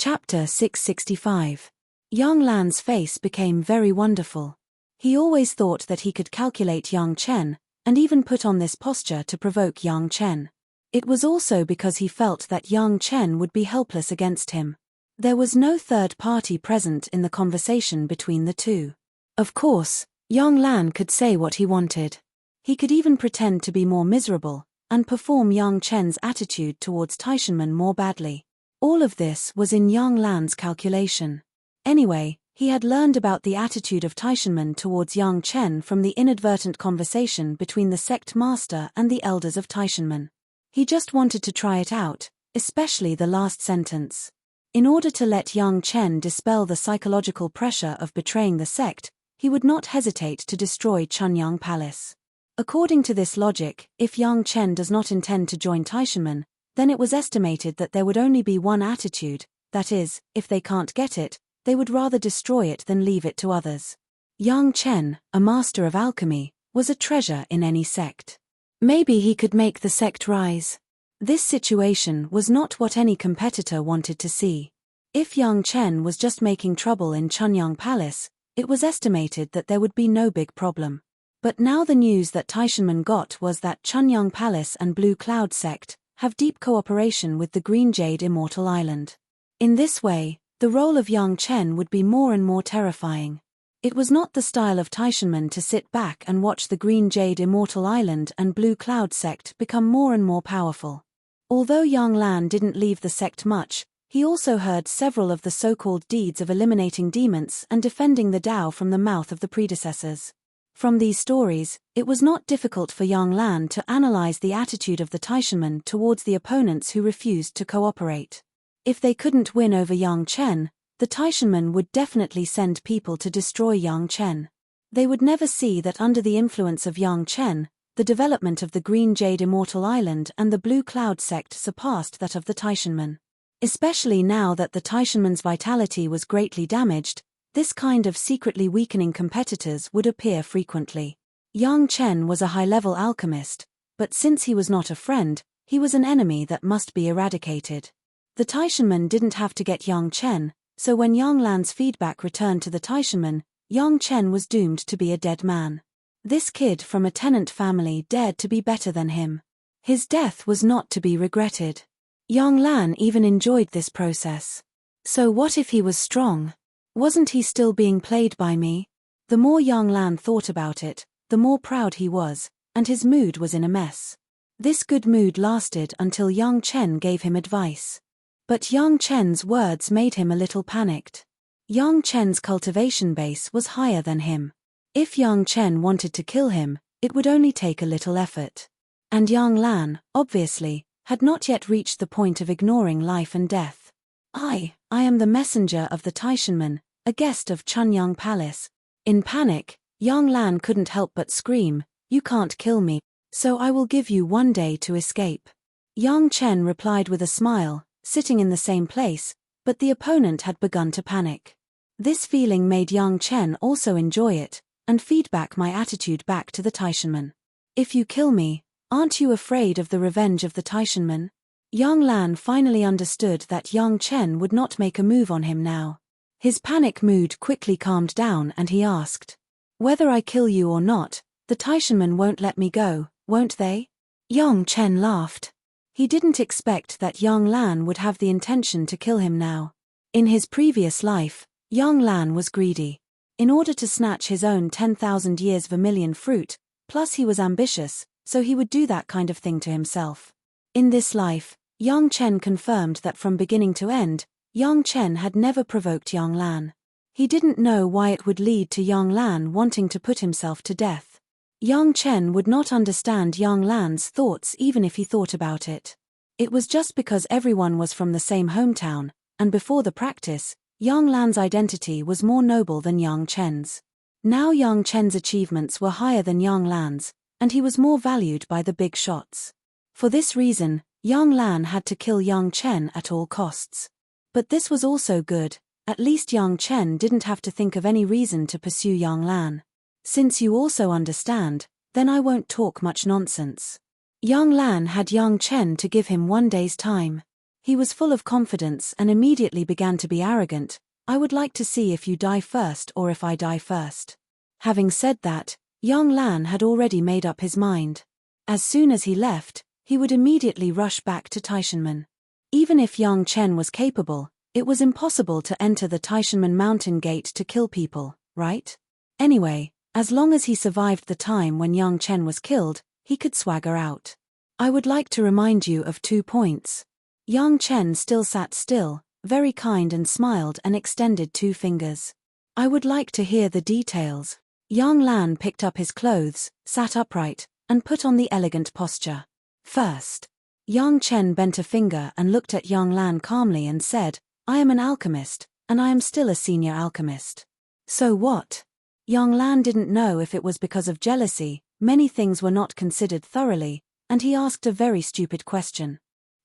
Chapter 665. Yang Lan's face became very wonderful. He always thought that he could calculate Yang Chen, and even put on this posture to provoke Yang Chen. It was also because he felt that Yang Chen would be helpless against him. There was no third party present in the conversation between the two. Of course, Yang Lan could say what he wanted. He could even pretend to be more miserable, and perform Yang Chen's attitude towards Taishanmen more badly. All of this was in Yang Lan's calculation. Anyway, he had learned about the attitude of Taishanmen towards Yang Chen from the inadvertent conversation between the sect master and the elders of Taishanmen. He just wanted to try it out, especially the last sentence. In order to let Yang Chen dispel the psychological pressure of betraying the sect, he would not hesitate to destroy Chunyang Palace. According to this logic, if Yang Chen does not intend to join Taishanmen, then it was estimated that there would only be one attitude, that is, if they can't get it, they would rather destroy it than leave it to others. Yang Chen, a master of alchemy, was a treasure in any sect. Maybe he could make the sect rise. This situation was not what any competitor wanted to see. If Yang Chen was just making trouble in Chunyang Palace, it was estimated that there would be no big problem. But now the news that Taishanmen got was that Chunyang Palace and Blue Cloud sect have deep cooperation with the Green Jade Immortal Island. In this way, the role of Yang Chen would be more and more terrifying. It was not the style of Taishanmen to sit back and watch the Green Jade Immortal Island and Blue Cloud sect become more and more powerful. Although Yang Lan didn't leave the sect much, he also heard several of the so-called deeds of eliminating demons and defending the Tao from the mouth of the predecessors. From these stories, it was not difficult for Yang Lan to analyze the attitude of the Taishanmen towards the opponents who refused to cooperate. If they couldn't win over Yang Chen, the Taishanmen would definitely send people to destroy Yang Chen. They would never see that under the influence of Yang Chen, the development of the Green Jade Immortal Island and the Blue Cloud sect surpassed that of the Taishanmen. Especially now that the Taishanmen's vitality was greatly damaged, this kind of secretly weakening competitors would appear frequently. Yang Chen was a high-level alchemist, but since he was not a friend, he was an enemy that must be eradicated. The Taishanmen didn't have to get Yang Chen, so when Yang Lan's feedback returned to the Taishanmen, Yang Chen was doomed to be a dead man. This kid from a tenant family dared to be better than him. His death was not to be regretted. Yang Lan even enjoyed this process. So what if he was strong? Wasn't he still being played by me? The more Yang Lan thought about it, the more proud he was, and his mood was in a mess. This good mood lasted until Yang Chen gave him advice. But Yang Chen's words made him a little panicked. Yang Chen's cultivation base was higher than him. If Yang Chen wanted to kill him, it would only take a little effort. And Yang Lan, obviously, had not yet reached the point of ignoring life and death. I am the messenger of the Taishanmen, a guest of Chunyang Palace. In panic, Yang Lan couldn't help but scream, "You can't kill me, so I will give you one day to escape." Yang Chen replied with a smile, sitting in the same place, but the opponent had begun to panic. This feeling made Yang Chen also enjoy it, and feedback my attitude back to the Taishanmen. "If you kill me, aren't you afraid of the revenge of the Taishanmen?" Yang Lan finally understood that Yang Chen would not make a move on him now. His panic mood quickly calmed down and he asked, "Whether I kill you or not, the Taishanmen won't let me go, won't they?" Yang Chen laughed. He didn't expect that Yang Lan would have the intention to kill him now. In his previous life, Yang Lan was greedy. In order to snatch his own 10,000 years vermilion fruit, plus he was ambitious, so he would do that kind of thing to himself. In this life, Yang Chen confirmed that from beginning to end, Yang Chen had never provoked Yang Lan. He didn't know why it would lead to Yang Lan wanting to put himself to death. Yang Chen would not understand Yang Lan's thoughts even if he thought about it. It was just because everyone was from the same hometown, and before the practice, Yang Lan's identity was more noble than Yang Chen's. Now Yang Chen's achievements were higher than Yang Lan's, and he was more valued by the big shots. For this reason, Yang Lan had to kill Yang Chen at all costs. But this was also good, at least Yang Chen didn't have to think of any reason to pursue Yang Lan. "Since you also understand, then I won't talk much nonsense." Yang Lan had Yang Chen to give him one day's time. He was full of confidence and immediately began to be arrogant. "I would like to see if you die first or if I die first." Having said that, young Lan had already made up his mind. As soon as he left, he would immediately rush back to Taishanmen. Even if Yang Chen was capable, it was impossible to enter the Taishanmen mountain gate to kill people, right? Anyway, as long as he survived the time when Yang Chen was killed, he could swagger out. I would like to remind you of 2 points. Yang Chen still sat still, very kind, and smiled and extended 2 fingers. I would like to hear the details. Yang Lan picked up his clothes, sat upright, and put on the elegant posture. First, Yang Chen bent a finger and looked at Yang Lan calmly and said, "I am an alchemist, and I am still a senior alchemist." So what? Yang Lan didn't know if it was because of jealousy, many things were not considered thoroughly, and he asked a very stupid question.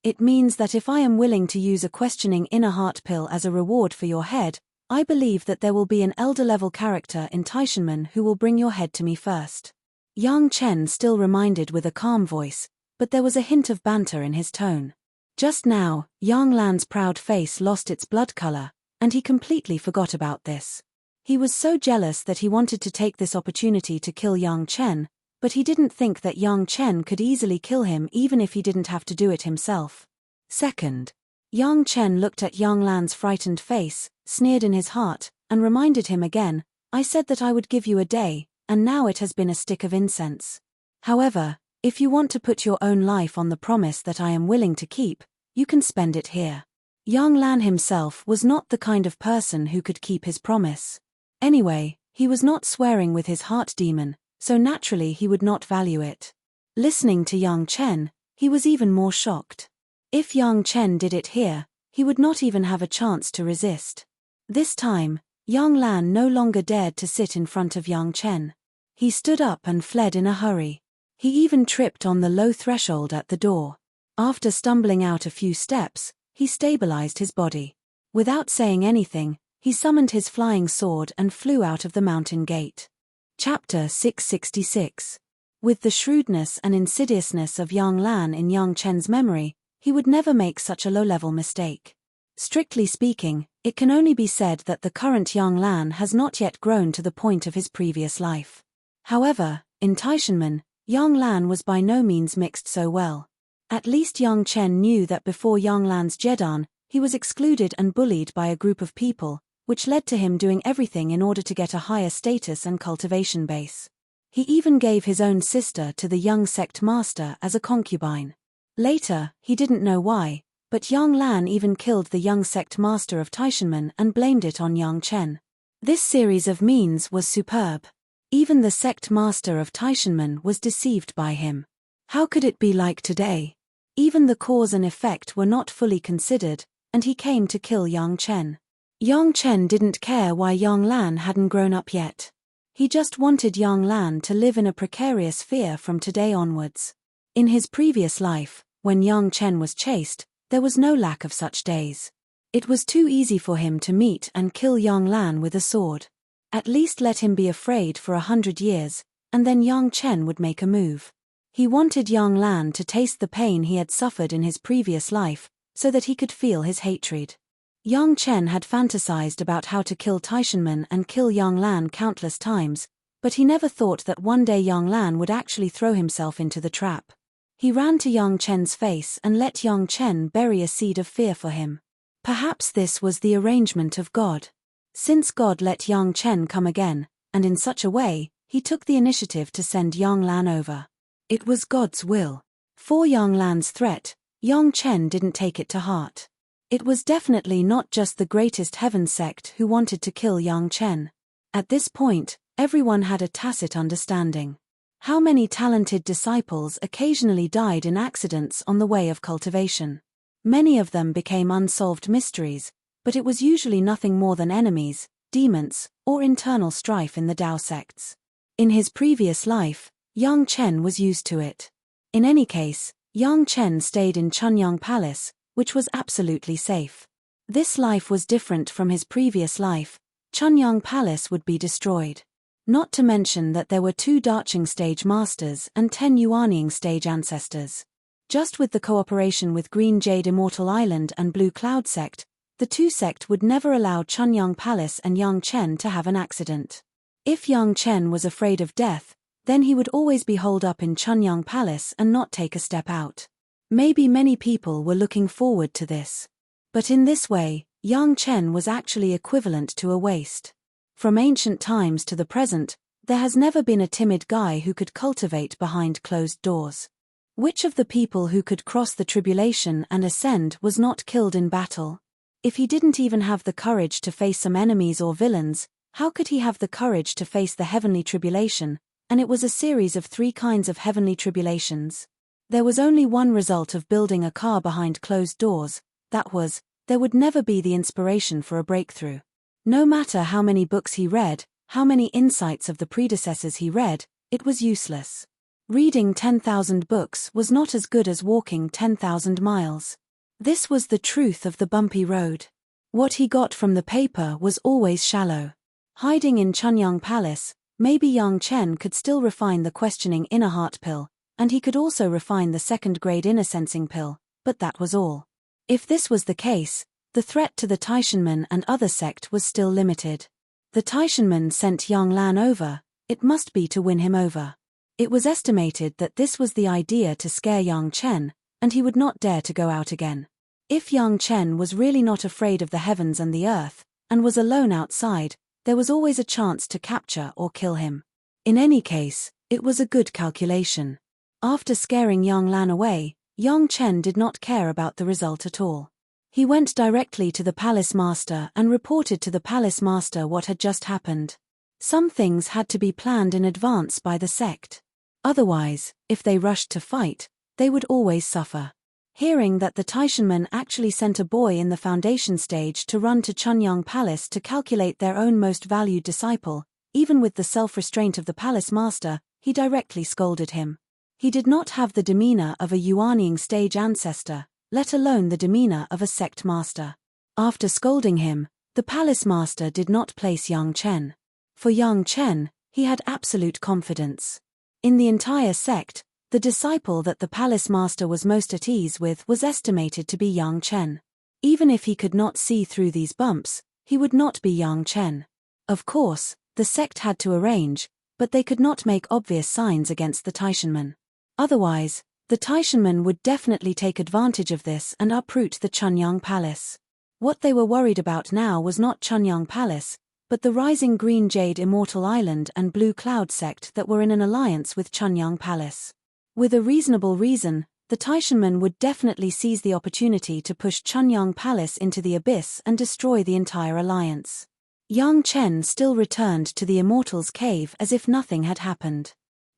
"It means that if I am willing to use a questioning inner heart pill as a reward for your head, I believe that there will be an elder-level character in Taishanmen who will bring your head to me first." Yang Chen still reminded with a calm voice, but there was a hint of banter in his tone. Just now, Yang Lan's proud face lost its blood color, and he completely forgot about this. He was so jealous that he wanted to take this opportunity to kill Yang Chen, but he didn't think that Yang Chen could easily kill him even if he didn't have to do it himself. Second, Yang Chen looked at Yang Lan's frightened face, sneered in his heart, and reminded him again, "I said that I would give you a day, and now it has been a stick of incense. However, if you want to put your own life on the promise that I am willing to keep, you can spend it here." Yang Lan himself was not the kind of person who could keep his promise. Anyway, he was not swearing with his heart demon, so naturally he would not value it. Listening to Yang Chen, he was even more shocked. If Yang Chen did it here, he would not even have a chance to resist. This time, Yang Lan no longer dared to sit in front of Yang Chen. He stood up and fled in a hurry. He even tripped on the low threshold at the door. After stumbling out a few steps, he stabilized his body. Without saying anything, he summoned his flying sword and flew out of the mountain gate. Chapter 666. With the shrewdness and insidiousness of Yang Lan in Yang Chen's memory, he would never make such a low-level mistake. Strictly speaking, it can only be said that the current Yang Lan has not yet grown to the point of his previous life. However, in Taishanmen, Yang Lan was by no means mixed so well. At least Yang Chen knew that before Yang Lan's Jedan, he was excluded and bullied by a group of people, which led to him doing everything in order to get a higher status and cultivation base. He even gave his own sister to the young sect master as a concubine. Later, he didn't know why, but Yang Lan even killed the young sect master of Taishanmen and blamed it on Yang Chen. This series of means was superb. Even the sect master of Taishanmen was deceived by him. How could it be like today? Even the cause and effect were not fully considered, and he came to kill Yang Chen. Yang Chen didn't care why Yang Lan hadn't grown up yet. He just wanted Yang Lan to live in a precarious fear from today onwards. In his previous life, when Yang Chen was chaste, there was no lack of such days. It was too easy for him to meet and kill Yang Lan with a sword. At least let him be afraid for 100 years, and then Yang Chen would make a move. He wanted Yang Lan to taste the pain he had suffered in his previous life, so that he could feel his hatred. Yang Chen had fantasized about how to kill Taishanmen and kill Yang Lan countless times, but he never thought that one day Yang Lan would actually throw himself into the trap. He ran to Yang Chen's face and let Yang Chen bury a seed of fear for him. Perhaps this was the arrangement of God. Since God let Yang Chen come again, and in such a way, he took the initiative to send Yang Lan over. It was God's will. For Yang Lan's threat, Yang Chen didn't take it to heart. It was definitely not just the greatest heaven sect who wanted to kill Yang Chen. At this point, everyone had a tacit understanding. How many talented disciples occasionally died in accidents on the way of cultivation? Many of them became unsolved mysteries, but it was usually nothing more than enemies, demons, or internal strife in the Tao sects. In his previous life, Yang Chen was used to it. In any case, Yang Chen stayed in Chunyang Palace, which was absolutely safe. This life was different from his previous life. Chunyang Palace would be destroyed. Not to mention that there were 2 Dacheng stage masters and 10 Yuanying stage ancestors. Just with the cooperation with Green Jade Immortal Island and Blue Cloud Sect, the two sect would never allow Chunyang Palace and Yang Chen to have an accident. If Yang Chen was afraid of death, then he would always be holed up in Chunyang Palace and not take a step out. Maybe many people were looking forward to this. But in this way, Yang Chen was actually equivalent to a waste. From ancient times to the present, there has never been a timid guy who could cultivate behind closed doors. Which of the people who could cross the tribulation and ascend was not killed in battle? If he didn't even have the courage to face some enemies or villains, how could he have the courage to face the heavenly tribulation? And it was a series of 3 kinds of heavenly tribulations. There was only one result of building a car behind closed doors, that was, there would never be the inspiration for a breakthrough. No matter how many books he read, how many insights of the predecessors he read, it was useless. Reading 10,000 books was not as good as walking 10,000 miles. This was the truth of the bumpy road. What he got from the paper was always shallow. Hiding in Chunyang Palace, maybe Yang Chen could still refine the questioning inner heart pill, and he could also refine the second-grade inner sensing pill, but that was all. If this was the case, the threat to the Taishanmen and other sect was still limited. The Taishanmen sent Yang Lan over, it must be to win him over. It was estimated that this was the idea to scare Yang Chen, and he would not dare to go out again. If Yang Chen was really not afraid of the heavens and the earth, and was alone outside, there was always a chance to capture or kill him. In any case, it was a good calculation. After scaring Yang Lan away, Yang Chen did not care about the result at all. He went directly to the palace master and reported to the palace master what had just happened. Some things had to be planned in advance by the sect. Otherwise, if they rushed to fight, they would always suffer. Hearing that the Taishanmen actually sent a boy in the foundation stage to run to Chunyang Palace to calculate their own most valued disciple, even with the self-restraint of the palace master, he directly scolded him. He did not have the demeanor of a Yuanying stage ancestor, let alone the demeanor of a sect master. After scolding him, the palace master did not place Yang Chen. For Yang Chen, he had absolute confidence. In the entire sect, the disciple that the palace master was most at ease with was estimated to be Yang Chen. Even if he could not see through these bumps, he would not be Yang Chen. Of course, the sect had to arrange, but they could not make obvious signs against the Taishanmen. Otherwise, the Taishanmen would definitely take advantage of this and uproot the Chunyang Palace. What they were worried about now was not Chunyang Palace, but the rising Green Jade Immortal Island and Blue Cloud Sect that were in an alliance with Chunyang Palace. With a reasonable reason, the Taishanmen would definitely seize the opportunity to push Chunyang Palace into the abyss and destroy the entire alliance. Yang Chen still returned to the Immortals' cave as if nothing had happened.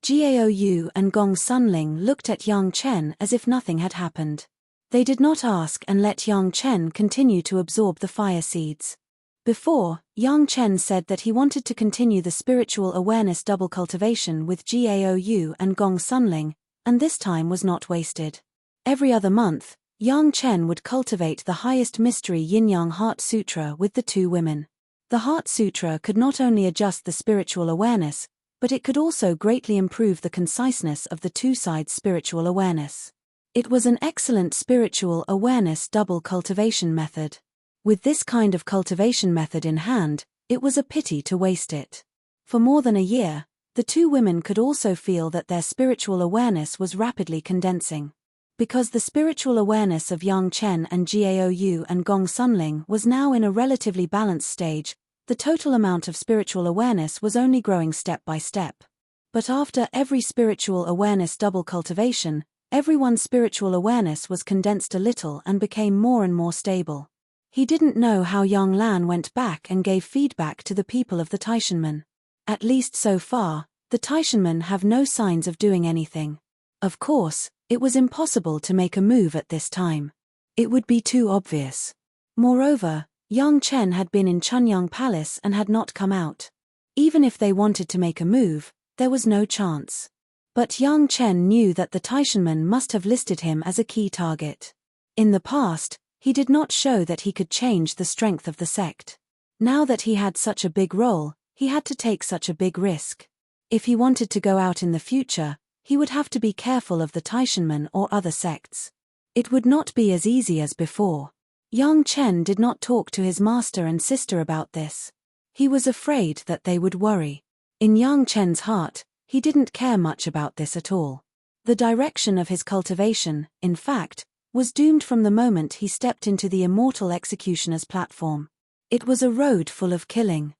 Gao Yu and Gong Sunling looked at Yang Chen as if nothing had happened. They did not ask and let Yang Chen continue to absorb the fire seeds. Before, Yang Chen said that he wanted to continue the spiritual awareness double cultivation with Gao Yu and Gong Sunling, and this time was not wasted. Every other month, Yang Chen would cultivate the highest mystery Yin-Yang Heart Sutra with the 2 women. The Heart Sutra could not only adjust the spiritual awareness, but it could also greatly improve the conciseness of the 2 sides' spiritual awareness. It was an excellent spiritual awareness double cultivation method. With this kind of cultivation method in hand, it was a pity to waste it. For more than a year, the 2 women could also feel that their spiritual awareness was rapidly condensing. Because the spiritual awareness of Yang Chen and Gao Yu and Gong Sunling was now in a relatively balanced stage, the total amount of spiritual awareness was only growing step by step. But after every spiritual awareness double cultivation, everyone's spiritual awareness was condensed a little and became more and more stable. He didn't know how Yang Lan went back and gave feedback to the people of the Taishanmen. At least so far, the Taishanmen have no signs of doing anything. Of course, it was impossible to make a move at this time. It would be too obvious. Moreover, Yang Chen had been in Chunyang Palace and had not come out. Even if they wanted to make a move, there was no chance. But Yang Chen knew that the Taishanmen must have listed him as a key target. In the past, he did not show that he could change the strength of the sect. Now that he had such a big role, he had to take such a big risk. If he wanted to go out in the future, He would have to be careful of the Taishanmen or other sects. It would not be as easy as before. Yang Chen did not talk to his master and sister about this. He was afraid that they would worry. In Yang Chen's heart, he didn't care much about this at all. The direction of his cultivation, in fact, was doomed from the moment he stepped into the immortal executioner's platform. It was a road full of killing.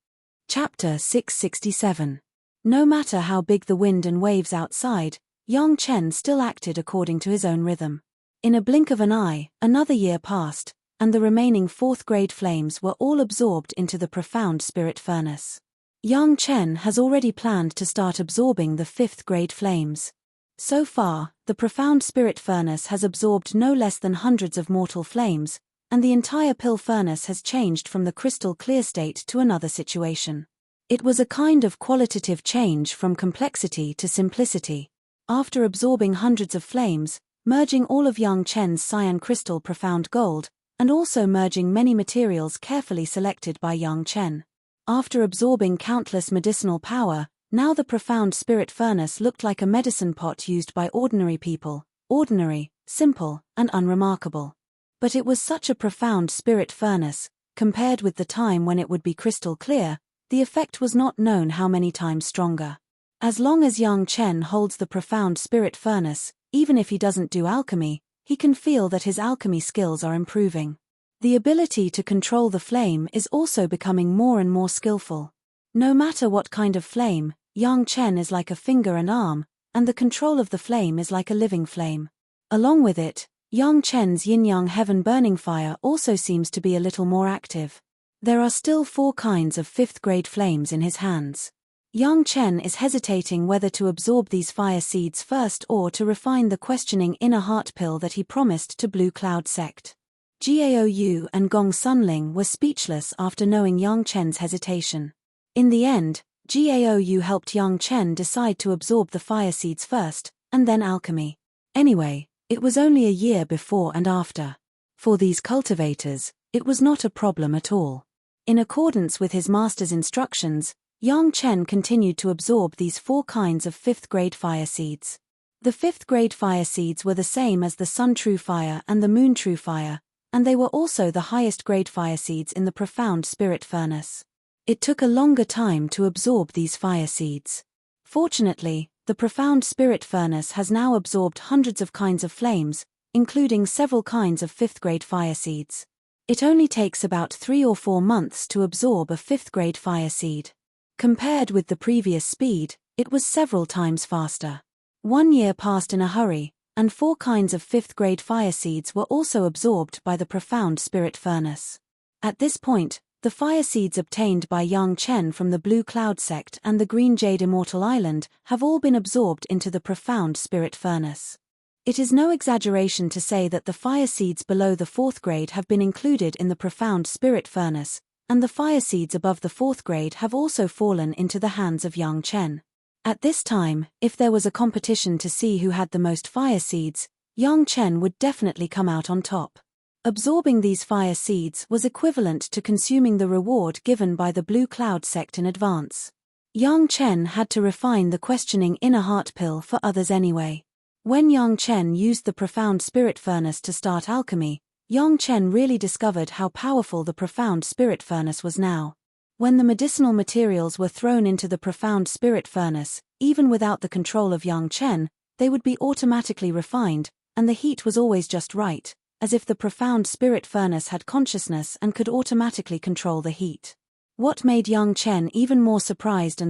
Chapter 667. No matter how big the wind and waves outside, Yang Chen still acted according to his own rhythm. In a blink of an eye, another year passed, and the remaining fourth-grade flames were all absorbed into the profound spirit furnace. Yang Chen has already planned to start absorbing the fifth-grade flames. So far, the profound spirit furnace has absorbed no less than hundreds of mortal flames, and the entire pill furnace has changed from the crystal clear state to another situation. It was a kind of qualitative change from complexity to simplicity. After absorbing hundreds of flames, merging all of Yang Chen's cyan crystal profound gold, and also merging many materials carefully selected by Yang Chen. After absorbing countless medicinal power, now the profound spirit furnace looked like a medicine pot used by ordinary people, ordinary, simple, and unremarkable. But it was such a profound spirit furnace, compared with the time when it would be crystal clear, the effect was not known how many times stronger. As long as Yang Chen holds the profound spirit furnace, even if he doesn't do alchemy, he can feel that his alchemy skills are improving. The ability to control the flame is also becoming more and more skillful. No matter what kind of flame, Yang Chen is like a finger and arm, and the control of the flame is like a living flame. Along with it, Yang Chen's yin-yang heaven burning fire also seems to be a little more active. There are still 4 kinds of fifth-grade flames in his hands. Yang Chen is hesitating whether to absorb these fire seeds first or to refine the questioning inner heart pill that he promised to Blue Cloud sect. Gaou and Gong Sunling were speechless after knowing Yang Chen's hesitation. In the end, Gaou helped Yang Chen decide to absorb the fire seeds first, and then alchemy. Anyway, it was only a year before and after. For these cultivators, it was not a problem at all. In accordance with his master's instructions, Yang Chen continued to absorb these 4 kinds of 5th-grade fire seeds. The 5th-grade fire seeds were the same as the Sun True Fire and the Moon True Fire, and they were also the highest-grade fire seeds in the profound spirit furnace. It took a longer time to absorb these fire seeds. Fortunately, the profound spirit furnace has now absorbed hundreds of kinds of flames, including several kinds of 5th-grade fire seeds. It only takes about 3 or 4 months to absorb a 5th-grade fire seed. Compared with the previous speed, it was several times faster. 1 year passed in a hurry, and 4 kinds of 5th-grade fire seeds were also absorbed by the profound spirit furnace. At this point, the fire seeds obtained by Yang Chen from the Blue Cloud sect and the Green Jade Immortal Island have all been absorbed into the profound spirit furnace. It is no exaggeration to say that the fire seeds below the 4th grade have been included in the profound spirit furnace, and the fire seeds above the 4th grade have also fallen into the hands of Yang Chen. At this time, if there was a competition to see who had the most fire seeds, Yang Chen would definitely come out on top. Absorbing these fire seeds was equivalent to consuming the reward given by the Blue Cloud sect in advance. Yang Chen had to refine the questioning inner heart pill for others anyway. When Yang Chen used the profound spirit furnace to start alchemy, Yang Chen really discovered how powerful the profound spirit furnace was now. When the medicinal materials were thrown into the profound spirit furnace, even without the control of Yang Chen, they would be automatically refined, and the heat was always just right, as if the profound spirit furnace had consciousness and could automatically control the heat. What made Yang Chen even more surprised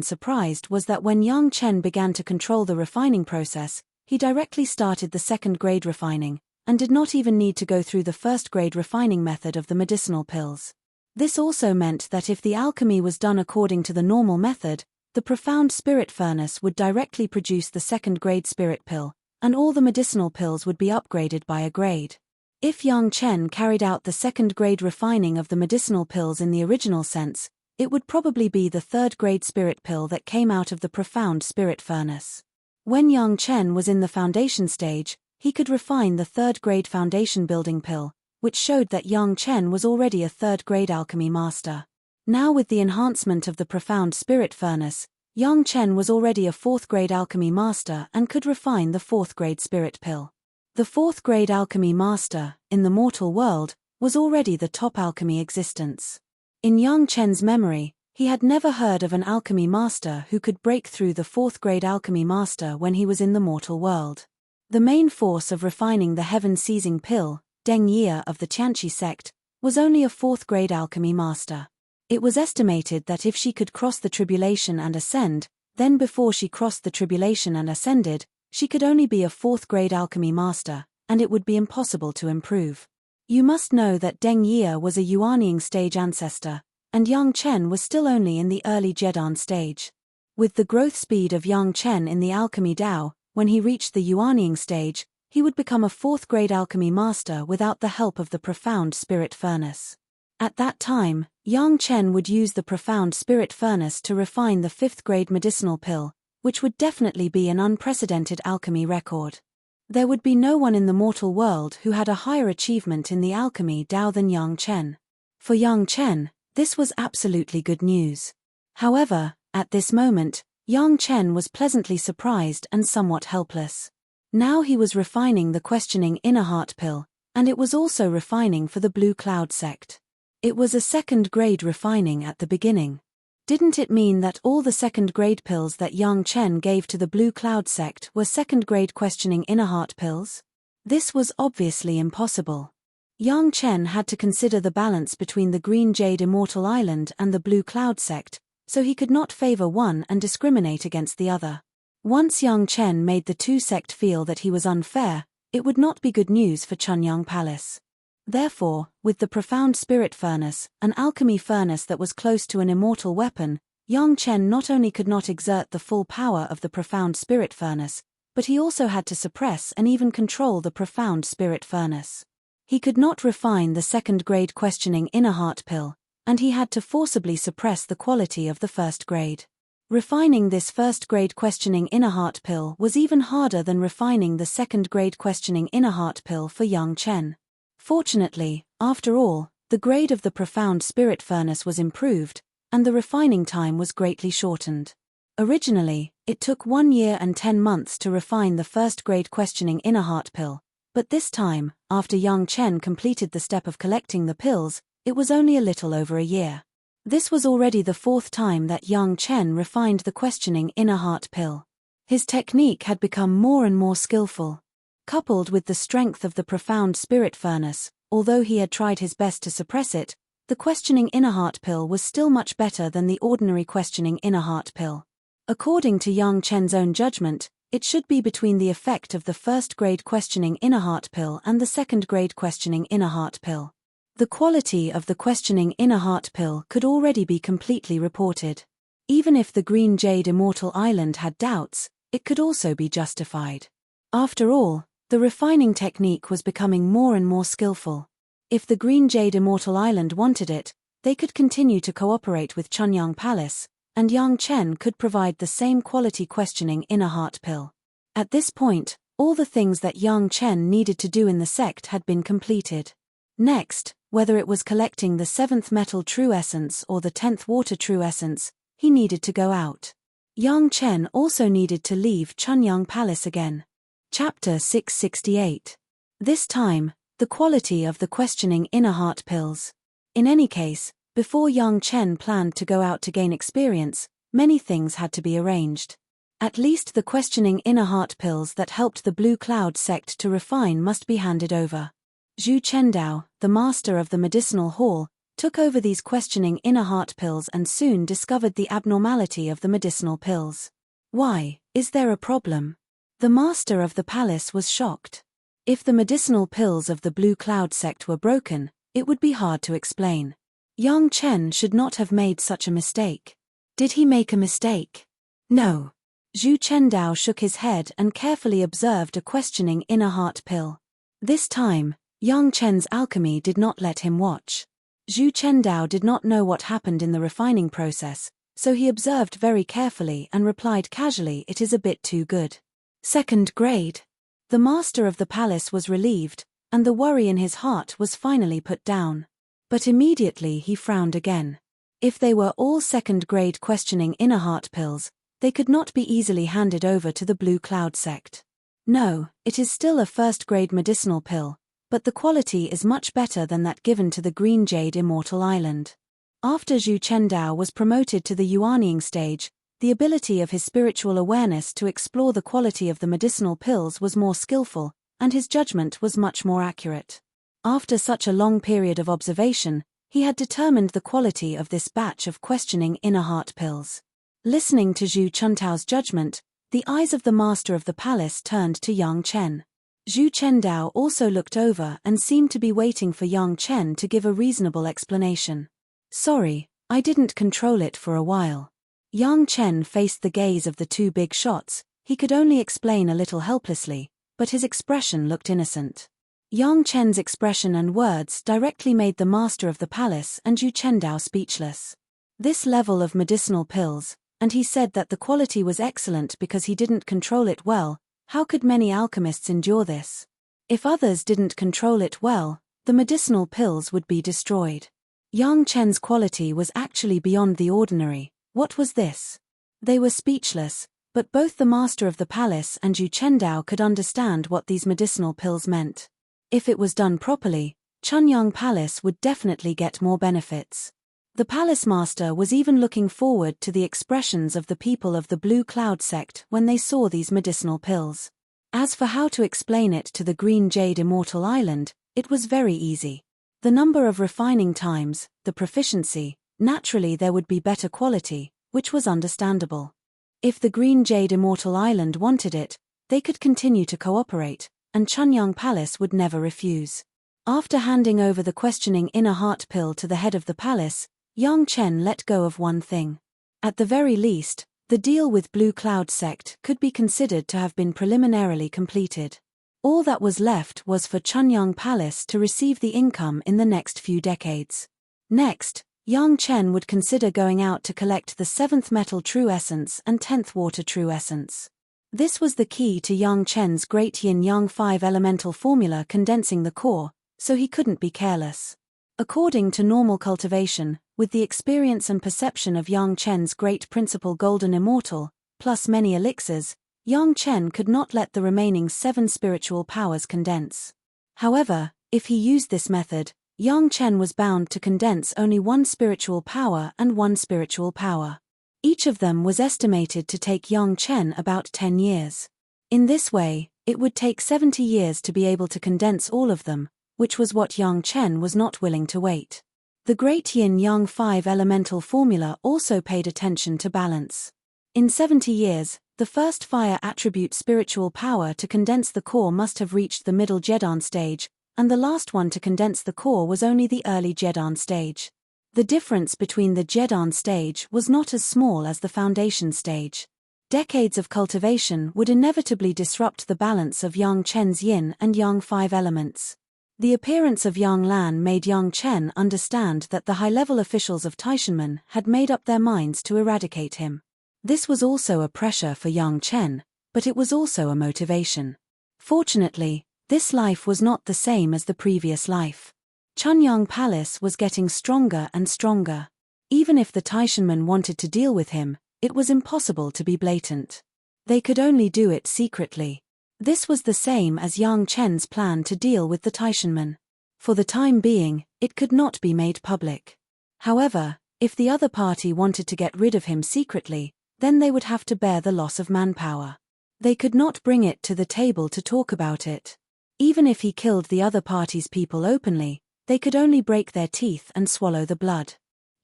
was that when Yang Chen began to control the refining process, he directly started the 2nd grade refining, and did not even need to go through the 1st grade refining method of the medicinal pills. This also meant that if the alchemy was done according to the normal method, the profound spirit furnace would directly produce the 2nd grade spirit pill, and all the medicinal pills would be upgraded by a grade. If Yang Chen carried out the 2nd grade refining of the medicinal pills in the original sense, it would probably be the 3rd grade spirit pill that came out of the profound spirit furnace. When Yang Chen was in the foundation stage, he could refine the 3rd grade foundation building pill, which showed that Yang Chen was already a 3rd grade alchemy master. Now with the enhancement of the profound spirit furnace, Yang Chen was already a 4th grade alchemy master and could refine the 4th grade spirit pill. The 4th grade alchemy master, in the mortal world, was already the top alchemy existence. In Yang Chen's memory, he had never heard of an alchemy master who could break through the 4th grade alchemy master when he was in the mortal world. The main force of refining the heaven-seizing pill, Deng Ye of the Tianqi sect, was only a 4th grade alchemy master. It was estimated that if she could cross the tribulation and ascend, then before she crossed the tribulation and ascended, she could only be a 4th grade alchemy master, and it would be impossible to improve. You must know that Deng Ye was a Yuanying stage ancestor, and Yang Chen was still only in the early Jedan stage. With the growth speed of Yang Chen in the alchemy Dao, when he reached the Yuanying stage, he would become a 4th grade alchemy master without the help of the profound spirit furnace. At that time, Yang Chen would use the profound spirit furnace to refine the 5th grade medicinal pill, which would definitely be an unprecedented alchemy record. There would be no one in the mortal world who had a higher achievement in the alchemy Dao than Yang Chen. For Yang Chen, this was absolutely good news. However, at this moment, Yang Chen was pleasantly surprised and somewhat helpless. Now he was refining the questioning inner heart pill, and it was also refining for the Blue Cloud sect. It was a 2nd grade refining at the beginning. Didn't it mean that all the 2nd grade pills that Yang Chen gave to the Blue Cloud sect were 2nd grade questioning inner heart pills? This was obviously impossible. Yang Chen had to consider the balance between the Green Jade Immortal Island and the Blue Cloud sect, so he could not favor one and discriminate against the other. Once Yang Chen made the 2 sect feel that he was unfair, it would not be good news for Chunyang Palace. Therefore, with the profound spirit furnace, an alchemy furnace that was close to an immortal weapon, Yang Chen not only could not exert the full power of the profound spirit furnace, but he also had to suppress and even control the profound spirit furnace. He could not refine the 2nd grade questioning inner heart pill, and he had to forcibly suppress the quality of the 1st grade. Refining this 1st grade questioning inner heart pill was even harder than refining the 2nd grade questioning inner heart pill for Yang Chen. Fortunately, after all, the grade of the profound spirit furnace was improved, and the refining time was greatly shortened. Originally, it took 1 year and 10 months to refine the 1st grade questioning inner heart pill, but this time, after Yang Chen completed the step of collecting the pills, it was only a little over a year. This was already the 4th time that Yang Chen refined the questioning inner heart pill. His technique had become more and more skillful. Coupled with the strength of the profound spirit furnace, although he had tried his best to suppress it, the questioning inner heart pill was still much better than the ordinary questioning inner heart pill. According to Yang Chen's own judgment, it should be between the effect of the 1st grade questioning inner heart pill and the 2nd grade questioning inner heart pill. The quality of the questioning inner heart pill could already be completely reported. Even if the Green Jade Immortal Island had doubts, it could also be justified. After all, the refining technique was becoming more and more skillful. If the Green Jade Immortal Island wanted it, they could continue to cooperate with Chunyang Palace, and Yang Chen could provide the same quality questioning inner heart pill. At this point, all the things that Yang Chen needed to do in the sect had been completed. Next, whether it was collecting the 7th metal true essence or the 10th water true essence, he needed to go out. Yang Chen also needed to leave Chunyang Palace again. Chapter 668. This time, the quality of the questioning inner heart pills. In any case, before Yang Chen planned to go out to gain experience, many things had to be arranged. At least the questioning inner heart pills that helped the Blue Cloud sect to refine must be handed over. Zhu Chendao, the master of the medicinal hall, took over these questioning inner heart pills and soon discovered the abnormality of the medicinal pills. Why, is there a problem? The master of the palace was shocked. If the medicinal pills of the Blue Cloud sect were broken, it would be hard to explain. Yang Chen should not have made such a mistake. Did he make a mistake? No. Zhu Chendao shook his head and carefully observed a questioning inner heart pill. This time, Yang Chen's alchemy did not let him watch. Zhu Chendao did not know what happened in the refining process, so he observed very carefully and replied casually, "It is a bit too good." 2nd grade. The master of the palace was relieved, and the worry in his heart was finally put down. But immediately he frowned again. If they were all 2nd grade questioning inner heart pills, They could not be easily handed over to the Blue Cloud sect. No, it is still a first-grade medicinal pill, but the quality is much better than that given to the Green Jade Immortal Island. After Zhu Chendao was promoted to the Yuanying stage, the ability of his spiritual awareness to explore the quality of the medicinal pills was more skillful, and his judgment was much more accurate. After such a long period of observation, he had determined the quality of this batch of questioning inner heart pills. Listening to Zhu Chendao's judgment, the eyes of the master of the palace turned to Yang Chen. Zhu Chendao also looked over and seemed to be waiting for Yang Chen to give a reasonable explanation. Sorry, I didn't control it for a while. Yang Chen faced the gaze of the two big shots. He could only explain a little helplessly, but his expression looked innocent. Yang Chen's expression and words directly made the master of the palace and Zhu Chendao speechless. This level of medicinal pills, and he said that the quality was excellent because he didn't control it well. How could many alchemists endure this? If others didn't control it well, the medicinal pills would be destroyed. Yang Chen's quality was actually beyond the ordinary. What was this? They were speechless, but both the master of the palace and Zhu Chendao could understand what these medicinal pills meant. If it was done properly, Chunyang Palace would definitely get more benefits. The palace master was even looking forward to the expressions of the people of the Blue Cloud sect when they saw these medicinal pills. As for how to explain it to the Green Jade Immortal Island, it was very easy. The number of refining times, the proficiency, naturally there would be better quality, which was understandable. If the Green Jade Immortal Island wanted it, they could continue to cooperate, and Chunyang Palace would never refuse. After handing over the questioning inner heart pill to the head of the palace, Yang Chen let go of one thing. At the very least, the deal with Blue Cloud sect could be considered to have been preliminarily completed. All that was left was for Chunyang Palace to receive the income in the next few decades. Next, Yang Chen would consider going out to collect the 7th metal true essence and 10th water true essence. This was the key to Yang Chen's great yin-yang 5 elemental formula condensing the core, so he couldn't be careless. According to normal cultivation, with the experience and perception of Yang Chen's great principle Golden Immortal, plus many elixirs, Yang Chen could not let the remaining 7 spiritual powers condense. However, if he used this method, Yang Chen was bound to condense only 1 spiritual power and 1 spiritual power. Each of them was estimated to take Yang Chen about 10 years. In this way, it would take 70 years to be able to condense all of them, which was what Yang Chen was not willing to wait. The great yin-yang 5 elemental formula also paid attention to balance. In 70 years, the first fire attribute spiritual power to condense the core must have reached the middle Jedan stage, and the last one to condense the core was only the early Jedan stage. The difference between the Jedan stage was not as small as the foundation stage. Decades of cultivation would inevitably disrupt the balance of Yang Chen's yin and yang 5 elements. The appearance of Yang Lan made Yang Chen understand that the high-level officials of Taishanmen had made up their minds to eradicate him. This was also a pressure for Yang Chen, but it was also a motivation. Fortunately, this life was not the same as the previous life. Chunyang Palace was getting stronger and stronger. Even if the Taishanmen wanted to deal with him, it was impossible to be blatant. They could only do it secretly. This was the same as Yang Chen's plan to deal with the Taishanmen. For the time being, it could not be made public. However, if the other party wanted to get rid of him secretly, then they would have to bear the loss of manpower. They could not bring it to the table to talk about it. Even if he killed the other party's people openly, they could only break their teeth and swallow the blood.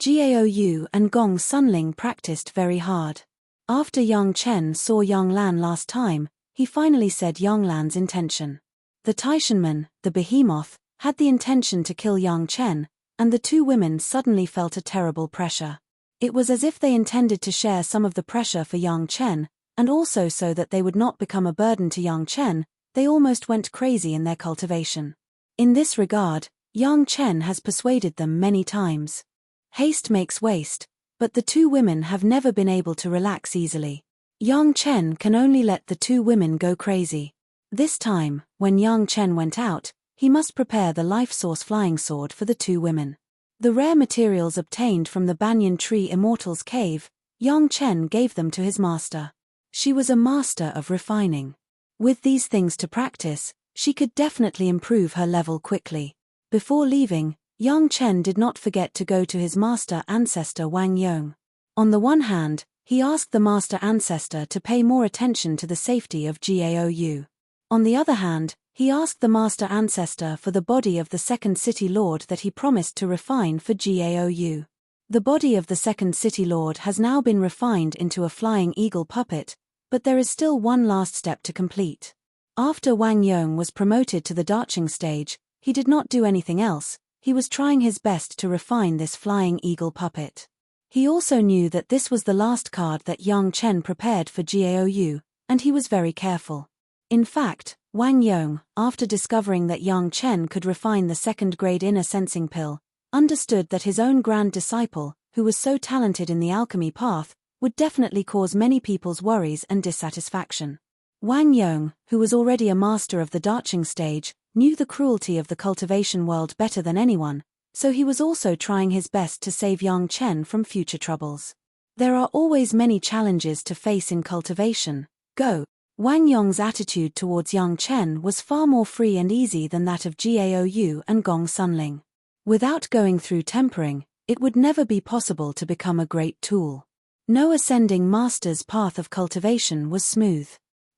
Gaou and Gong Sunling practiced very hard. After Yang Chen saw Yang Lan last time, he finally said Yang Lan's intention. The Taishanmen, the behemoth, had the intention to kill Yang Chen, and the two women suddenly felt a terrible pressure. It was as if they intended to share some of the pressure for Yang Chen, and also so that they would not become a burden to Yang Chen. They almost went crazy in their cultivation. In this regard, Yang Chen has persuaded them many times. Haste makes waste, but the two women have never been able to relax easily. Yang Chen can only let the two women go crazy. This time, when Yang Chen went out, he must prepare the life source flying sword for the two women. The rare materials obtained from the banyan tree immortal's cave, Yang Chen gave them to his master. She was a master of refining. With these things to practice, she could definitely improve her level quickly. Before leaving, Yang Chen did not forget to go to his master ancestor Wang Yong. On the one hand, he asked the master ancestor to pay more attention to the safety of Gaou. On the other hand, he asked the master ancestor for the body of the second city lord that he promised to refine for Gaou. The body of the second city lord has now been refined into a flying eagle puppet, but there is still one last step to complete. After Wang Yong was promoted to the darching stage, he did not do anything else. He was trying his best to refine this flying eagle puppet. He also knew that this was the last card that Yang Chen prepared for Gaou, and he was very careful. In fact, Wang Yong, after discovering that Yang Chen could refine the second-grade inner sensing pill, understood that his own grand disciple, who was so talented in the alchemy path, would definitely cause many people's worries and dissatisfaction. Wang Yong, who was already a master of the darching stage, knew the cruelty of the cultivation world better than anyone, so he was also trying his best to save Yang Chen from future troubles. There are always many challenges to face in cultivation. Go. Wang Yong's attitude towards Yang Chen was far more free and easy than that of Gaou and Gong Sunling. Without going through tempering, it would never be possible to become a great tool. No ascending master's path of cultivation was smooth.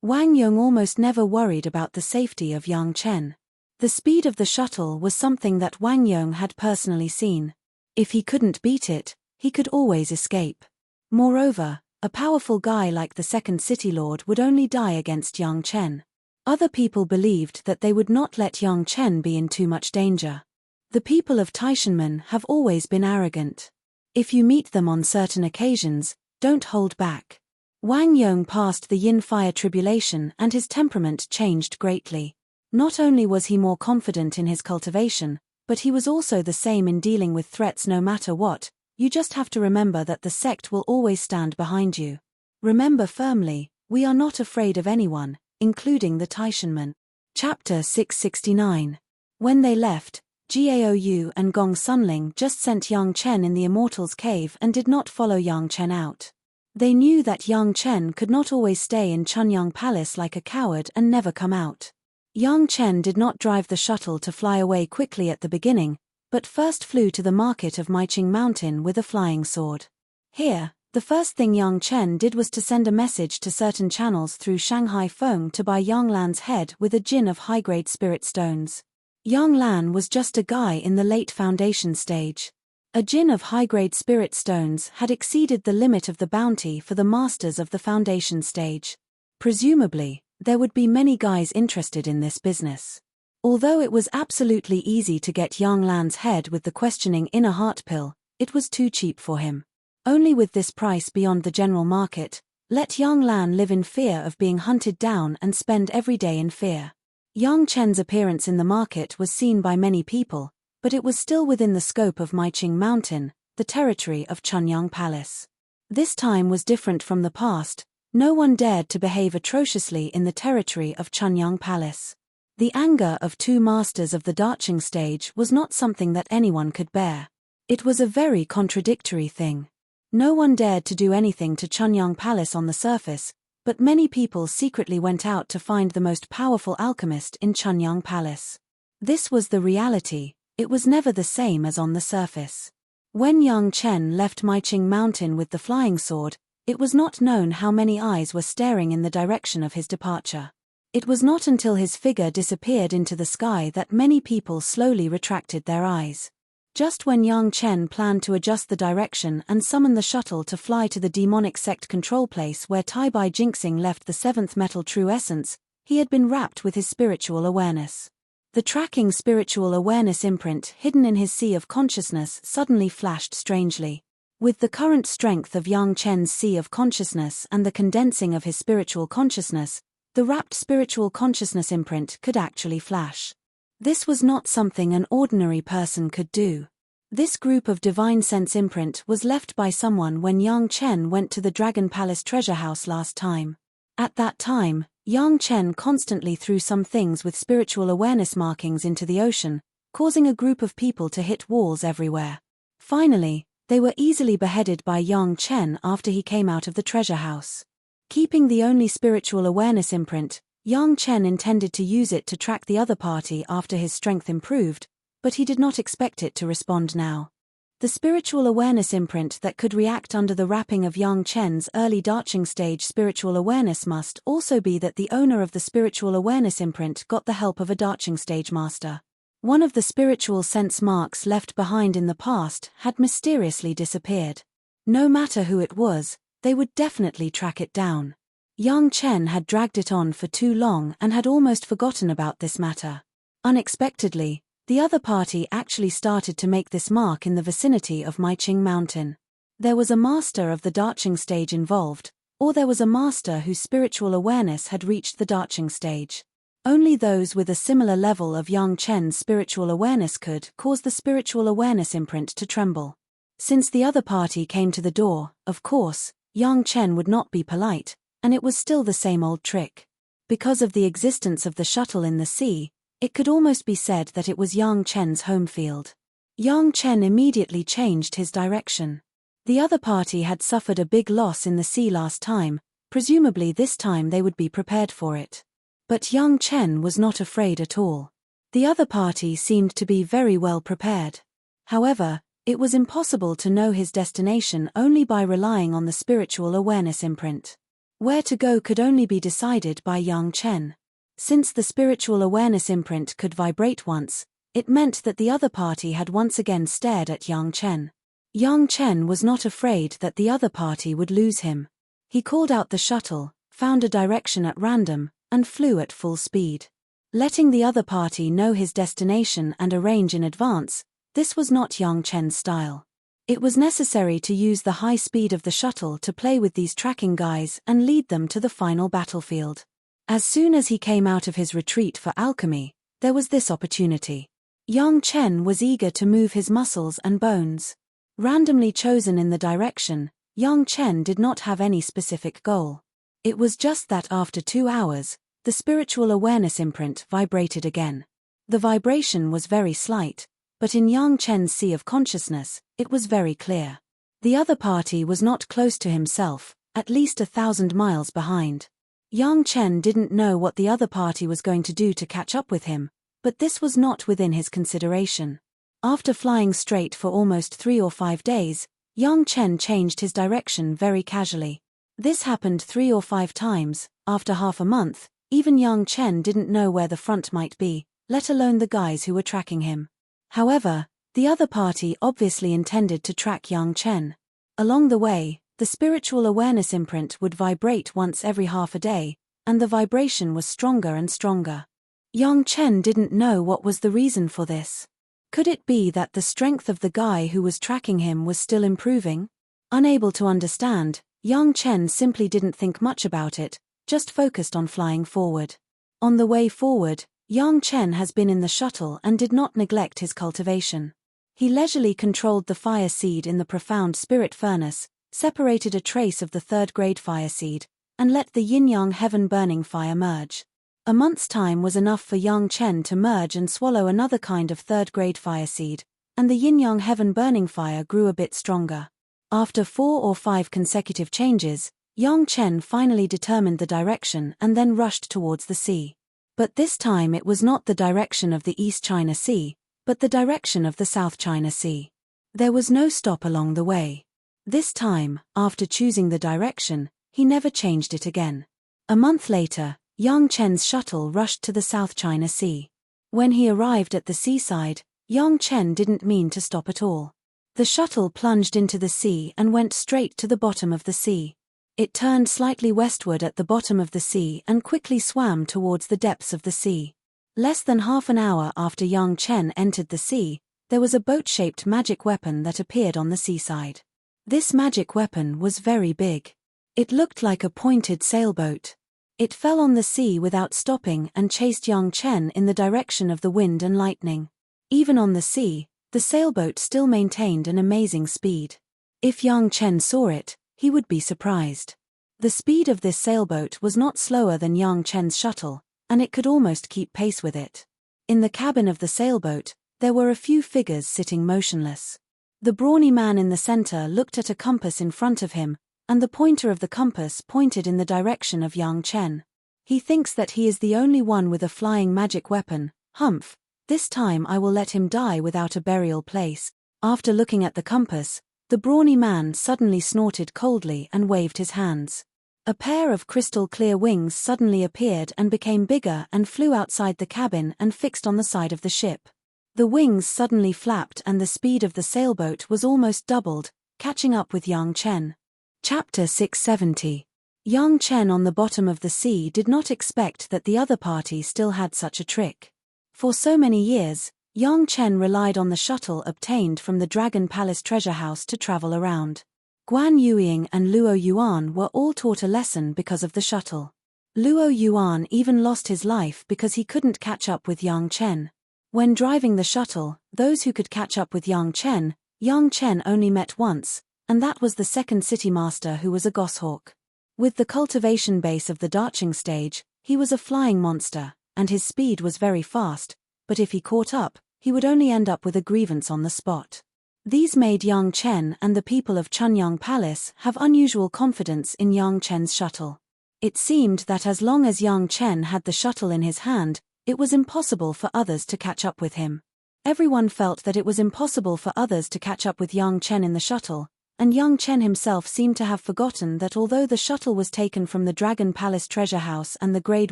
Wang Yong almost never worried about the safety of Yang Chen. The speed of the shuttle was something that Wang Yong had personally seen. If he couldn't beat it, he could always escape. Moreover, a powerful guy like the second city lord would only die against Yang Chen. Other people believed that they would not let Yang Chen be in too much danger. The people of Taishanmen have always been arrogant. If you meet them on certain occasions, don't hold back. Wang Yong passed the yin-fire tribulation and his temperament changed greatly. Not only was he more confident in his cultivation, but he was also the same in dealing with threats no matter what. You just have to remember that the sect will always stand behind you. Remember firmly, we are not afraid of anyone, including the Taishanmen. Chapter 669. When they left, Gaou and Gong Sunling just sent Yang Chen in the Immortal's cave and did not follow Yang Chen out. They knew that Yang Chen could not always stay in Chunyang Palace like a coward and never come out. Yang Chen did not drive the shuttle to fly away quickly at the beginning, but first flew to the market of Maiqing Mountain with a flying sword. Here, the first thing Yang Chen did was to send a message to certain channels through Shanghai Feng to buy Yang Lan's head with a jin of high-grade spirit stones. Yang Lan was just a guy in the late foundation stage. A jin of high-grade spirit stones had exceeded the limit of the bounty for the masters of the foundation stage. Presumably, there would be many guys interested in this business. Although it was absolutely easy to get Yang Lan's head with the questioning inner heart pill, it was too cheap for him. Only with this price beyond the general market, let Yang Lan live in fear of being hunted down and spend every day in fear. Yang Chen's appearance in the market was seen by many people, but it was still within the scope of Maiqing Mountain, the territory of Chunyang Palace. This time was different from the past. No one dared to behave atrociously in the territory of Chunyang Palace. The anger of two masters of the darching stage was not something that anyone could bear. It was a very contradictory thing. No one dared to do anything to Chunyang Palace on the surface, but many people secretly went out to find the most powerful alchemist in Chunyang Palace. This was the reality. It was never the same as on the surface. When Yang Chen left Maiqing Mountain with the flying sword, it was not known how many eyes were staring in the direction of his departure. It was not until his figure disappeared into the sky that many people slowly retracted their eyes. Just when Yang Chen planned to adjust the direction and summon the shuttle to fly to the demonic sect control place where Tai Bai Jinxing left the seventh metal true essence, he had been wrapped with his spiritual awareness. The tracking spiritual awareness imprint hidden in his sea of consciousness suddenly flashed strangely. With the current strength of Yang Chen's sea of consciousness and the condensing of his spiritual consciousness, the wrapped spiritual consciousness imprint could actually flash. This was not something an ordinary person could do. This group of divine sense imprint was left by someone when Yang Chen went to the Dragon Palace treasure house last time. At that time, Yang Chen constantly threw some things with spiritual awareness markings into the ocean, causing a group of people to hit walls everywhere. Finally, They were easily beheaded by Yang Chen after he came out of the treasure house. Keeping the only spiritual awareness imprint, Yang Chen intended to use it to track the other party after his strength improved, but he did not expect it to respond now. The spiritual awareness imprint that could react under the wrapping of Yang Chen's early Darching stage spiritual awareness must also be that the owner of the spiritual awareness imprint got the help of a Darching stage master. One of the spiritual sense marks left behind in the past had mysteriously disappeared. No matter who it was, they would definitely track it down. Yang Chen had dragged it on for too long and had almost forgotten about this matter. Unexpectedly, the other party actually started to make this mark in the vicinity of Maiqing Mountain. There was a master of the Darching stage involved, or there was a master whose spiritual awareness had reached the Darching stage. Only those with a similar level of Yang Chen's spiritual awareness could cause the spiritual awareness imprint to tremble. Since the other party came to the door, of course, Yang Chen would not be polite, and it was still the same old trick. Because of the existence of the shuttle in the sea, it could almost be said that it was Yang Chen's home field. Yang Chen immediately changed his direction. The other party had suffered a big loss in the sea last time, presumably this time they would be prepared for it. But Yang Chen was not afraid at all. The other party seemed to be very well prepared. However, it was impossible to know his destination only by relying on the spiritual awareness imprint. Where to go could only be decided by Yang Chen. Since the spiritual awareness imprint could vibrate once, it meant that the other party had once again stared at Yang Chen. Yang Chen was not afraid that the other party would lose him. He called out the shuttle, found a direction at random, and flew at full speed. Letting the other party know his destination and arrange in advance, this was not Yang Chen's style. It was necessary to use the high speed of the shuttle to play with these tracking guys and lead them to the final battlefield. As soon as he came out of his retreat for alchemy, there was this opportunity. Yang Chen was eager to move his muscles and bones. Randomly chosen in the direction, Yang Chen did not have any specific goal. It was just that after 2 hours, the spiritual awareness imprint vibrated again. The vibration was very slight, but in Yang Chen's sea of consciousness, it was very clear. The other party was not close to himself, at least 1,000 miles behind. Yang Chen didn't know what the other party was going to do to catch up with him, but this was not within his consideration. After flying straight for almost 3 or 5 days, Yang Chen changed his direction very casually. This happened 3 or 5 times. After half a month, even Yang Chen didn't know where the front might be, let alone the guys who were tracking him. However, the other party obviously intended to track Yang Chen. Along the way, the spiritual awareness imprint would vibrate once every half a day, and the vibration was stronger and stronger. Yang Chen didn't know what was the reason for this. Could it be that the strength of the guy who was tracking him was still improving? Unable to understand, Yang Chen simply didn't think much about it, just focused on flying forward. On the way forward, Yang Chen has been in the shuttle and did not neglect his cultivation. He leisurely controlled the fire seed in the profound spirit furnace, separated a trace of the 3rd grade fire seed, and let the yin-yang heaven-burning fire merge. A month's time was enough for Yang Chen to merge and swallow another kind of 3rd grade fire seed, and the yin-yang heaven-burning fire grew a bit stronger. After 4 or 5 consecutive changes, Yang Chen finally determined the direction and then rushed towards the sea. But this time it was not the direction of the East China Sea, but the direction of the South China Sea. There was no stop along the way. This time, after choosing the direction, he never changed it again. A month later, Yang Chen's shuttle rushed to the South China Sea. When he arrived at the seaside, Yang Chen didn't mean to stop at all. The shuttle plunged into the sea and went straight to the bottom of the sea. It turned slightly westward at the bottom of the sea and quickly swam towards the depths of the sea. Less than half an hour after Yang Chen entered the sea, there was a boat-shaped magic weapon that appeared on the seaside. This magic weapon was very big. It looked like a pointed sailboat. It fell on the sea without stopping and chased Yang Chen in the direction of the wind and lightning. Even on the sea, the sailboat still maintained an amazing speed. If Yang Chen saw it, he would be surprised. The speed of this sailboat was not slower than Yang Chen's shuttle, and it could almost keep pace with it. In the cabin of the sailboat, there were a few figures sitting motionless. The brawny man in the center looked at a compass in front of him, and the pointer of the compass pointed in the direction of Yang Chen. He thinks that he is the only one with a flying magic weapon. Humph, this time I will let him die without a burial place. After looking at the compass, the brawny man suddenly snorted coldly and waved his hands. A pair of crystal-clear wings suddenly appeared and became bigger and flew outside the cabin and fixed on the side of the ship. The wings suddenly flapped and the speed of the sailboat was almost doubled, catching up with Yang Chen. Chapter 670. Yang Chen on the bottom of the sea did not expect that the other party still had such a trick. For so many years, Yang Chen relied on the shuttle obtained from the Dragon Palace treasure house to travel around. Guan Yueying and Luo Yuan were all taught a lesson because of the shuttle. Luo Yuan even lost his life because he couldn't catch up with Yang Chen. When driving the shuttle, those who could catch up with Yang Chen only met once, and that was the second city master who was a goshawk. With the cultivation base of the darching stage, he was a flying monster, and his speed was very fast, but if he caught up, he would only end up with a grievance on the spot. These made Yang Chen and the people of Chunyang Palace have unusual confidence in Yang Chen's shuttle. It seemed that as long as Yang Chen had the shuttle in his hand, it was impossible for others to catch up with him. Everyone felt that it was impossible for others to catch up with Yang Chen in the shuttle, and Yang Chen himself seemed to have forgotten that although the shuttle was taken from the Dragon Palace treasure house and the grade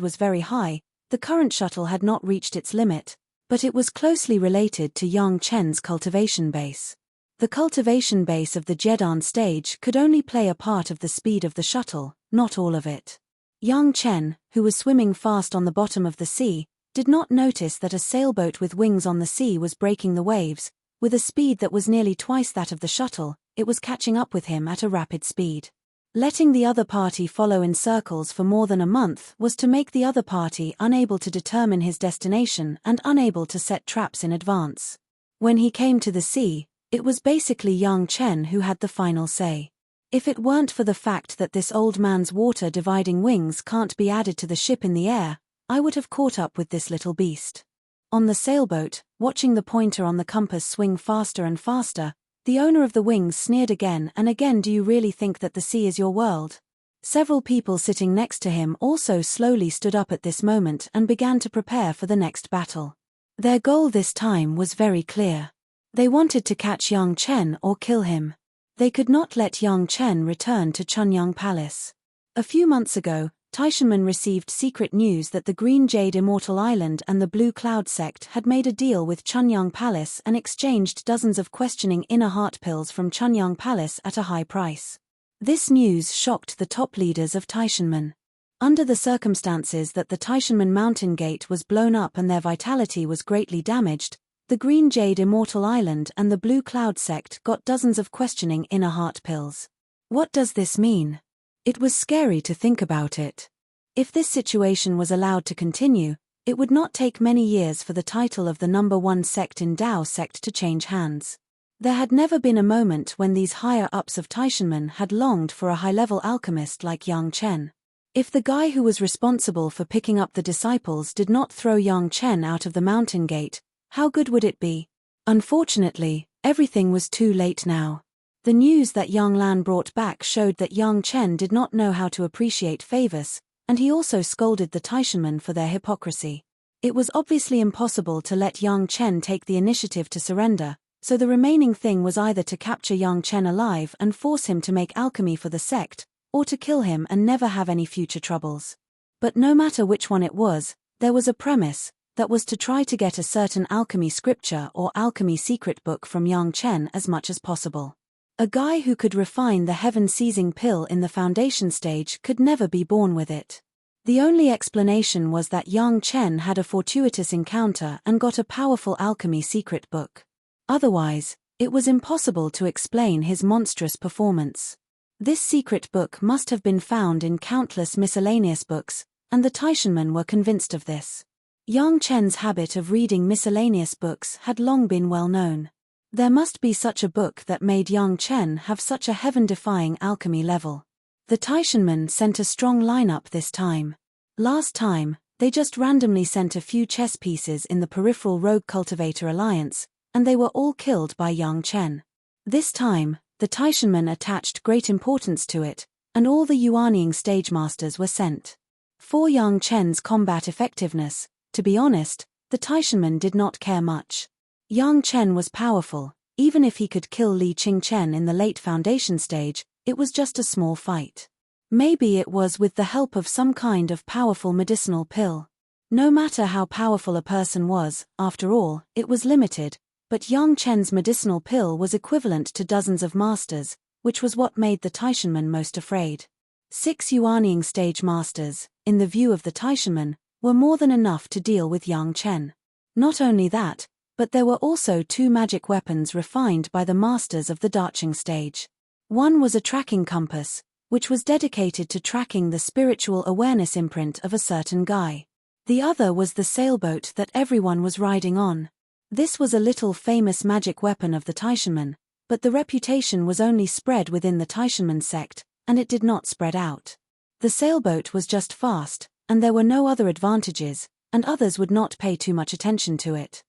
was very high, the current shuttle had not reached its limit, but it was closely related to Yang Chen's cultivation base. The cultivation base of the Jedan stage could only play a part of the speed of the shuttle, not all of it. Yang Chen, who was swimming fast on the bottom of the sea, did not notice that a sailboat with wings on the sea was breaking the waves. With a speed that was nearly twice that of the shuttle, it was catching up with him at a rapid speed. Letting the other party follow in circles for more than a month was to make the other party unable to determine his destination and unable to set traps in advance. When he came to the sea, it was basically Yang Chen who had the final say. If it weren't for the fact that this old man's water-dividing wings can't be added to the ship in the air, I would have caught up with this little beast. On the sailboat, watching the pointer on the compass swing faster and faster, the owner of the wings sneered again and again. Do you really think that the sea is your world? Several people sitting next to him also slowly stood up at this moment and began to prepare for the next battle. Their goal this time was very clear. They wanted to catch Yang Chen or kill him. They could not let Yang Chen return to Chunyang Palace. A few months ago, Taishanmen received secret news that the Green Jade Immortal Island and the Blue Cloud sect had made a deal with Chunyang Palace and exchanged dozens of questioning inner heart pills from Chunyang Palace at a high price. This news shocked the top leaders of Taishanmen. Under the circumstances that the Taishanmen mountain gate was blown up and their vitality was greatly damaged, the Green Jade Immortal Island and the Blue Cloud sect got dozens of questioning inner heart pills. What does this mean? It was scary to think about it. If this situation was allowed to continue, it would not take many years for the title of the number one sect in Dao sect to change hands. There had never been a moment when these higher-ups of Taishanmen had longed for a high-level alchemist like Yang Chen. If the guy who was responsible for picking up the disciples did not throw Yang Chen out of the mountain gate, how good would it be? Unfortunately, everything was too late now. The news that Yang Lan brought back showed that Yang Chen did not know how to appreciate favors, and he also scolded the Taishanmen for their hypocrisy. It was obviously impossible to let Yang Chen take the initiative to surrender, so the remaining thing was either to capture Yang Chen alive and force him to make alchemy for the sect, or to kill him and never have any future troubles. But no matter which one it was, there was a premise, that was to try to get a certain alchemy scripture or alchemy secret book from Yang Chen as much as possible. A guy who could refine the heaven-seizing pill in the foundation stage could never be born with it. The only explanation was that Yang Chen had a fortuitous encounter and got a powerful alchemy secret book. Otherwise, it was impossible to explain his monstrous performance. This secret book must have been found in countless miscellaneous books, and the Taishanmen were convinced of this. Yang Chen's habit of reading miscellaneous books had long been well known. There must be such a book that made Yang Chen have such a heaven-defying alchemy level. The Taishanmen sent a strong lineup this time. Last time, they just randomly sent a few chess pieces in the peripheral Rogue Cultivator Alliance, and they were all killed by Yang Chen. This time, the Taishanmen attached great importance to it, and all the Yuanying stage masters were sent. For Yang Chen's combat effectiveness, to be honest, the Taishanmen did not care much. Yang Chen was powerful. Even if he could kill Li Qingchen in the late foundation stage, it was just a small fight. Maybe it was with the help of some kind of powerful medicinal pill. No matter how powerful a person was, after all, it was limited, but Yang Chen's medicinal pill was equivalent to dozens of masters, which was what made the Taishanmen most afraid. 6 Yuanying stage masters, in the view of the Taishanmen, were more than enough to deal with Yang Chen. Not only that, but there were also 2 magic weapons refined by the masters of the Daching stage. One was a tracking compass, which was dedicated to tracking the spiritual awareness imprint of a certain guy. The other was the sailboat that everyone was riding on. This was a little famous magic weapon of the Taishanmen, but the reputation was only spread within the Taishanmen sect, and it did not spread out. The sailboat was just fast, and there were no other advantages, and others would not pay too much attention to it.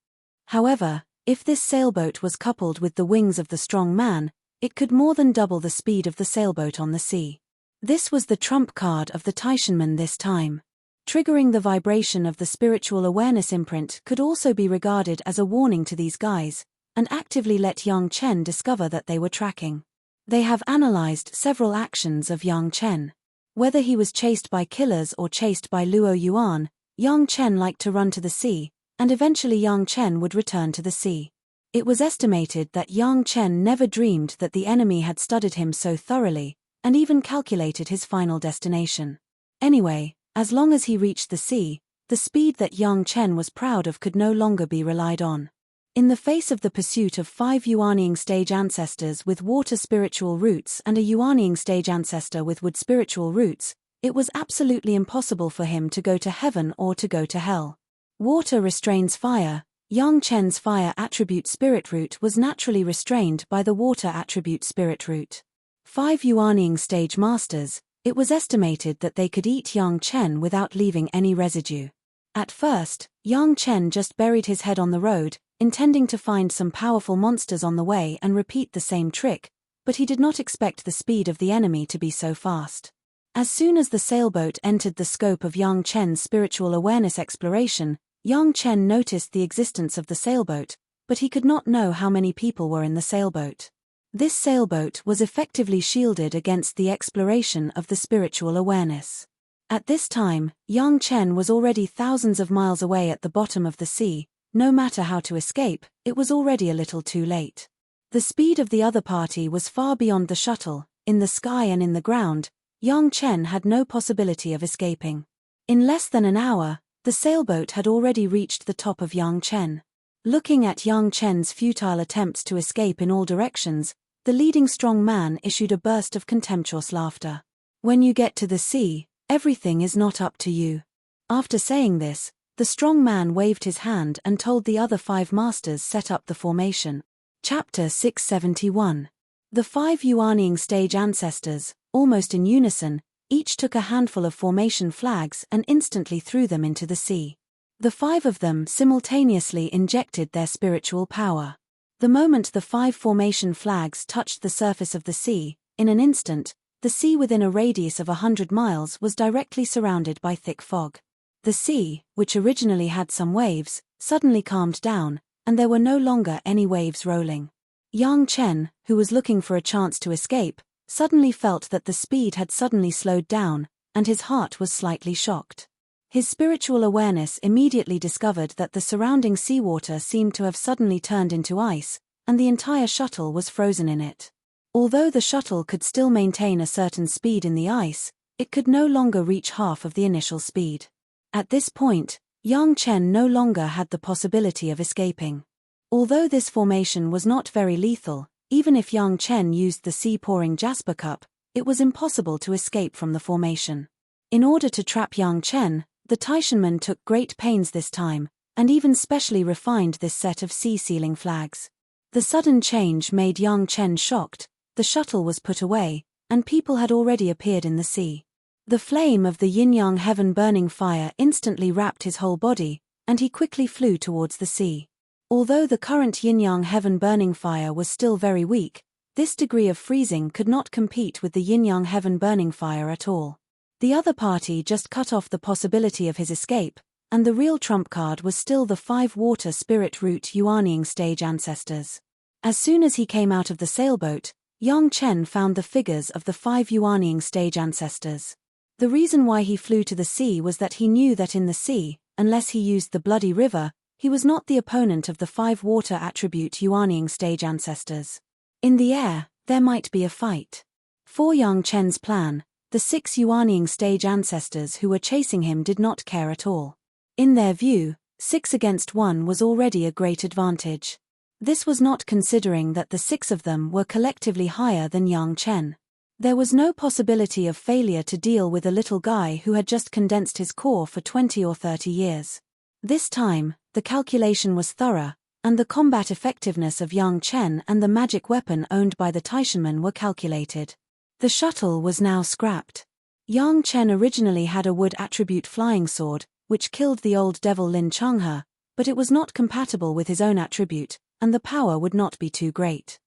However, if this sailboat was coupled with the wings of the strong man, it could more than double the speed of the sailboat on the sea. This was the trump card of the Taishanmen this time. Triggering the vibration of the spiritual awareness imprint could also be regarded as a warning to these guys, and actively let Yang Chen discover that they were tracking. They have analyzed several actions of Yang Chen. Whether he was chased by killers or chased by Luo Yuan, Yang Chen liked to run to the sea, and eventually Yang Chen would return to the sea. It was estimated that Yang Chen never dreamed that the enemy had studied him so thoroughly, and even calculated his final destination. Anyway, as long as he reached the sea, the speed that Yang Chen was proud of could no longer be relied on. In the face of the pursuit of 5 Yuanying stage ancestors with water spiritual roots and a Yuanying stage ancestor with wood spiritual roots, it was absolutely impossible for him to go to heaven or to go to hell. Water restrains fire. Yang Chen's fire attribute spirit root was naturally restrained by the water attribute spirit root. 5 Yuanying stage masters, it was estimated that they could eat Yang Chen without leaving any residue. At first, Yang Chen just buried his head on the road, intending to find some powerful monsters on the way and repeat the same trick, but he did not expect the speed of the enemy to be so fast. As soon as the sailboat entered the scope of Yang Chen's spiritual awareness exploration, Yang Chen noticed the existence of the sailboat, but he could not know how many people were in the sailboat. This sailboat was effectively shielded against the exploration of the spiritual awareness. At this time, Yang Chen was already thousands of miles away at the bottom of the sea. No matter how to escape, it was already a little too late. The speed of the other party was far beyond the shuttle. In the sky and in the ground, Yang Chen had no possibility of escaping. In less than an hour, the sailboat had already reached the top of Yang Chen. Looking at Yang Chen's futile attempts to escape in all directions, the leading strong man issued a burst of contemptuous laughter. When you get to the sea, everything is not up to you. After saying this, the strong man waved his hand and told the other 5 masters set up the formation. Chapter 671. The 5 Yuanying stage ancestors, almost in unison, each took a handful of formation flags and instantly threw them into the sea. The 5 of them simultaneously injected their spiritual power. The moment the 5 formation flags touched the surface of the sea, in an instant, the sea within a radius of 100 miles was directly surrounded by thick fog. The sea, which originally had some waves, suddenly calmed down, and there were no longer any waves rolling. Yang Chen, who was looking for a chance to escape, suddenly felt that the speed had suddenly slowed down, and his heart was slightly shocked. His spiritual awareness immediately discovered that the surrounding seawater seemed to have suddenly turned into ice, and the entire shuttle was frozen in it. Although the shuttle could still maintain a certain speed in the ice, it could no longer reach half of the initial speed. At this point, Yang Chen no longer had the possibility of escaping. Although this formation was not very lethal, even if Yang Chen used the sea-pouring jasper cup, it was impossible to escape from the formation. In order to trap Yang Chen, the Taishanmen took great pains this time, and even specially refined this set of sea-sealing flags. The sudden change made Yang Chen shocked. The shuttle was put away, and people had already appeared in the sea. The flame of the yin-yang heaven-burning fire instantly wrapped his whole body, and he quickly flew towards the sea. Although the current yin-yang heaven burning fire was still very weak, this degree of freezing could not compete with the yin-yang heaven burning fire at all. The other party just cut off the possibility of his escape, and the real trump card was still the 5 water spirit root Yuanying stage ancestors. As soon as he came out of the sailboat, Yang Chen found the figures of the 5 Yuanying stage ancestors. The reason why he flew to the sea was that he knew that in the sea, unless he used the bloody river, he was not the opponent of the 5 water attribute Yuanying stage ancestors. In the air, there might be a fight. For Yang Chen's plan, the 6 Yuanying stage ancestors who were chasing him did not care at all. In their view, 6 against 1 was already a great advantage. This was not considering that the 6 of them were collectively higher than Yang Chen. There was no possibility of failure to deal with a little guy who had just condensed his core for 20 or 30 years. This time, the calculation was thorough, and the combat effectiveness of Yang Chen and the magic weapon owned by the Taishanmen were calculated. The shuttle was now scrapped. Yang Chen originally had a wood attribute flying sword, which killed the old devil Lin Changhe, but it was not compatible with his own attribute, and the power would not be too great.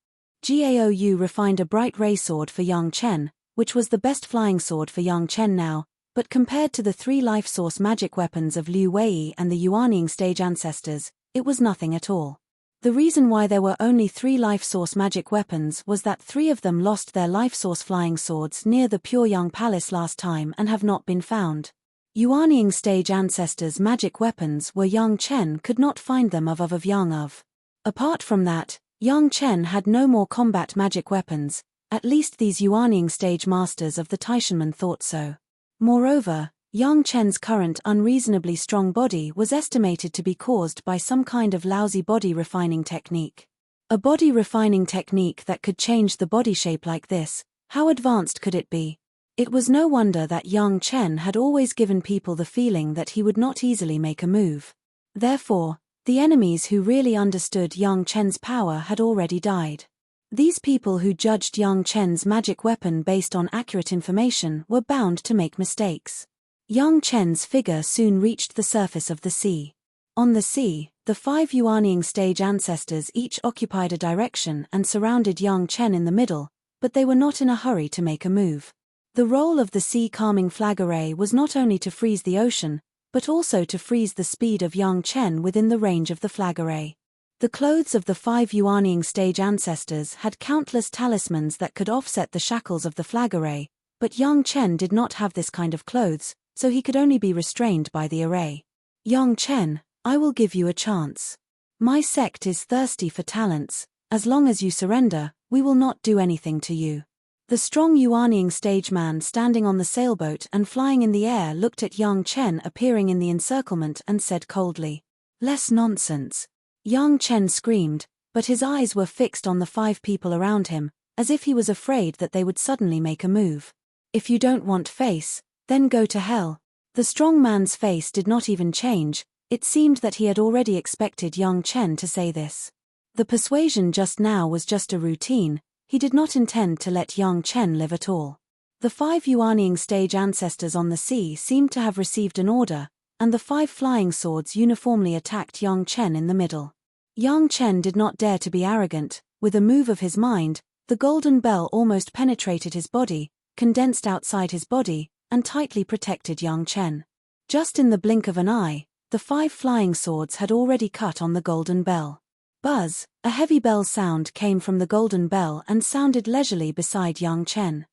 Gaou refined a bright ray sword for Yang Chen, which was the best flying sword for Yang Chen now, but compared to the 3 life source magic weapons of Liu Wei and the Yuanying stage ancestors, it was nothing at all. The reason why there were only 3 life source magic weapons was that 3 of them lost their life source flying swords near the Puoyang Palace last time and have not been found. Yuanying stage ancestors' magic weapons were Yang Chen could not find them of Yang of. Apart from that, Yang Chen had no more combat magic weapons, at least these Yuanying stage masters of the Taishanmen thought so. Moreover, Yang Chen's current unreasonably strong body was estimated to be caused by some kind of lousy body refining technique. A body refining technique that could change the body shape like this, how advanced could it be? It was no wonder that Yang Chen had always given people the feeling that he would not easily make a move. Therefore, the enemies who really understood Yang Chen's power had already died. These people who judged Yang Chen's magic weapon based on accurate information were bound to make mistakes. Yang Chen's figure soon reached the surface of the sea. On the sea, the 5 Yuanying stage ancestors each occupied a direction and surrounded Yang Chen in the middle, but they were not in a hurry to make a move. The role of the sea calming flag array was not only to freeze the ocean, but also to freeze the speed of Yang Chen within the range of the flag array. The clothes of the 5 Yuanying stage ancestors had countless talismans that could offset the shackles of the flag array, but Yang Chen did not have this kind of clothes, so he could only be restrained by the array. Yang Chen, I will give you a chance. My sect is thirsty for talents. As long as you surrender, we will not do anything to you. The strong Yuanying stage man standing on the sailboat and flying in the air looked at Yang Chen appearing in the encirclement and said coldly, "Less nonsense." Yang Chen screamed, but his eyes were fixed on the 5 people around him, as if he was afraid that they would suddenly make a move. "If you don't want face, then go to hell." The strong man's face did not even change. It seemed that he had already expected Yang Chen to say this. The persuasion just now was just a routine. He did not intend to let Yang Chen live at all. The 5 Yuanying stage ancestors on the sea seemed to have received an order, and the 5 flying swords uniformly attacked Yang Chen in the middle. Yang Chen did not dare to be arrogant. With a move of his mind, the golden bell almost penetrated his body, condensed outside his body, and tightly protected Yang Chen. Just in the blink of an eye, the 5 flying swords had already cut on the golden bell. Buzz, a heavy bell sound came from the golden bell and sounded leisurely beside Yang Chen.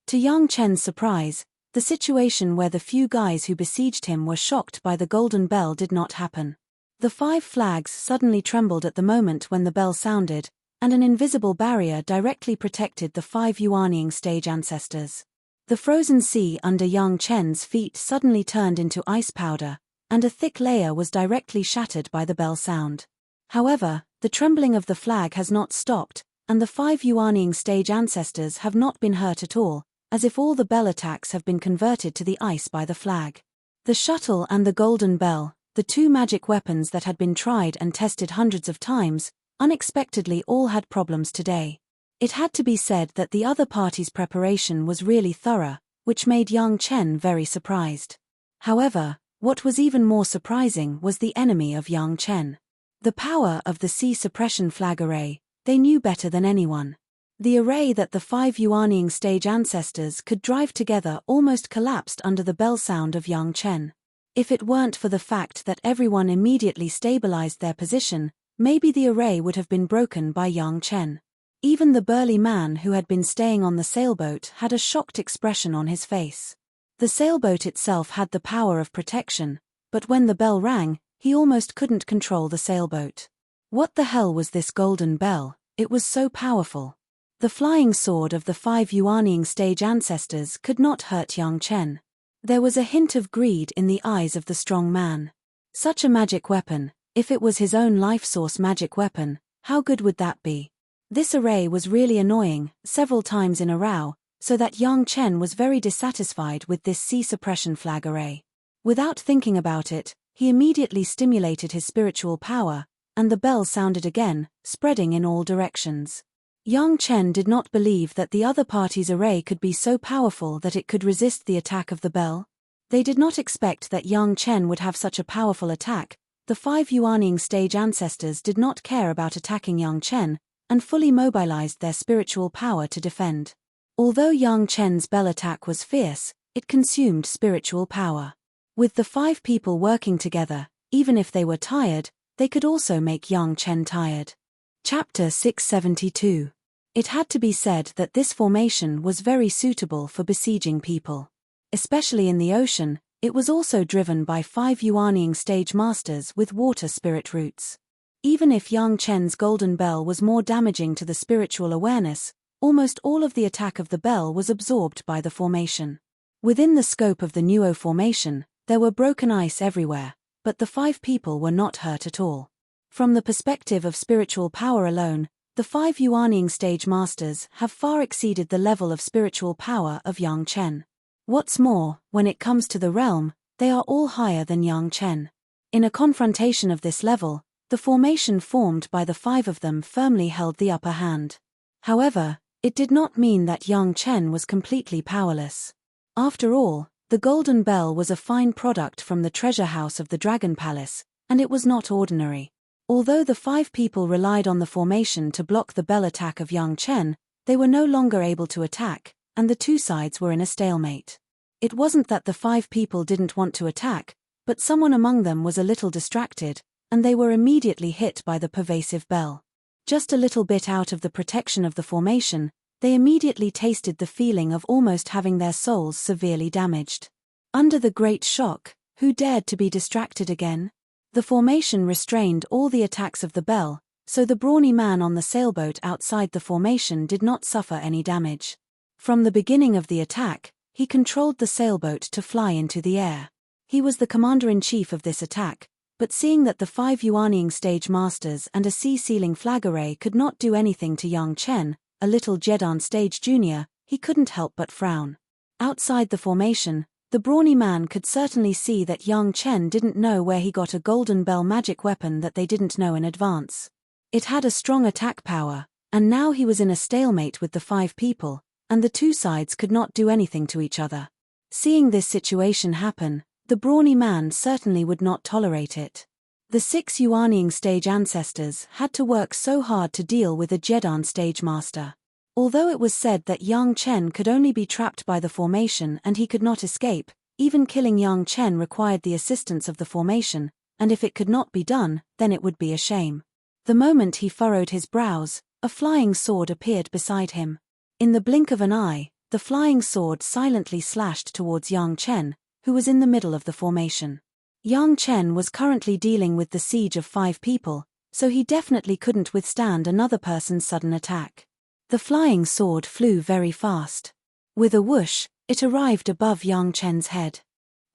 To Yang Chen's surprise, the situation where the few guys who besieged him were shocked by the golden bell did not happen. The 5 flags suddenly trembled at the moment when the bell sounded, and an invisible barrier directly protected the 5 Yuanying stage ancestors. The frozen sea under Yang Chen's feet suddenly turned into ice powder, and a thick layer was directly shattered by the bell sound. However, the trembling of the flag has not stopped, and the 5 Yuanying stage ancestors have not been hurt at all, as if all the bell attacks have been converted to the ice by the flag. The shuttle and the golden bell, the 2 magic weapons that had been tried and tested hundreds of times, unexpectedly all had problems today. It had to be said that the other party's preparation was really thorough, which made Yang Chen very surprised. However, what was even more surprising was the enemy of Yang Chen. The power of the sea suppression flag array, they knew better than anyone. The array that the 5 Yuanying stage ancestors could drive together almost collapsed under the bell sound of Yang Chen. If it weren't for the fact that everyone immediately stabilized their position, maybe the array would have been broken by Yang Chen. Even the burly man who had been staying on the sailboat had a shocked expression on his face. The sailboat itself had the power of protection, but when the bell rang, he almost couldn't control the sailboat. What the hell was this golden bell? It was so powerful. The flying sword of the 5 Yuanying stage ancestors could not hurt Yang Chen. There was a hint of greed in the eyes of the strong man. Such a magic weapon, if it was his own life source magic weapon, how good would that be? This array was really annoying, several times in a row, so that Yang Chen was very dissatisfied with this sea suppression flag array. Without thinking about it, he immediately stimulated his spiritual power, and the bell sounded again, spreading in all directions. Yang Chen did not believe that the other party's array could be so powerful that it could resist the attack of the bell. They did not expect that Yang Chen would have such a powerful attack. The 5 Yuanying stage ancestors did not care about attacking Yang Chen, and fully mobilized their spiritual power to defend. Although Yang Chen's bell attack was fierce, it consumed spiritual power. With the 5 people working together, even if they were tired, they could also make Yang Chen tired. Chapter 672. It had to be said that this formation was very suitable for besieging people. Especially in the ocean, it was also driven by 5 Yuanying stage masters with water spirit roots. Even if Yang Chen's golden bell was more damaging to the spiritual awareness, almost all of the attack of the bell was absorbed by the formation. Within the scope of the Nuo formation, there were broken ice everywhere, but the 5 people were not hurt at all. From the perspective of spiritual power alone, the 5 Yuanying stage masters have far exceeded the level of spiritual power of Yang Chen. What's more, when it comes to the realm, they are all higher than Yang Chen. In a confrontation of this level, the formation formed by the 5 of them firmly held the upper hand. However, it did not mean that Yang Chen was completely powerless. After all, the golden bell was a fine product from the treasure house of the Dragon Palace, and it was not ordinary. Although the 5 people relied on the formation to block the bell attack of Yang Chen, they were no longer able to attack, and the 2 sides were in a stalemate. It wasn't that the 5 people didn't want to attack, but someone among them was a little distracted, and they were immediately hit by the pervasive bell. Just a little bit out of the protection of the formation, they immediately tasted the feeling of almost having their souls severely damaged. Under the great shock, who dared to be distracted again? The formation restrained all the attacks of the bell, so the brawny man on the sailboat outside the formation did not suffer any damage. From the beginning of the attack, he controlled the sailboat to fly into the air. He was the commander-in-chief of this attack, but seeing that the 5 Yuanying stage masters and a sea-sealing flag array could not do anything to Yang Chen, a little Jedan stage junior, he couldn't help but frown. Outside the formation, the brawny man could certainly see that Yang Chen didn't know where he got a golden bell magic weapon that they didn't know in advance. It had a strong attack power, and now he was in a stalemate with the 5 people, and the 2 sides could not do anything to each other. Seeing this situation happen, the brawny man certainly would not tolerate it. The 6 Yuanying stage ancestors had to work so hard to deal with a Jedan stage master. Although it was said that Yang Chen could only be trapped by the formation and he could not escape, even killing Yang Chen required the assistance of the formation, and if it could not be done, then it would be a shame. The moment he furrowed his brows, a flying sword appeared beside him. In the blink of an eye, the flying sword silently slashed towards Yang Chen, who was in the middle of the formation. Yang Chen was currently dealing with the siege of 5 people, so he definitely couldn't withstand another person's sudden attack. The flying sword flew very fast. With a whoosh, it arrived above Yang Chen's head.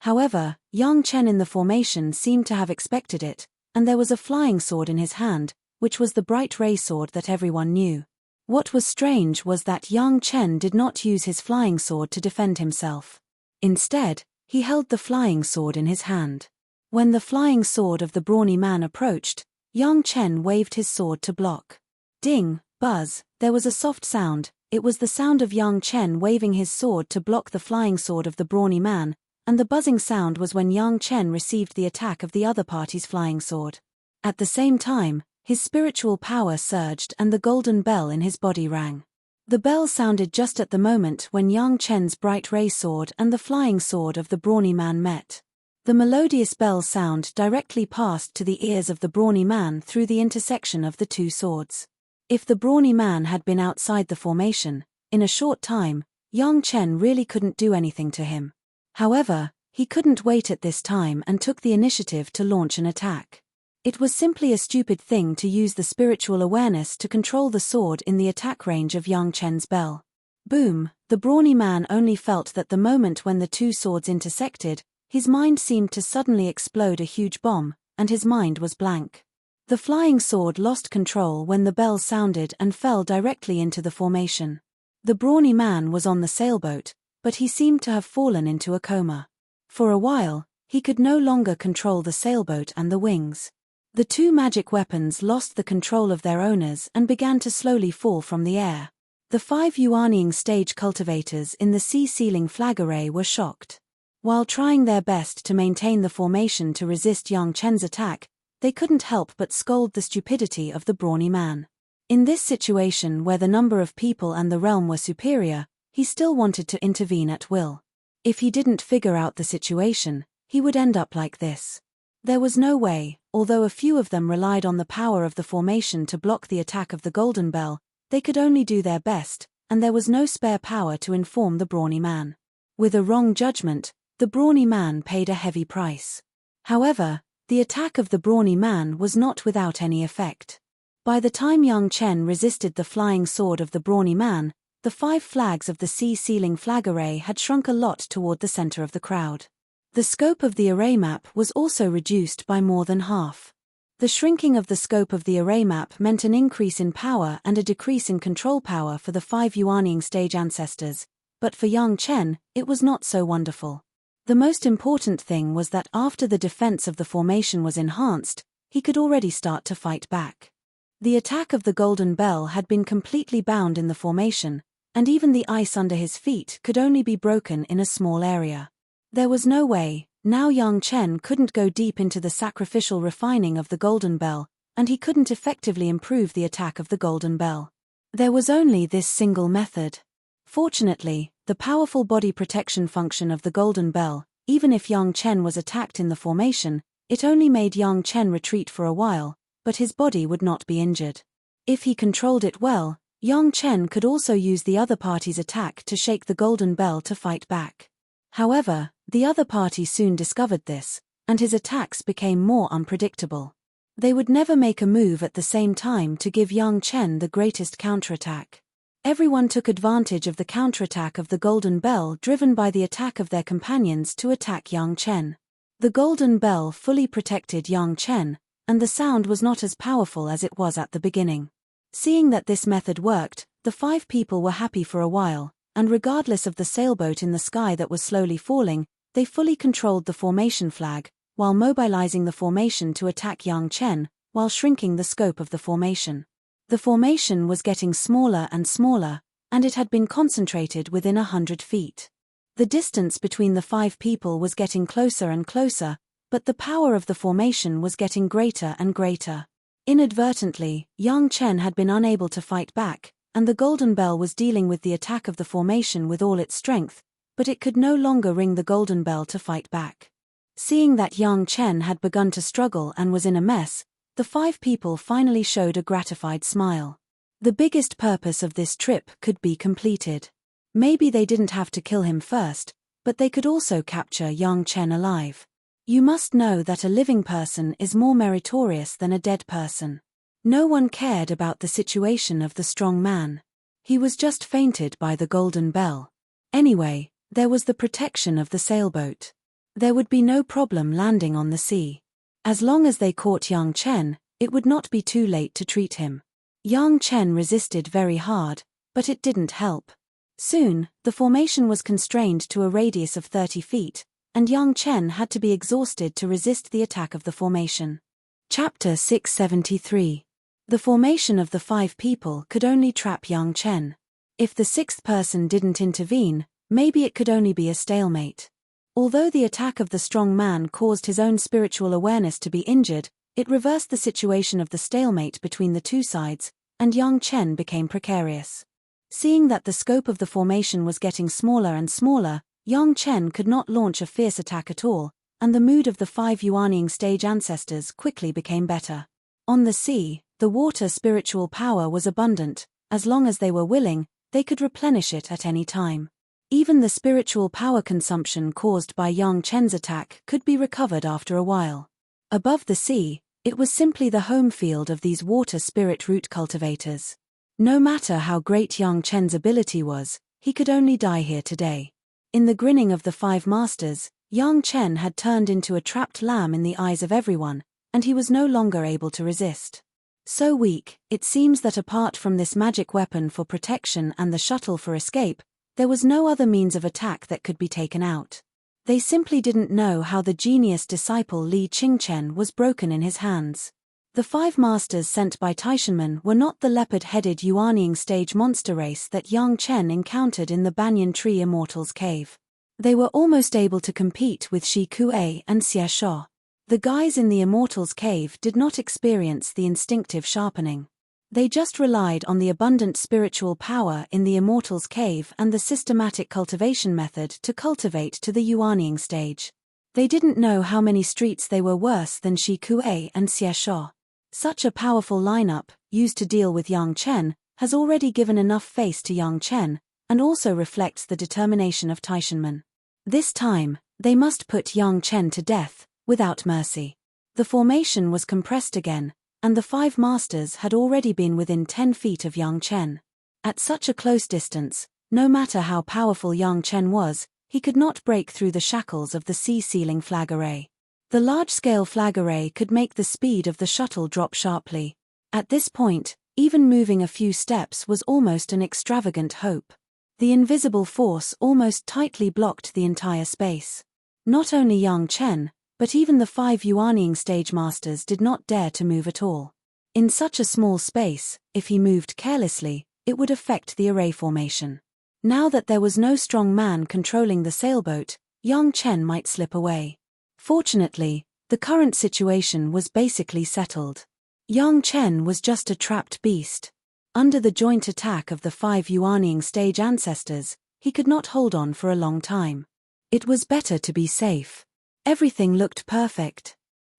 However, Yang Chen in the formation seemed to have expected it, and there was a flying sword in his hand, which was the bright ray sword that everyone knew. What was strange was that Yang Chen did not use his flying sword to defend himself. Instead, he held the flying sword in his hand. When the flying sword of the brawny man approached, Yang Chen waved his sword to block. Ding, buzz, there was a soft sound. It was the sound of Yang Chen waving his sword to block the flying sword of the brawny man, and the buzzing sound was when Yang Chen received the attack of the other party's flying sword. At the same time, his spiritual power surged and the golden bell in his body rang. The bell sounded just at the moment when Yang Chen's bright ray sword and the flying sword of the brawny man met. The melodious bell sound directly passed to the ears of the brawny man through the intersection of the two swords. If the brawny man had been outside the formation, in a short time, Yang Chen really couldn't do anything to him. However, he couldn't wait at this time and took the initiative to launch an attack. It was simply a stupid thing to use the spiritual awareness to control the sword in the attack range of Yang Chen's bell. Boom! The brawny man only felt that the moment when the two swords intersected, his mind seemed to suddenly explode a huge bomb, and his mind was blank. The flying sword lost control when the bell sounded and fell directly into the formation. The brawny man was on the sailboat, but he seemed to have fallen into a coma. For a while, he could no longer control the sailboat and the wings. The two magic weapons lost the control of their owners and began to slowly fall from the air. The 5 Yuanying stage cultivators in the sea-sealing flag array were shocked. While trying their best to maintain the formation to resist Yang Chen's attack, they couldn't help but scold the stupidity of the brawny man. In this situation where the number of people and the realm were superior, he still wanted to intervene at will. If he didn't figure out the situation, he would end up like this. There was no way, although a few of them relied on the power of the formation to block the attack of the golden bell, they could only do their best, and there was no spare power to inform the brawny man. With a wrong judgment, the brawny man paid a heavy price. However, the attack of the brawny man was not without any effect. By the time Yang Chen resisted the flying sword of the brawny man, the 5 flags of the sea-sealing flag array had shrunk a lot toward the center of the crowd. The scope of the array map was also reduced by more than half. The shrinking of the scope of the array map meant an increase in power and a decrease in control power for the 5 Yuanying stage ancestors, but for Yang Chen, it was not so wonderful. The most important thing was that after the defense of the formation was enhanced, he could already start to fight back. The attack of the golden bell had been completely bound in the formation, and even the ice under his feet could only be broken in a small area. There was no way, now Yang Chen couldn't go deep into the sacrificial refining of the golden bell, and he couldn't effectively improve the attack of the golden bell. There was only this single method. Fortunately, the powerful body protection function of the golden bell, even if Yang Chen was attacked in the formation, it only made Yang Chen retreat for a while, but his body would not be injured. If he controlled it well, Yang Chen could also use the other party's attack to shake the golden bell to fight back. However, the other party soon discovered this, and his attacks became more unpredictable. They would never make a move at the same time to give Yang Chen the greatest counterattack. Everyone took advantage of the counterattack of the golden bell driven by the attack of their companions to attack Yang Chen. The golden bell fully protected Yang Chen, and the sound was not as powerful as it was at the beginning. Seeing that this method worked, the 5 people were happy for a while, and regardless of the sailboat in the sky that was slowly falling, they fully controlled the formation flag, while mobilizing the formation to attack Yang Chen, while shrinking the scope of the formation. The formation was getting smaller and smaller, and it had been concentrated within 100 feet. The distance between the 5 people was getting closer and closer, but the power of the formation was getting greater and greater. Inadvertently, Yang Chen had been unable to fight back, and the golden bell was dealing with the attack of the formation with all its strength, but it could no longer ring the golden bell to fight back. Seeing that Yang Chen had begun to struggle and was in a mess, the 5 people finally showed a gratified smile. The biggest purpose of this trip could be completed. Maybe they didn't have to kill him first, but they could also capture Yang Chen alive. You must know that a living person is more meritorious than a dead person. No one cared about the situation of the strong man. He was just fainted by the golden bell. Anyway, there was the protection of the sailboat. There would be no problem landing on the sea. As long as they caught Yang Chen, it would not be too late to treat him. Yang Chen resisted very hard, but it didn't help. Soon, the formation was constrained to a radius of 30 feet, and Yang Chen had to be exhausted to resist the attack of the formation. Chapter 673. The formation of the 5 people could only trap Yang Chen. If the 6th person didn't intervene, maybe it could only be a stalemate. Although the attack of the strong man caused his own spiritual awareness to be injured, It reversed the situation of the stalemate between the two sides, and Yang Chen became precarious. Seeing that the scope of the formation was getting smaller and smaller, Yang Chen could not launch a fierce attack at all, and the mood of the 5 Yuanying stage ancestors quickly became better. On the sea, the water spiritual power was abundant. As long as they were willing, they could replenish it at any time. Even the spiritual power consumption caused by Yang Chen's attack could be recovered after a while. Above the sea, it was simply the home field of these water spirit root cultivators. No matter how great Yang Chen's ability was, he could only die here today. In the grinning of the 5 masters, Yang Chen had turned into a trapped lamb in the eyes of everyone, and he was no longer able to resist. So weak, it seems that apart from this magic weapon for protection and the shuttle for escape, there was no other means of attack that could be taken out. They simply didn't know how the genius disciple Li Qingchen was broken in his hands. The 5 masters sent by Taishanmen were not the leopard-headed Yuanying stage monster race that Yang Chen encountered in the Banyan Tree Immortals Cave. They were almost able to compete with Shi Kuei and Xie Shuo. The guys in the Immortals Cave did not experience the instinctive sharpening. They just relied on the abundant spiritual power in the Immortals Cave and the systematic cultivation method to cultivate to the Yuanying stage. They didn't know how many streets they were worse than Shi Kuei and Xie Shuo. Such a powerful lineup, used to deal with Yang Chen, has already given enough face to Yang Chen, and also reflects the determination of Taishanmen. This time, they must put Yang Chen to death, without mercy. The formation was compressed again, and the 5 masters had already been within 10 feet of Yang Chen. At such a close distance, no matter how powerful Yang Chen was, he could not break through the shackles of the sea-sealing flag array. The large-scale flag array could make the speed of the shuttle drop sharply. At this point, even moving a few steps was almost an extravagant hope. The invisible force almost tightly blocked the entire space. Not only Yang Chen, but even the 5 Yuanying stage masters did not dare to move at all. In such a small space, if he moved carelessly, it would affect the array formation. Now that there was no strong man controlling the sailboat, Yang Chen might slip away. Fortunately, the current situation was basically settled. Yang Chen was just a trapped beast. Under the joint attack of the 5 Yuanying stage ancestors, he could not hold on for a long time. It was better to be safe. Everything looked perfect.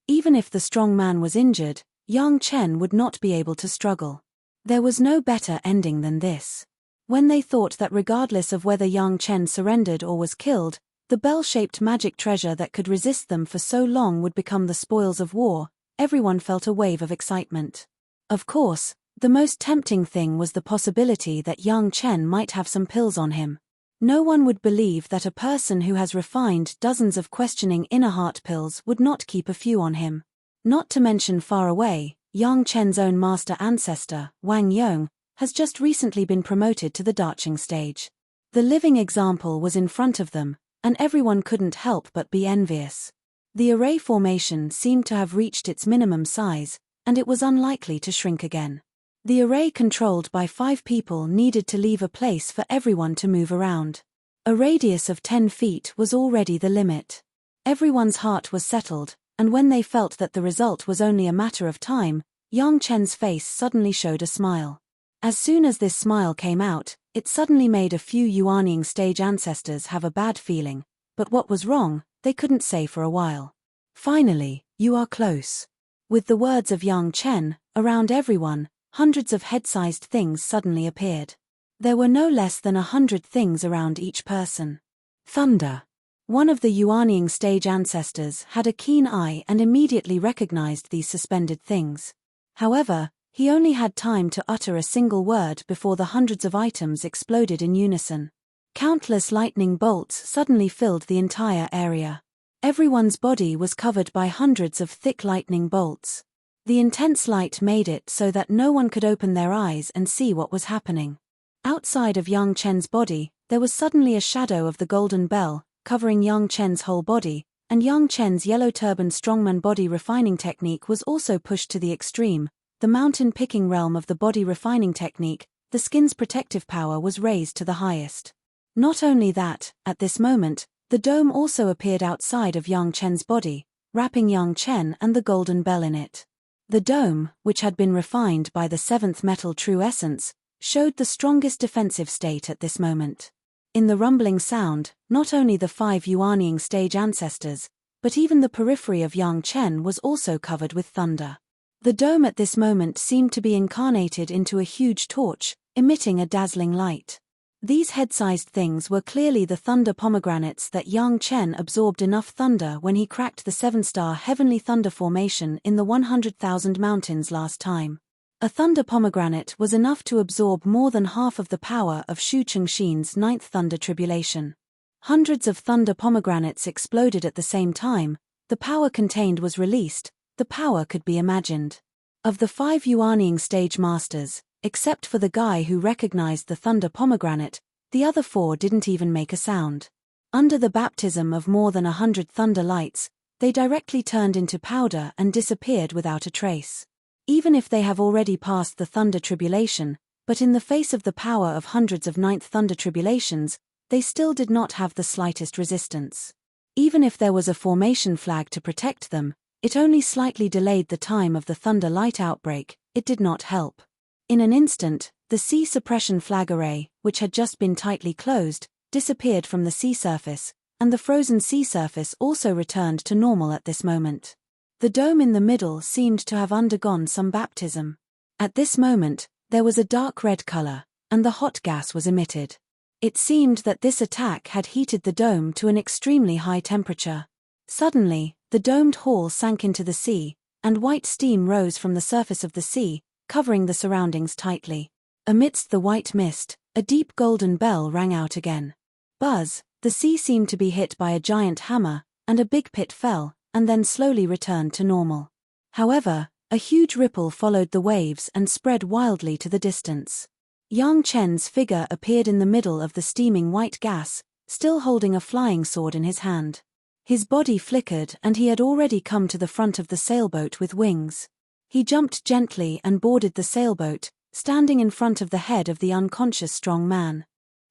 Even if the strong man was injured, Yang Chen would not be able to struggle. There was no better ending than this. When they thought that regardless of whether Yang Chen surrendered or was killed, the bell-shaped magic treasure that could resist them for so long would become the spoils of war, everyone felt a wave of excitement. Of course, the most tempting thing was the possibility that Yang Chen might have some pills on him. No one would believe that a person who has refined dozens of questioning inner heart pills would not keep a few on him. Not to mention far away, Yang Chen's own master ancestor, Wang Yong, has just recently been promoted to the Daching stage. The living example was in front of them, and everyone couldn't help but be envious. The array formation seemed to have reached its minimum size, and it was unlikely to shrink again. The array controlled by 5 people needed to leave a place for everyone to move around. A radius of 10 feet was already the limit. Everyone's heart was settled, and when they felt that the result was only a matter of time, Yang Chen's face suddenly showed a smile. As soon as this smile came out, it suddenly made a few Yuanying stage ancestors have a bad feeling, but what was wrong, they couldn't say for a while. Finally, you are close. With the words of Yang Chen, around everyone, hundreds of head-sized things suddenly appeared. There were no less than 100 things around each person. Thunder. One of the Yuanying stage ancestors had a keen eye and immediately recognized these suspended things. However, he only had time to utter a single word before the hundreds of items exploded in unison. Countless lightning bolts suddenly filled the entire area. Everyone's body was covered by hundreds of thick lightning bolts. The intense light made it so that no one could open their eyes and see what was happening. Outside of Yang Chen's body, there was suddenly a shadow of the golden bell, covering Yang Chen's whole body, and Yang Chen's yellow turban strongman body refining technique was also pushed to the extreme. The mountain picking realm of the body refining technique, the skin's protective power was raised to the highest. Not only that, at this moment, the dome also appeared outside of Yang Chen's body, wrapping Yang Chen and the golden bell in it. The dome, which had been refined by the seventh metal true essence, showed the strongest defensive state at this moment. In the rumbling sound, not only the 5 Yuanying stage ancestors, but even the periphery of Yang Chen was also covered with thunder. The dome at this moment seemed to be incarnated into a huge torch, emitting a dazzling light. These head-sized things were clearly the thunder pomegranates that Yang Chen absorbed enough thunder when he cracked the 7-star heavenly thunder formation in the 100,000 mountains last time. A thunder pomegranate was enough to absorb more than half of the power of Shu Chengxin's 9th thunder tribulation. Hundreds of thunder pomegranates exploded at the same time, the power contained was released, the power could be imagined. Of the 5 Yuanying stage masters, except for the guy who recognized the thunder pomegranate, the other 4 didn't even make a sound. Under the baptism of more than 100 thunder lights, they directly turned into powder and disappeared without a trace. Even if they have already passed the thunder tribulation, but in the face of the power of hundreds of 9th thunder tribulations, they still did not have the slightest resistance. Even if there was a formation flag to protect them, it only slightly delayed the time of the thunder light outbreak, it did not help. In an instant, the sea suppression flag array, which had just been tightly closed, disappeared from the sea surface, and the frozen sea surface also returned to normal at this moment. The dome in the middle seemed to have undergone some baptism. At this moment, there was a dark red color, and the hot gas was emitted. It seemed that this attack had heated the dome to an extremely high temperature. Suddenly, the domed hall sank into the sea, and white steam rose from the surface of the sea, covering the surroundings tightly. Amidst the white mist, a deep golden bell rang out again. Buzz, the sea seemed to be hit by a giant hammer, and a big pit fell, and then slowly returned to normal. However, a huge ripple followed the waves and spread wildly to the distance. Yang Chen's figure appeared in the middle of the steaming white gas, still holding a flying sword in his hand. His body flickered and he had already come to the front of the sailboat with wings. He jumped gently and boarded the sailboat, standing in front of the head of the unconscious strong man.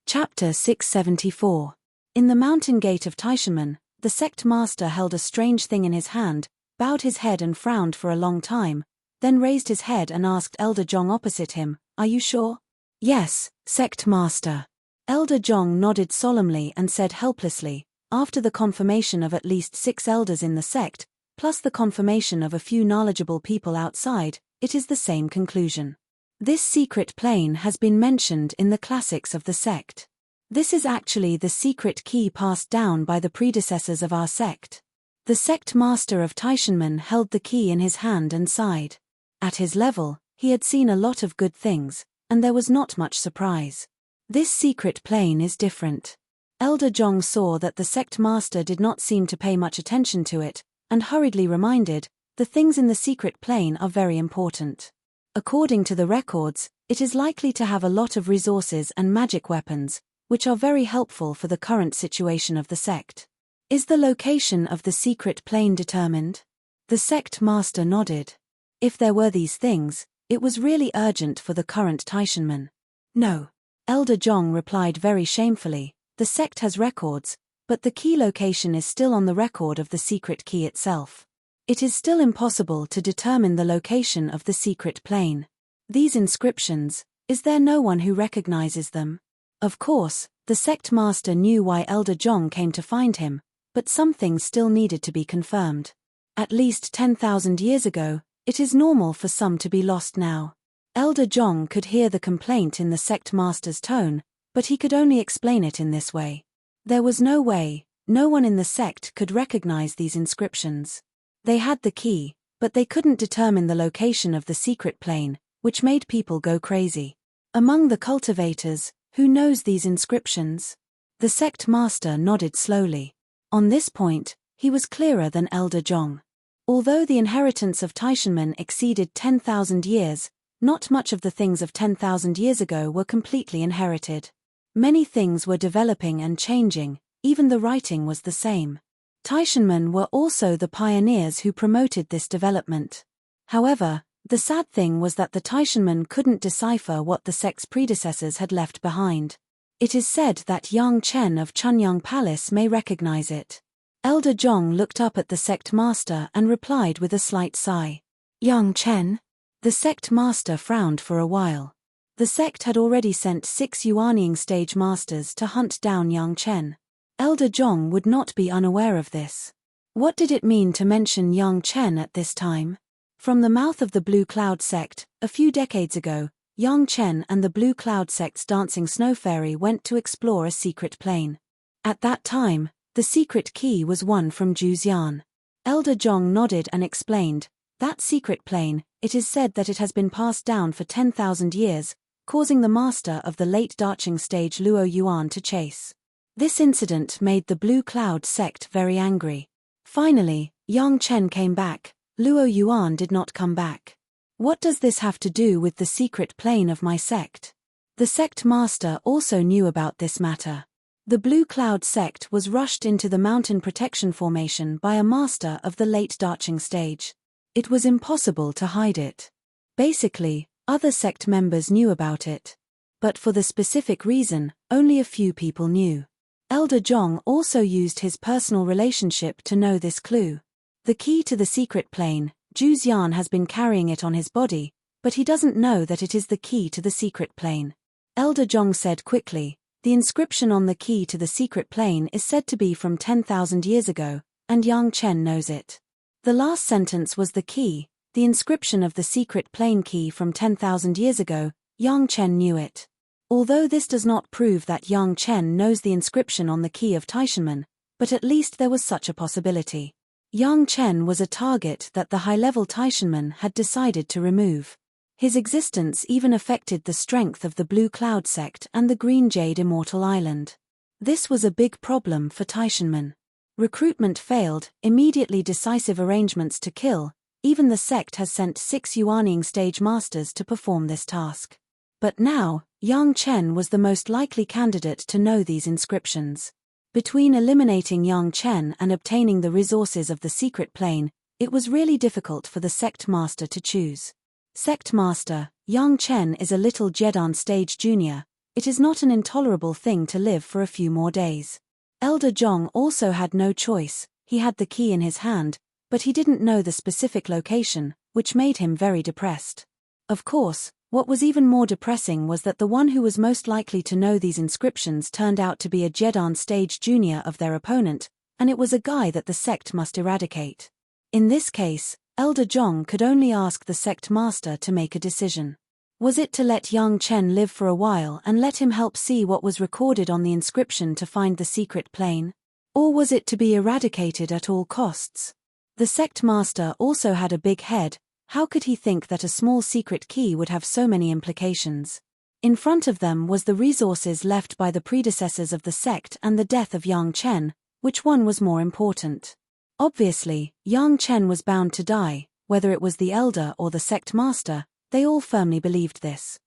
Chapter 674. In the mountain gate of Taishanmen, the sect master held a strange thing in his hand, bowed his head and frowned for a long time, then raised his head and asked Elder Zhong opposite him, "Are you sure?" "Yes, sect master." Elder Zhong nodded solemnly and said helplessly, "After the confirmation of at least 6 elders in the sect, plus the confirmation of a few knowledgeable people outside, it is the same conclusion. This secret plane has been mentioned in the classics of the sect. This is actually the secret key passed down by the predecessors of our sect." The sect master of Taishanmen held the key in his hand and sighed. At his level, he had seen a lot of good things, and there was not much surprise. This secret plane is different. Elder Zhong saw that the sect master did not seem to pay much attention to it, and hurriedly reminded, "The things in the secret plane are very important. According to the records, it is likely to have a lot of resources and magic weapons, which are very helpful for the current situation of the sect." "Is the location of the secret plane determined?" The sect master nodded. If there were these things, it was really urgent for the current Taishanmen. "No." Elder Zhong replied very shamefully, "The sect has records, but the key location is still on the record of the secret key itself. It is still impossible to determine the location of the secret plane. These inscriptions, is there no one who recognizes them?" Of course, the sect master knew why Elder Zhong came to find him, but some things still needed to be confirmed. At least 10,000 years ago, it is normal for some to be lost now. Elder Zhong could hear the complaint in the sect master's tone, but he could only explain it in this way. There was no way, no one in the sect could recognize these inscriptions. They had the key, but they couldn't determine the location of the secret plane, which made people go crazy. Among the cultivators, who knows these inscriptions? The sect master nodded slowly. On this point, he was clearer than Elder Zhong. Although the inheritance of Taishanmen exceeded 10,000 years, not much of the things of 10,000 years ago were completely inherited. Many things were developing and changing, even the writing was the same. Taishanmen were also the pioneers who promoted this development. However, the sad thing was that the Taishanmen couldn't decipher what the sect's predecessors had left behind. It is said that Yang Chen of Chunyang Palace may recognize it. Elder Zhong looked up at the sect master and replied with a slight sigh. Young Chen? The sect master frowned for a while. The sect had already sent 6 Yuanying stage masters to hunt down Young Chen. Elder Zhong would not be unaware of this. What did it mean to mention Young Chen at this time? From the mouth of the Blue Cloud sect, a few decades ago, Young Chen and the Blue Cloud sect's dancing snow fairy went to explore a secret plane. At that time, the secret key was won from Zhu Xian. Elder Zhong nodded and explained, that secret plane, it is said that it has been passed down for 10,000 years, causing the master of the late Darching stage Luo Yuan to chase. This incident made the Blue Cloud sect very angry. Finally, Yang Chen came back, Luo Yuan did not come back. What does this have to do with the secret plane of my sect? The sect master also knew about this matter. The Blue Cloud sect was rushed into the mountain protection formation by a master of the late Darching stage. It was impossible to hide it. Basically, other sect members knew about it. But for the specific reason, only a few people knew. Elder Zhong also used his personal relationship to know this clue. The key to the secret plane, Zhu Xian has been carrying it on his body, but he doesn't know that it is the key to the secret plane. Elder Zhong said quickly, the inscription on the key to the secret plane is said to be from 10,000 years ago, and Yang Chen knows it. The last sentence was the key, the inscription of the secret plane key from 10,000 years ago, Yang Chen knew it. Although this does not prove that Yang Chen knows the inscription on the key of Taishanmen, but at least there was such a possibility. Yang Chen was a target that the high-level Taishanmen had decided to remove. His existence even affected the strength of the Blue Cloud sect and the Green Jade Immortal Island. This was a big problem for Taishanmen. Recruitment failed, immediately decisive arrangements to kill, even the sect has sent 6 Yuanying stage masters to perform this task. But now, Yang Chen was the most likely candidate to know these inscriptions. Between eliminating Yang Chen and obtaining the resources of the secret plane, it was really difficult for the sect master to choose. Sect master, Yang Chen is a little Jedan stage junior. It is not an intolerable thing to live for a few more days. Elder Zhong also had no choice, he had the key in his hand, but he didn't know the specific location, which made him very depressed. Of course, what was even more depressing was that the one who was most likely to know these inscriptions turned out to be a Jedan stage junior of their opponent, and it was a guy that the sect must eradicate. In this case, Elder Zhong could only ask the sect master to make a decision. Was it to let Yang Chen live for a while and let him help see what was recorded on the inscription to find the secret plane? Or was it to be eradicated at all costs? The sect master also had a big head. How could he think that a small secret key would have so many implications? In front of them was the resources left by the predecessors of the sect and the death of Yang Chen. Which one was more important? Obviously, Yang Chen was bound to die, whether it was the elder or the sect master, they all firmly believed this.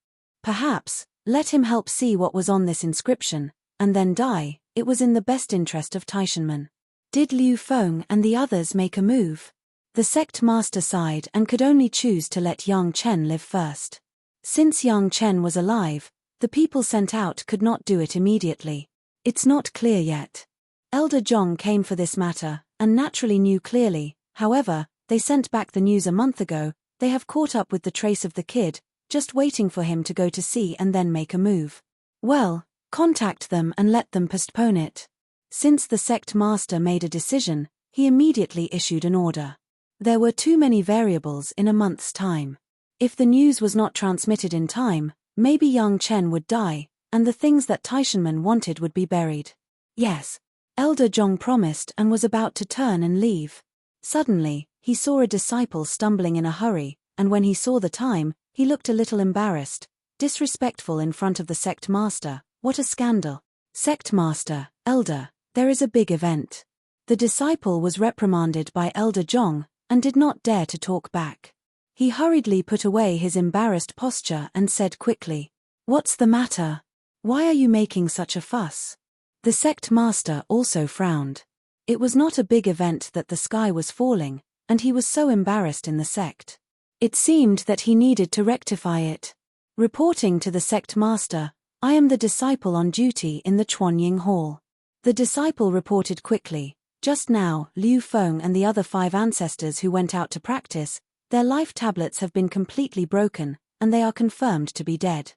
Perhaps, let him help see what was on this inscription, and then die, it was in the best interest of Taishanmen. Did Liu Feng and the others make a move? The sect master sighed and could only choose to let Yang Chen live first. Since Yang Chen was alive, the people sent out could not do it immediately. It's not clear yet. Elder Zhong came for this matter, and naturally knew clearly, however, they sent back the news a month ago, they have caught up with the trace of the kid, just waiting for him to go to sea and then make a move. Well, contact them and let them postpone it. Since the sect master made a decision, he immediately issued an order. There were too many variables in a month's time. If the news was not transmitted in time, maybe Yang Chen would die, and the things that Taishanmen wanted would be buried. Yes. Elder Zhong promised and was about to turn and leave. Suddenly, he saw a disciple stumbling in a hurry, and when he saw the time, he looked a little embarrassed, disrespectful in front of the sect master. What a scandal. Sect master, elder, there is a big event. The disciple was reprimanded by Elder Zhong, and did not dare to talk back. He hurriedly put away his embarrassed posture and said quickly, "What's the matter? Why are you making such a fuss?" The sect master also frowned. It was not a big event that the sky was falling, and he was so embarrassed in the sect. It seemed that he needed to rectify it. Reporting to the sect master, "I am the disciple on duty in the Chuanying Hall." The disciple reported quickly, Just now, Liu Feng and the other 5 ancestors who went out to practice, their life tablets have been completely broken, and they are confirmed to be dead.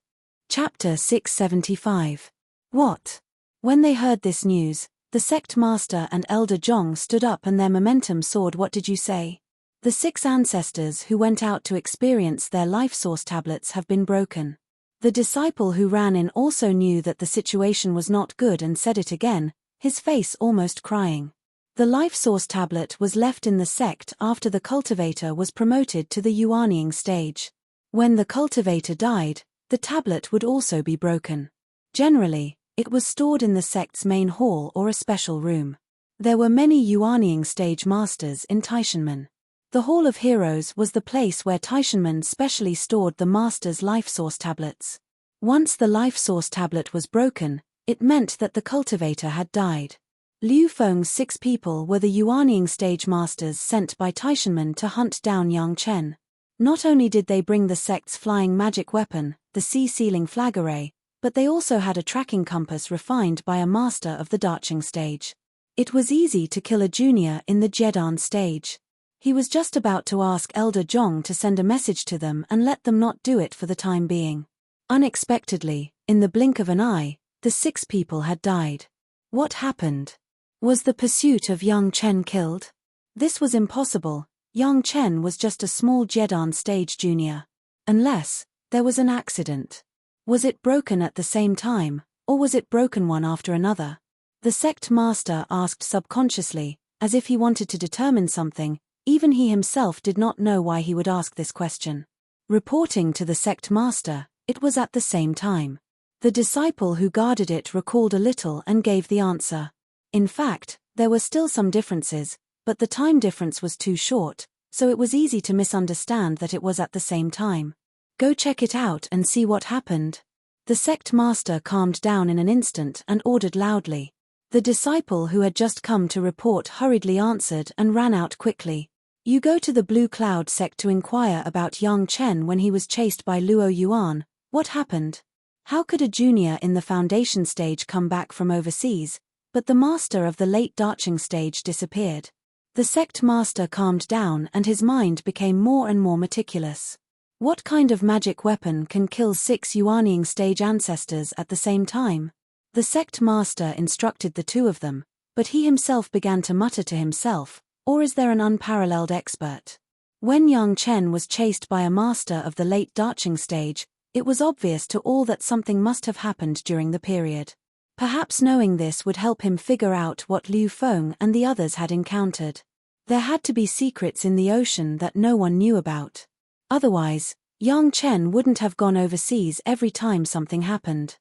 Chapter 675. What? When they heard this news, the sect master and Elder Zhong stood up and their momentum soared. What did you say? The 6 ancestors who went out to experience their life source tablets have been broken. The disciple who ran in also knew that the situation was not good and said it again, his face almost crying. The life source tablet was left in the sect after the cultivator was promoted to the Yuanying stage. When the cultivator died, the tablet would also be broken. Generally, it was stored in the sect's main hall or a special room. There were many Yuanying stage masters in Taishanmen. The Hall of Heroes was the place where Taishanmen specially stored the master's life source tablets. Once the life source tablet was broken, it meant that the cultivator had died. Liu Feng's 6 people were the Yuanying stage masters sent by Taishanmen to hunt down Yang Chen. Not only did they bring the sect's flying magic weapon, the sea-sealing flag array, but they also had a tracking compass refined by a master of the Dacheng stage. It was easy to kill a junior in the Jedan stage. He was just about to ask Elder Zhong to send a message to them and let them not do it for the time being. Unexpectedly, in the blink of an eye, the 6 people had died. What happened? Was the pursuit of Yang Chen killed? This was impossible. Yang Chen was just a small Jedan stage junior. Unless there was an accident. Was it broken at the same time, or was it broken one after another? The sect master asked subconsciously, as if he wanted to determine something. Even he himself did not know why he would ask this question. Reporting to the sect master, it was at the same time. The disciple who guarded it recalled a little and gave the answer. In fact, there were still some differences, but the time difference was too short, so it was easy to misunderstand that it was at the same time. Go check it out and see what happened. The sect master calmed down in an instant and ordered loudly. The disciple who had just come to report hurriedly answered and ran out quickly. You go to the Blue Cloud sect to inquire about Yang Chen when he was chased by Luo Yuan. What happened? How could a junior in the foundation stage come back from overseas, but the master of the late Dacheng stage disappeared? The sect master calmed down and his mind became more and more meticulous. What kind of magic weapon can kill 6 Yuanying stage ancestors at the same time? The sect master instructed the 2 of them, but he himself began to mutter to himself. Or is there an unparalleled expert? When Yang Chen was chased by a master of the late Dacheng stage, it was obvious to all that something must have happened during the period. Perhaps knowing this would help him figure out what Liu Feng and the others had encountered. There had to be secrets in the ocean that no one knew about. Otherwise, Yang Chen wouldn't have gone overseas every time something happened.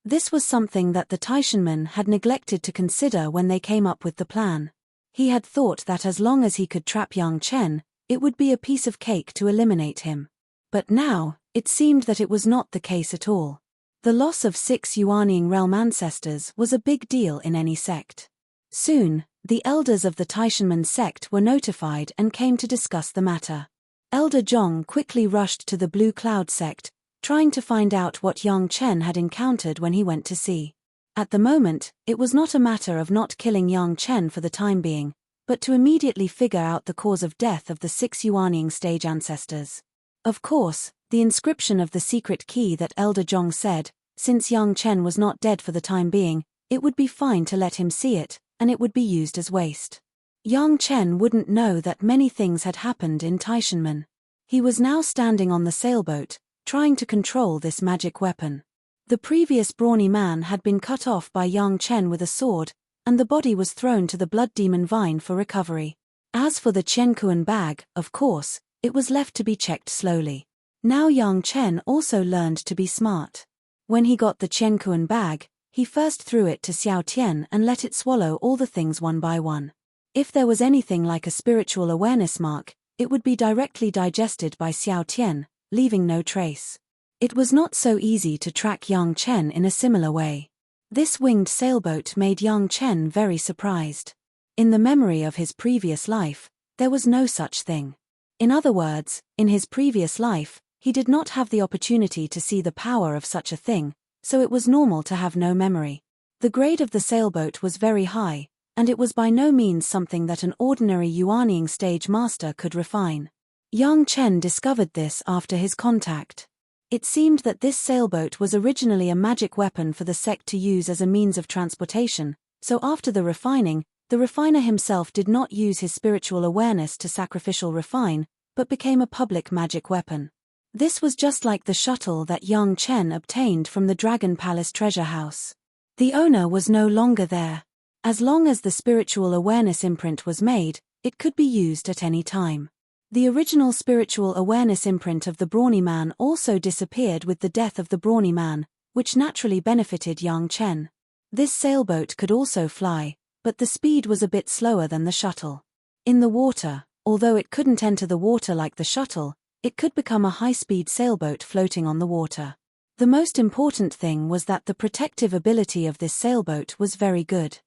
This was something that the Taishanmen had neglected to consider when they came up with the plan. He had thought that as long as he could trap Yang Chen, it would be a piece of cake to eliminate him. But now, it seemed that it was not the case at all. The loss of 6 Yuanying realm ancestors was a big deal in any sect. Soon, the elders of the Taishanmen sect were notified and came to discuss the matter. Elder Zhong quickly rushed to the Blue Cloud sect, trying to find out what Yang Chen had encountered when he went to sea. At the moment, it was not a matter of not killing Yang Chen for the time being, but to immediately figure out the cause of death of the 6 Yuanying stage ancestors. Of course, the inscription of the secret key that Elder Zhong said, since Yang Chen was not dead for the time being, it would be fine to let him see it, and it would be used as waste. Yang Chen wouldn't know that many things had happened in Taishanmen. He was now standing on the sailboat, trying to control this magic weapon. The previous brawny man had been cut off by Yang Chen with a sword, and the body was thrown to the blood demon vine for recovery. As for the Qiankuan bag, of course, it was left to be checked slowly. Now Yang Chen also learned to be smart. When he got the Qiankuan bag, he first threw it to Xiao Tian and let it swallow all the things one by one. If there was anything like a spiritual awareness mark, it would be directly digested by Xiao Tian, leaving no trace. It was not so easy to track Yang Chen in a similar way. This winged sailboat made Yang Chen very surprised. In the memory of his previous life, there was no such thing. In other words, in his previous life, he did not have the opportunity to see the power of such a thing, so it was normal to have no memory. The grade of the sailboat was very high, and it was by no means something that an ordinary Yuanying stage master could refine. Yang Chen discovered this after his contact. It seemed that this sailboat was originally a magic weapon for the sect to use as a means of transportation, so after the refining, the refiner himself did not use his spiritual awareness to sacrificial refine, but became a public magic weapon. This was just like the shuttle that Yang Chen obtained from the Dragon Palace treasure house. The owner was no longer there. As long as the spiritual awareness imprint was made, it could be used at any time. The original spiritual awareness imprint of the brawny man also disappeared with the death of the brawny man, which naturally benefited Yang Chen. This sailboat could also fly, but the speed was a bit slower than the shuttle. In the water, although it couldn't enter the water like the shuttle, it could become a high-speed sailboat floating on the water. The most important thing was that the protective ability of this sailboat was very good.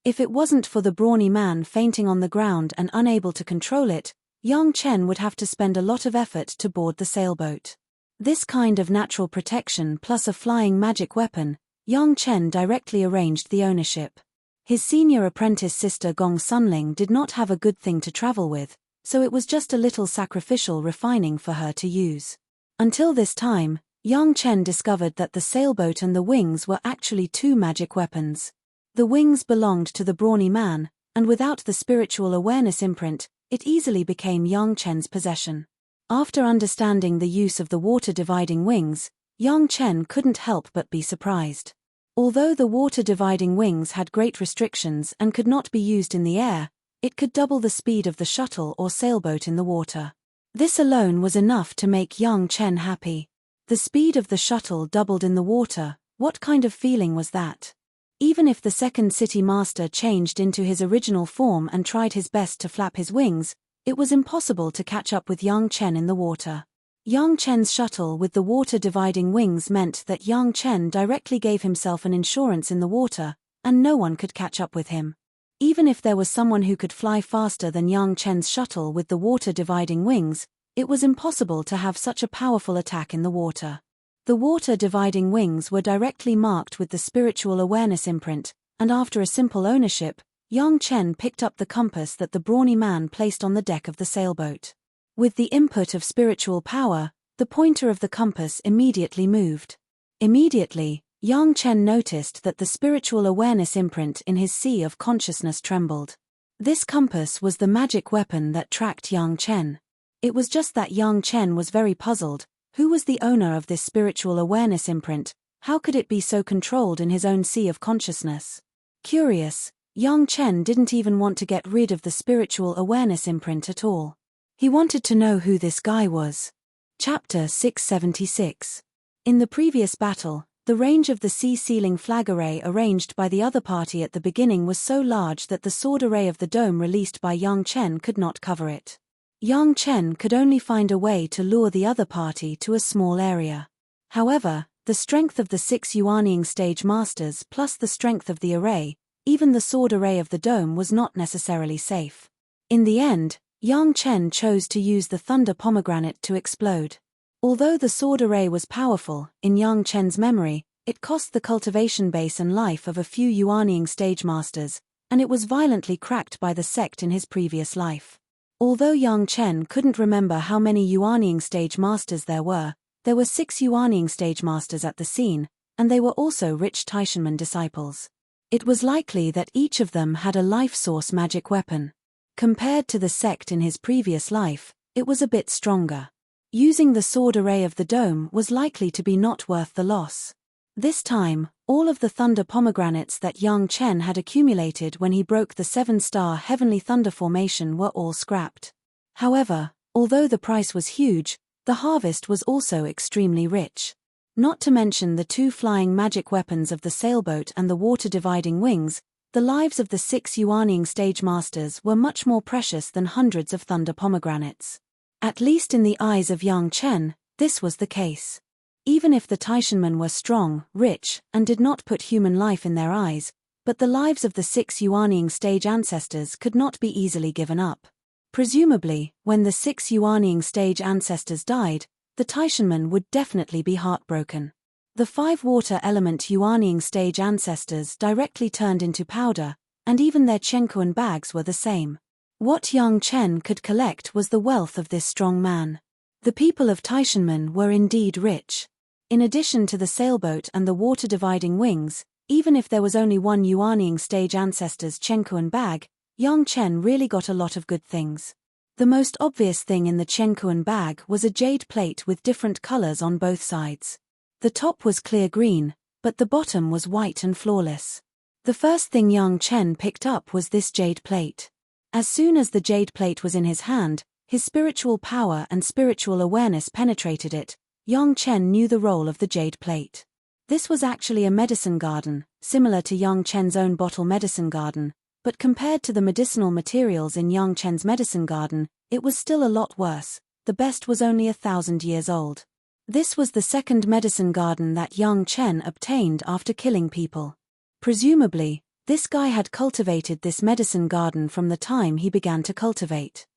If it wasn't for the brawny man fainting on the ground and unable to control it, Yang Chen would have to spend a lot of effort to board the sailboat. This kind of natural protection plus a flying magic weapon, Yang Chen directly arranged the ownership. His senior apprentice sister Gong Sunling did not have a good thing to travel with, so it was just a little sacrificial refining for her to use. Until this time, Yang Chen discovered that the sailboat and the wings were actually two magic weapons. The wings belonged to the brawny man, and without the spiritual awareness imprint, it easily became Yang Chen's possession. After understanding the use of the water-dividing wings, Yang Chen couldn't help but be surprised. Although the water-dividing wings had great restrictions and could not be used in the air, it could double the speed of the shuttle or sailboat in the water. This alone was enough to make Yang Chen happy. The speed of the shuttle doubled in the water. What kind of feeling was that? Even if the second city master changed into his original form and tried his best to flap his wings, it was impossible to catch up with Yang Chen in the water. Yang Chen's shuttle with the water-dividing wings meant that Yang Chen directly gave himself an insurance in the water, and no one could catch up with him. Even if there was someone who could fly faster than Yang Chen's shuttle with the water-dividing wings, it was impossible to have such a powerful attack in the water. The water-dividing wings were directly marked with the spiritual awareness imprint, and after a simple ownership, Yang Chen picked up the compass that the brawny man placed on the deck of the sailboat. With the input of spiritual power, the pointer of the compass immediately moved. Immediately, Yang Chen noticed that the spiritual awareness imprint in his sea of consciousness trembled. This compass was the magic weapon that tracked Yang Chen. It was just that Yang Chen was very puzzled. Who was the owner of this spiritual awareness imprint? How could it be so controlled in his own sea of consciousness? Curious, Yang Chen didn't even want to get rid of the spiritual awareness imprint at all. He wanted to know who this guy was. Chapter 676. In the previous battle, the range of the sea-sealing flag array arranged by the other party at the beginning was so large that the sword array of the dome released by Yang Chen could not cover it. Yang Chen could only find a way to lure the other party to a small area. However, the strength of the 6 Yuanying stage masters plus the strength of the array, even the sword array of the dome was not necessarily safe. In the end, Yang Chen chose to use the thunder pomegranate to explode. Although the sword array was powerful, in Yang Chen's memory, it cost the cultivation base and life of a few Yuanying stage masters, and it was violently cracked by the sect in his previous life. Although Yang Chen couldn't remember how many Yuanying stage masters there were 6 Yuanying stage masters at the scene, and they were also rich Taishanmen disciples. It was likely that each of them had a life source magic weapon. Compared to the sect in his previous life, it was a bit stronger. Using the sword array of the dome was likely to be not worth the loss. This time, all of the thunder pomegranates that Yang Chen had accumulated when he broke the 7-star heavenly thunder formation were all scrapped. However, although the price was huge, the harvest was also extremely rich. Not to mention the 2 flying magic weapons of the sailboat and the water-dividing wings, the lives of the 6 Yuanying stage masters were much more precious than hundreds of thunder pomegranates. At least in the eyes of Yang Chen, this was the case. Even if the Taishanmen were strong, rich, and did not put human life in their eyes, but the lives of the 6 Yuanying stage ancestors could not be easily given up. Presumably, when the 6 Yuanying stage ancestors died, the Taishanmen would definitely be heartbroken. The 5 water element Yuanying stage ancestors directly turned into powder, and even their chenkuan bags were the same. What Yang Chen could collect was the wealth of this strong man. The people of Taishanmen were indeed rich. In addition to the sailboat and the water-dividing wings, even if there was only one Yuanying stage ancestor's chenkuan bag, Yang Chen really got a lot of good things. The most obvious thing in the chenkuan bag was a jade plate with different colors on both sides. The top was clear green, but the bottom was white and flawless. The first thing Yang Chen picked up was this jade plate. As soon as the jade plate was in his hand, his spiritual power and spiritual awareness penetrated it. Yang Chen knew the role of the jade plate. This was actually a medicine garden, similar to Yang Chen's own bottle medicine garden, but compared to the medicinal materials in Yang Chen's medicine garden, it was still a lot worse. The best was only 1,000 years old. This was the second medicine garden that Yang Chen obtained after killing people. Presumably, this guy had cultivated this medicine garden from the time he began to cultivate.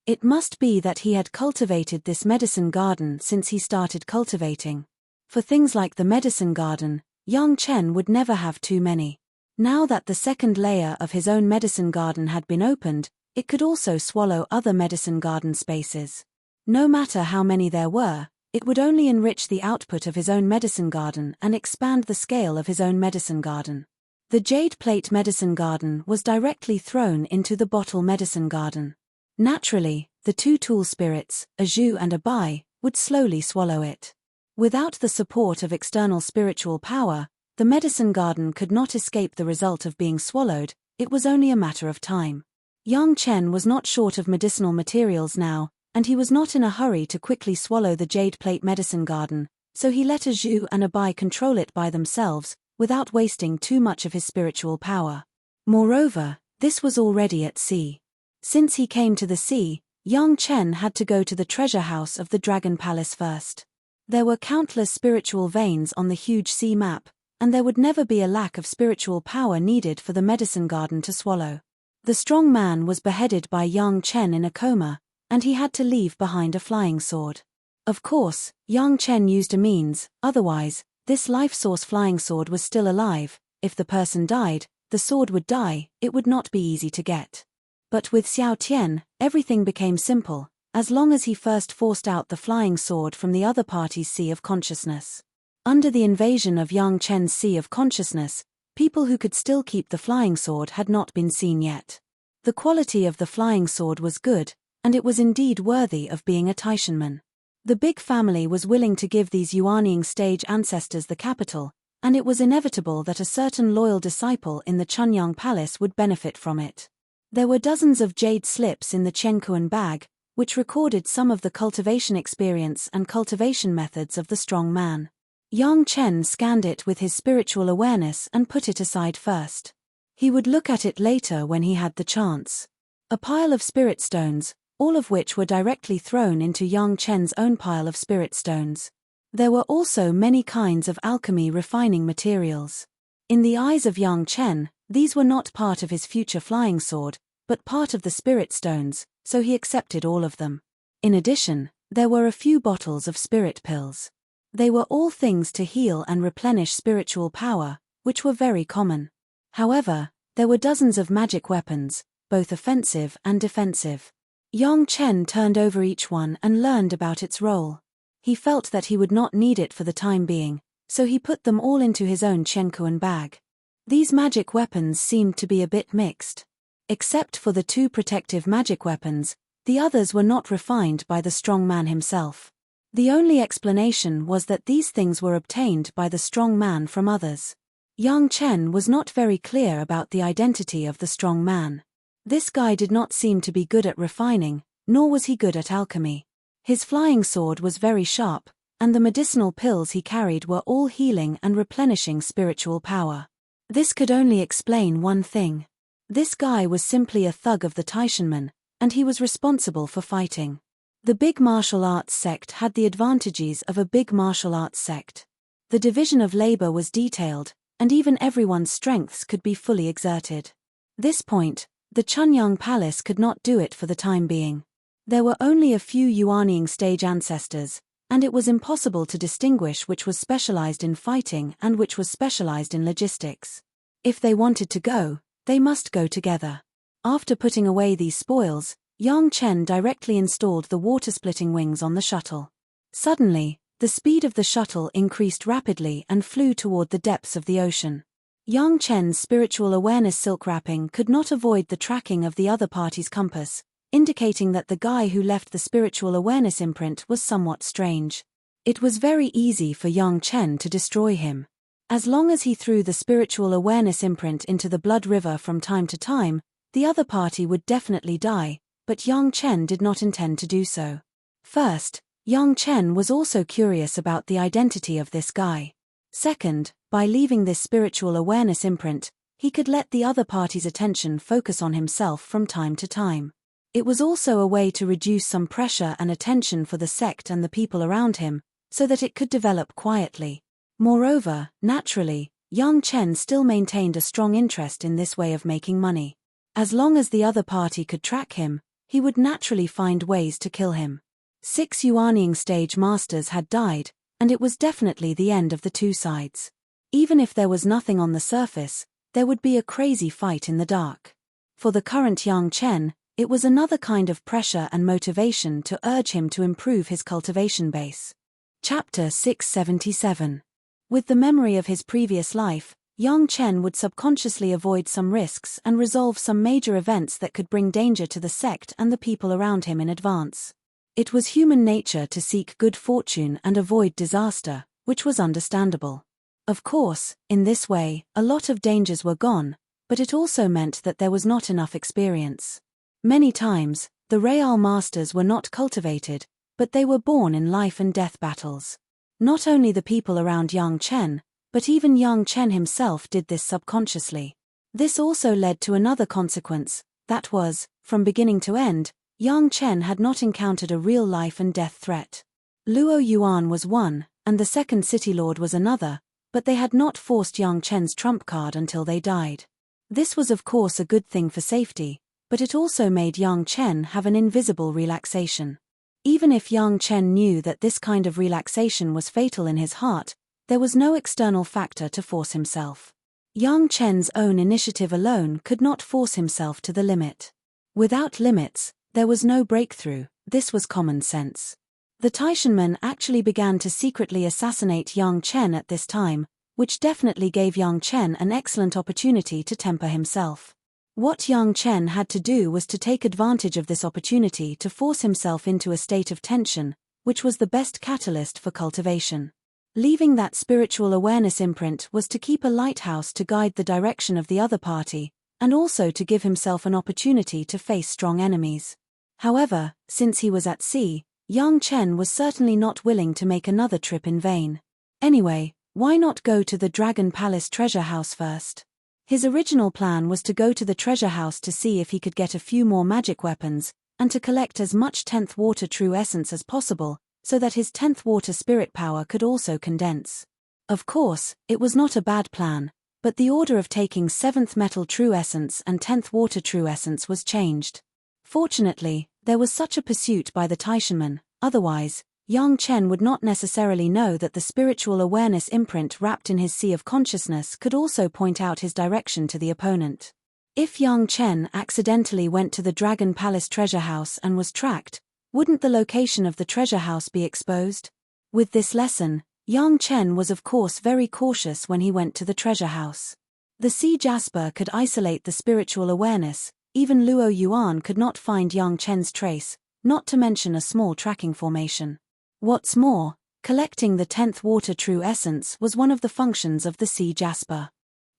It must be that he had cultivated this medicine garden since he started cultivating. For things like the medicine garden, Yang Chen would never have too many. Now that the second layer of his own medicine garden had been opened, it could also swallow other medicine garden spaces. No matter how many there were, it would only enrich the output of his own medicine garden and expand the scale of his own medicine garden. The jade plate medicine garden was directly thrown into the bottle medicine garden. Naturally, the two tool spirits, a Zhu and a Bai, would slowly swallow it. Without the support of external spiritual power, the medicine garden could not escape the result of being swallowed. It was only a matter of time. Yang Chen was not short of medicinal materials now, and he was not in a hurry to quickly swallow the jade plate medicine garden, so he let a Zhu and a Bai control it by themselves, without wasting too much of his spiritual power. Moreover, this was already at sea. Since he came to the sea, Yang Chen had to go to the treasure house of the Dragon Palace first. There were countless spiritual veins on the huge sea map, and there would never be a lack of spiritual power needed for the medicine garden to swallow. The strong man was beheaded by Yang Chen in a coma, and he had to leave behind a flying sword. Of course, Yang Chen used a means, otherwise, this life source flying sword was still alive. If the person died, the sword would die. It would not be easy to get. But with Xiao Tian, everything became simple, as long as he first forced out the flying sword from the other party's sea of consciousness. Under the invasion of Yang Chen's sea of consciousness, people who could still keep the flying sword had not been seen yet. The quality of the flying sword was good, and it was indeed worthy of being a Taishanman. The big family was willing to give these Yuanying stage ancestors the capital, and it was inevitable that a certain loyal disciple in the Chunyang Palace would benefit from it. There were dozens of jade slips in the chenkuan bag, which recorded some of the cultivation experience and cultivation methods of the strong man. Yang Chen scanned it with his spiritual awareness and put it aside first. He would look at it later when he had the chance. A pile of spirit stones, all of which were directly thrown into Yang Chen's own pile of spirit stones. There were also many kinds of alchemy refining materials. In the eyes of Yang Chen, these were not part of his future flying sword, but part of the spirit stones, so he accepted all of them. In addition, there were a few bottles of spirit pills. They were all things to heal and replenish spiritual power, which were very common. However, there were dozens of magic weapons, both offensive and defensive. Yang Chen turned over each one and learned about its role. He felt that he would not need it for the time being, so he put them all into his own chenkuan bag. These magic weapons seemed to be a bit mixed. Except for the two protective magic weapons, the others were not refined by the strong man himself. The only explanation was that these things were obtained by the strong man from others. Yang Chen was not very clear about the identity of the strong man. This guy did not seem to be good at refining, nor was he good at alchemy. His flying sword was very sharp, and the medicinal pills he carried were all healing and replenishing spiritual power. This could only explain one thing. This guy was simply a thug of the Taishanmen, and he was responsible for fighting. The big martial arts sect had the advantages of a big martial arts sect. The division of labor was detailed, and even everyone's strengths could be fully exerted. This point, the Chunyang Palace could not do it for the time being. There were only a few Yuanying stage ancestors, and it was impossible to distinguish which was specialized in fighting and which was specialized in logistics. If they wanted to go, They must go together. After putting away these spoils, Yang Chen directly installed the water-splitting wings on the shuttle. Suddenly, the speed of the shuttle increased rapidly and flew toward the depths of the ocean. Yang Chen's spiritual awareness silk wrapping could not avoid the tracking of the other party's compass, indicating that the guy who left the spiritual awareness imprint was somewhat strange. It was very easy for Yang Chen to destroy him. As long as he threw the spiritual awareness imprint into the blood river from time to time, the other party would definitely die, but Yang Chen did not intend to do so. First, Yang Chen was also curious about the identity of this guy. Second, by leaving this spiritual awareness imprint, he could let the other party's attention focus on himself from time to time. It was also a way to reduce some pressure and attention for the sect and the people around him, so that it could develop quietly. Moreover, naturally, Yang Chen still maintained a strong interest in this way of making money. As long as the other party could track him, he would naturally find ways to kill him. 6 Yuanying stage masters had died, and it was definitely the end of the two sides. Even if there was nothing on the surface, there would be a crazy fight in the dark. For the current Yang Chen, it was another kind of pressure and motivation to urge him to improve his cultivation base. Chapter 677. With the memory of his previous life, Yang Chen would subconsciously avoid some risks and resolve some major events that could bring danger to the sect and the people around him in advance. It was human nature to seek good fortune and avoid disaster, which was understandable. Of course, in this way, a lot of dangers were gone, but it also meant that there was not enough experience. Many times, the Real Masters were not cultivated, but they were born in life and death battles. Not only the people around Yang Chen, but even Yang Chen himself did this subconsciously. This also led to another consequence, that was, from beginning to end, Yang Chen had not encountered a real life and death threat. Luo Yuan was one, and the second City Lord was another, but they had not forced Yang Chen's trump card until they died. This was of course a good thing for safety, but it also made Yang Chen have an invisible relaxation. Even if Yang Chen knew that this kind of relaxation was fatal in his heart, there was no external factor to force himself. Yang Chen's own initiative alone could not force himself to the limit. Without limits, there was no breakthrough. This was common sense. The Taishanmen actually began to secretly assassinate Yang Chen at this time, which definitely gave Yang Chen an excellent opportunity to temper himself. What Yang Chen had to do was to take advantage of this opportunity to force himself into a state of tension, which was the best catalyst for cultivation. Leaving that spiritual awareness imprint was to keep a lighthouse to guide the direction of the other party, and also to give himself an opportunity to face strong enemies. However, since he was at sea, Yang Chen was certainly not willing to make another trip in vain. Anyway, why not go to the Dragon Palace treasure house first? His original plan was to go to the treasure house to see if he could get a few more magic weapons, and to collect as much 10th water true essence as possible, so that his 10th water spirit power could also condense. Of course, it was not a bad plan, but the order of taking 7th metal true essence and 10th water true essence was changed. Fortunately, there was such a pursuit by the Taishanmen, otherwise, Yang Chen would not necessarily know that the spiritual awareness imprint wrapped in his sea of consciousness could also point out his direction to the opponent. If Yang Chen accidentally went to the Dragon Palace treasure house and was tracked, wouldn't the location of the treasure house be exposed? With this lesson, Yang Chen was of course very cautious when he went to the treasure house. The sea jasper could isolate the spiritual awareness, even Luo Yuan could not find Yang Chen's trace, not to mention a small tracking formation. What's more, collecting the 10th water true essence was one of the functions of the sea jasper.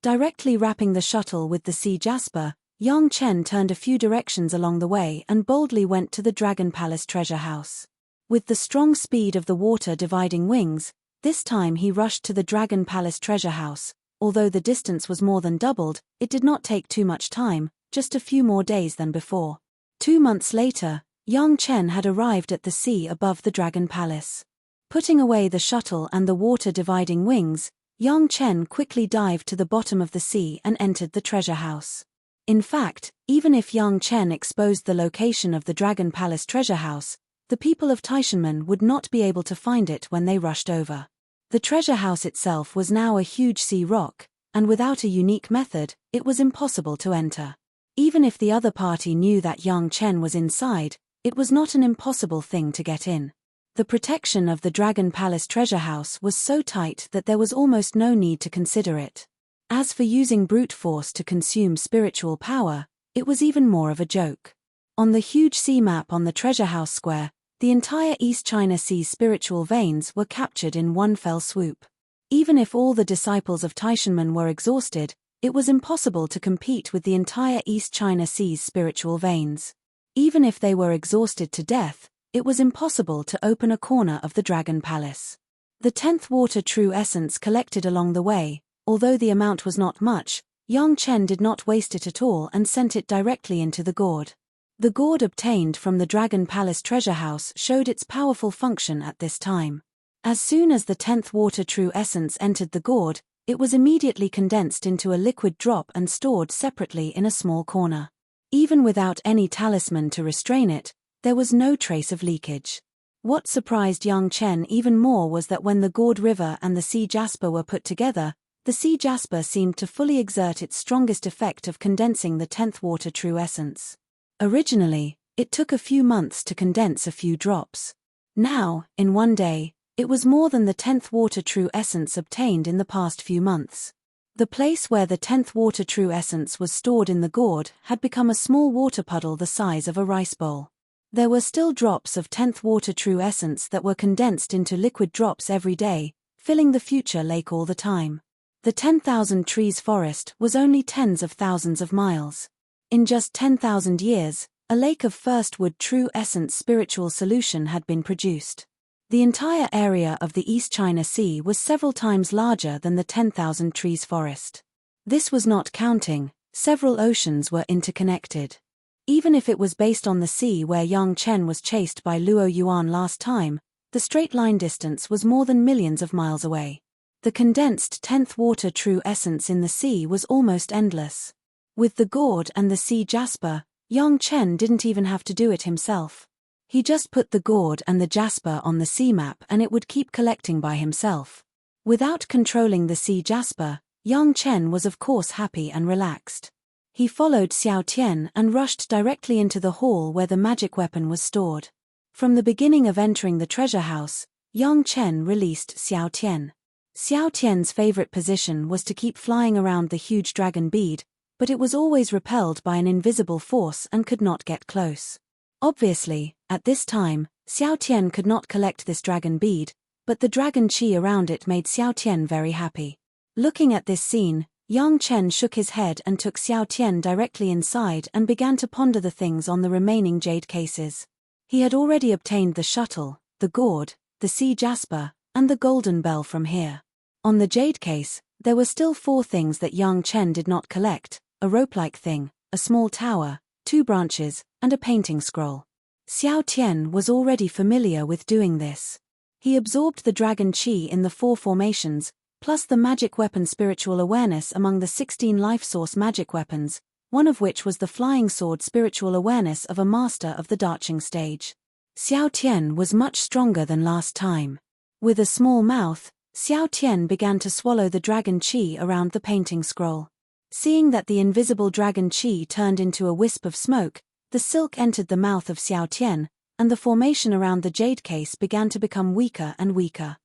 Directly wrapping the shuttle with the sea jasper, Yang Chen turned a few directions along the way and boldly went to the Dragon Palace treasure house. With the strong speed of the water dividing wings, this time he rushed to the Dragon Palace treasure house. Although the distance was more than doubled, it did not take too much time, just a few more days than before. 2 months later, Yang Chen had arrived at the sea above the Dragon Palace. Putting away the shuttle and the water dividing wings, Yang Chen quickly dived to the bottom of the sea and entered the treasure house. In fact, even if Yang Chen exposed the location of the Dragon Palace treasure house, the people of Taishanmen would not be able to find it when they rushed over. The treasure house itself was now a huge sea rock, and without a unique method, it was impossible to enter. Even if the other party knew that Yang Chen was inside, it was not an impossible thing to get in. The protection of the Dragon Palace treasure house was so tight that there was almost no need to consider it. As for using brute force to consume spiritual power, it was even more of a joke. On the huge sea map on the treasure house square, the entire East China Sea's spiritual veins were captured in one fell swoop. Even if all the disciples of Taishanmen were exhausted, it was impossible to compete with the entire East China Sea's spiritual veins. Even if they were exhausted to death, it was impossible to open a corner of the Dragon Palace. The 10th water true essence collected along the way, although the amount was not much, Yang Chen did not waste it at all and sent it directly into the gourd. The gourd obtained from the Dragon Palace treasure house showed its powerful function at this time. As soon as the 10th water true essence entered the gourd, it was immediately condensed into a liquid drop and stored separately in a small corner. Even without any talisman to restrain it, there was no trace of leakage. What surprised Yang Chen even more was that when the gourd river and the sea jasper were put together, the sea jasper seemed to fully exert its strongest effect of condensing the 10th water true essence. Originally, it took a few months to condense a few drops. Now, in one day, it was more than the 10th water true essence obtained in the past few months. The place where the 10th water true essence was stored in the gourd had become a small water puddle the size of a rice bowl. There were still drops of 10th water true essence that were condensed into liquid drops every day, filling the future lake all the time. The 10,000 trees forest was only tens of thousands of miles. In just 10,000 years, a lake of first wood true essence spiritual solution had been produced. The entire area of the East China Sea was several times larger than the 10,000 trees forest. This was not counting, several oceans were interconnected. Even if it was based on the sea where Yang Chen was chased by Luo Yuan last time, the straight line distance was more than millions of miles away. The condensed 10th water true essence in the sea was almost endless. With the gourd and the sea jasper, Yang Chen didn't even have to do it himself. He just put the gourd and the jasper on the sea map and it would keep collecting by himself. Without controlling the sea jasper, Yang Chen was of course happy and relaxed. He followed Xiao Tian and rushed directly into the hall where the magic weapon was stored. From the beginning of entering the treasure house, Yang Chen released Xiao Tian. Xiao Tian's favorite position was to keep flying around the huge dragon bead, but it was always repelled by an invisible force and could not get close. Obviously, at this time, Xiao Tian could not collect this dragon bead, but the dragon chi around it made Xiao Tian very happy. Looking at this scene, Yang Chen shook his head and took Xiao Tian directly inside and began to ponder the things on the remaining jade cases. He had already obtained the shuttle, the gourd, the sea jasper, and the golden bell from here. On the jade case, there were still 4 things that Yang Chen did not collect: a rope-like thing, a small tower, 2 branches, and a painting scroll. Xiao Tian was already familiar with doing this. He absorbed the dragon chi in the 4 formations, plus the magic weapon spiritual awareness among the 16 life source magic weapons, one of which was the flying sword spiritual awareness of a master of the Darching stage. Xiao Tian was much stronger than last time. With a small mouth, Xiao Tian began to swallow the dragon chi around the painting scroll. Seeing that the invisible dragon chi turned into a wisp of smoke, the silk entered the mouth of Xiao Tian, and the formation around the jade case began to become weaker and weaker.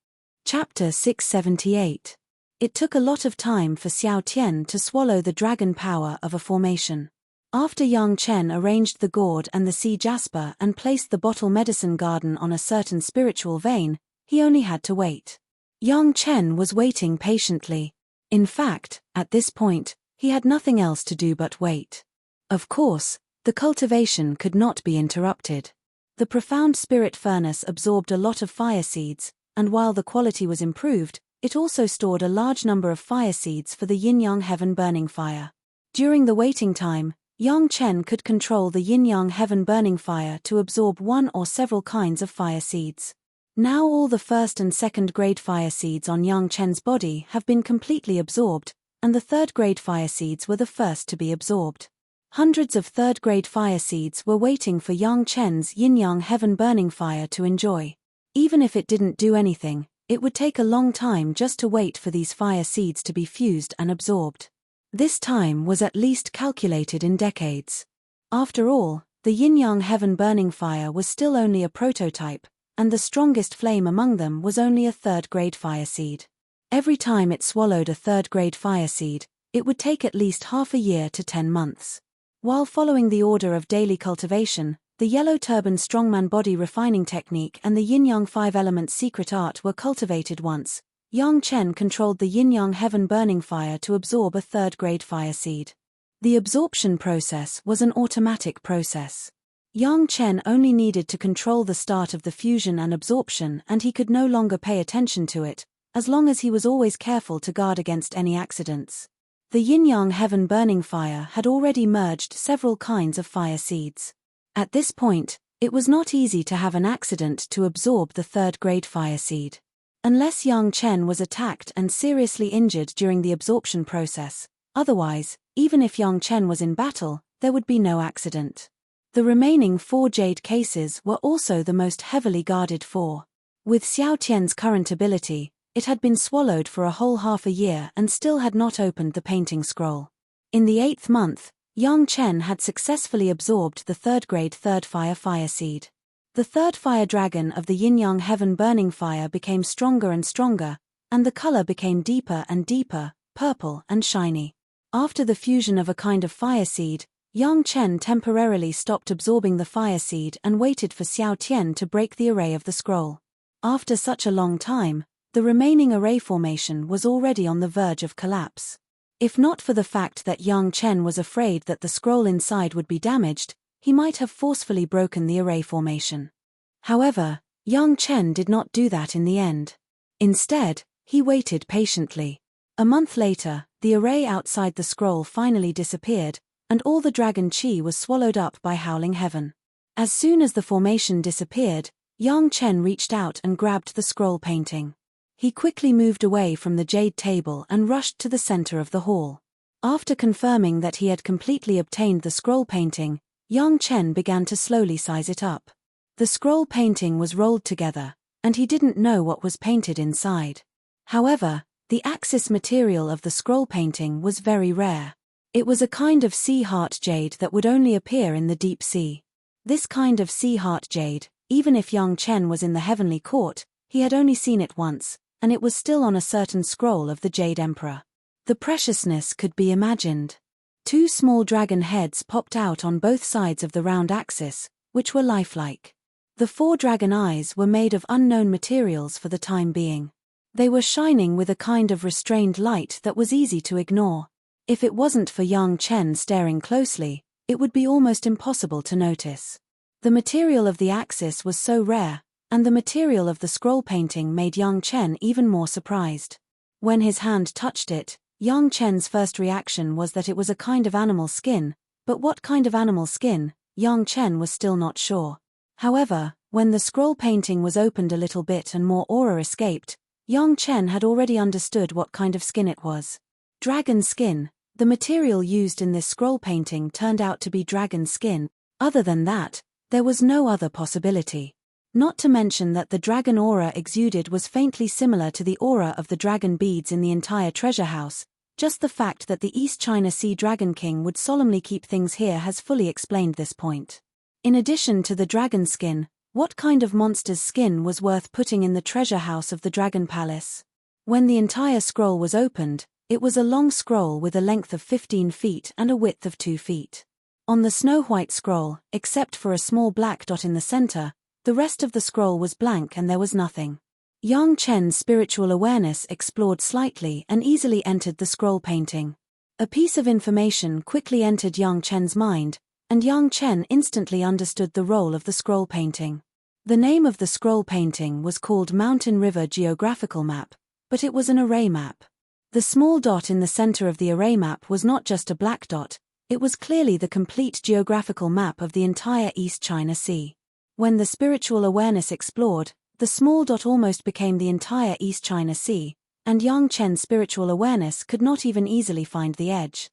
Chapter 678. It took a lot of time for Xiao Tian to swallow the dragon power of a formation. After Yang Chen arranged the gourd and the sea jasper and placed the bottle medicine garden on a certain spiritual vein, he only had to wait. Yang Chen was waiting patiently. In fact, at this point, he had nothing else to do but wait. Of course, the cultivation could not be interrupted. The profound spirit furnace absorbed a lot of fire seeds, and while the quality was improved, it also stored a large number of fire seeds for the yin-yang heaven burning fire. During the waiting time, Yang Chen could control the yin-yang heaven burning fire to absorb 1 or several kinds of fire seeds. Now all the 1st and 2nd grade fire seeds on Yang Chen's body have been completely absorbed, and the 3rd grade fire seeds were the first to be absorbed. Hundreds of 3rd grade fire seeds were waiting for Yang Chen's yin-yang heaven burning fire to enjoy. Even if it didn't do anything, It would take a long time just to wait for these fire seeds to be fused and absorbed. This time was at least calculated in decades. After all, the yin-yang heaven-burning fire was still only a prototype, and the strongest flame among them was only a third-grade fire seed. Every time it swallowed a third-grade fire seed, it would take at least half a year to 10 months. While following the order of daily cultivation, the yellow turban strongman body refining technique and the yin-yang 5-element secret art were cultivated once, Yang Chen controlled the yin-yang heaven-burning fire to absorb a third-grade fire seed. The absorption process was an automatic process. Yang Chen only needed to control the start of the fusion and absorption, and he could no longer pay attention to it, as long as he was always careful to guard against any accidents. The yin-yang heaven-burning fire had already merged several kinds of fire seeds. At this point, it was not easy to have an accident to absorb the third-grade fire seed. Unless Yang Chen was attacked and seriously injured during the absorption process, otherwise, even if Yang Chen was in battle, there would be no accident. The remaining 4 jade cases were also the most heavily guarded 4. With Xiao Tian's current ability, it had been swallowed for a whole half a year and still had not opened the painting scroll. In the 8th month, Yang Chen had successfully absorbed the third-grade third fire seed. The third fire dragon of the yin-yang heaven-burning fire became stronger and stronger, and the color became deeper and deeper, purple and shiny. After the fusion of a kind of fire seed, Yang Chen temporarily stopped absorbing the fire seed and waited for Xiao Tian to break the array of the scroll. After such a long time, the remaining array formation was already on the verge of collapse. If not for the fact that Yang Chen was afraid that the scroll inside would be damaged, he might have forcefully broken the array formation. However, Yang Chen did not do that in the end. Instead, he waited patiently. A month later, the array outside the scroll finally disappeared, and all the dragon chi was swallowed up by howling heaven. As soon as the formation disappeared, Yang Chen reached out and grabbed the scroll painting. He quickly moved away from the jade table and rushed to the center of the hall. After confirming that he had completely obtained the scroll painting, Yang Chen began to slowly size it up. The scroll painting was rolled together, and he didn't know what was painted inside. However, the axis material of the scroll painting was very rare. It was a kind of sea heart jade that would only appear in the deep sea. This kind of sea heart jade, even if Yang Chen was in the heavenly court, he had only seen it once, and it was still on a certain scroll of the Jade Emperor. The preciousness could be imagined. 2 small dragon heads popped out on both sides of the round axis, which were lifelike. The 4 dragon eyes were made of unknown materials for the time being. They were shining with a kind of restrained light that was easy to ignore. If it wasn't for Yang Chen staring closely, it would be almost impossible to notice. The material of the axis was so rare, and the material of the scroll painting made Yang Chen even more surprised. When his hand touched it, Yang Chen's first reaction was that it was a kind of animal skin, but what kind of animal skin, Yang Chen was still not sure. However, when the scroll painting was opened a little bit and more aura escaped, Yang Chen had already understood what kind of skin it was. Dragon skin. The material used in this scroll painting turned out to be dragon skin. Other than that, there was no other possibility. Not to mention that the dragon aura exuded was faintly similar to the aura of the dragon beads in the entire treasure house. Just the fact that the East China Sea Dragon King would solemnly keep things here has fully explained this point. In addition to the dragon skin, what kind of monster's skin was worth putting in the treasure house of the Dragon Palace? When the entire scroll was opened, it was a long scroll with a length of 15 feet and a width of 2 feet. On the snow-white scroll, except for a small black dot in the center, the rest of the scroll was blank and there was nothing. Yang Chen's spiritual awareness explored slightly and easily entered the scroll painting. A piece of information quickly entered Yang Chen's mind, and Yang Chen instantly understood the role of the scroll painting. The name of the scroll painting was called Mountain River Geographical Map, but it was an array map. The small dot in the center of the array map was not just a black dot, it was clearly the complete geographical map of the entire East China Sea. When the spiritual awareness explored, the small dot almost became the entire East China Sea, and Yang Chen's spiritual awareness could not even easily find the edge.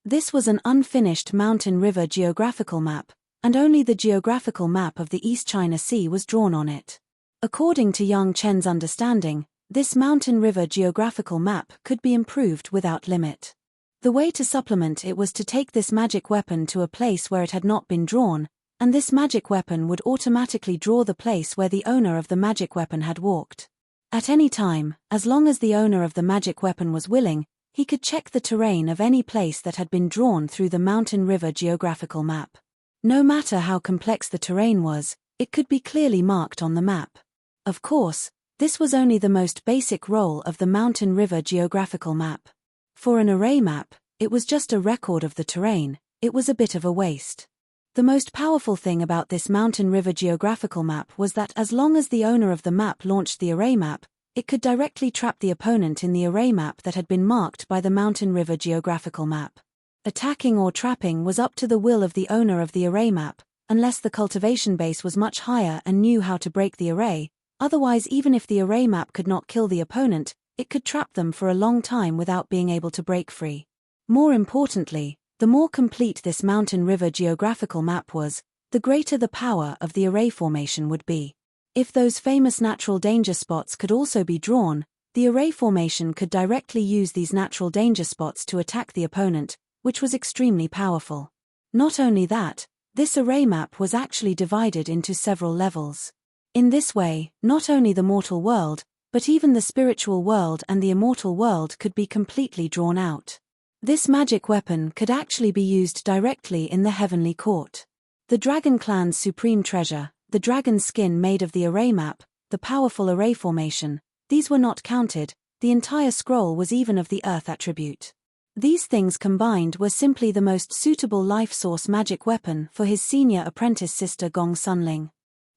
This was an unfinished mountain river geographical map, and only the geographical map of the East China Sea was drawn on it. According to Yang Chen's understanding, This mountain river geographical map could be improved without limit. The way to supplement it was to take this magic weapon to a place where it had not been drawn, and this magic weapon would automatically draw the place where the owner of the magic weapon had walked. At any time, as long as the owner of the magic weapon was willing, he could check the terrain of any place that had been drawn through the mountain river geographical map. No matter how complex the terrain was, it could be clearly marked on the map. Of course, this was only the most basic role of the mountain river geographical map. For an array map, it was just a record of the terrain. It was a bit of a waste. The most powerful thing about this mountain river geographical map was that as long as the owner of the map launched the array map, it could directly trap the opponent in the array map that had been marked by the mountain river geographical map. Attacking or trapping was up to the will of the owner of the array map, unless the cultivation base was much higher and knew how to break the array. Otherwise, even if the array map could not kill the opponent, it could trap them for a long time without being able to break free. More importantly, the more complete this mountain river geographical map was, the greater the power of the array formation would be. If those famous natural danger spots could also be drawn, the array formation could directly use these natural danger spots to attack the opponent, which was extremely powerful. Not only that, this array map was actually divided into several levels. In this way, not only the mortal world, but even the spiritual world and the immortal world could be completely drawn out. This magic weapon could actually be used directly in the heavenly court. The Dragon Clan's supreme treasure, the dragon skin made of the array map, the powerful array formation, these were not counted. The entire scroll was even of the earth attribute. These things combined were simply the most suitable life source magic weapon for his senior apprentice sister Gong Sunling.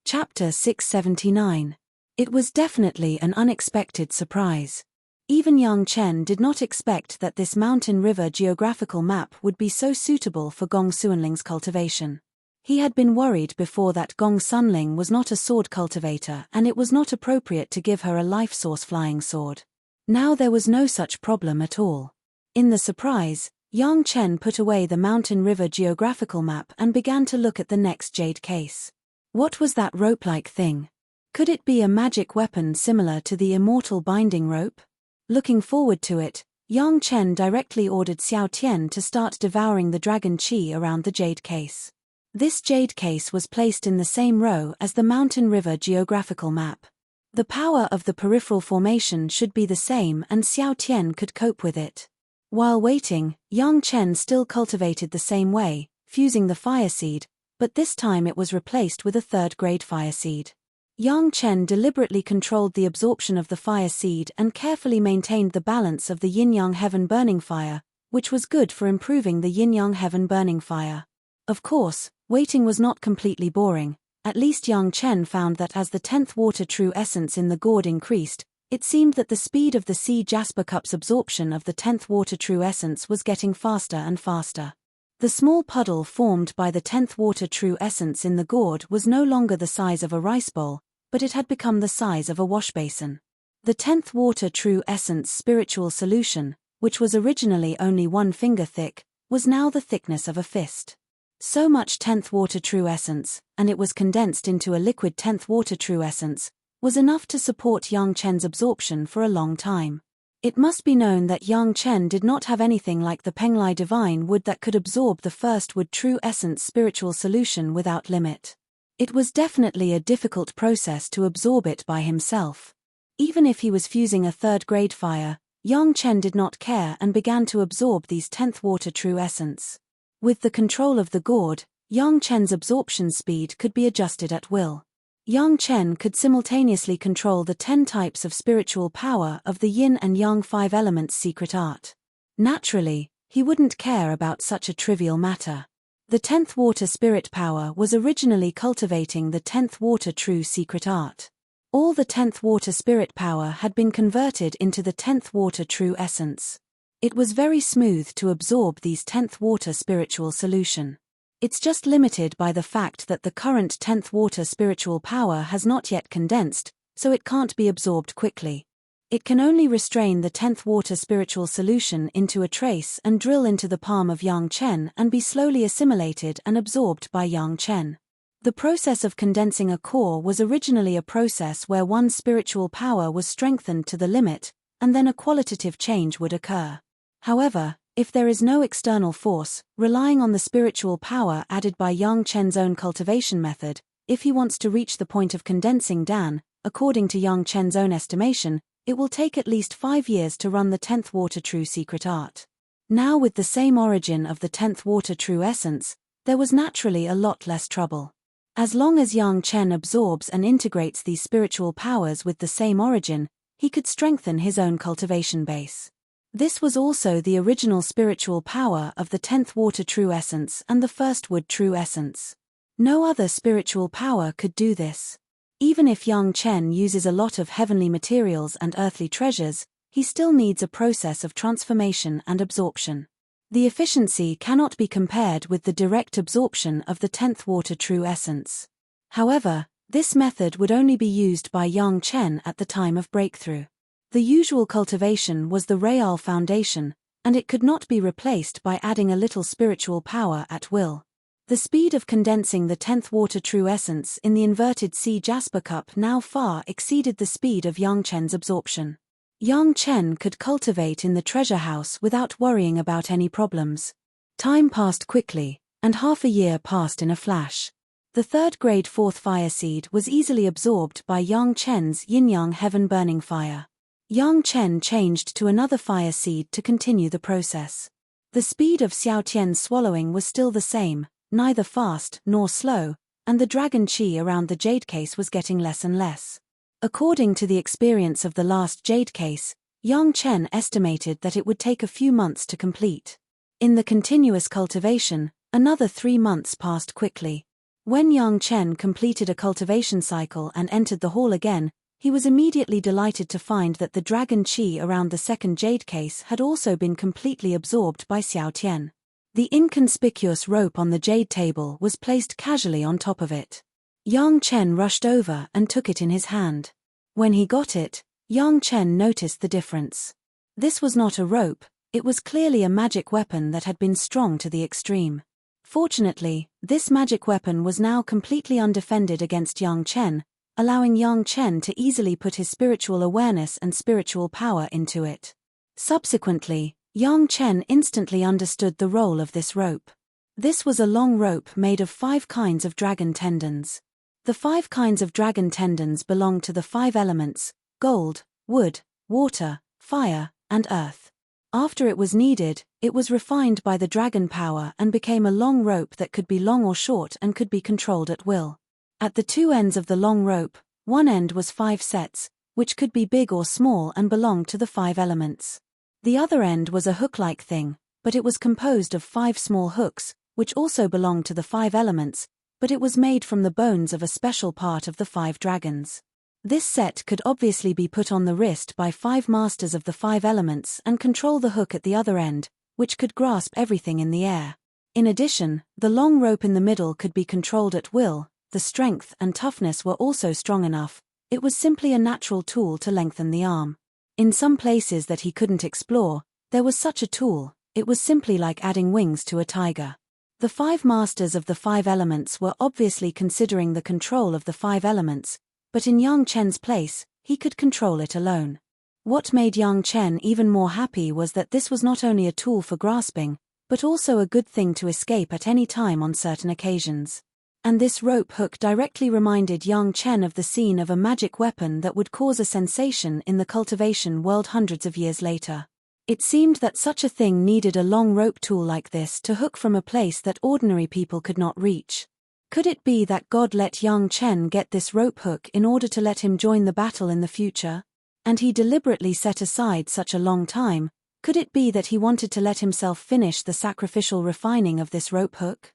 Chapter 679. It was definitely an unexpected surprise. Even Yang Chen did not expect that this mountain river geographical map would be so suitable for Gong Sunling's cultivation. He had been worried before that Gong Sunling was not a sword cultivator and it was not appropriate to give her a life source flying sword. Now there was no such problem at all. In the surprise, Yang Chen put away the mountain river geographical map and began to look at the next jade case. What was that rope-like thing? Could it be a magic weapon similar to the immortal binding rope? Looking forward to it, Yang Chen directly ordered Xiao Tian to start devouring the dragon qi around the jade case. This jade case was placed in the same row as the mountain river geographical map. The power of the peripheral formation should be the same and Xiao Tian could cope with it. While waiting, Yang Chen still cultivated the same way, fusing the fire seed, but this time it was replaced with a third-grade fire seed. Yang Chen deliberately controlled the absorption of the fire seed and carefully maintained the balance of the yin-yang heaven burning fire, which was good for improving the yin-yang heaven burning fire. Of course, waiting was not completely boring. At least Yang Chen found that as the 10th water true essence in the gourd increased, it seemed that the speed of the sea jasper cup's absorption of the 10th water true essence was getting faster and faster. The small puddle formed by the 10th water true essence in the gourd was no longer the size of a rice bowl, but it had become the size of a wash basin. The 10th water true essence spiritual solution, which was originally only 1 finger thick, was now the thickness of a fist. So much 10th water true essence, and it was condensed into a liquid 10th water true essence, was enough to support Yang Chen's absorption for a long time. It must be known that Yang Chen did not have anything like the Penglai divine wood that could absorb the first wood true essence spiritual solution without limit. It was definitely a difficult process to absorb it by himself. Even if he was fusing a third-grade fire, Yang Chen did not care and began to absorb these 10th water true essence. With the control of the gourd, Yang Chen's absorption speed could be adjusted at will. Yang Chen could simultaneously control the 10 types of spiritual power of the yin and yang 5 elements secret art. Naturally, he wouldn't care about such a trivial matter. The 10th water spirit power was originally cultivating the 10th water true secret art. All the 10th water spirit power had been converted into the 10th water true essence. It was very smooth to absorb these 10th water spiritual solution. It's just limited by the fact that the current 10th water spiritual power has not yet condensed, so it can't be absorbed quickly. It can only restrain the 10th water spiritual solution into a trace and drill into the palm of Yang Chen and be slowly assimilated and absorbed by Yang Chen. The process of condensing a core was originally a process where one spiritual power was strengthened to the limit, and then a qualitative change would occur. However, if there is no external force, relying on the spiritual power added by Yang Chen's own cultivation method, if he wants to reach the point of condensing Dan, according to Yang Chen's own estimation, it will take at least 5 years to run the 10th water true secret art. Now with the same origin of the 10th water true essence, there was naturally a lot less trouble. As long as Yang Chen absorbs and integrates these spiritual powers with the same origin, he could strengthen his own cultivation base. This was also the original spiritual power of the 10th water true essence and the first wood true essence. No other spiritual power could do this. Even if Yang Chen uses a lot of heavenly materials and earthly treasures, he still needs a process of transformation and absorption. The efficiency cannot be compared with the direct absorption of the 10th water true essence. However, this method would only be used by Yang Chen at the time of breakthrough. The usual cultivation was the Real foundation, and it could not be replaced by adding a little spiritual power at will. The speed of condensing the 10th water true essence in the inverted sea jasper cup now far exceeded the speed of Yang Chen's absorption. Yang Chen could cultivate in the treasure house without worrying about any problems. Time passed quickly, and half a year passed in a flash. The third grade fourth fire seed was easily absorbed by Yang Chen's yin-yang heaven-burning fire. Yang Chen changed to another fire seed to continue the process. The speed of Xiao Tian's swallowing was still the same, neither fast nor slow, and the dragon qi around the jade case was getting less and less. According to the experience of the last jade case, Yang Chen estimated that it would take a few months to complete. In the continuous cultivation, another 3 months passed quickly. When Yang Chen completed a cultivation cycle and entered the hall again, he was immediately delighted to find that the dragon qi around the second jade case had also been completely absorbed by Xiao Tian. The inconspicuous rope on the jade table was placed casually on top of it. Yang Chen rushed over and took it in his hand. When he got it, Yang Chen noticed the difference. This was not a rope, it was clearly a magic weapon that had been strong to the extreme. Fortunately, this magic weapon was now completely undefended against Yang Chen, allowing Yang Chen to easily put his spiritual awareness and spiritual power into it. Subsequently, Yang Chen instantly understood the role of this rope. This was a long rope made of 5 kinds of dragon tendons. The 5 kinds of dragon tendons belong to the 5 elements: gold, wood, water, fire, and earth. After it was kneaded, it was refined by the dragon power and became a long rope that could be long or short and could be controlled at will. At the 2 ends of the long rope, one end was 5 sets, which could be big or small and belonged to the 5 elements. The other end was a hook-like thing, but it was composed of 5 small hooks, which also belonged to the 5 elements, but it was made from the bones of a special part of the 5 dragons. This set could obviously be put on the wrist by 5 masters of the 5 elements and control the hook at the other end, which could grasp everything in the air. In addition, the long rope in the middle could be controlled at will. The strength and toughness were also strong enough. It was simply a natural tool to lengthen the arm. In some places that he couldn't explore, there was such a tool. It was simply like adding wings to a tiger. The 5 masters of the 5 elements were obviously considering the control of the 5 elements, but in Yang Chen's place, he could control it alone. What made Yang Chen even more happy was that this was not only a tool for grasping, but also a good thing to escape at any time on certain occasions. And this rope hook directly reminded Yang Chen of the scene of a magic weapon that would cause a sensation in the cultivation world hundreds of years later. It seemed that such a thing needed a long rope tool like this to hook from a place that ordinary people could not reach. Could it be that God let Yang Chen get this rope hook in order to let him join the battle in the future? And he deliberately set aside such a long time. Could it be that he wanted to let himself finish the sacrificial refining of this rope hook?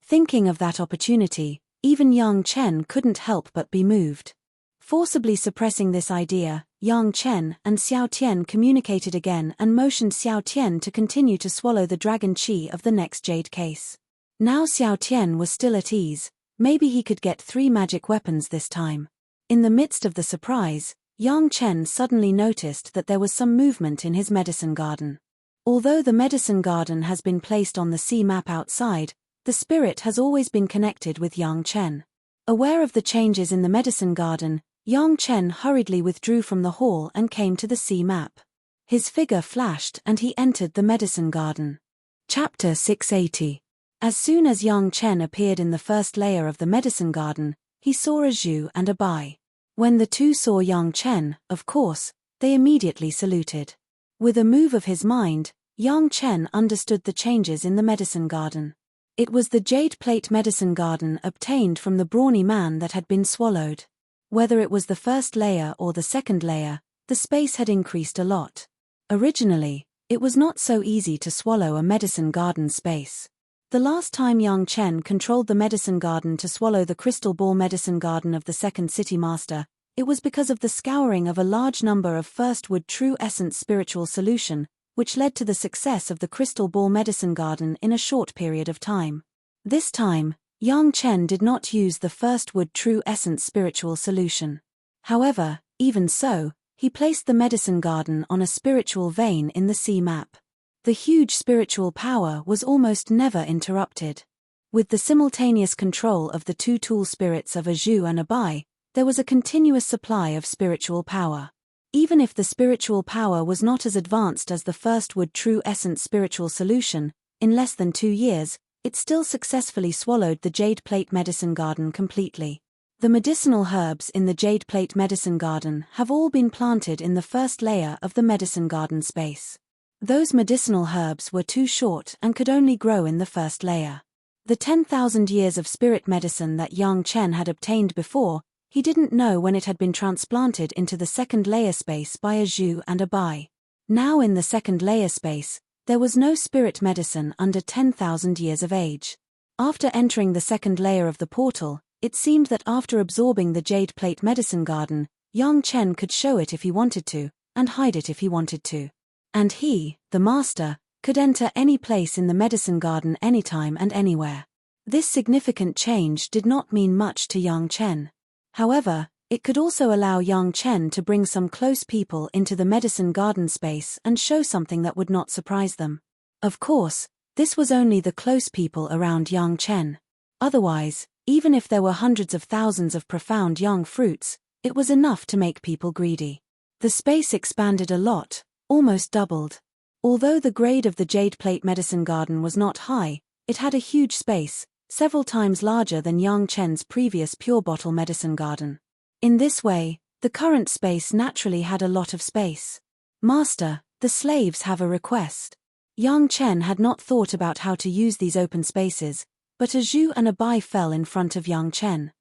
Thinking of that opportunity, even Yang Chen couldn't help but be moved. Forcibly suppressing this idea, Yang Chen and Xiao Tian communicated again and motioned Xiao Tian to continue to swallow the dragon qi of the next jade case. Now Xiao Tian was still at ease. Maybe he could get 3 magic weapons this time. In the midst of the surprise, Yang Chen suddenly noticed that there was some movement in his medicine garden. Although the medicine garden has been placed on the sea map outside, the spirit has always been connected with Yang Chen. Aware of the changes in the medicine garden, Yang Chen hurriedly withdrew from the hall and came to the sea map. His figure flashed and he entered the medicine garden. Chapter 680. As soon as Yang Chen appeared in the first layer of the medicine garden, he saw a Zhu and a Bai. When the two saw Yang Chen, of course, they immediately saluted. With a move of his mind, Yang Chen understood the changes in the medicine garden. It was the jade plate medicine garden obtained from the brawny man that had been swallowed. Whether it was the first layer or the second layer, the space had increased a lot. Originally, it was not so easy to swallow a medicine garden space. The last time Yang Chen controlled the medicine garden to swallow the crystal ball medicine garden of the second city master, it was because of the scouring of a large number of first wood true essence spiritual solution, which led to the success of the crystal ball medicine garden in a short period of time. This time, Yang Chen did not use the first wood true essence spiritual solution. However, even so, he placed the medicine garden on a spiritual vein in the sea map. The huge spiritual power was almost never interrupted. With the simultaneous control of the two tool spirits of a Zhu and a Bai, there was a continuous supply of spiritual power. Even if the spiritual power was not as advanced as the first wood true essence spiritual solution, in less than 2 years, it still successfully swallowed the jade plate medicine garden completely. The medicinal herbs in the jade plate medicine garden have all been planted in the first layer of the medicine garden space. Those medicinal herbs were too short and could only grow in the first layer. The 10,000 years of spirit medicine that Yang Chen had obtained before, he didn't know when it had been transplanted into the second layer space by a Zhu and a Bai. Now in the second layer space, there was no spirit medicine under 10,000 years of age. After entering the second layer of the portal, it seemed that after absorbing the jade plate medicine garden, Yang Chen could show it if he wanted to, and hide it if he wanted to. And he, the master, could enter any place in the medicine garden anytime and anywhere. This significant change did not mean much to Yang Chen. However, it could also allow Yang Chen to bring some close people into the medicine garden space and show something that would not surprise them. Of course, this was only the close people around Yang Chen. Otherwise, even if there were hundreds of thousands of profound young fruits, it was enough to make people greedy. The space expanded a lot, almost doubled. Although the grade of the jade plate medicine garden was not high, it had a huge space, several times larger than Yang Chen's previous pure bottle medicine garden. In this way, the current space naturally had a lot of space. Master, the slaves have a request. Yang Chen had not thought about how to use these open spaces, but a Zhu and a Bai fell in front of Yang Chen.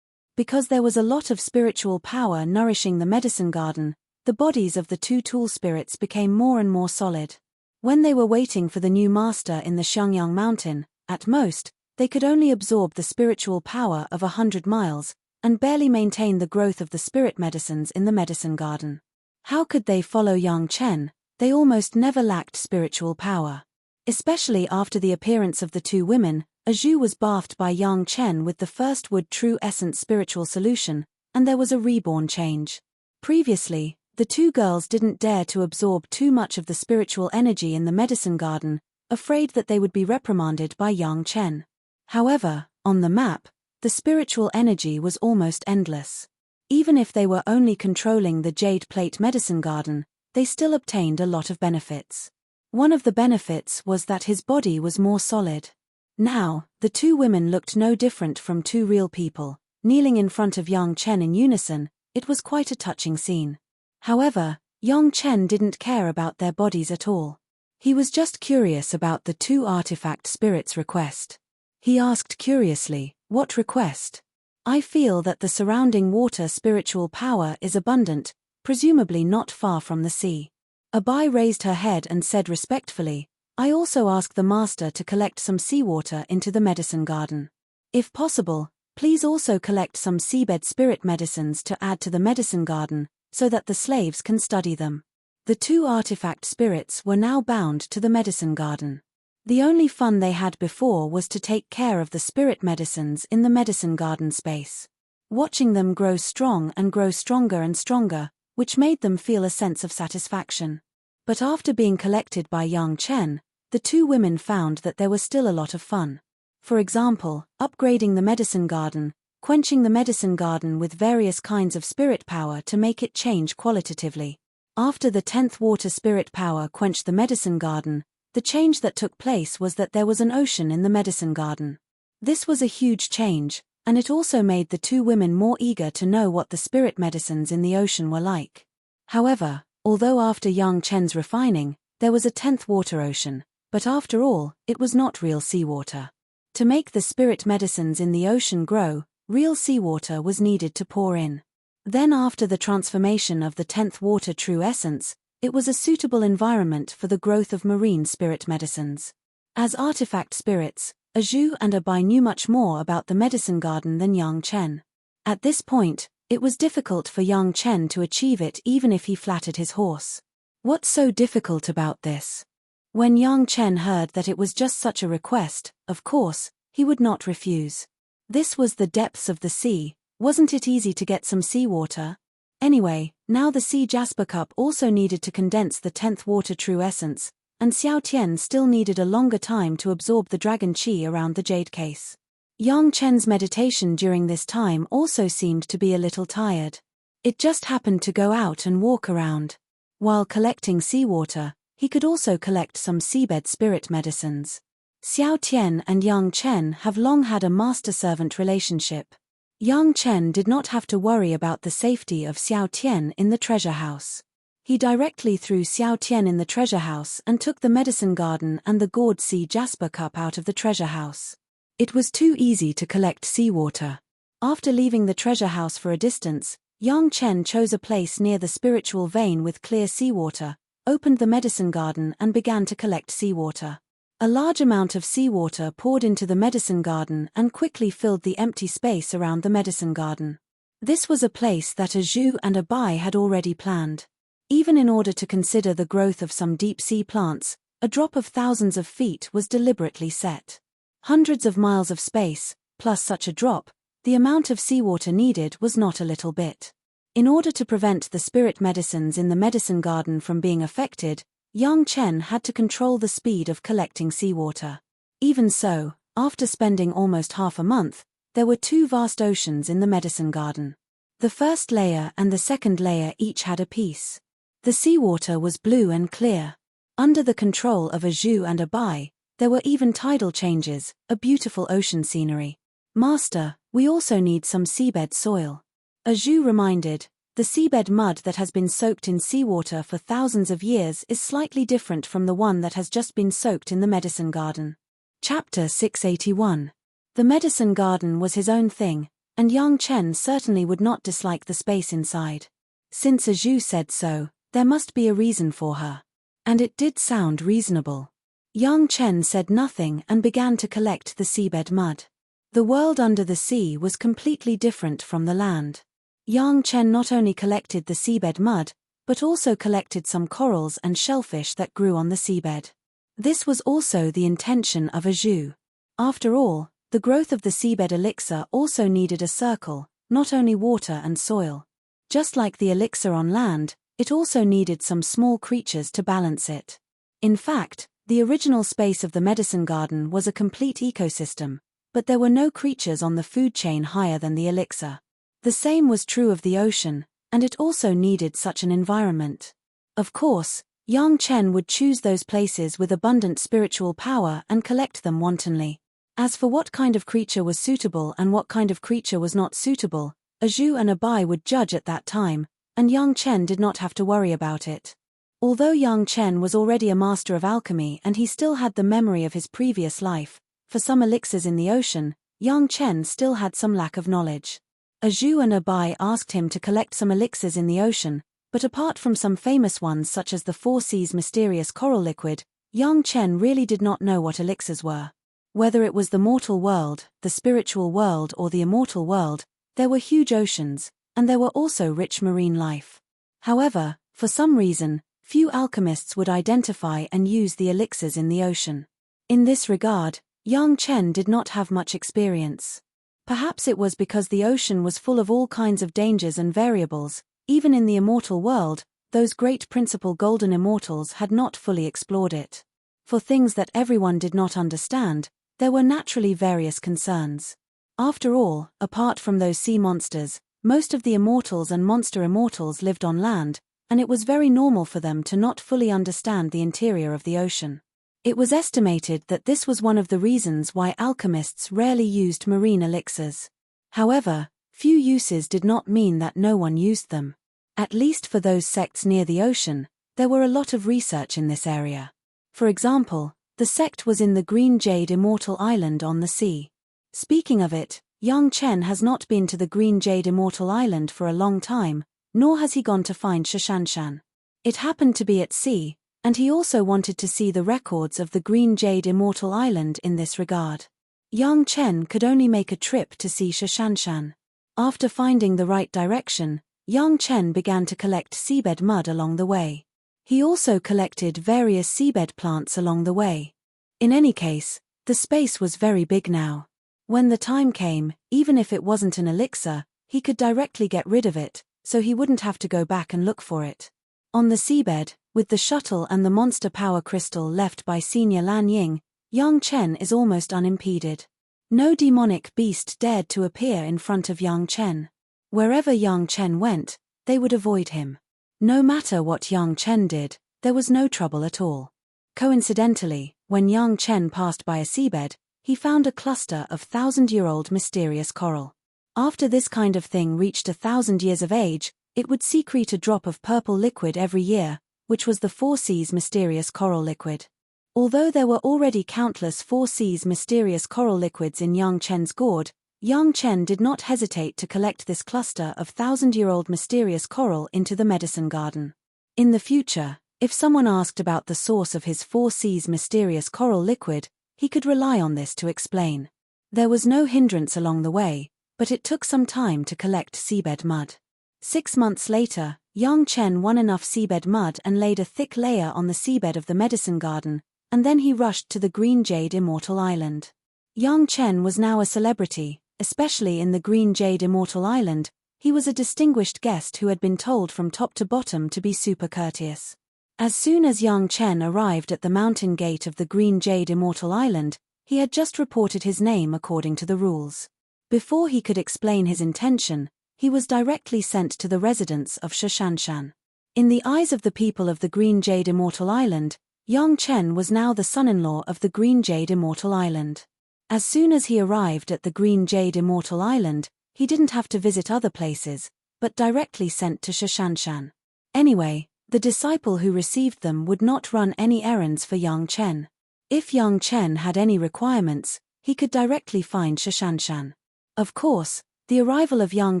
Because there was a lot of spiritual power nourishing the medicine garden, the bodies of the two tool spirits became more and more solid. When they were waiting for the new master in the Xiangyang mountain, at most, they could only absorb the spiritual power of 100 miles, and barely maintain the growth of the spirit medicines in the medicine garden. How could they follow Yang Chen? They almost never lacked spiritual power. Especially after the appearance of the two women, a Zhu was bathed by Yang Chen with the first wood true essence spiritual solution, and there was a reborn change. Previously, the two girls didn't dare to absorb too much of the spiritual energy in the medicine garden, afraid that they would be reprimanded by Yang Chen. However, on the map, the spiritual energy was almost endless. Even if they were only controlling the jade plate medicine garden, they still obtained a lot of benefits. One of the benefits was that his body was more solid. Now, the two women looked no different from two real people, kneeling in front of Yang Chen in unison. It was quite a touching scene. However, Yang Chen didn't care about their bodies at all. He was just curious about the two artifact spirits' request. He asked curiously, "What request?" "I feel that the surrounding water spiritual power is abundant, presumably not far from the sea." Abai raised her head and said respectfully, "I also ask the master to collect some seawater into the medicine garden. If possible, please also collect some seabed spirit medicines to add to the medicine garden, so that the slaves can study them." The two artifact spirits were now bound to the medicine garden. The only fun they had before was to take care of the spirit medicines in the medicine garden space. Watching them grow strong and grow stronger and stronger, which made them feel a sense of satisfaction. But after being collected by Yang Chen, the two women found that there was still a lot of fun. For example, upgrading the medicine garden, quenching the medicine garden with various kinds of spirit power to make it change qualitatively. After the 10th water spirit power quenched the medicine garden, the change that took place was that there was an ocean in the medicine garden. This was a huge change, and it also made the two women more eager to know what the spirit medicines in the ocean were like. However, although after Yang Chen's refining, there was a 10th water ocean, but after all, it was not real seawater. To make the spirit medicines in the ocean grow, real seawater was needed to pour in. Then after the transformation of the 10th water true essence, it was a suitable environment for the growth of marine spirit medicines. As artifact spirits, a Zhu and a Bai knew much more about the medicine garden than Yang Chen. At this point, it was difficult for Yang Chen to achieve it even if he flattered his horse. What's so difficult about this? When Yang Chen heard that it was just such a request, of course, he would not refuse. This was the depths of the sea, wasn't it easy to get some seawater? Anyway, now the sea jasper cup also needed to condense the 10th water true essence, and Xiao Tian still needed a longer time to absorb the dragon qi around the jade case. Yang Chen's meditation during this time also seemed to be a little tired. It just happened to go out and walk around. While collecting seawater, he could also collect some seabed spirit medicines. Xiao Tian and Yang Chen have long had a master-servant relationship. Yang Chen did not have to worry about the safety of Xiao Tian in the treasure house. He directly threw Xiao Tian in the treasure house and took the medicine garden and the gourd sea jasper cup out of the treasure house. It was too easy to collect seawater. After leaving the treasure house for a distance, Yang Chen chose a place near the spiritual vein with clear seawater, opened the medicine garden and began to collect seawater. A large amount of seawater poured into the medicine garden and quickly filled the empty space around the medicine garden. This was a place that a Zhu and a Bai had already planned. Even in order to consider the growth of some deep-sea plants, a drop of thousands of feet was deliberately set. Hundreds of miles of space, plus such a drop, the amount of seawater needed was not a little bit. In order to prevent the spirit medicines in the medicine garden from being affected, Yang Chen had to control the speed of collecting seawater. Even so, after spending almost half a month, there were two vast oceans in the medicine garden. The first layer and the second layer each had a piece. The seawater was blue and clear. Under the control of a Zhu and a Bai, there were even tidal changes, a beautiful ocean scenery. Master, we also need some seabed soil. A Zhu reminded, the seabed mud that has been soaked in seawater for thousands of years is slightly different from the one that has just been soaked in the medicine garden. Chapter 681. The medicine garden was his own thing, and Yang Chen certainly would not dislike the space inside. Since a Zhu said so, there must be a reason for her. And it did sound reasonable. Yang Chen said nothing and began to collect the seabed mud. The world under the sea was completely different from the land. Yang Chen not only collected the seabed mud, but also collected some corals and shellfish that grew on the seabed. This was also the intention of a Zhu. After all, the growth of the seabed elixir also needed a circle, not only water and soil. Just like the elixir on land, it also needed some small creatures to balance it. In fact, the original space of the medicine garden was a complete ecosystem, but there were no creatures on the food chain higher than the elixir. The same was true of the ocean, and it also needed such an environment. Of course, Yang Chen would choose those places with abundant spiritual power and collect them wantonly. As for what kind of creature was suitable and what kind of creature was not suitable, a Zhu and a Bai would judge at that time, and Yang Chen did not have to worry about it. Although Yang Chen was already a master of alchemy and he still had the memory of his previous life, for some elixirs in the ocean, Yang Chen still had some lack of knowledge. A Zhu and a Bai asked him to collect some elixirs in the ocean, but apart from some famous ones such as the Four Seas mysterious coral liquid, Yang Chen really did not know what elixirs were. Whether it was the mortal world, the spiritual world or the immortal world, there were huge oceans, and there were also rich marine life. However, for some reason, few alchemists would identify and use the elixirs in the ocean. In this regard, Yang Chen did not have much experience. Perhaps it was because the ocean was full of all kinds of dangers and variables. Even in the immortal world, those great principal golden immortals had not fully explored it. For things that everyone did not understand, there were naturally various concerns. After all, apart from those sea monsters, most of the immortals and monster immortals lived on land, and it was very normal for them to not fully understand the interior of the ocean. It was estimated that this was one of the reasons why alchemists rarely used marine elixirs. However, few uses did not mean that no one used them. At least for those sects near the ocean, there were a lot of research in this area. For example, the sect was in the Green Jade Immortal Island on the sea. Speaking of it, Yang Chen has not been to the Green Jade Immortal Island for a long time, nor has he gone to find Shashanshan. It happened to be at sea, and he also wanted to see the records of the Green Jade Immortal Island in this regard. Yang Chen could only make a trip to see Shashanshan. After finding the right direction, Yang Chen began to collect seabed mud along the way. He also collected various seabed plants along the way. In any case, the space was very big now. When the time came, even if it wasn't an elixir, he could directly get rid of it, so he wouldn't have to go back and look for it. On the seabed, with the shuttle and the monster power crystal left by Senior Lan Ying, Yang Chen is almost unimpeded. No demonic beast dared to appear in front of Yang Chen. Wherever Yang Chen went, they would avoid him. No matter what Yang Chen did, there was no trouble at all. Coincidentally, when Yang Chen passed by a seabed, he found a cluster of 1,000-year-old mysterious coral. After this kind of thing reached 1,000 years of age, it would secrete a drop of purple liquid every year, which was the 4 Seas mysterious coral liquid. Although there were already countless 4 Seas mysterious coral liquids in Yang Chen's gourd, Yang Chen did not hesitate to collect this cluster of 1,000-year-old mysterious coral into the medicine garden. In the future, if someone asked about the source of his 4 Seas mysterious coral liquid, he could rely on this to explain. There was no hindrance along the way, but it took some time to collect seabed mud. 6 months later, Yang Chen won enough seabed mud and laid a thick layer on the seabed of the medicine garden, and then he rushed to the Green Jade Immortal Island. Yang Chen was now a celebrity, especially in the Green Jade Immortal Island. He was a distinguished guest who had been told from top to bottom to be super courteous. As soon as Yang Chen arrived at the mountain gate of the Green Jade Immortal Island, he had just reported his name according to the rules. Before he could explain his intention, he was directly sent to the residence of Shashanshan. In the eyes of the people of the Green Jade Immortal Island, Yang Chen was now the son-in-law of the Green Jade Immortal Island. As soon as he arrived at the Green Jade Immortal Island, he didn't have to visit other places, but directly sent to Shashanshan. Anyway, the disciple who received them would not run any errands for Yang Chen. If Yang Chen had any requirements, he could directly find Shashanshan. Of course, the arrival of Yang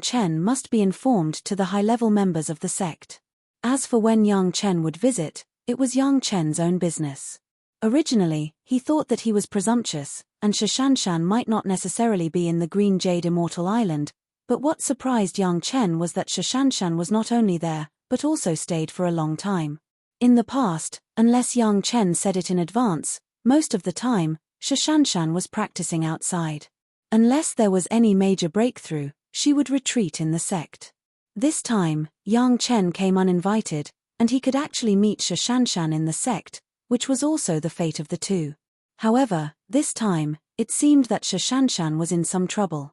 Chen must be informed to the high-level members of the sect. As for when Yang Chen would visit, it was Yang Chen's own business. Originally, he thought that he was presumptuous, and Shashanshan might not necessarily be in the Green Jade Immortal Island, but what surprised Yang Chen was that Shashanshan was not only there, but also stayed for a long time. In the past, unless Yang Chen said it in advance, most of the time, Shashanshan was practicing outside. Unless there was any major breakthrough, she would retreat in the sect. This time, Yang Chen came uninvited, and he could actually meet Shashanshan in the sect, which was also the fate of the two. However, this time, it seemed that Shashanshan was in some trouble.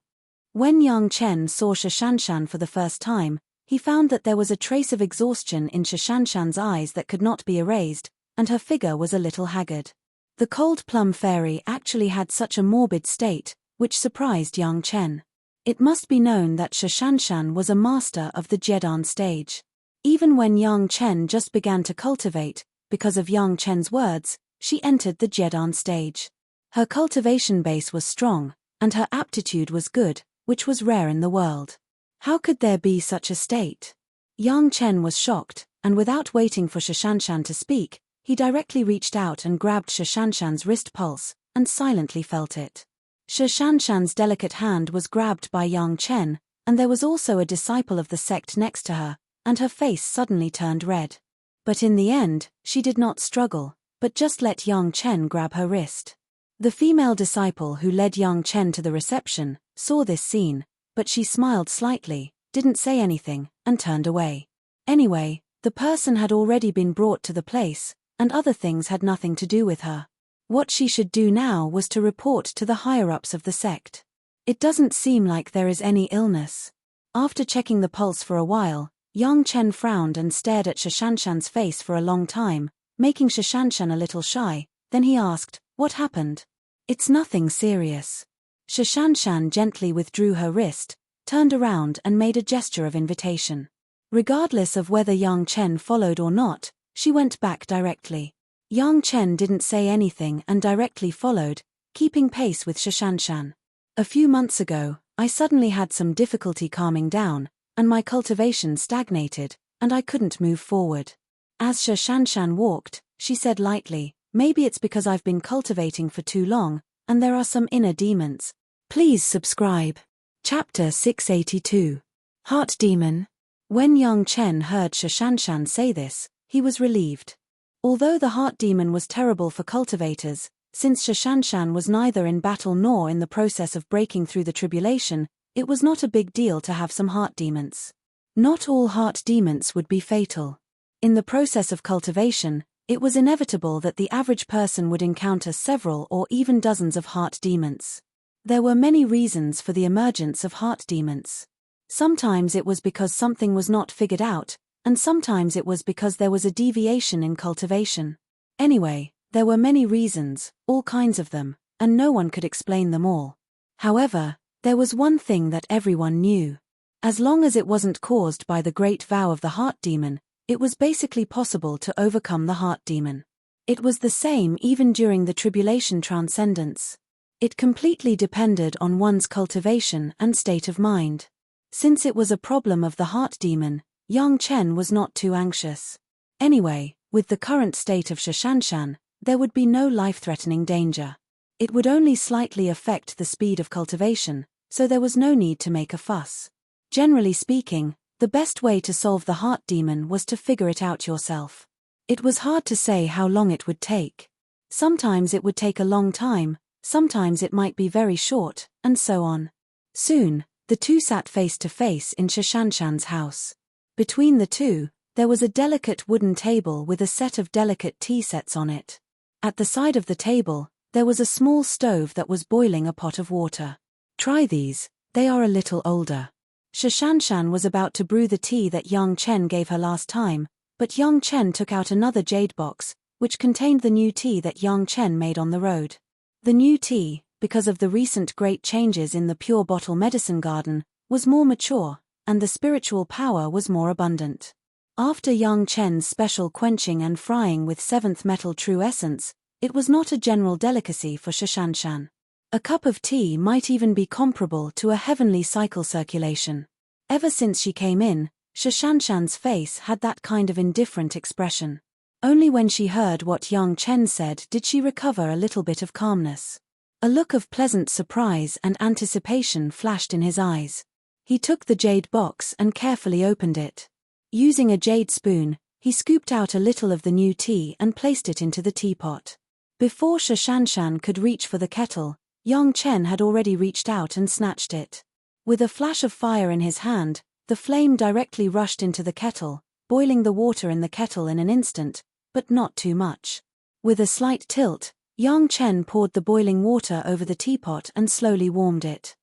When Yang Chen saw Shashanshan for the first time, he found that there was a trace of exhaustion in Shashanshan's eyes that could not be erased, and her figure was a little haggard. The cold plum fairy actually had such a morbid state, which surprised Yang Chen. It must be known that Shashanshan was a master of the Jedan stage. Even when Yang Chen just began to cultivate, because of Yang Chen's words, she entered the Jedan stage. Her cultivation base was strong, and her aptitude was good, which was rare in the world. How could there be such a state? Yang Chen was shocked, and without waiting for Shashanshan to speak, he directly reached out and grabbed Shashanshan's wrist pulse, and silently felt it. Shashanshan's delicate hand was grabbed by Yang Chen, and there was also a disciple of the sect next to her, and her face suddenly turned red. But in the end, she did not struggle, but just let Yang Chen grab her wrist. The female disciple who led Yang Chen to the reception saw this scene, but she smiled slightly, didn't say anything, and turned away. Anyway, the person had already been brought to the place, and other things had nothing to do with her. What she should do now was to report to the higher-ups of the sect. It doesn't seem like there is any illness. After checking the pulse for a while, Yang Chen frowned and stared at Shashanshan's face for a long time, making Shashanshan a little shy. Then he asked, "What happened?" "It's nothing serious." Shashanshan gently withdrew her wrist, turned around and made a gesture of invitation. Regardless of whether Yang Chen followed or not, she went back directly. Yang Chen didn't say anything and directly followed, keeping pace with Shashanshan. "A few months ago, I suddenly had some difficulty calming down, and my cultivation stagnated, and I couldn't move forward." As Shashanshan walked, she said lightly, "Maybe it's because I've been cultivating for too long, and there are some inner demons." Please subscribe. Chapter 682. Heart Demon. When Yang Chen heard Shashanshan say this, he was relieved. Although the heart demon was terrible for cultivators, since Shashanshan was neither in battle nor in the process of breaking through the tribulation, it was not a big deal to have some heart demons. Not all heart demons would be fatal. In the process of cultivation, it was inevitable that the average person would encounter several or even dozens of heart demons. There were many reasons for the emergence of heart demons. Sometimes it was because something was not figured out, and sometimes it was because there was a deviation in cultivation. Anyway, there were many reasons, all kinds of them, and no one could explain them all. However, there was one thing that everyone knew. As long as it wasn't caused by the great vow of the heart demon, it was basically possible to overcome the heart demon. It was the same even during the tribulation transcendence. It completely depended on one's cultivation and state of mind. Since it was a problem of the heart demon, Yang Chen was not too anxious. Anyway, with the current state of Shashanshan, there would be no life-threatening danger. It would only slightly affect the speed of cultivation, so there was no need to make a fuss. Generally speaking, the best way to solve the heart demon was to figure it out yourself. It was hard to say how long it would take. Sometimes it would take a long time, sometimes it might be very short, and so on. Soon, the two sat face to face in Shashanshan's house. Between the two, there was a delicate wooden table with a set of delicate tea sets on it. At the side of the table, there was a small stove that was boiling a pot of water. "Try these, they are a little older." Shashanshan was about to brew the tea that Yang Chen gave her last time, but Yang Chen took out another jade box, which contained the new tea that Yang Chen made on the road. The new tea, because of the recent great changes in the pure bottle medicine garden, was more mature, and the spiritual power was more abundant. After Yang Chen's special quenching and frying with 7th metal true essence, it was not a general delicacy for Shashanshan. A cup of tea might even be comparable to a heavenly cycle circulation. Ever since she came in, Shashanshan's face had that kind of indifferent expression. Only when she heard what Yang Chen said did she recover a little bit of calmness. A look of pleasant surprise and anticipation flashed in his eyes. He took the jade box and carefully opened it. Using a jade spoon, he scooped out a little of the new tea and placed it into the teapot. Before Shashanshan could reach for the kettle, Yang Chen had already reached out and snatched it. With a flash of fire in his hand, the flame directly rushed into the kettle, boiling the water in the kettle in an instant, but not too much. With a slight tilt, Yang Chen poured the boiling water over the teapot and slowly warmed it.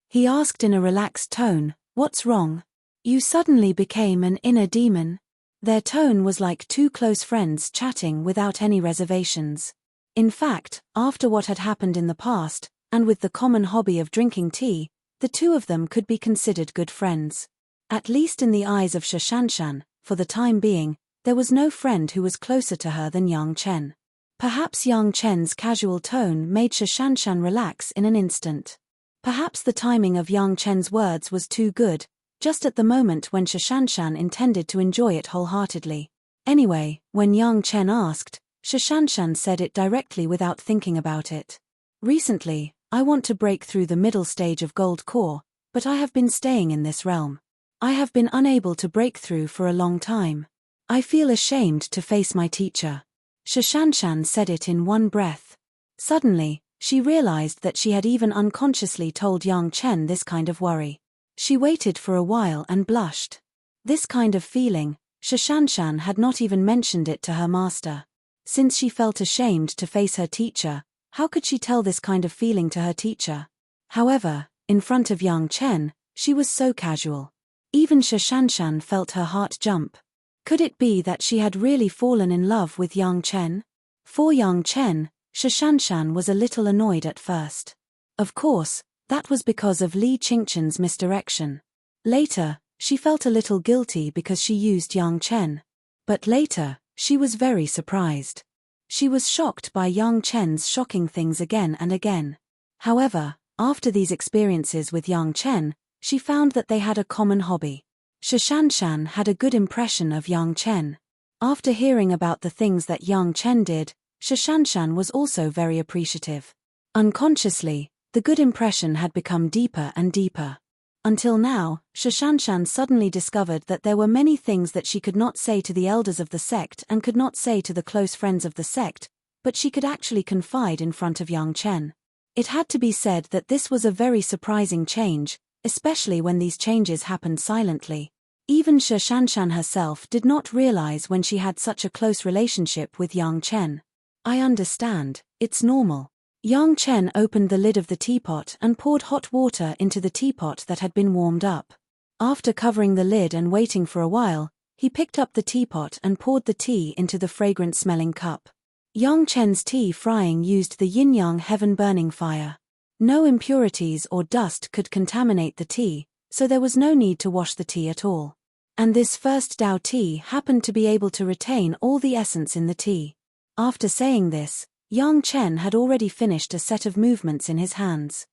He asked in a relaxed tone, "What's wrong? You suddenly became an inner demon." Their tone was like two close friends chatting without any reservations. In fact, after what had happened in the past, and with the common hobby of drinking tea, the two of them could be considered good friends. At least in the eyes of Shashanshan, for the time being, there was no friend who was closer to her than Yang Chen. Perhaps Yang Chen's casual tone made Shashanshan relax in an instant. Perhaps the timing of Yang Chen's words was too good, just at the moment when Shashanshan intended to enjoy it wholeheartedly. Anyway, when Yang Chen asked, Shashanshan said it directly without thinking about it. "Recently, I want to break through the middle stage of gold core, but I have been staying in this realm. I have been unable to break through for a long time. I feel ashamed to face my teacher." Shashanshan said it in one breath. Suddenly, she realized that she had even unconsciously told Yang Chen this kind of worry. She waited for a while and blushed. This kind of feeling, Shashanshan had not even mentioned it to her master. Since she felt ashamed to face her teacher, how could she tell this kind of feeling to her teacher? However, In front of Yang Chen, she was so casual. Even Shashanshan felt her heart jump. Could it be that she had really fallen in love with Yang Chen? For Yang Chen, Shashanshan was a little annoyed at first. Of course, that was because of Li Qingchen's misdirection. Later, she felt a little guilty because she used Yang Chen. But later, she was very surprised. She was shocked by Yang Chen's shocking things again and again. However, after these experiences with Yang Chen, she found that they had a common hobby. Shashanshan had a good impression of Yang Chen. After hearing about the things that Yang Chen did, Shashanshan was also very appreciative. Unconsciously, the good impression had become deeper and deeper. Until now, Shashanshan suddenly discovered that there were many things that she could not say to the elders of the sect and could not say to the close friends of the sect, but she could actually confide in front of Yang Chen. It had to be said that this was a very surprising change, especially when these changes happened silently. Even Shashanshan herself did not realize when she had such a close relationship with Yang Chen. I understand, it's normal. Yang Chen opened the lid of the teapot and poured hot water into the teapot that had been warmed up. After covering the lid and waiting for a while, he picked up the teapot and poured the tea into the fragrant-smelling cup. Yang Chen's tea frying used the yin-yang heaven-burning fire. No impurities or dust could contaminate the tea, so there was no need to wash the tea at all. And this first Dao tea happened to be able to retain all the essence in the tea. After saying this, Yang Chen had already finished a set of movements in his hands.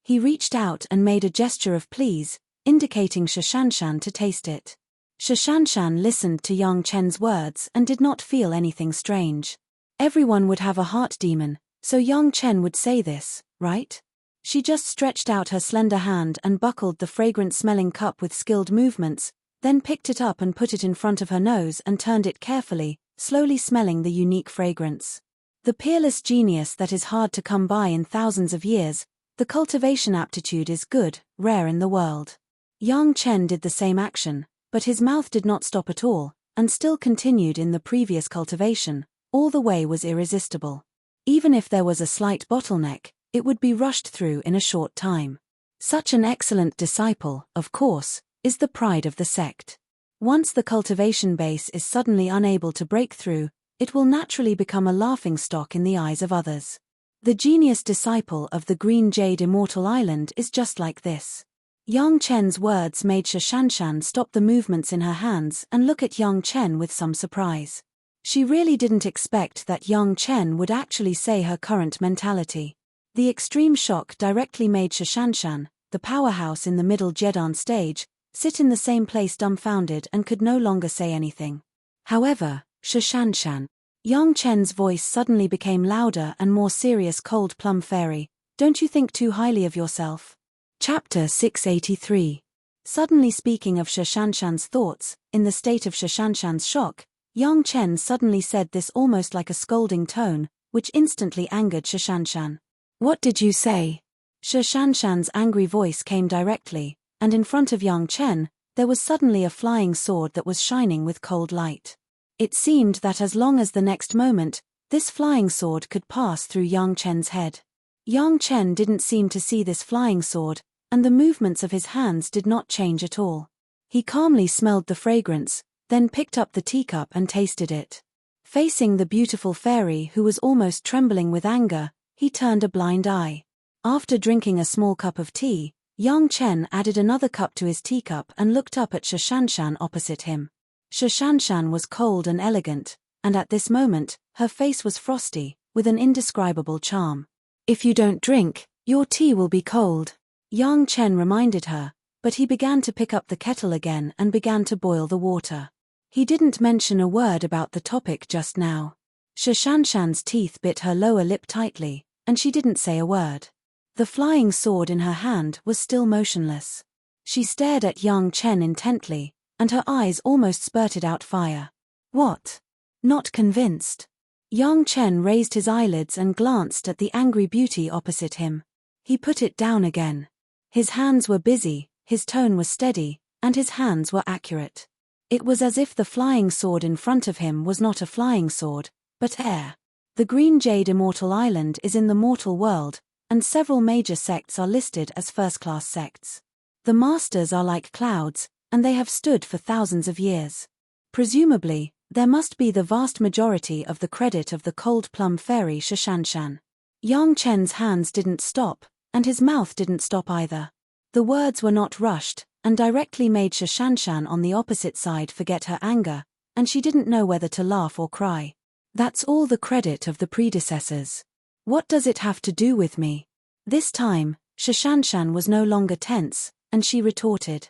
He reached out and made a gesture of please, indicating Shashanshan to taste it. Shashanshan listened to Yang Chen's words and did not feel anything strange. Everyone would have a heart demon, so Yang Chen would say this, right? She just stretched out her slender hand and buckled the fragrant-smelling cup with skilled movements, then picked it up and put it in front of her nose and turned it carefully, slowly smelling the unique fragrance. The peerless genius that is hard to come by in thousands of years, the cultivation aptitude is good, rare in the world. Yang Chen did the same action, but his mouth did not stop at all, and still continued in the previous cultivation. All the way was irresistible. Even if there was a slight bottleneck, it would be rushed through in a short time. Such an excellent disciple, of course, is the pride of the sect. Once the cultivation base is suddenly unable to break through, it will naturally become a laughingstock in the eyes of others. The genius disciple of the Green Jade Immortal Island is just like this. Yang Chen's words made Shashanshan stop the movements in her hands and look at Yang Chen with some surprise. She really didn't expect that Yang Chen would actually say her current mentality. The extreme shock directly made Shashanshan, the powerhouse in the middle Jedan stage, sit in the same place dumbfounded and could no longer say anything. However, Shashanshan. Yang Chen's voice suddenly became louder and more serious. Cold Plum Fairy, don't you think too highly of yourself? Chapter 683. Suddenly speaking of Shashanshan's thoughts, in the state of Shashanshan's shock, Yang Chen suddenly said this almost like a scolding tone, which instantly angered Shashanshan. What did you say? Shashanshan's angry voice came directly, and in front of Yang Chen, there was suddenly a flying sword that was shining with cold light. It seemed that as long as the next moment, this flying sword could pass through Yang Chen's head. Yang Chen didn't seem to see this flying sword, and the movements of his hands did not change at all. He calmly smelled the fragrance, then picked up the teacup and tasted it. Facing the beautiful fairy who was almost trembling with anger, he turned a blind eye. After drinking a small cup of tea, Yang Chen added another cup to his teacup and looked up at Shashanshan opposite him. Shashanshan was cold and elegant, and at this moment, her face was frosty, with an indescribable charm. If you don't drink, your tea will be cold, Yang Chen reminded her, but he began to pick up the kettle again and began to boil the water. He didn't mention a word about the topic just now. Shashanshan's teeth bit her lower lip tightly, and she didn't say a word. The flying sword in her hand was still motionless. She stared at Yang Chen intently, and her eyes almost spurted out fire. What? Not convinced? Yang Chen raised his eyelids and glanced at the angry beauty opposite him. He put it down again. His hands were busy, his tone was steady, and his hands were accurate. It was as if the flying sword in front of him was not a flying sword, but air. The Green Jade Immortal Island is in the mortal world, and several major sects are listed as first-class sects. The masters are like clouds, and they have stood for thousands of years. Presumably, there must be the vast majority of the credit of the cold plum fairy Shashanshan. Yang Chen's hands didn't stop, and his mouth didn't stop either. The words were not rushed, and directly made Shashanshan on the opposite side forget her anger, and she didn't know whether to laugh or cry. That's all the credit of the predecessors. What does it have to do with me? This time, Shashanshan was no longer tense, and she retorted.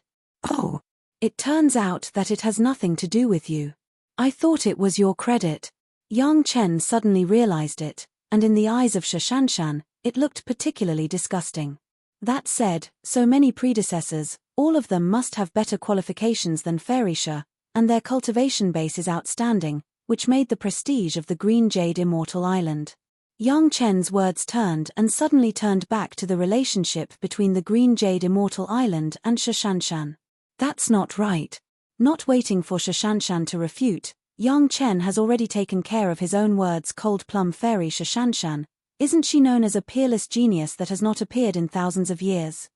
Oh, it turns out that it has nothing to do with you. I thought it was your credit. Yang Chen suddenly realized it, and in the eyes of Shashanshan, it looked particularly disgusting. That said, so many predecessors, all of them must have better qualifications than Fairy Sha, and their cultivation base is outstanding, which made the prestige of the Green Jade Immortal Island. Yang Chen's words turned and suddenly turned back to the relationship between the Green Jade Immortal Island and Shashanshan. That's not right. Not waiting for Shashanshan to refute, Yang Chen has already taken care of his own words. Cold Plum Fairy Shashanshan, isn't she known as a peerless genius that has not appeared in thousands of years?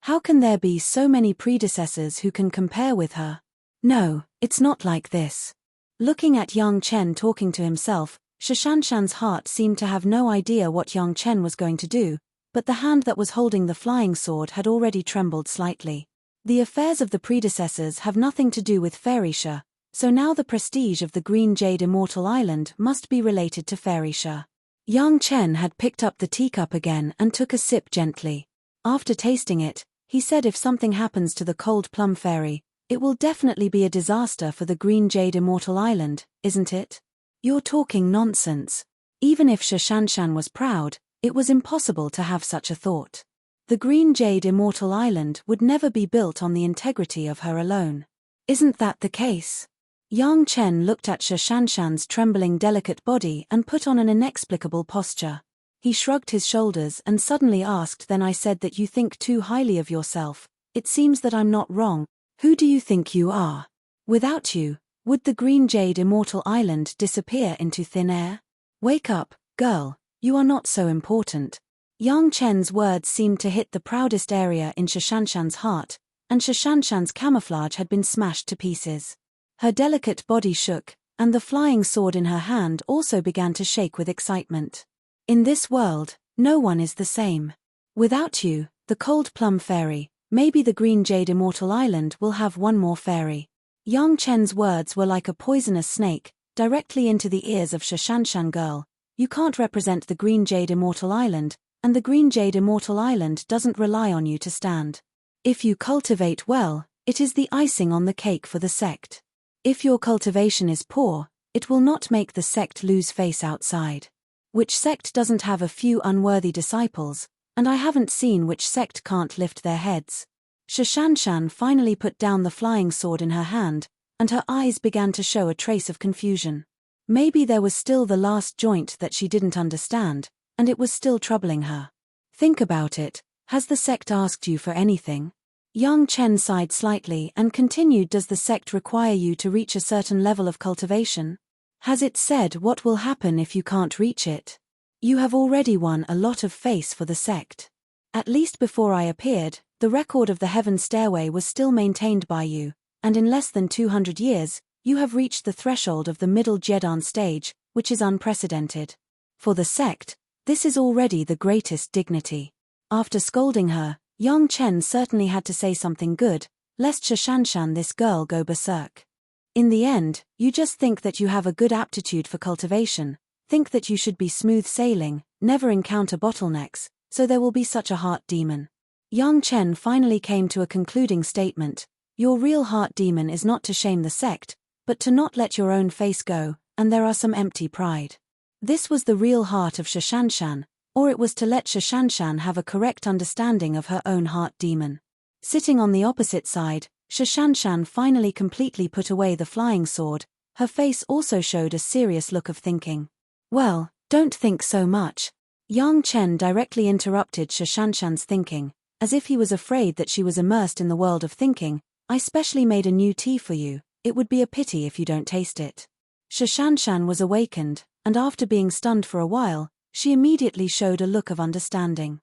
How can there be so many predecessors who can compare with her? No, it's not like this. Looking at Yang Chen talking to himself, Shashanshan's heart seemed to have no idea what Yang Chen was going to do, but the hand that was holding the flying sword had already trembled slightly. The affairs of the predecessors have nothing to do with Fairy Sha, so now the prestige of the Green Jade Immortal Island must be related to Fairy Sha. Yang Chen had picked up the teacup again and took a sip gently. After tasting it, he said if something happens to the Cold Plum Fairy, it will definitely be a disaster for the Green Jade Immortal Island, isn't it? You're talking nonsense. Even if Shashanshan was proud, it was impossible to have such a thought. The Green Jade Immortal Island would never be built on the integrity of her alone. Isn't that the case? Yang Chen looked at Shashanshan's trembling delicate body and put on an inexplicable posture. He shrugged his shoulders and suddenly asked, then I said that you think too highly of yourself. It seems that I'm not wrong. Who do you think you are? Without you, would the Green Jade Immortal Island disappear into thin air? Wake up, girl, you are not so important. Yang Chen's words seemed to hit the proudest area in Shashanshan's heart, and Shashanshan's camouflage had been smashed to pieces. Her delicate body shook, and the flying sword in her hand also began to shake with excitement. In this world, no one is the same. Without you, the Cold Plum Fairy, maybe the Green Jade Immortal Island will have one more fairy. Yang Chen's words were like a poisonous snake, directly into the ears of Shashanshan. Girl, you can't represent the Green Jade Immortal Island, and the Green Jade Immortal Island doesn't rely on you to stand. If you cultivate well, it is the icing on the cake for the sect. If your cultivation is poor, it will not make the sect lose face outside. Which sect doesn't have a few unworthy disciples, and I haven't seen which sect can't lift their heads. Shashanshan finally put down the flying sword in her hand, and her eyes began to show a trace of confusion. Maybe there was still the last joint that she didn't understand, and it was still troubling her. Think about it, has the sect asked you for anything? Yang Chen sighed slightly and continued, does the sect require you to reach a certain level of cultivation? Has it said what will happen if you can't reach it? You have already won a lot of face for the sect. At least before I appeared, the record of the Heaven Stairway was still maintained by you, and in less than 200 years, you have reached the threshold of the middle Jedan stage, which is unprecedented. For the sect, this is already the greatest dignity. After scolding her, Yang Chen certainly had to say something good, lest Shashanshan this girl go berserk. In the end, you just think that you have a good aptitude for cultivation, think that you should be smooth sailing, never encounter bottlenecks, so there will be such a heart demon. Yang Chen finally came to a concluding statement. Your real heart demon is not to shame the sect, but to not let your own face go, and there are some empty pride. This was the real heart of Shashanshan, or it was to let Shashanshan have a correct understanding of her own heart demon. Sitting on the opposite side, Shashanshan finally completely put away the flying sword. Her face also showed a serious look of thinking. Well, don't think so much. Yang Chen directly interrupted Shashanshan's thinking, as if he was afraid that she was immersed in the world of thinking. I specially made a new tea for you, it would be a pity if you don't taste it. Shashanshan was awakened, and after being stunned for a while, she immediately showed a look of understanding.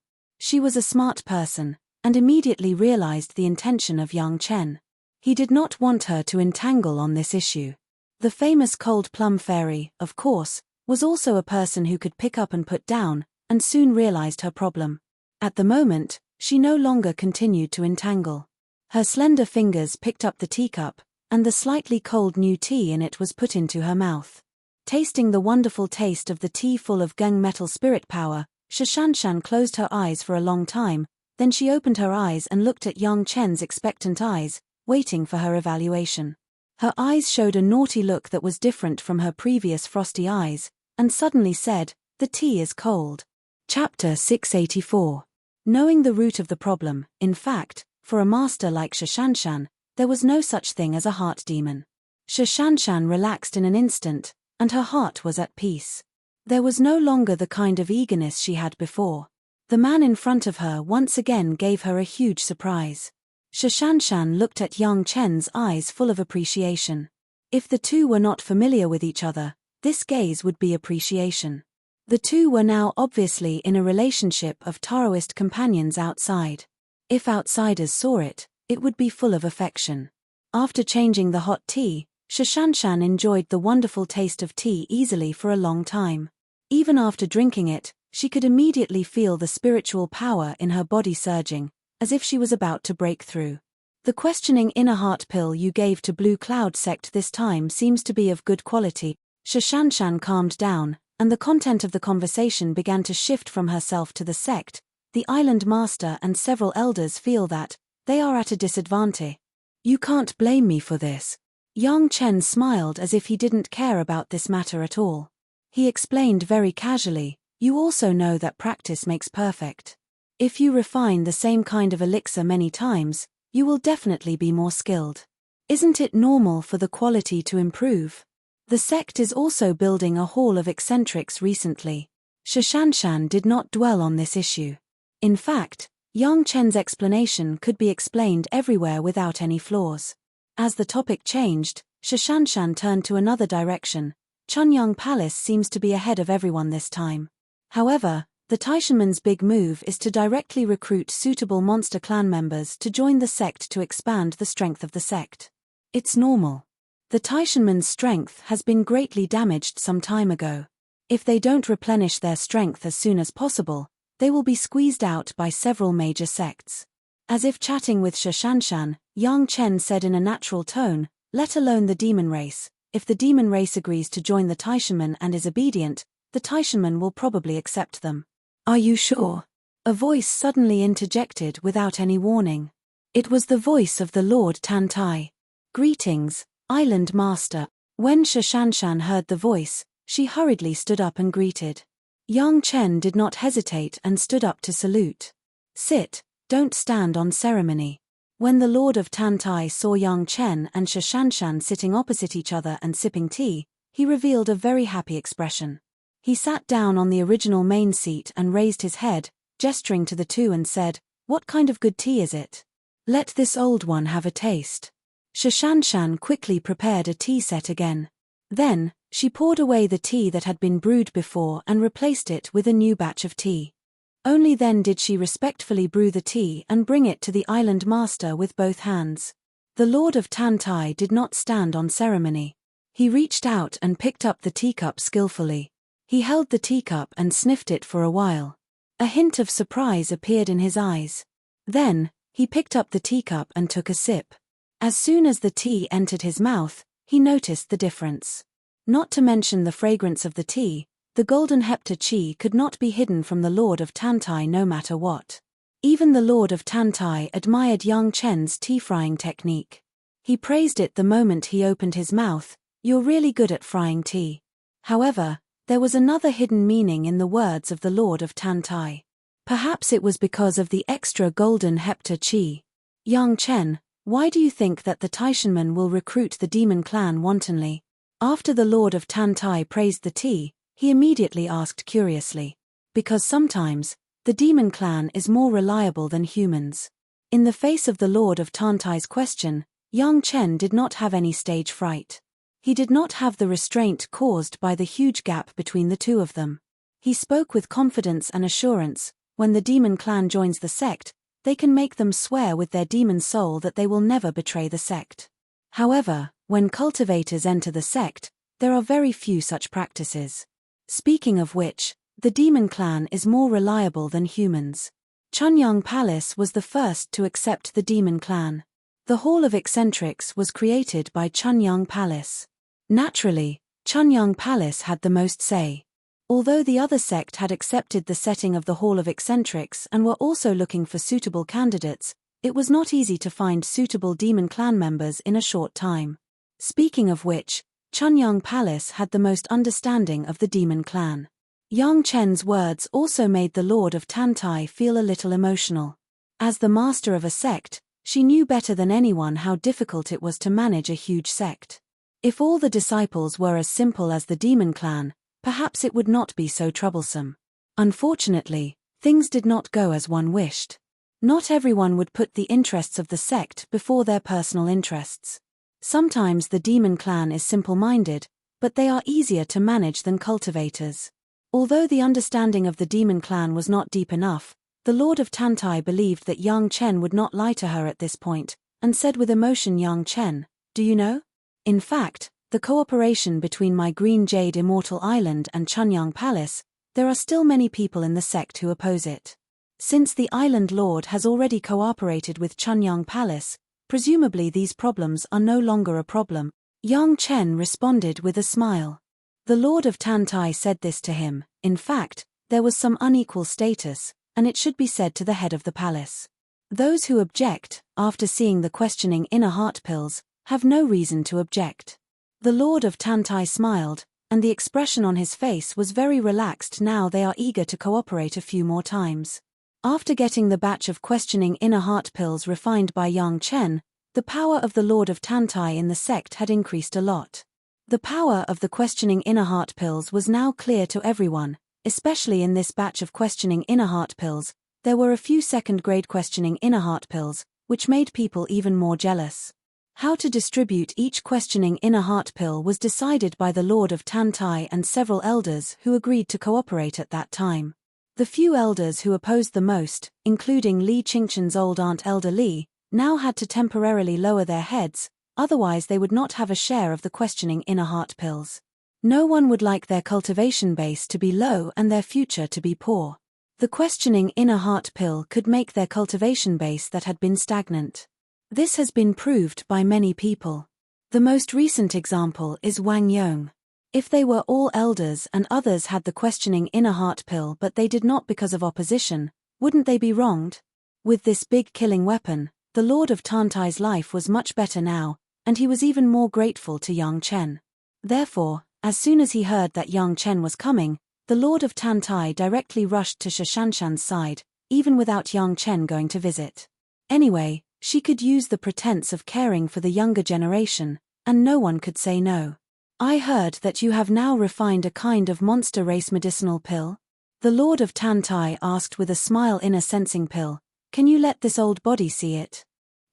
She was a smart person, and immediately realized the intention of young Chen. He did not want her to entangle on this issue. The famous cold plum fairy, of course, was also a person who could pick up and put down, and soon realized her problem. At the moment, she no longer continued to entangle. Her slender fingers picked up the teacup, and the slightly cold new tea in it was put into her mouth. Tasting the wonderful taste of the tea full of gung metal spirit power, Shashanshan closed her eyes for a long time, then she opened her eyes and looked at young Chen's expectant eyes, waiting for her evaluation. Her eyes showed a naughty look that was different from her previous frosty eyes, and suddenly said, "The tea is cold." Chapter 684. Knowing the root of the problem, in fact, for a master like Shashanshan, there was no such thing as a heart demon. Shashanshan relaxed in an instant, and her heart was at peace. There was no longer the kind of eagerness she had before. The man in front of her once again gave her a huge surprise. Shashanshan looked at young Chen's eyes full of appreciation. If the two were not familiar with each other, this gaze would be appreciation. The two were now obviously in a relationship of Taoist companions outside. If outsiders saw it, it would be full of affection. After changing the hot tea, Shashanshan enjoyed the wonderful taste of tea easily for a long time. Even after drinking it, she could immediately feel the spiritual power in her body surging, as if she was about to break through. The questioning inner heart pill you gave to Blue Cloud sect this time seems to be of good quality. Shashanshan calmed down, and the content of the conversation began to shift from herself to the sect. The island master and several elders feel that they are at a disadvantage. You can't blame me for this. Young Chen smiled as if he didn't care about this matter at all. He explained very casually, you also know that practice makes perfect. If you refine the same kind of elixir many times, you will definitely be more skilled. Isn't it normal for the quality to improve? The sect is also building a hall of eccentrics recently. Shashanshan did not dwell on this issue. In fact, young Chen's explanation could be explained everywhere without any flaws. As the topic changed, Shashanshan turned to another direction. Chunyang Palace seems to be ahead of everyone this time. However, the Taishanman's big move is to directly recruit suitable monster clan members to join the sect to expand the strength of the sect. It's normal. The Taishanman's strength has been greatly damaged some time ago. If they don't replenish their strength as soon as possible, they will be squeezed out by several major sects. As if chatting with Shashanshan, Yang Chen said in a natural tone, let alone the demon race. If the demon race agrees to join the Taishanman and is obedient, the Taishanman will probably accept them. Are you sure? A voice suddenly interjected without any warning. It was the voice of the Lord Tantai. Greetings, Island Master. When Shashanshan heard the voice, she hurriedly stood up and greeted. Yang Chen did not hesitate and stood up to salute. Sit, don't stand on ceremony. When the Lord of Tantai saw Yang Chen and Shashanshan sitting opposite each other and sipping tea, he revealed a very happy expression. He sat down on the original main seat and raised his head, gesturing to the two and said, what kind of good tea is it? Let this old one have a taste. Shashanshan quickly prepared a tea set again. Then, she poured away the tea that had been brewed before and replaced it with a new batch of tea. Only then did she respectfully brew the tea and bring it to the island master with both hands. The Lord of Tantai did not stand on ceremony. He reached out and picked up the teacup skillfully. He held the teacup and sniffed it for a while. A hint of surprise appeared in his eyes. Then, he picked up the teacup and took a sip. As soon as the tea entered his mouth, he noticed the difference. Not to mention the fragrance of the tea, the golden hepta chi could not be hidden from the Lord of Tantai no matter what. Even the Lord of Tantai admired Yang Chen's tea frying technique. He praised it the moment he opened his mouth, you're really good at frying tea. However, there was another hidden meaning in the words of the Lord of Tantai. Perhaps it was because of the extra golden hepta chi. Yang Chen, why do you think that the Taishanman will recruit the demon clan wantonly? After the Lord of Tantai praised the tea, he immediately asked curiously. Because sometimes, the demon clan is more reliable than humans. In the face of the Lord of Tantai's question, Yang Chen did not have any stage fright. He did not have the restraint caused by the huge gap between the two of them. He spoke with confidence and assurance, When the demon clan joins the sect, they can make them swear with their demon soul that they will never betray the sect. However, when cultivators enter the sect, there are very few such practices. Speaking of which, the demon clan is more reliable than humans. Chunyang Palace was the first to accept the demon clan. The Hall of Eccentrics was created by Chunyang Palace. Naturally, Chunyang Palace had the most say. Although the other sect had accepted the setting of the Hall of Eccentrics and were also looking for suitable candidates, it was not easy to find suitable demon clan members in a short time. Speaking of which, Chunyang Palace had the most understanding of the demon clan. Yang Chen's words also made the Lord of Tantai feel a little emotional. As the master of a sect, she knew better than anyone how difficult it was to manage a huge sect. If all the disciples were as simple as the demon clan, perhaps it would not be so troublesome. Unfortunately, things did not go as one wished. Not everyone would put the interests of the sect before their personal interests. Sometimes the demon clan is simple-minded, but they are easier to manage than cultivators. Although the understanding of the demon clan was not deep enough, the Lord of Tantai believed that Yang Chen would not lie to her at this point, and said with emotion, "Yang Chen, do you know? In fact, the cooperation between my Green Jade Immortal Island and Chunyang Palace, there are still many people in the sect who oppose it. Since the island lord has already cooperated with Chunyang Palace, presumably these problems are no longer a problem." Yang Chen responded with a smile. The Lord of Tantai said this to him. In fact, there was some unequal status, and it should be said to the head of the palace. Those who object, after seeing the questioning inner heart pills, have no reason to object. The Lord of Tantai smiled, and the expression on his face was very relaxed. Now they are eager to cooperate a few more times. After getting the batch of questioning inner heart pills refined by Yang Chen, the power of the Lord of Tantai in the sect had increased a lot. The power of the questioning inner heart pills was now clear to everyone, especially in this batch of questioning inner heart pills. There were a few second-grade questioning inner heart pills, which made people even more jealous. How to distribute each questioning inner heart pill was decided by the Lord of Tantai and several elders who agreed to cooperate at that time. The few elders who opposed the most, including Li Qingchen's old aunt Elder Li, now had to temporarily lower their heads, otherwise they would not have a share of the questioning inner heart pills. No one would like their cultivation base to be low and their future to be poor. The questioning inner heart pill could make their cultivation base that had been stagnant. This has been proved by many people. The most recent example is Wang Yong. If they were all elders and others had the questioning inner heart pill but they did not because of opposition, wouldn't they be wronged? With this big killing weapon, the Lord of Tantai's life was much better now, and he was even more grateful to Yang Chen. Therefore, as soon as he heard that Yang Chen was coming, the Lord of Tantai directly rushed to Shashanshan's side, even without Yang Chen going to visit. Anyway, she could use the pretense of caring for the younger generation, and no one could say no. "I heard that you have now refined a kind of monster race medicinal pill?" The Lord of Tantai asked with a smile. "Inner sensing pill. Can you let this old body see it?"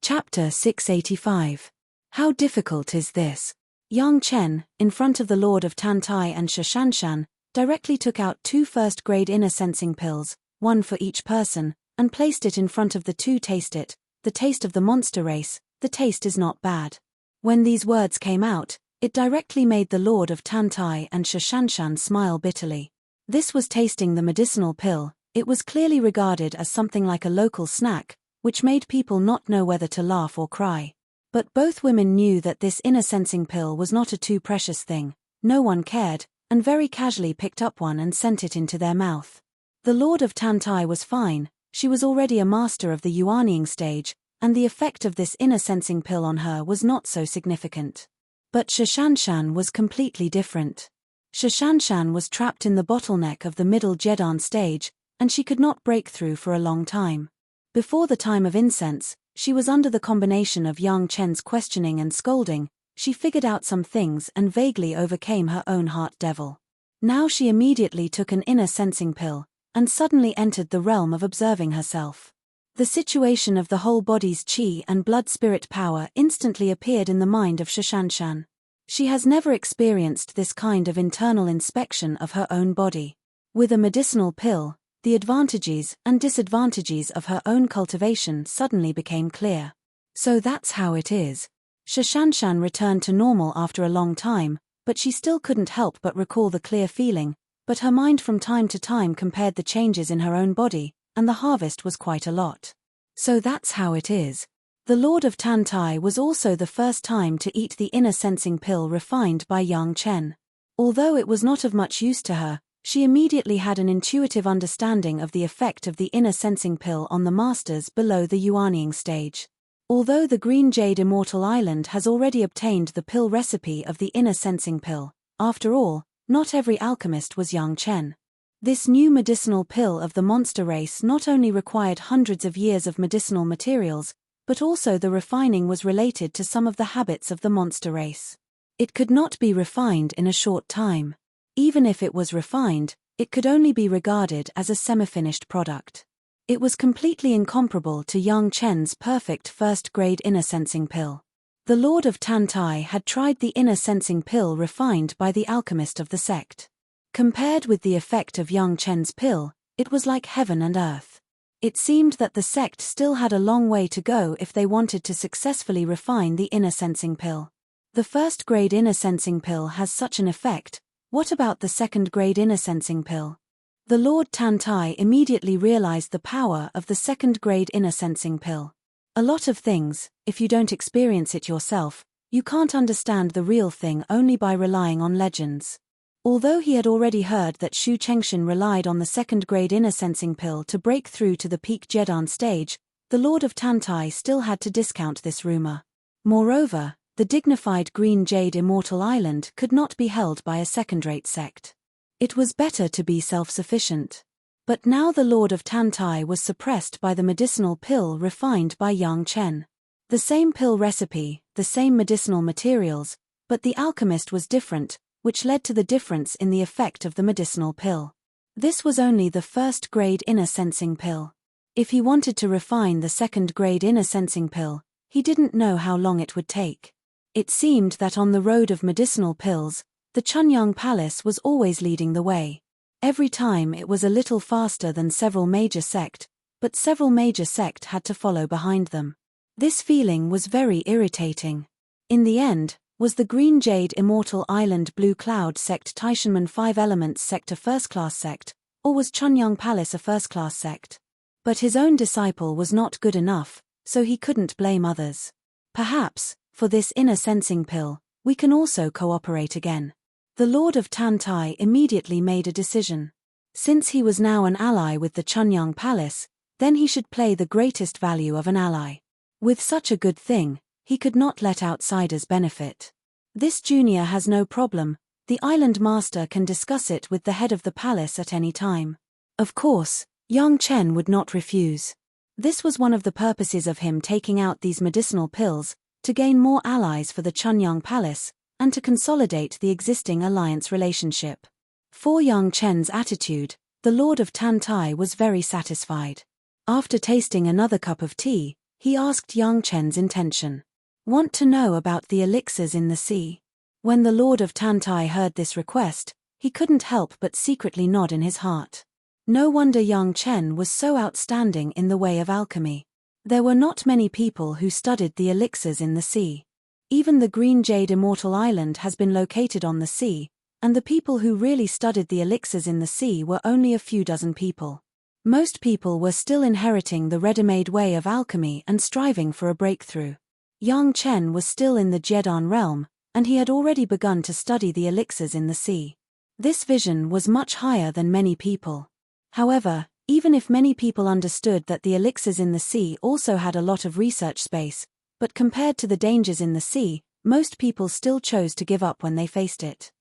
Chapter 685. How difficult is this? Yang Chen, in front of the Lord of Tantai and Shashanshan, directly took out 2 first-grade inner sensing pills, one for each person, and placed it in front of the two. "Taste it, the taste of the monster race, the taste is not bad." When these words came out, it directly made the Lord of Tantai and Shashanshan smile bitterly. This was tasting the medicinal pill. It was clearly regarded as something like a local snack, which made people not know whether to laugh or cry. But both women knew that this inner sensing pill was not a too precious thing. No one cared, and very casually picked up one and sent it into their mouth. The Lord of Tantai was fine. She was already a master of the Yuanying stage, and the effect of this inner sensing pill on her was not so significant. But Shashanshan was completely different. Shashanshan was trapped in the bottleneck of the middle Jedan stage, and she could not break through for a long time. Before the time of incense, she was under the combination of Yang Chen's questioning and scolding. She figured out some things and vaguely overcame her own heart devil. Now she immediately took an inner sensing pill, and suddenly entered the realm of observing herself. The situation of the whole body's qi and blood spirit power instantly appeared in the mind of Shashanshan. She has never experienced this kind of internal inspection of her own body. With a medicinal pill, the advantages and disadvantages of her own cultivation suddenly became clear. So that's how it is. Shashanshan returned to normal after a long time, but she still couldn't help but recall the clear feeling, but her mind from time to time compared the changes in her own body, and the harvest was quite a lot. So that's how it is. The Lord of Tantai was also the first time to eat the inner sensing pill refined by Yang Chen. Although it was not of much use to her, she immediately had an intuitive understanding of the effect of the inner sensing pill on the masters below the Yuanying stage. Although the Green Jade Immortal Island has already obtained the pill recipe of the inner sensing pill, after all, not every alchemist was Yang Chen. This new medicinal pill of the monster race not only required hundreds of years of medicinal materials, but also the refining was related to some of the habits of the monster race. It could not be refined in a short time. Even if it was refined, it could only be regarded as a semi-finished product. It was completely incomparable to Yang Chen's perfect first-grade inner sensing pill. The Lord of Tantai had tried the inner sensing pill refined by the alchemist of the sect. Compared with the effect of Yang Chen's pill, it was like heaven and earth. It seemed that the sect still had a long way to go if they wanted to successfully refine the inner sensing pill. The first-grade inner sensing pill has such an effect. What about the second-grade inner sensing pill? The Lord Tantai immediately realized the power of the second-grade inner sensing pill. A lot of things, if you don't experience it yourself, you can't understand the real thing only by relying on legends. Although he had already heard that Shu Chengshin relied on the second-grade inner sensing pill to break through to the peak Jedan stage, the Lord of Tantai still had to discount this rumor. Moreover, the dignified Green Jade Immortal Island could not be held by a second-rate sect. It was better to be self-sufficient. But now the Lord of Tantai was suppressed by the medicinal pill refined by Yang Chen. The same pill recipe, the same medicinal materials, but the alchemist was different, which led to the difference in the effect of the medicinal pill. This was only the first-grade inner sensing pill. If he wanted to refine the second-grade inner sensing pill, he didn't know how long it would take. It seemed that on the road of medicinal pills, the Chunyang Palace was always leading the way. Every time it was a little faster than several major sect, but several major sect had to follow behind them. This feeling was very irritating. In the end, was the Green Jade Immortal Island Blue Cloud sect Taishanmen 5 Elements sect a first-class sect, or was Chunyang Palace a first-class sect? But his own disciple was not good enough, so he couldn't blame others. Perhaps, for this inner sensing pill, we can also cooperate again. The Lord of Tantai immediately made a decision. Since he was now an ally with the Chunyang Palace, then he should play the greatest value of an ally. With such a good thing, he could not let outsiders benefit. This junior has no problem, the island master can discuss it with the head of the palace at any time. Of course, Yang Chen would not refuse. This was one of the purposes of him taking out these medicinal pills, to gain more allies for the Chunyang Palace, and to consolidate the existing alliance relationship. For Yang Chen's attitude, the Lord of Tantai was very satisfied. After tasting another cup of tea, he asked Yang Chen's intention. Want to know about the elixirs in the sea? When the Lord of Tantai heard this request, he couldn't help but secretly nod in his heart. No wonder Yang Chen was so outstanding in the way of alchemy. There were not many people who studied the elixirs in the sea. Even the Green Jade Immortal Island has been located on the sea, and the people who really studied the elixirs in the sea were only a few dozen people. Most people were still inheriting the ready-made way of alchemy and striving for a breakthrough. Yang Chen was still in the Jedan realm, and he had already begun to study the elixirs in the sea. This vision was much higher than many people. However, even if many people understood that the elixirs in the sea also had a lot of research space, but compared to the dangers in the sea, most people still chose to give up when they faced it.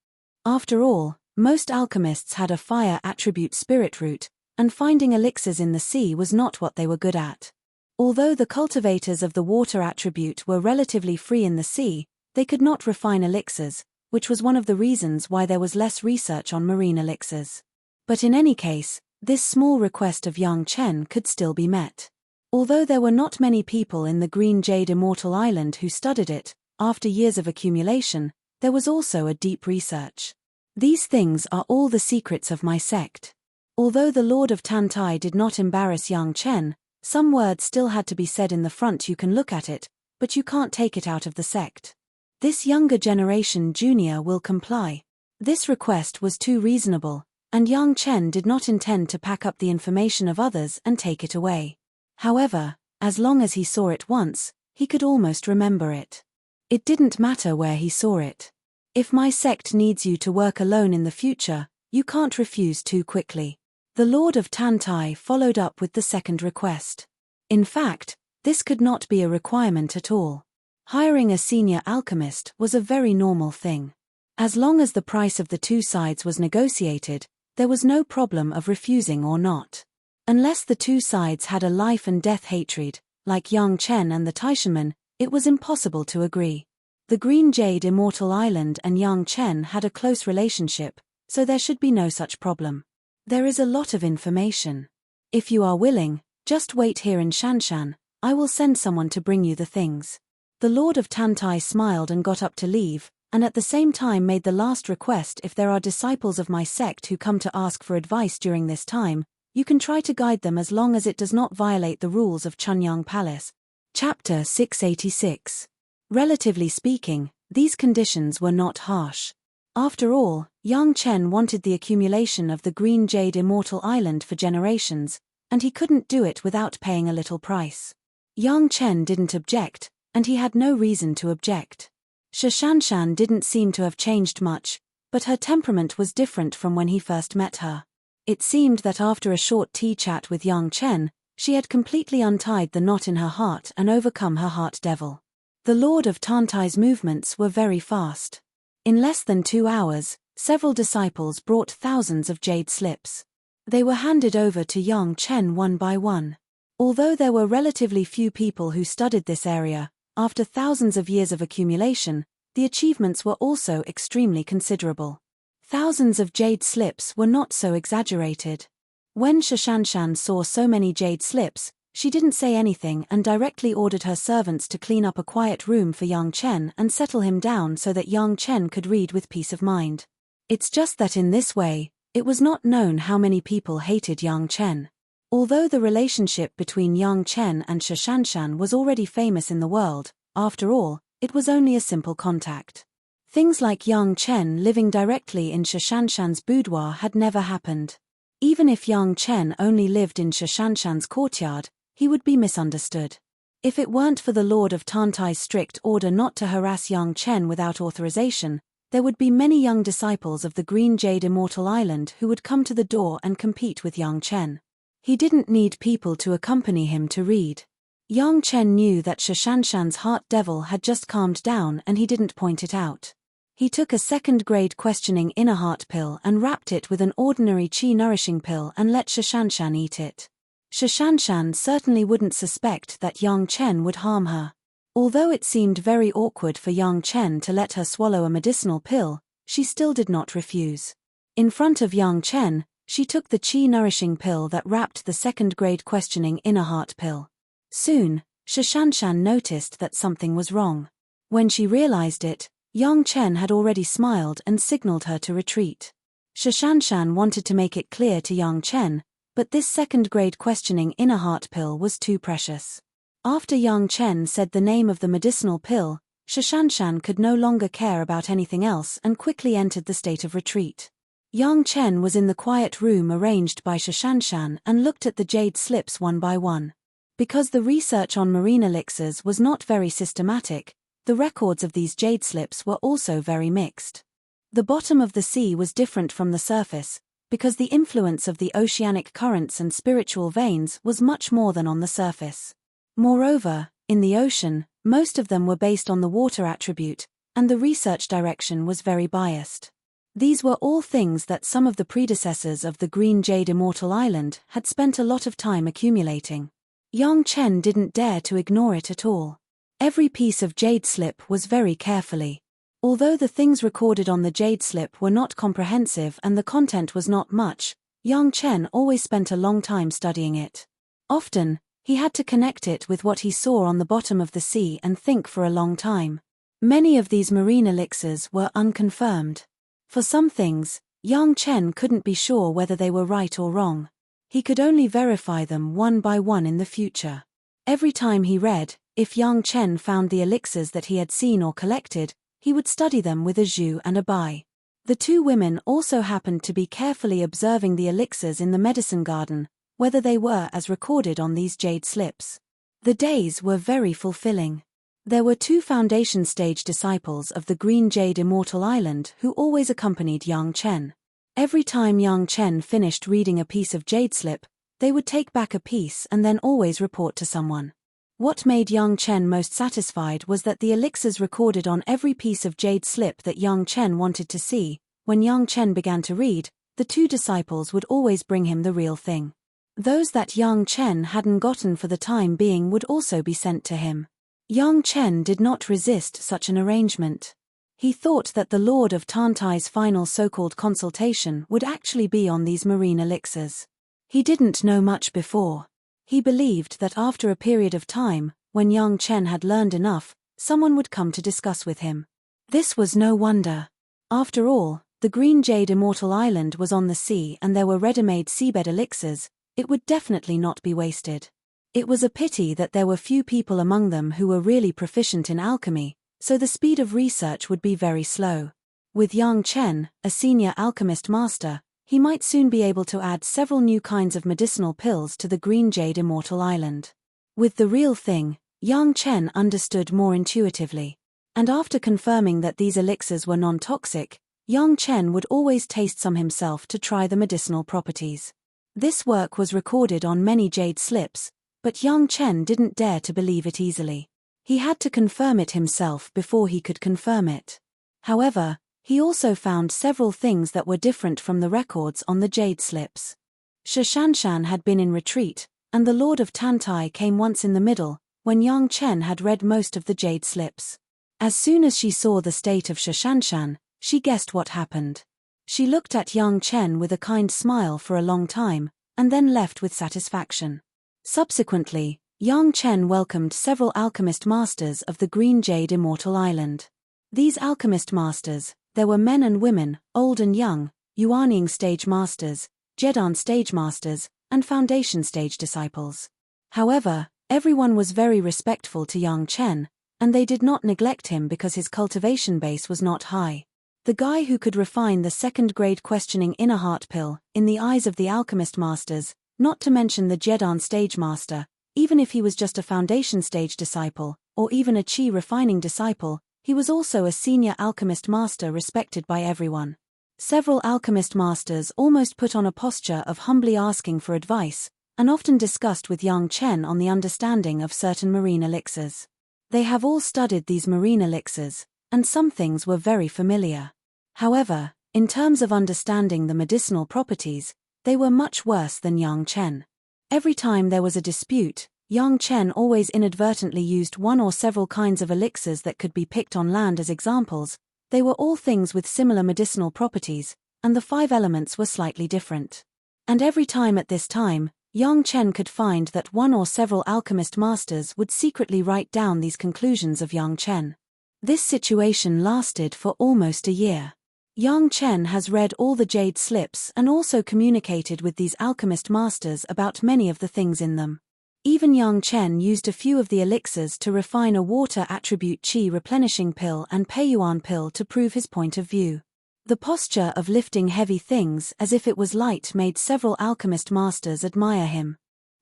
After all, most alchemists had a fire attribute spirit root, and finding elixirs in the sea was not what they were good at. Although the cultivators of the water attribute were relatively free in the sea, they could not refine elixirs, which was one of the reasons why there was less research on marine elixirs. But in any case, this small request of Yang Chen could still be met. Although there were not many people in the Green Jade Immortal Island who studied it, after years of accumulation, there was also a deep research. These things are all the secrets of my sect. Although the Lord of Tantai did not embarrass young Chen, some words still had to be said in the front. You can look at it, but you can't take it out of the sect. This younger generation junior will comply. This request was too reasonable, and young Chen did not intend to pack up the information of others and take it away. However, as long as he saw it once, he could almost remember it. It didn't matter where he saw it. If my sect needs you to work alone in the future, you can't refuse too quickly. The Lord of Tantai followed up with the second request. In fact, this could not be a requirement at all. Hiring a senior alchemist was a very normal thing. As long as the price of the two sides was negotiated, there was no problem of refusing or not. Unless the two sides had a life and death hatred, like Yang Chen and the Taishanmen, it was impossible to agree. The Green Jade Immortal Island and Yang Chen had a close relationship, so there should be no such problem. There is a lot of information. If you are willing, just wait here in Shanshan, I will send someone to bring you the things. The Lord of Tantai smiled and got up to leave, and at the same time made the last request. If there are disciples of my sect who come to ask for advice during this time, you can try to guide them as long as it does not violate the rules of Chunyang Palace. Chapter 686. Relatively speaking, these conditions were not harsh. After all, Yang Chen wanted the accumulation of the Green Jade Immortal Island for generations, and he couldn't do it without paying a little price. Yang Chen didn't object, and he had no reason to object. Shanshan didn't seem to have changed much, but her temperament was different from when he first met her. It seemed that after a short tea chat with Yang Chen, she had completely untied the knot in her heart and overcome her heart devil. The Lord of Tantai's movements were very fast. In less than 2 hours, several disciples brought thousands of jade slips. They were handed over to Yang Chen one by one. Although there were relatively few people who studied this area, after thousands of years of accumulation, the achievements were also extremely considerable. Thousands of jade slips were not so exaggerated. When Shanshan saw so many jade slips, she didn't say anything and directly ordered her servants to clean up a quiet room for Yang Chen and settle him down so that Yang Chen could read with peace of mind. It's just that in this way, it was not known how many people hated Yang Chen. Although the relationship between Yang Chen and Shanshan was already famous in the world, after all, it was only a simple contact. Things like Yang Chen living directly in Shanshan's boudoir had never happened. Even if Yang Chen only lived in Shanshan's courtyard, he would be misunderstood. If it weren't for the Lord of Tantai's strict order not to harass Yang Chen without authorization, there would be many young disciples of the Green Jade Immortal Island who would come to the door and compete with Yang Chen. He didn't need people to accompany him to read. Yang Chen knew that Shanshan's heart devil had just calmed down and he didn't point it out. He took a second-grade questioning inner heart pill and wrapped it with an ordinary qi-nourishing pill and let Shanshan eat it. Shanshan certainly wouldn't suspect that Yang Chen would harm her. Although it seemed very awkward for Yang Chen to let her swallow a medicinal pill, she still did not refuse. In front of Yang Chen, she took the qi-nourishing pill that wrapped the second-grade questioning inner heart pill. Soon, Shanshan noticed that something was wrong. When she realized it, Yang Chen had already smiled and signaled her to retreat. Shanshan wanted to make it clear to Yang Chen, but this second-grade questioning inner heart pill was too precious. After Yang Chen said the name of the medicinal pill, Shanshan could no longer care about anything else and quickly entered the state of retreat. Yang Chen was in the quiet room arranged by Shanshan and looked at the jade slips one by one. Because the research on marine elixirs was not very systematic, the records of these jade slips were also very mixed. The bottom of the sea was different from the surface, because the influence of the oceanic currents and spiritual veins was much more than on the surface. Moreover, in the ocean, most of them were based on the water attribute, and the research direction was very biased. These were all things that some of the predecessors of the Green Jade Immortal Island had spent a lot of time accumulating. Yang Chen didn't dare to ignore it at all. Every piece of jade slip was very carefully. Although the things recorded on the jade slip were not comprehensive and the content was not much, Yang Chen always spent a long time studying it. Often, he had to connect it with what he saw on the bottom of the sea and think for a long time. Many of these marine elixirs were unconfirmed. For some things, Yang Chen couldn't be sure whether they were right or wrong. He could only verify them one by one in the future. Every time he read, if Yang Chen found the elixirs that he had seen or collected, he would study them with a Zhu and a Bai. The two women also happened to be carefully observing the elixirs in the medicine garden, whether they were as recorded on these jade slips. The days were very fulfilling. There were two foundation stage disciples of the Green Jade Immortal Island who always accompanied Yang Chen. Every time Yang Chen finished reading a piece of jade slip, they would take back a piece and then always report to someone. What made Yang Chen most satisfied was that the elixirs recorded on every piece of jade slip that Yang Chen wanted to see. When Yang Chen began to read, the two disciples would always bring him the real thing. Those that Yang Chen hadn't gotten for the time being would also be sent to him. Yang Chen did not resist such an arrangement. He thought that the Lord of Tantai's final so-called consultation would actually be on these marine elixirs. He didn't know much before. He believed that after a period of time, when Yang Chen had learned enough, someone would come to discuss with him. This was no wonder. After all, the Green Jade Immortal Island was on the sea and there were ready-made seabed elixirs. It would definitely not be wasted. It was a pity that there were few people among them who were really proficient in alchemy, so the speed of research would be very slow. With Yang Chen, a senior alchemist master, he might soon be able to add several new kinds of medicinal pills to the Green Jade Immortal Island. With the real thing, Yang Chen understood more intuitively. And after confirming that these elixirs were non-toxic, Yang Chen would always taste some himself to try the medicinal properties. This work was recorded on many jade slips, but Yang Chen didn't dare to believe it easily. He had to confirm it himself before he could confirm it. However, he also found several things that were different from the records on the jade slips. Shishanshan had been in retreat, and the Lord of Tantai came once in the middle, when Yang Chen had read most of the jade slips. As soon as she saw the state of Shishanshan, she guessed what happened. She looked at Yang Chen with a kind smile for a long time, and then left with satisfaction. Subsequently, Yang Chen welcomed several alchemist masters of the Green Jade Immortal Island. These alchemist masters, there were men and women, old and young, Yuanying stage masters, Jedan stage masters, and foundation stage disciples. However, everyone was very respectful to Yang Chen, and they did not neglect him because his cultivation base was not high. The guy who could refine the second-grade questioning inner heart pill, in the eyes of the alchemist masters, not to mention the Jedan stage master, even if he was just a foundation stage disciple, or even a chi refining disciple, he was also a senior alchemist master respected by everyone. Several alchemist masters almost put on a posture of humbly asking for advice, and often discussed with Yang Chen on the understanding of certain marine elixirs. They have all studied these marine elixirs, and some things were very familiar. However, in terms of understanding the medicinal properties, they were much worse than Yang Chen. Every time there was a dispute, Yang Chen always inadvertently used one or several kinds of elixirs that could be picked on land as examples. They were all things with similar medicinal properties, and the 5 elements were slightly different. And every time at this time, Yang Chen could find that one or several alchemist masters would secretly write down these conclusions of Yang Chen. This situation lasted for almost a year. Yang Chen has read all the jade slips and also communicated with these alchemist masters about many of the things in them. Even Yang Chen used a few of the elixirs to refine a water attribute chi replenishing pill and peiyuan pill to prove his point of view. The posture of lifting heavy things as if it was light made several alchemist masters admire him.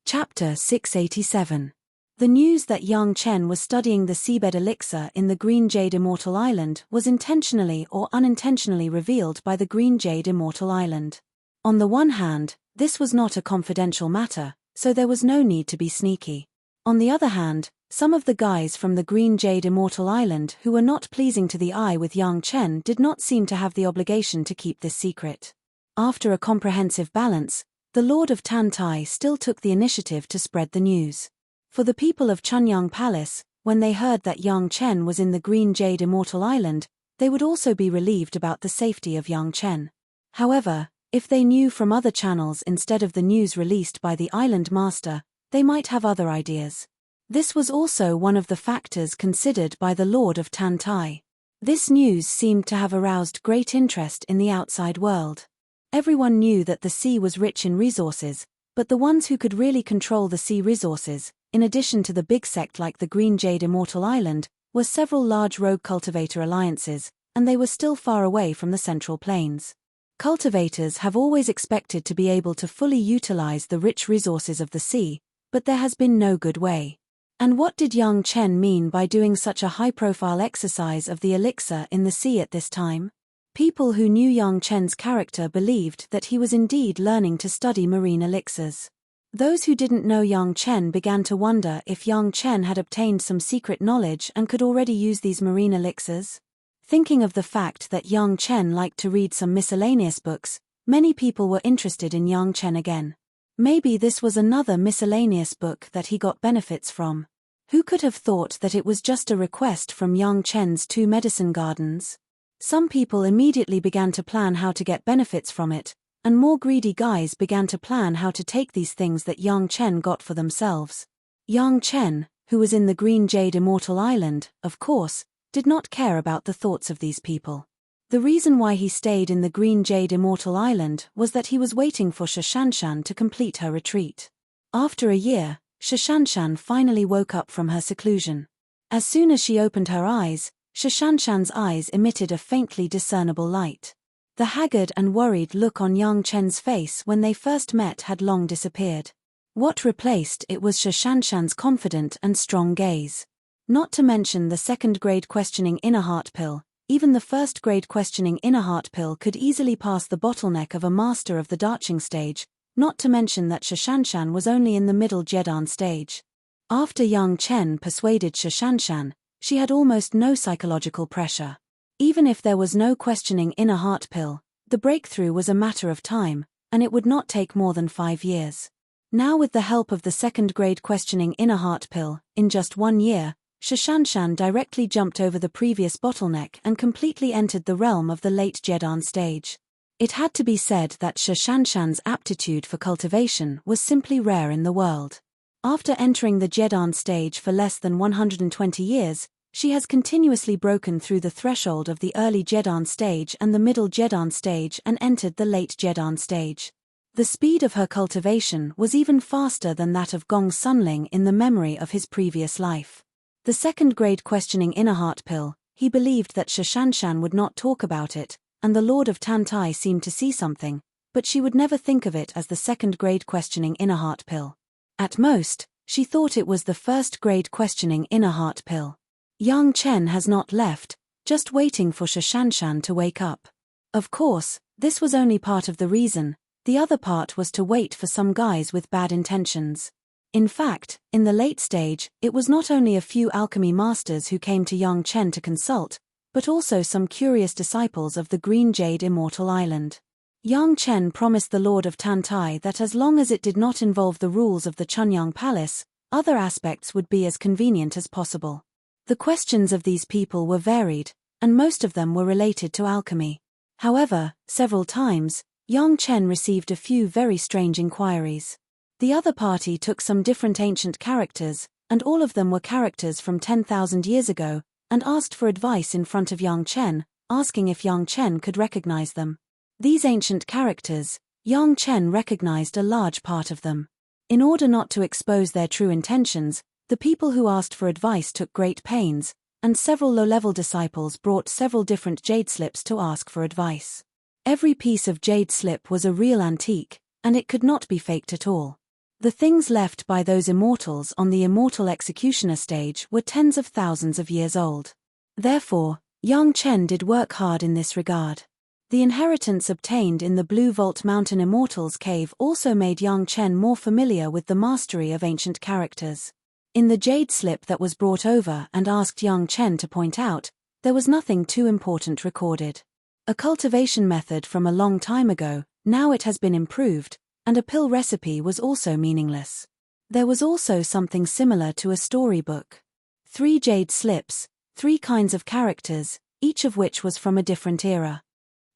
Chapter 687. The news that Yang Chen was studying the seabed elixir in the Green Jade Immortal Island was intentionally or unintentionally revealed by the Green Jade Immortal Island. On the one hand, this was not a confidential matter, so there was no need to be sneaky. On the other hand, some of the guys from the Green Jade Immortal Island who were not pleasing to the eye with Yang Chen did not seem to have the obligation to keep this secret. After a comprehensive balance, the Lord of Tantai still took the initiative to spread the news. For the people of Chunyang Palace, when they heard that Yang Chen was in the Green Jade Immortal Island, they would also be relieved about the safety of Yang Chen. However, if they knew from other channels instead of the news released by the island master, they might have other ideas. This was also one of the factors considered by the Lord of Tantai. This news seemed to have aroused great interest in the outside world. Everyone knew that the sea was rich in resources, but the ones who could really control the sea resources, in addition to the big sect like the Green Jade Immortal Island, were several large rogue cultivator alliances, and they were still far away from the Central Plains. Cultivators have always expected to be able to fully utilize the rich resources of the sea, but there has been no good way. And what did Yang Chen mean by doing such a high-profile exercise of the elixir in the sea at this time? People who knew Yang Chen's character believed that he was indeed learning to study marine elixirs. Those who didn't know Yang Chen began to wonder if Yang Chen had obtained some secret knowledge and could already use these marine elixirs. Thinking of the fact that Yang Chen liked to read some miscellaneous books, many people were interested in Yang Chen again. Maybe this was another miscellaneous book that he got benefits from. Who could have thought that it was just a request from Yang Chen's 2 medicine gardens? Some people immediately began to plan how to get benefits from it, and more greedy guys began to plan how to take these things that Yang Chen got for themselves. Yang Chen, who was in the Green Jade Immortal Island, of course, did not care about the thoughts of these people. The reason why he stayed in the Green Jade Immortal Island was that he was waiting for Shashanshan to complete her retreat. After a year, Shashanshan finally woke up from her seclusion. As soon as she opened her eyes, Shashanshan's eyes emitted a faintly discernible light. The haggard and worried look on Yang Chen's face when they first met had long disappeared. What replaced it was Shashanshan's confident and strong gaze. Not to mention the second-grade questioning inner heart pill, even the first-grade questioning inner heart pill could easily pass the bottleneck of a master of the Darching stage, not to mention that Shashanshan was only in the middle Jedan stage. After Yang Chen persuaded Shashanshan, she had almost no psychological pressure. Even if there was no questioning inner heart pill, the breakthrough was a matter of time, and it would not take more than 5 years. Now with the help of the second-grade questioning inner heart pill, in just 1 year, Shashanshan directly jumped over the previous bottleneck and completely entered the realm of the late Jedan stage. It had to be said that Shashanshan's aptitude for cultivation was simply rare in the world. After entering the Jedan stage for less than 120 years, she has continuously broken through the threshold of the early Jedan stage and the middle Jedan stage and entered the late Jedan stage. The speed of her cultivation was even faster than that of Gong Sunling in the memory of his previous life. The second-grade questioning inner heart pill, he believed that Shashanshan would not talk about it, and the Lord of Tantai seemed to see something, but she would never think of it as the second-grade questioning inner heart pill. At most, she thought it was the first-grade questioning inner heart pill. Yang Chen has not left, just waiting for Shashanshan to wake up. Of course, this was only part of the reason, the other part was to wait for some guys with bad intentions. In fact, in the late stage, it was not only a few alchemy masters who came to Yang Chen to consult, but also some curious disciples of the Green Jade Immortal Island. Yang Chen promised the Lord of Tantai that as long as it did not involve the rules of the Chunyang Palace, other aspects would be as convenient as possible. The questions of these people were varied, and most of them were related to alchemy. However, several times, Yang Chen received a few very strange inquiries. The other party took some different ancient characters, and all of them were characters from 10,000 years ago, and asked for advice in front of Yang Chen, asking if Yang Chen could recognize them. These ancient characters, Yang Chen recognized a large part of them. In order not to expose their true intentions, the people who asked for advice took great pains, and several low-level disciples brought several different jade slips to ask for advice. Every piece of jade slip was a real antique, and it could not be faked at all. The things left by those immortals on the immortal executioner stage were tens of thousands of years old. Therefore, Yang Chen did work hard in this regard. The inheritance obtained in the Blue Vault Mountain Immortals Cave also made Yang Chen more familiar with the mastery of ancient characters. In the jade slip that was brought over and asked Yang Chen to point out, there was nothing too important recorded. A cultivation method from a long time ago, now it has been improved, and a pill recipe was also meaningless. There was also something similar to a storybook. 3 jade slips, 3 kinds of characters, each of which was from a different era.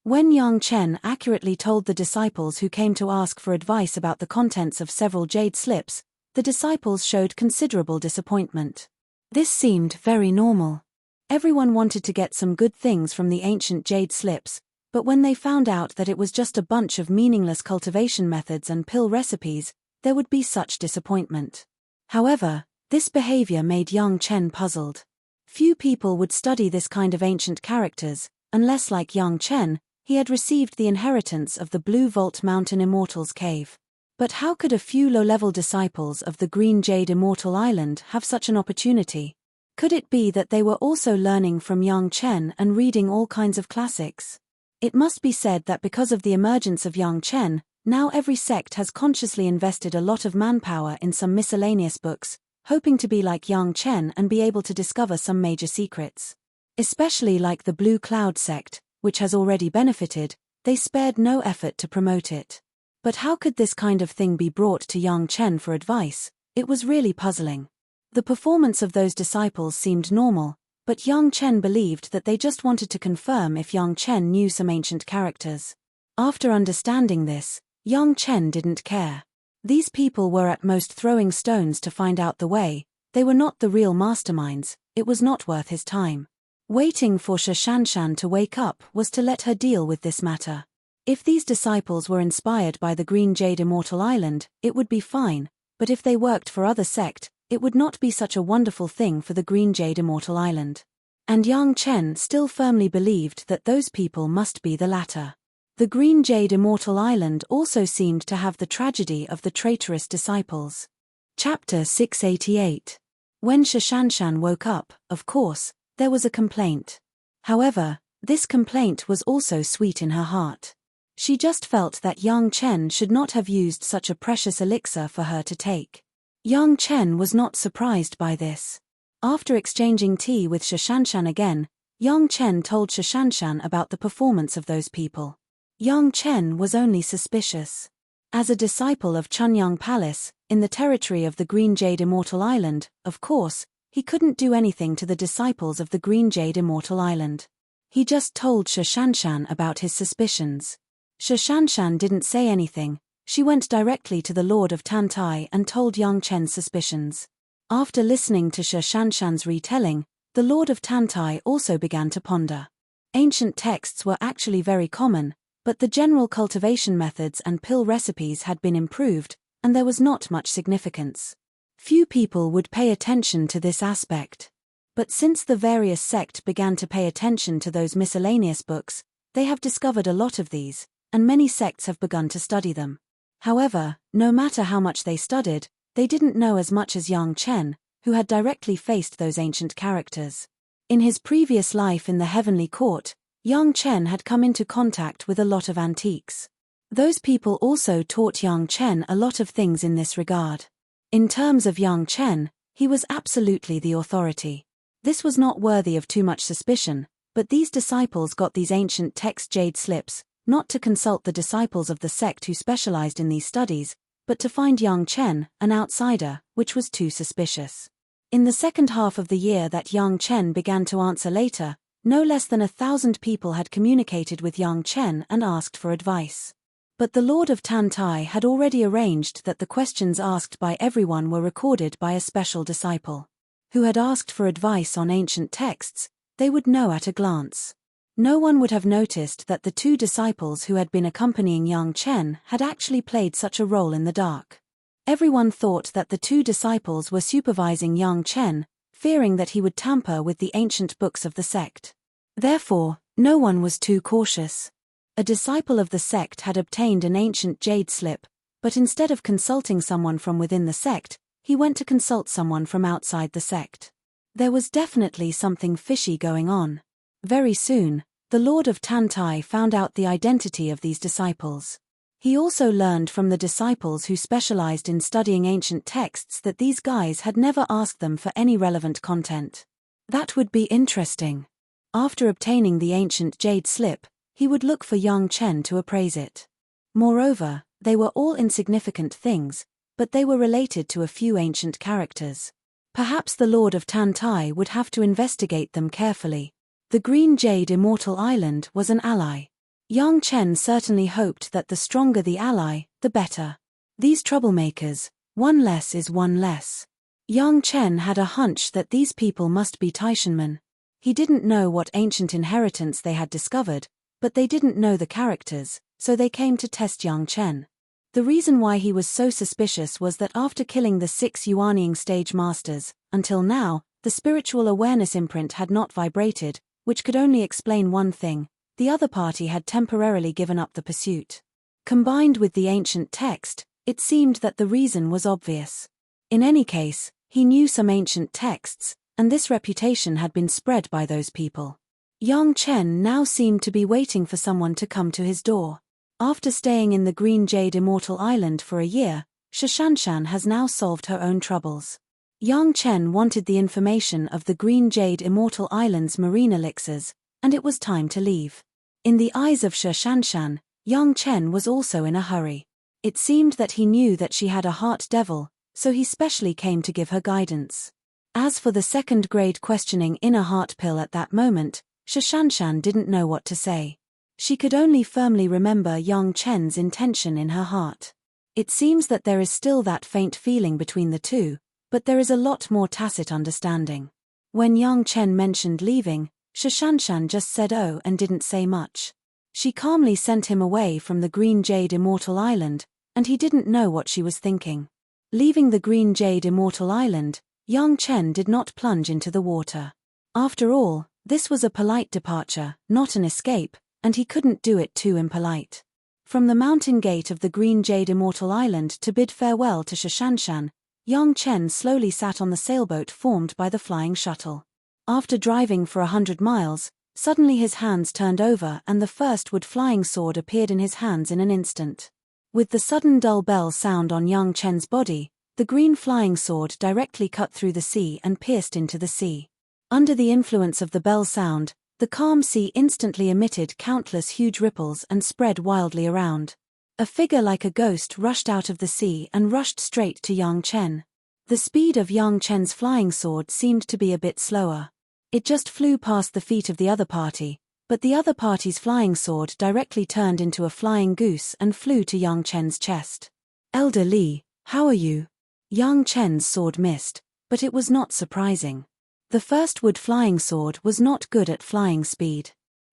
When Yang Chen accurately told the disciples who came to ask for advice about the contents of several jade slips, the disciples showed considerable disappointment. This seemed very normal. Everyone wanted to get some good things from the ancient jade slips, But when they found out that it was just a bunch of meaningless cultivation methods and pill recipes, there would be such disappointment. However, this behavior made young Chen puzzled. Few people would study this kind of ancient characters, unless, like young Chen, he had received the inheritance of the Blue Vault Mountain Immortals Cave. But how could a few low-level disciples of the Green Jade Immortal Island have such an opportunity? Could it be that they were also learning from young Chen and reading all kinds of classics? It must be said that because of the emergence of young Chen, now every sect has consciously invested a lot of manpower in some miscellaneous books, hoping to be like young Chen and be able to discover some major secrets. Especially like the Blue Cloud sect, which has already benefited, they spared no effort to promote it. But how could this kind of thing be brought to young Chen for advice? It was really puzzling. The performance of those disciples seemed normal, but young Chen believed that they just wanted to confirm if young Chen knew some ancient characters. After understanding this, young Chen didn't care. These people were at most throwing stones to find out the way, they were not the real masterminds, it was not worth his time. Waiting for Shishanshan to wake up was to let her deal with this matter. If these disciples were inspired by the Green Jade Immortal Island, it would be fine, but if they worked for other sect, it would not be such a wonderful thing for the Green Jade Immortal Island. And young Chen still firmly believed that those people must be the latter. The Green Jade Immortal Island also seemed to have the tragedy of the traitorous disciples. Chapter 688. When Shishanshan woke up, of course, there was a complaint. However, this complaint was also sweet in her heart. She just felt that young Chen should not have used such a precious elixir for her to take. Young Chen was not surprised by this. After exchanging tea with Shishanshan again, young Chen told Shishanshan about the performance of those people. Young Chen was only suspicious. As a disciple of Chunyang Palace, in the territory of the Green Jade Immortal Island, of course, he couldn't do anything to the disciples of the Green Jade Immortal Island. He just told Shishanshan about his suspicions. Shishanshan didn't say anything, she went directly to the Lord of Tantai and told young Chen's suspicions. After listening to Shishanshan's retelling, the Lord of Tantai also began to ponder. Ancient texts were actually very common, but the general cultivation methods and pill recipes had been improved, and there was not much significance. Few people would pay attention to this aspect. But since the various sects began to pay attention to those miscellaneous books, they have discovered a lot of these, and many sects have begun to study them. However, no matter how much they studied, they didn't know as much as young Chen, who had directly faced those ancient characters. In his previous life in the Heavenly Court, young Chen had come into contact with a lot of antiques. Those people also taught young Chen a lot of things in this regard. In terms of young Chen, he was absolutely the authority. This was not worthy of too much suspicion, but these disciples got these ancient text jade slips, not to consult the disciples of the sect who specialized in these studies, but to find young Chen, an outsider, which was too suspicious. In the second half of the year that young Chen began to answer later, no less than 1,000 people had communicated with young Chen and asked for advice. But the Lord of Tantai had already arranged that the questions asked by everyone were recorded by a special disciple. Who had asked for advice on ancient texts, they would know at a glance. No one would have noticed that the two disciples who had been accompanying young Chen had actually played such a role in the dark. Everyone thought that the two disciples were supervising young Chen, fearing that he would tamper with the ancient books of the sect. Therefore, no one was too cautious. A disciple of the sect had obtained an ancient jade slip, but instead of consulting someone from within the sect, he went to consult someone from outside the sect. There was definitely something fishy going on. Very soon, the Lord of Tantai found out the identity of these disciples. He also learned from the disciples who specialized in studying ancient texts that these guys had never asked them for any relevant content. That would be interesting. After obtaining the ancient jade slip, he would look for young Chen to appraise it. Moreover, they were all insignificant things, but they were related to a few ancient characters. Perhaps the Lord of Tantai would have to investigate them carefully. The Green Jade Immortal Island was an ally. Young Chen certainly hoped that the stronger the ally, the better. These troublemakers, one less is one less. Young Chen had a hunch that these people must be Taishanmen. He didn't know what ancient inheritance they had discovered, but they didn't know the characters, so they came to test Yang Chen. The reason why he was so suspicious was that after killing the 6 Yuanying stage masters, until now, the spiritual awareness imprint had not vibrated, which could only explain one thing: the other party had temporarily given up the pursuit. Combined with the ancient text, it seemed that the reason was obvious. In any case, he knew some ancient texts, and this reputation had been spread by those people. Yang Chen now seemed to be waiting for someone to come to his door. After staying in the Green Jade Immortal Island for a year, Shishanshan has now solved her own troubles. Yang Chen wanted the information of the Green Jade Immortal Island's marine elixirs, and it was time to leave. In the eyes of Shishanshan, Yang Chen was also in a hurry. It seemed that he knew that she had a heart devil, so he specially came to give her guidance. As for the second-grade questioning inner heart pill at that moment, Shishanshan didn't know what to say. She could only firmly remember Yang Chen's intention in her heart. It seems that there is still that faint feeling between the two, but there is a lot more tacit understanding. When Yang Chen mentioned leaving, Shishanshan just said oh and didn't say much. She calmly sent him away from the Green Jade Immortal Island, and he didn't know what she was thinking. Leaving the Green Jade Immortal Island, Yang Chen did not plunge into the water. After all, this was a polite departure, not an escape, and he couldn't do it too impolite. From the mountain gate of the Green Jade Immortal Island to bid farewell to Shishanshan, Yang Chen slowly sat on the sailboat formed by the flying shuttle. After driving for 100 miles, suddenly his hands turned over and the first wood flying sword appeared in his hands in an instant. With the sudden dull bell sound on Yang Chen's body, the green flying sword directly cut through the sea and pierced into the sea. Under the influence of the bell sound, the calm sea instantly emitted countless huge ripples and spread wildly around. A figure like a ghost rushed out of the sea and rushed straight to Yang Chen. The speed of Yang Chen's flying sword seemed to be a bit slower. It just flew past the feet of the other party, but the other party's flying sword directly turned into a flying goose and flew to Yang Chen's chest. "Elder Li, how are you?" Yang Chen's sword missed, but it was not surprising. The first wood flying sword was not good at flying speed.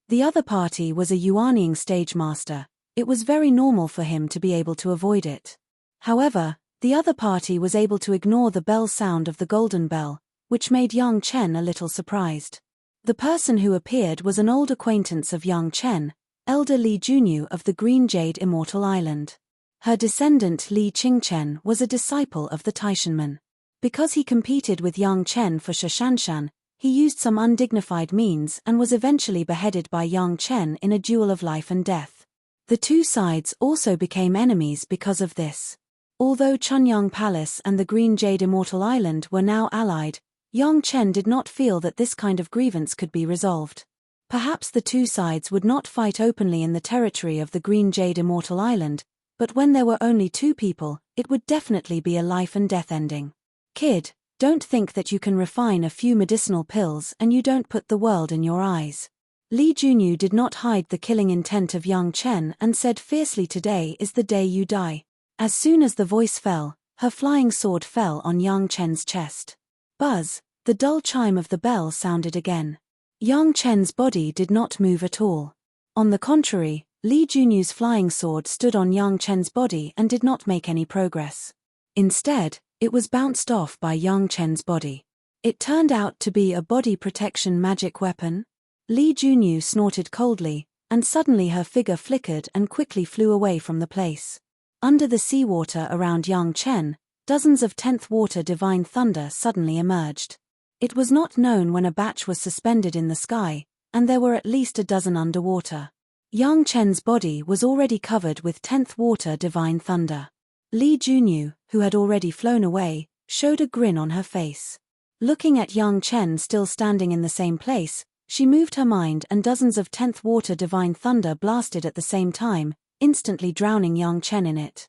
The other party was a Yuanying stage master. It was very normal for him to be able to avoid it. However, the other party was able to ignore the bell sound of the golden bell, which made Yang Chen a little surprised. The person who appeared was an old acquaintance of Yang Chen, Elder Li Junyu of the Green Jade Immortal Island. Her descendant Li Qingchen was a disciple of the Taishanmen. Because he competed with Yang Chen for Shishanshan, he used some undignified means and was eventually beheaded by Yang Chen in a duel of life and death. The two sides also became enemies because of this. Although Chunyang Palace and the Green Jade Immortal Island were now allied, Yang Chen did not feel that this kind of grievance could be resolved. Perhaps the two sides would not fight openly in the territory of the Green Jade Immortal Island, but when there were only two people, it would definitely be a life and death ending. "Kid, don't think that you can refine a few medicinal pills and you don't put the world in your eyes." Li Junyu did not hide the killing intent of Yang Chen and said fiercely, "Today is the day you die." As soon as the voice fell, her flying sword fell on Yang Chen's chest. Buzz, the dull chime of the bell sounded again. Yang Chen's body did not move at all. On the contrary, Li Junyu's flying sword stood on Yang Chen's body and did not make any progress. Instead, it was bounced off by Yang Chen's body. It turned out to be a body protection magic weapon. Li Junyu snorted coldly, and suddenly her figure flickered and quickly flew away from the place. Under the seawater around Yang Chen, dozens of 10th water divine thunder suddenly emerged. It was not known when a batch was suspended in the sky, and there were at least a dozen underwater. Yang Chen's body was already covered with 10th water divine thunder. Li Junyu, who had already flown away, showed a grin on her face. Looking at Yang Chen still standing in the same place, she moved her mind and dozens of 10th water divine thunder blasted at the same time, instantly drowning Yang Chen in it.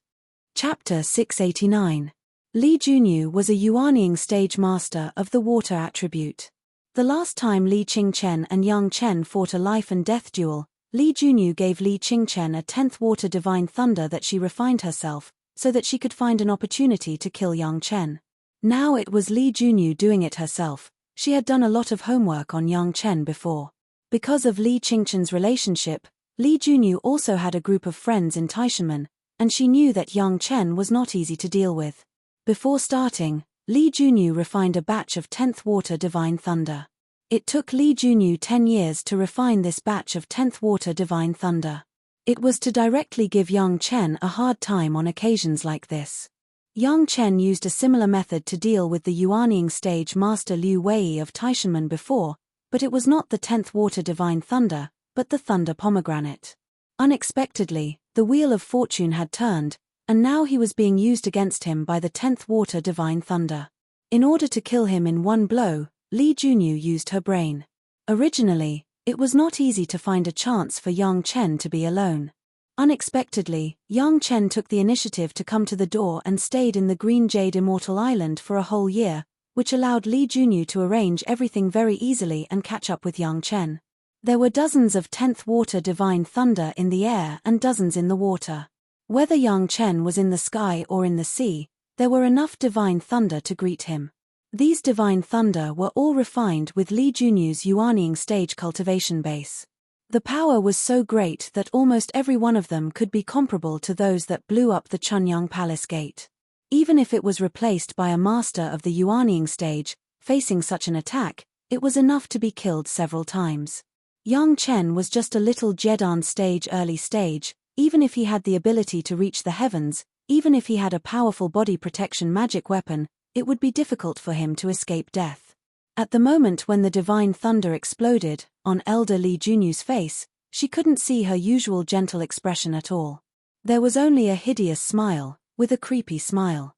Chapter 689. Li Junyu was a Yuanying stage master of the water attribute. The last time Li Qingchen and Yang Chen fought a life and death duel, Li Junyu gave Li Qingchen a 10th water divine thunder that she refined herself, so that she could find an opportunity to kill Yang Chen. Now it was Li Junyu doing it herself. She had done a lot of homework on Yang Chen before. Because of Li Qingchen's relationship, Li Junyu also had a group of friends in Taishanmen, and she knew that Yang Chen was not easy to deal with. Before starting, Li Junyu refined a batch of 10th water divine thunder. It took Li Junyu 10 years to refine this batch of 10th water divine thunder. It was to directly give Yang Chen a hard time on occasions like this. Yang Chen used a similar method to deal with the Yuanying stage master Liu Wei of Taishanmen before, but it was not the 10th water divine thunder, but the thunder pomegranate. Unexpectedly, the wheel of fortune had turned, and now he was being used against him by the 10th water divine thunder. In order to kill him in one blow, Li Junyu used her brain. Originally, it was not easy to find a chance for Yang Chen to be alone. Unexpectedly, Yang Chen took the initiative to come to the door and stayed in the Green Jade Immortal Island for a whole year, which allowed Li Junyu to arrange everything very easily and catch up with Yang Chen. There were dozens of 10th water divine thunder in the air and dozens in the water. Whether Yang Chen was in the sky or in the sea, there were enough divine thunder to greet him. These divine thunder were all refined with Li Junyu's Yuanying stage cultivation base. The power was so great that almost every one of them could be comparable to those that blew up the Chunyang Palace gate. Even if it was replaced by a master of the Yuanying stage, facing such an attack, it was enough to be killed several times. Yang Chen was just a little Jedan stage early stage. Even if he had the ability to reach the heavens, even if he had a powerful body protection magic weapon, it would be difficult for him to escape death. At the moment when the divine thunder exploded, on Elder Li Junyu's face, she couldn't see her usual gentle expression at all. There was only a hideous smile, with a creepy smile.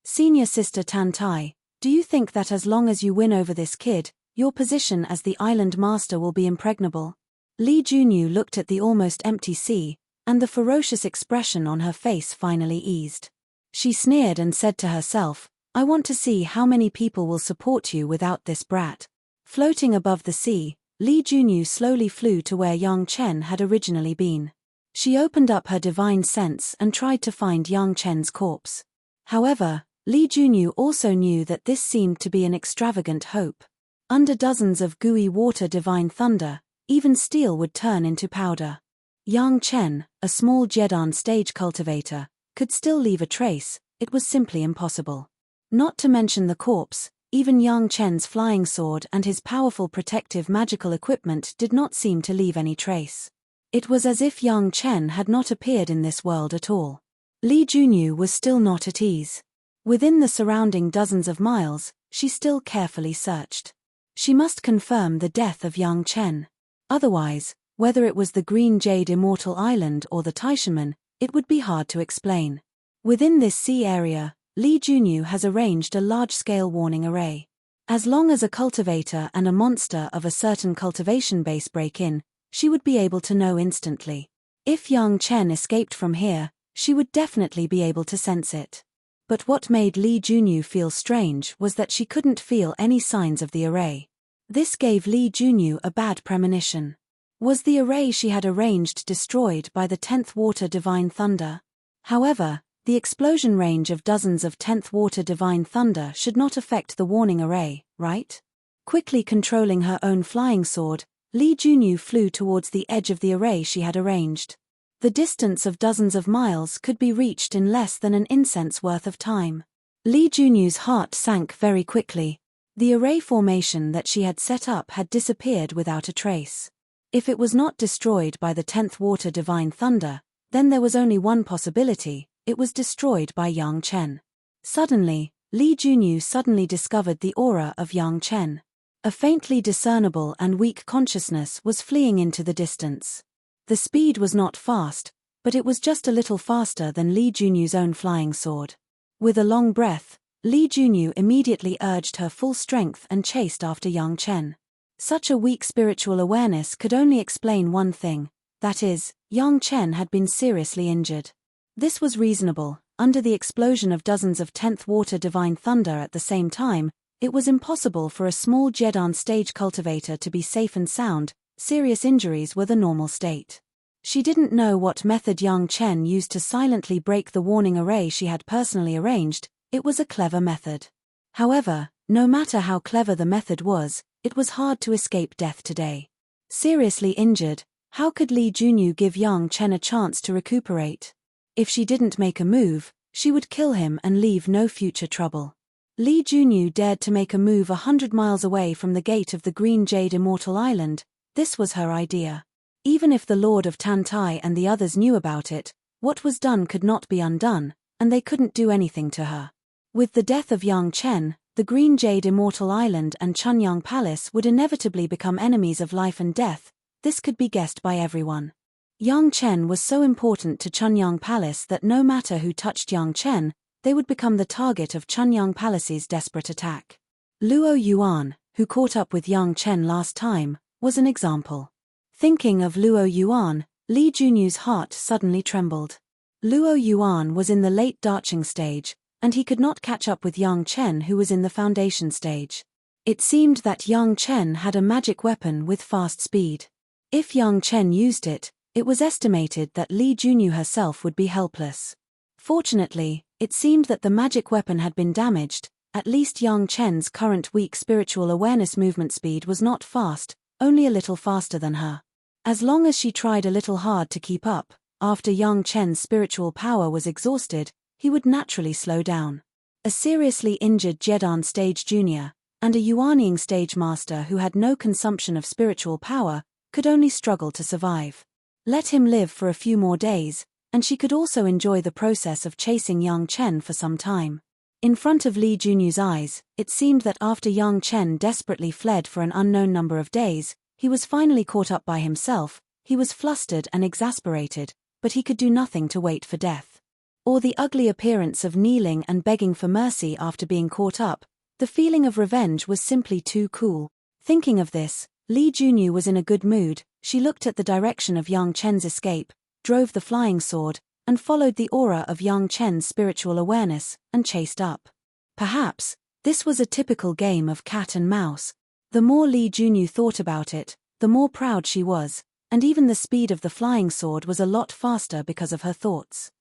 Senior Sister Tan Tai, do you think that as long as you win over this kid, your position as the island master will be impregnable? Li Junyu looked at the almost empty sea, and the ferocious expression on her face finally eased. She sneered and said to herself, I want to see how many people will support you without this brat. Floating above the sea, Li Junyu slowly flew to where Yang Chen had originally been. She opened up her divine sense and tried to find Yang Chen's corpse. However, Li Junyu also knew that this seemed to be an extravagant hope. Under dozens of gooey water divine thunder, even steel would turn into powder. Yang Chen, a small Jedan stage cultivator, could still leave a trace. It was simply impossible. Not to mention the corpse, even Yang Chen's flying sword and his powerful protective magical equipment did not seem to leave any trace. It was as if Yang Chen had not appeared in this world at all. Li Junyu was still not at ease. Within the surrounding dozens of miles, she still carefully searched. She must confirm the death of Yang Chen. Otherwise, whether it was the Green Jade Immortal Island or the Taishanmen, it would be hard to explain. Within this sea area, Li Junyu has arranged a large-scale warning array. As long as a cultivator and a monster of a certain cultivation base break in, she would be able to know instantly. If Yang Chen escaped from here, she would definitely be able to sense it. But what made Li Junyu feel strange was that she couldn't feel any signs of the array. This gave Li Junyu a bad premonition. Was the array she had arranged destroyed by the 10th water divine thunder? However, the explosion range of dozens of 10th water divine thunder should not affect the warning array, right? Quickly controlling her own flying sword, Li Junyu flew towards the edge of the array she had arranged. The distance of dozens of miles could be reached in less than an incense worth of time. Li Junyu's heart sank very quickly. The array formation that she had set up had disappeared without a trace. If it was not destroyed by the 10th water divine thunder, then there was only one possibility: it was destroyed by Yang Chen. Suddenly, Li Junyu suddenly discovered the aura of Yang Chen. A faintly discernible and weak consciousness was fleeing into the distance. The speed was not fast, but it was just a little faster than Li Junyu's own flying sword. With a long breath, Li Junyu immediately urged her full strength and chased after Yang Chen. Such a weak spiritual awareness could only explain one thing, that is, Yang Chen had been seriously injured. This was reasonable. Under the explosion of dozens of 10th water divine thunder at the same time, it was impossible for a small Jedan stage cultivator to be safe and sound. Serious injuries were the normal state. She didn't know what method Yang Chen used to silently break the warning array she had personally arranged. It was a clever method. However, no matter how clever the method was, it was hard to escape death today. Seriously injured, How could Li Junyu give Yang Chen a chance to recuperate? If she didn't make a move, she would kill him and leave no future trouble. Li Junyu dared to make a move 100 miles away from the gate of the Green Jade Immortal Island. This was her idea. Even if the Lord of Tantai and the others knew about it, what was done could not be undone, and they couldn't do anything to her. With the death of Yang Chen, the Green Jade Immortal Island and Chunyang Palace would inevitably become enemies of life and death. This could be guessed by everyone. Yang Chen was so important to Chunyang Palace that no matter who touched Yang Chen, they would become the target of Chunyang Palace's desperate attack. Luo Yuan, who caught up with Yang Chen last time, was an example. Thinking of Luo Yuan, Li Junyu's heart suddenly trembled. Luo Yuan was in the late Dacheng stage, and he could not catch up with Yang Chen, who was in the foundation stage. It seemed that Yang Chen had a magic weapon with fast speed. If Yang Chen used it, it was estimated that Li Junyu herself would be helpless. Fortunately, it seemed that the magic weapon had been damaged. At least Yang Chen's current weak spiritual awareness movement speed was not fast, only a little faster than her. As long as she tried a little hard to keep up, after Yang Chen's spiritual power was exhausted, he would naturally slow down. A seriously injured Jedan Stage Junior, and a Yuanying Stage Master who had no consumption of spiritual power, could only struggle to survive. Let him live for a few more days, and she could also enjoy the process of chasing Yang Chen for some time. In front of Li Junyu's eyes, it seemed that after Yang Chen desperately fled for an unknown number of days, he was finally caught up by himself. He was flustered and exasperated, but he could do nothing to wait for death. Or the ugly appearance of kneeling and begging for mercy after being caught up. The feeling of revenge was simply too cool. Thinking of this, Li Junyu was in a good mood. She looked at the direction of Yang Chen's escape, drove the flying sword, and followed the aura of Yang Chen's spiritual awareness, and chased up. Perhaps, this was a typical game of cat and mouse. The more Li Junyu thought about it, the more proud she was, and even the speed of the flying sword was a lot faster because of her thoughts.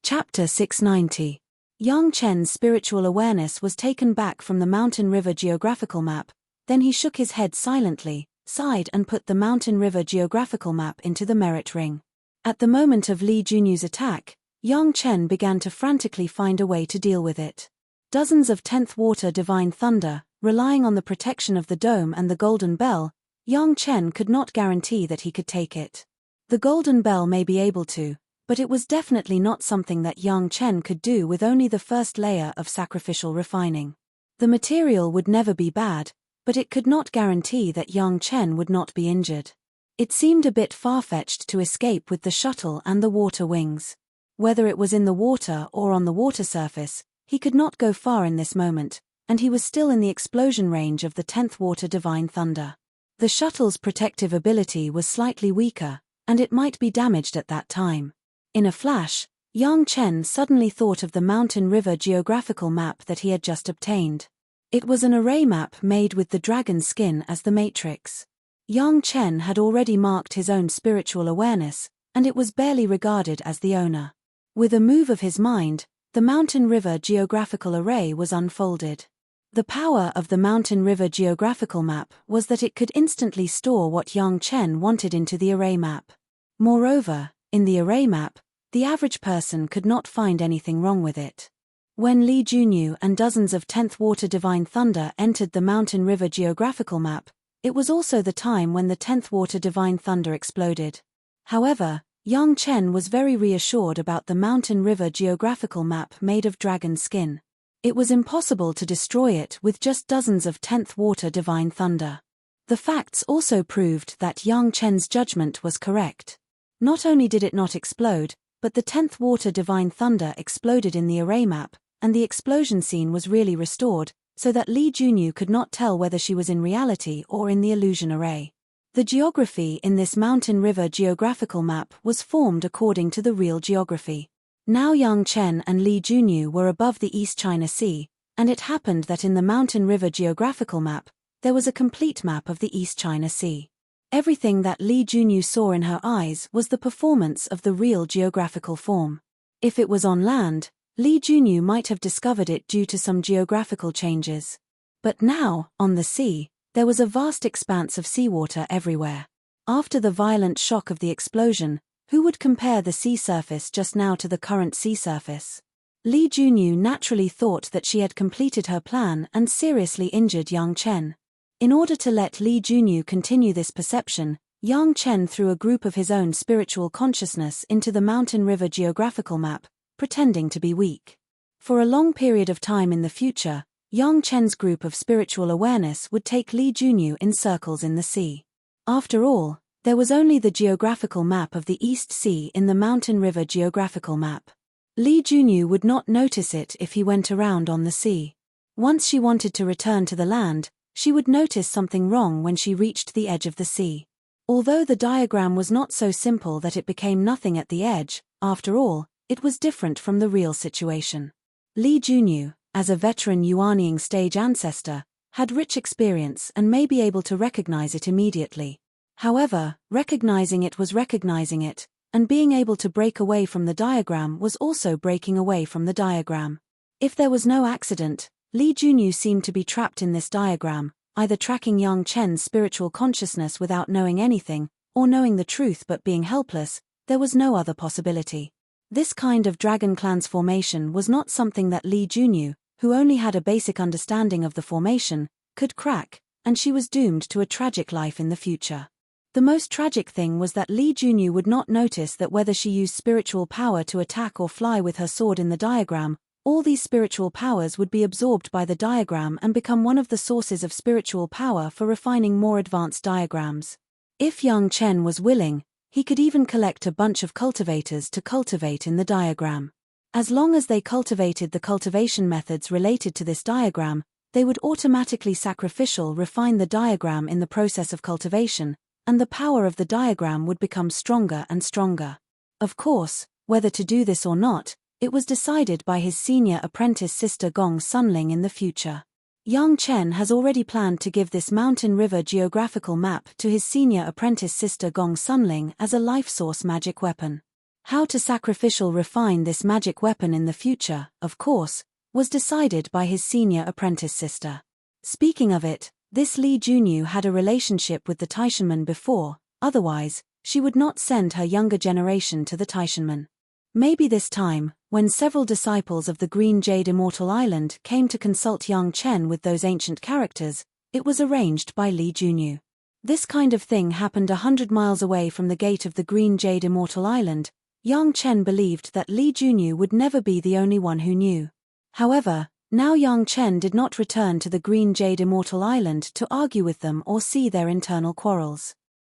Chapter 690. Yang Chen's spiritual awareness was taken back from the Mountain River geographical map. Then he shook his head silently, sighed and put the Mountain River geographical map into the merit ring. At the moment of Li Junyu's attack, Yang Chen began to frantically find a way to deal with it. Dozens of 10th water divine thunder, relying on the protection of the dome and the golden bell, Yang Chen could not guarantee that he could take it. The golden bell may be able to, but it was definitely not something that Yang Chen could do with only the first layer of sacrificial refining. The material would never be bad, but it could not guarantee that Yang Chen would not be injured. It seemed a bit far-fetched to escape with the shuttle and the water wings. Whether it was in the water or on the water surface, he could not go far in this moment, and he was still in the explosion range of the 10th water divine thunder. The shuttle's protective ability was slightly weaker, and it might be damaged at that time. In a flash, Yang Chen suddenly thought of the Mountain River geographical map that he had just obtained. It was an array map made with the dragon skin as the matrix. Yang Chen had already marked his own spiritual awareness, and it was barely regarded as the owner. With a move of his mind, the Mountain River geographical array was unfolded. The power of the Mountain River geographical map was that it could instantly store what Yang Chen wanted into the array map. Moreover, in the array map, the average person could not find anything wrong with it. When Li Junyu and dozens of 10th water divine thunder entered the Mountain River geographical map, it was also the time when the 10th water divine thunder exploded. However, Yang Chen was very reassured about the Mountain River geographical map made of dragon skin. It was impossible to destroy it with just dozens of 10th water divine thunder. The facts also proved that Yang Chen's judgment was correct. Not only did it not explode, but the 10th water divine thunder exploded in the array map, and the explosion scene was really restored, so that Li Junyu could not tell whether she was in reality or in the illusion array. The geography in this Mountain River geographical map was formed according to the real geography. Now Yang Chen and Li Junyu were above the East China Sea, and it happened that in the Mountain River geographical map, there was a complete map of the East China Sea. Everything that Li Junyu saw in her eyes was the performance of the real geographical form. If it was on land, Li Junyu might have discovered it due to some geographical changes. But now, on the sea, there was a vast expanse of seawater everywhere. After the violent shock of the explosion, who would compare the sea surface just now to the current sea surface? Li Junyu naturally thought that she had completed her plan and seriously injured Yang Chen. In order to let Li Junyu continue this perception, Yang Chen threw a group of his own spiritual consciousness into the mountain river geographical map, pretending to be weak. For a long period of time in the future, Yang Chen's group of spiritual awareness would take Li Junyu in circles in the sea. After all, there was only the geographical map of the East Sea in the mountain river geographical map. Li Junyu would not notice it if he went around on the sea. Once she wanted to return to the land, she would notice something wrong when she reached the edge of the sea. Although the diagram was not so simple that it became nothing at the edge, after all, it was different from the real situation. Li Junyu, as a veteran Yuanying stage ancestor, had rich experience and may be able to recognize it immediately. However, recognizing it was recognizing it, and being able to break away from the diagram was also breaking away from the diagram. If there was no accident, Li Junyu seemed to be trapped in this diagram, either tracking Yang Chen's spiritual consciousness without knowing anything, or knowing the truth but being helpless. There was no other possibility. This kind of dragon clan's formation was not something that Li Junyu, who only had a basic understanding of the formation, could crack, and she was doomed to a tragic life in the future. The most tragic thing was that Li Junyu would not notice that whether she used spiritual power to attack or fly with her sword in the diagram, all these spiritual powers would be absorbed by the diagram and become one of the sources of spiritual power for refining more advanced diagrams. If Yang Chen was willing, he could even collect a bunch of cultivators to cultivate in the diagram. As long as they cultivated the cultivation methods related to this diagram, they would automatically refine the diagram in the process of cultivation, and the power of the diagram would become stronger and stronger. Of course, whether to do this or not, it was decided by his senior apprentice sister Gong Sunling in the future. Yang Chen has already planned to give this mountain river geographical map to his senior apprentice sister Gong Sunling as a life source magic weapon. How to refine this magic weapon in the future, of course, was decided by his senior apprentice sister. Speaking of it, this Li Junyu had a relationship with the Taishanmen before, otherwise, she would not send her younger generation to the Taishanmen. Maybe this time, when several disciples of the Green Jade Immortal Island came to consult Yang Chen with those ancient characters, it was arranged by Li Junyu. This kind of thing happened 100 miles away from the gate of the Green Jade Immortal Island. Yang Chen believed that Li Junyu would never be the only one who knew. However, now Yang Chen did not return to the Green Jade Immortal Island to argue with them or see their internal quarrels.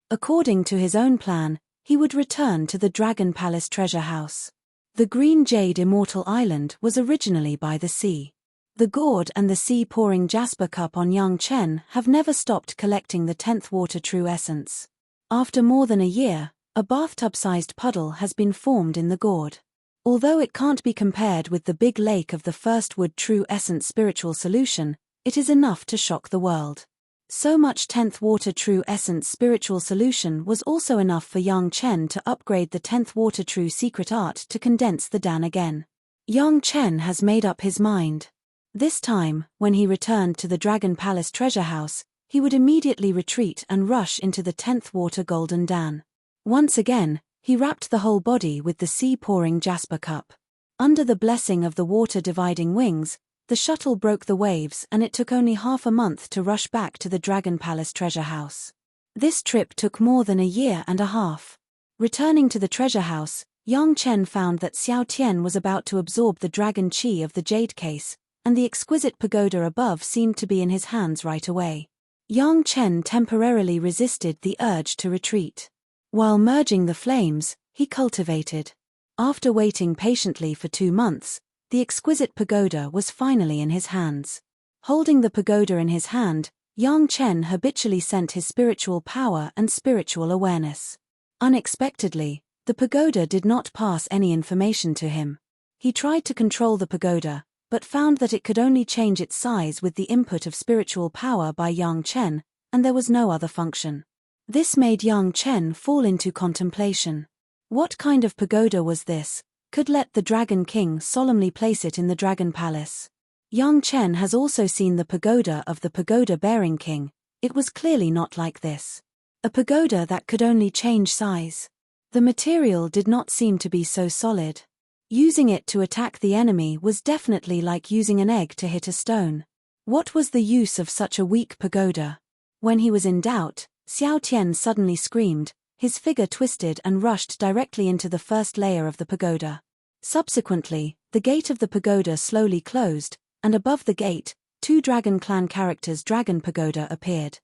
According to his own plan, he would return to the Dragon Palace treasure house. The Green Jade Immortal Island was originally by the sea. The gourd and the sea-pouring jasper cup on Yang Chen have never stopped collecting the 10th water true essence. After more than a year, a bathtub-sized puddle has been formed in the gourd. Although it can't be compared with the big lake of the first wood true essence spiritual solution, it is enough to shock the world. So much 10th water true essence spiritual solution was also enough for Yang Chen to upgrade the 10th water true secret art to condense the Dan again. Yang Chen has made up his mind. This time, when he returned to the Dragon Palace treasure house, he would immediately retreat and rush into the 10th water golden Dan. Once again, he wrapped the whole body with the sea-pouring jasper cup. Under the blessing of the water-dividing wings, the shuttle broke the waves and it took only half a month to rush back to the Dragon Palace treasure house. This trip took more than a year and a half. Returning to the treasure house, Yang Chen found that Xiao Tian was about to absorb the dragon chi of the jade case, and the exquisite pagoda above seemed to be in his hands right away. Yang Chen temporarily resisted the urge to retreat. While merging the flames, he cultivated. After waiting patiently for 2 months, the exquisite pagoda was finally in his hands. Holding the pagoda in his hand, Yang Chen habitually sent his spiritual power and spiritual awareness. Unexpectedly, the pagoda did not pass any information to him. He tried to control the pagoda, but found that it could only change its size with the input of spiritual power by Yang Chen, and there was no other function. This made Yang Chen fall into contemplation. What kind of pagoda was this? Could let the Dragon King solemnly place it in the Dragon Palace? Yang Chen has also seen the pagoda of the pagoda-bearing king. It was clearly not like this. A pagoda that could only change size. The material did not seem to be so solid. Using it to attack the enemy was definitely like using an egg to hit a stone. What was the use of such a weak pagoda? When he was in doubt, Xiao Tian suddenly screamed, his figure twisted and rushed directly into the first layer of the pagoda. Subsequently, the gate of the pagoda slowly closed, and above the gate, 2 Dragon Clan characters' Dragon Pagoda appeared.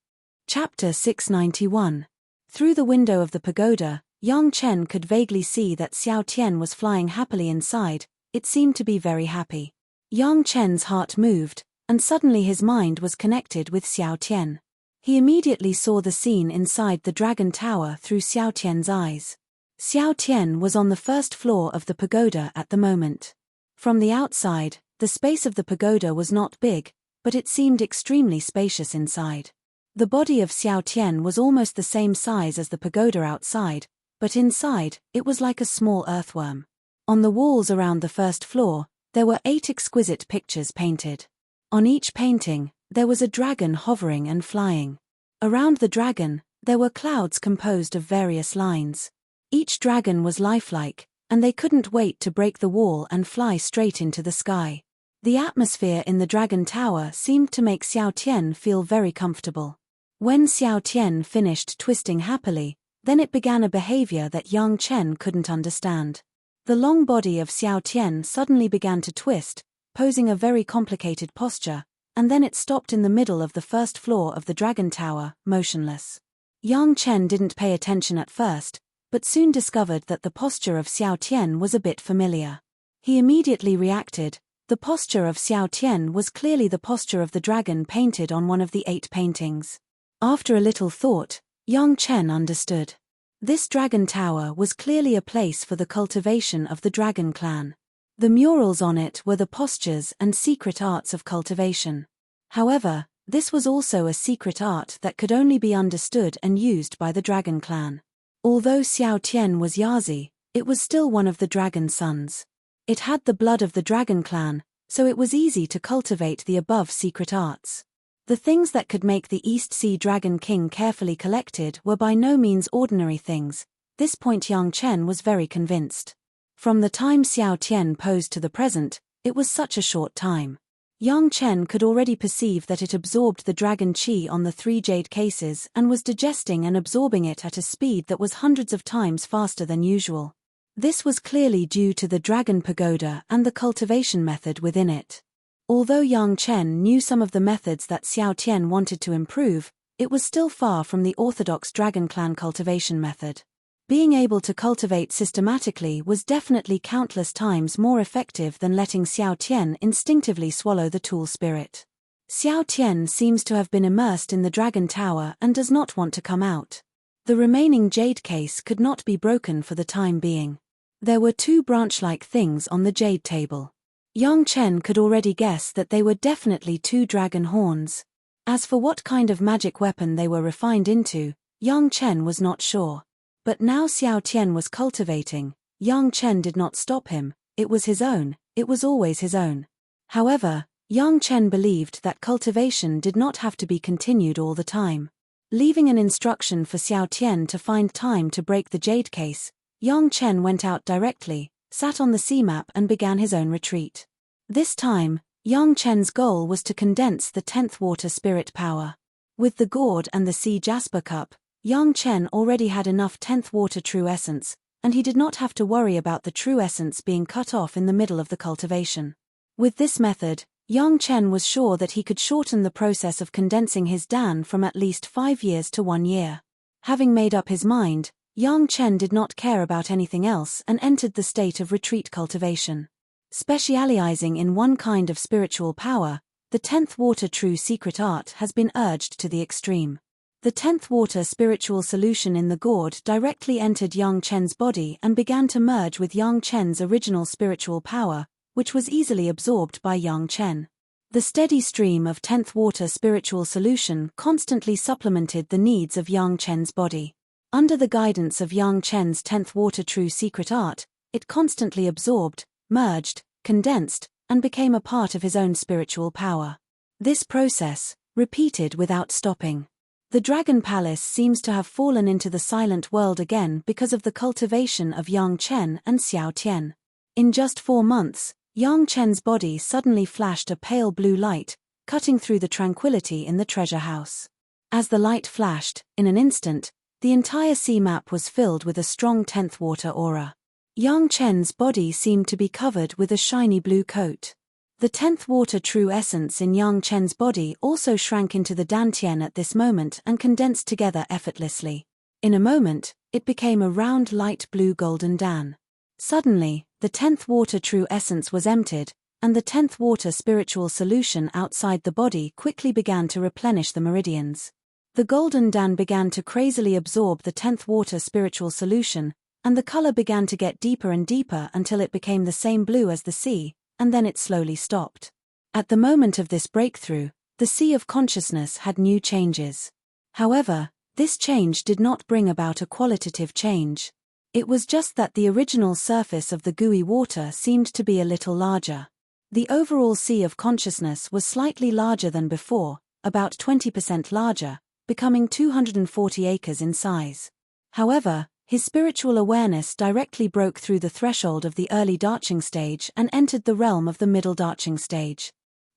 Chapter 691. Through the window of the pagoda, Yang Chen could vaguely see that Xiao Tian was flying happily inside. It seemed to be very happy. Yang Chen's heart moved, and suddenly his mind was connected with Xiao Tian. He immediately saw the scene inside the dragon tower through Xiao Tian's eyes. Xiao Tian was on the first floor of the pagoda at the moment. From the outside, the space of the pagoda was not big, but it seemed extremely spacious inside. The body of Xiao Tian was almost the same size as the pagoda outside, but inside, it was like a small earthworm. On the walls around the first floor, there were 8 exquisite pictures painted. On each painting, there was a dragon hovering and flying. Around the dragon, there were clouds composed of various lines. Each dragon was lifelike, and they couldn't wait to break the wall and fly straight into the sky. The atmosphere in the dragon tower seemed to make Xiao Tian feel very comfortable. When Xiao Tian finished twisting happily, then it began a behavior that Yang Chen couldn't understand. The long body of Xiao Tian suddenly began to twist, posing a very complicated posture, and then it stopped in the middle of the first floor of the dragon tower, motionless. Yang Chen didn't pay attention at first, but soon discovered that the posture of Xiao Tian was a bit familiar. He immediately reacted. The posture of Xiao Tian was clearly the posture of the dragon painted on one of the 8 paintings. After a little thought, Yang Chen understood. This dragon tower was clearly a place for the cultivation of the dragon clan. The murals on it were the postures and secret arts of cultivation. However, this was also a secret art that could only be understood and used by the dragon clan. Although Xiao Tian was Yazi, it was still one of the dragon sons. It had the blood of the dragon clan, so it was easy to cultivate the above secret arts. The things that could make the East Sea Dragon King carefully collected were by no means ordinary things. This point Yang Chen was very convinced. From the time Xiao Tian posed to the present, it was such a short time. Yang Chen could already perceive that it absorbed the dragon qi on the 3 jade cases and was digesting and absorbing it at a speed that was hundreds of times faster than usual. This was clearly due to the dragon pagoda and the cultivation method within it. Although Yang Chen knew some of the methods that Xiao Tian wanted to improve, it was still far from the orthodox dragon clan cultivation method. Being able to cultivate systematically was definitely countless times more effective than letting Xiao Tian instinctively swallow the tool spirit. Xiao Tian seems to have been immersed in the dragon tower and does not want to come out. The remaining jade case could not be broken for the time being. There were 2 branch-like things on the jade table. Yang Chen could already guess that they were definitely 2 dragon horns. As for what kind of magic weapon they were refined into, Yang Chen was not sure. But now Xiao Tian was cultivating. Yang Chen did not stop him. It was his own, it was always his own. However, Yang Chen believed that cultivation did not have to be continued all the time. Leaving an instruction for Xiao Tian to find time to break the jade case, Yang Chen went out directly, sat on the sea map and began his own retreat. This time, Yang Chen's goal was to condense the 10th water spirit power. With the gourd and the sea jasper cup, Yang Chen already had enough 10th water true essence, and he did not have to worry about the true essence being cut off in the middle of the cultivation. With this method, Yang Chen was sure that he could shorten the process of condensing his Dan from at least 5 years to 1 year. Having made up his mind, Yang Chen did not care about anything else and entered the state of retreat cultivation. Specializing in one kind of spiritual power, the 10th water true secret art has been urged to the extreme. The 10th water spiritual solution in the gourd directly entered Yang Chen's body and began to merge with Yang Chen's original spiritual power, which was easily absorbed by Yang Chen. The steady stream of 10th water spiritual solution constantly supplemented the needs of Yang Chen's body. Under the guidance of Yang Chen's 10th water true secret art, it constantly absorbed, merged, condensed, and became a part of his own spiritual power. This process, repeated without stopping. The Dragon Palace seems to have fallen into the silent world again because of the cultivation of Yang Chen and Xiao Tian. In just 4 months, Yang Chen's body suddenly flashed a pale blue light, cutting through the tranquility in the treasure house. As the light flashed, in an instant, the entire sea map was filled with a strong 10th water aura. Yang Chen's body seemed to be covered with a shiny blue coat. The 10th water true essence in Yang Chen's body also shrank into the Dantian at this moment and condensed together effortlessly. In a moment, it became a round light blue golden Dan. Suddenly, the 10th water true essence was emptied, and the 10th water spiritual solution outside the body quickly began to replenish the meridians. The golden Dan began to crazily absorb the 10th water spiritual solution, and the color began to get deeper and deeper until it became the same blue as the sea, and then it slowly stopped. At the moment of this breakthrough, the sea of consciousness had new changes. However, this change did not bring about a qualitative change. It was just that the original surface of the gooey water seemed to be a little larger. The overall sea of consciousness was slightly larger than before, about 20% larger, becoming 240 acres in size. However, his spiritual awareness directly broke through the threshold of the early Darching stage and entered the realm of the middle Darching stage.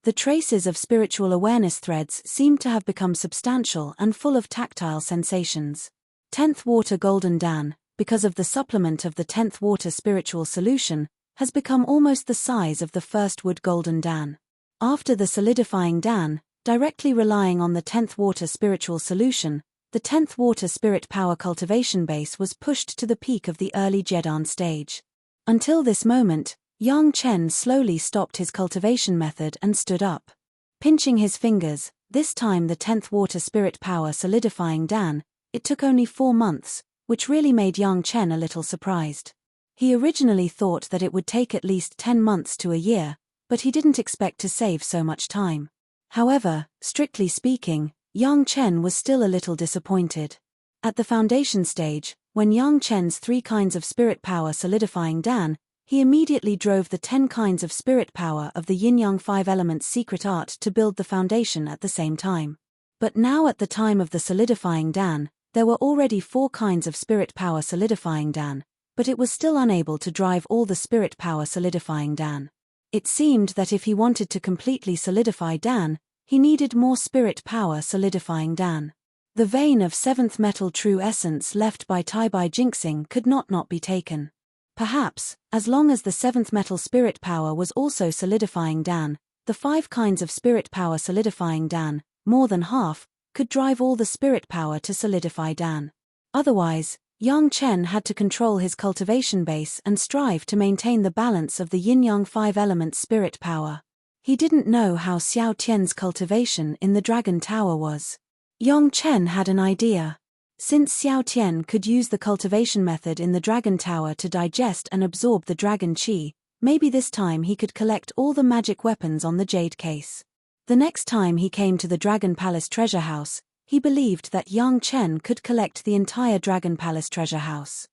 The traces of spiritual awareness threads seemed to have become substantial and full of tactile sensations. 10th water golden Dan, because of the supplement of the 10th water spiritual solution, has become almost the size of the first wood golden Dan. After the solidifying Dan, directly relying on the 10th water spiritual solution, the 10th water spirit power cultivation base was pushed to the peak of the early Jedan stage. Until this moment, Yang Chen slowly stopped his cultivation method and stood up. Pinching his fingers, this time the 10th water spirit power solidifying Dan, it took only 4 months, which really made Yang Chen a little surprised. He originally thought that it would take at least 10 months to a year, but he didn't expect to save so much time. However, strictly speaking, Yang Chen was still a little disappointed. At the foundation stage, when Yang Chen's 3 kinds of spirit power solidifying Dan, he immediately drove the 10 kinds of spirit power of the Yin-Yang 5 elements secret art to build the foundation at the same time. But now at the time of the solidifying Dan, there were already 4 kinds of spirit power solidifying Dan, but it was still unable to drive all the spirit power solidifying Dan. It seemed that if he wanted to completely solidify Dan, he needed more spirit power solidifying Dan. The vein of 7th metal true essence left by Tai Bai Jinxing could not be taken. Perhaps, as long as the 7th metal spirit power was also solidifying Dan, the 5 kinds of spirit power solidifying Dan, more than half, could drive all the spirit power to solidify Dan. Otherwise, Yang Chen had to control his cultivation base and strive to maintain the balance of the Yin-Yang 5 elements spirit power. He didn't know how Xiao Tian's cultivation in the Dragon Tower was. Yang Chen had an idea. Since Xiao Tian could use the cultivation method in the Dragon Tower to digest and absorb the dragon qi, maybe this time he could collect all the magic weapons on the jade case. The next time he came to the Dragon Palace treasure house, he believed that Yang Chen could collect the entire Dragon Palace treasure house.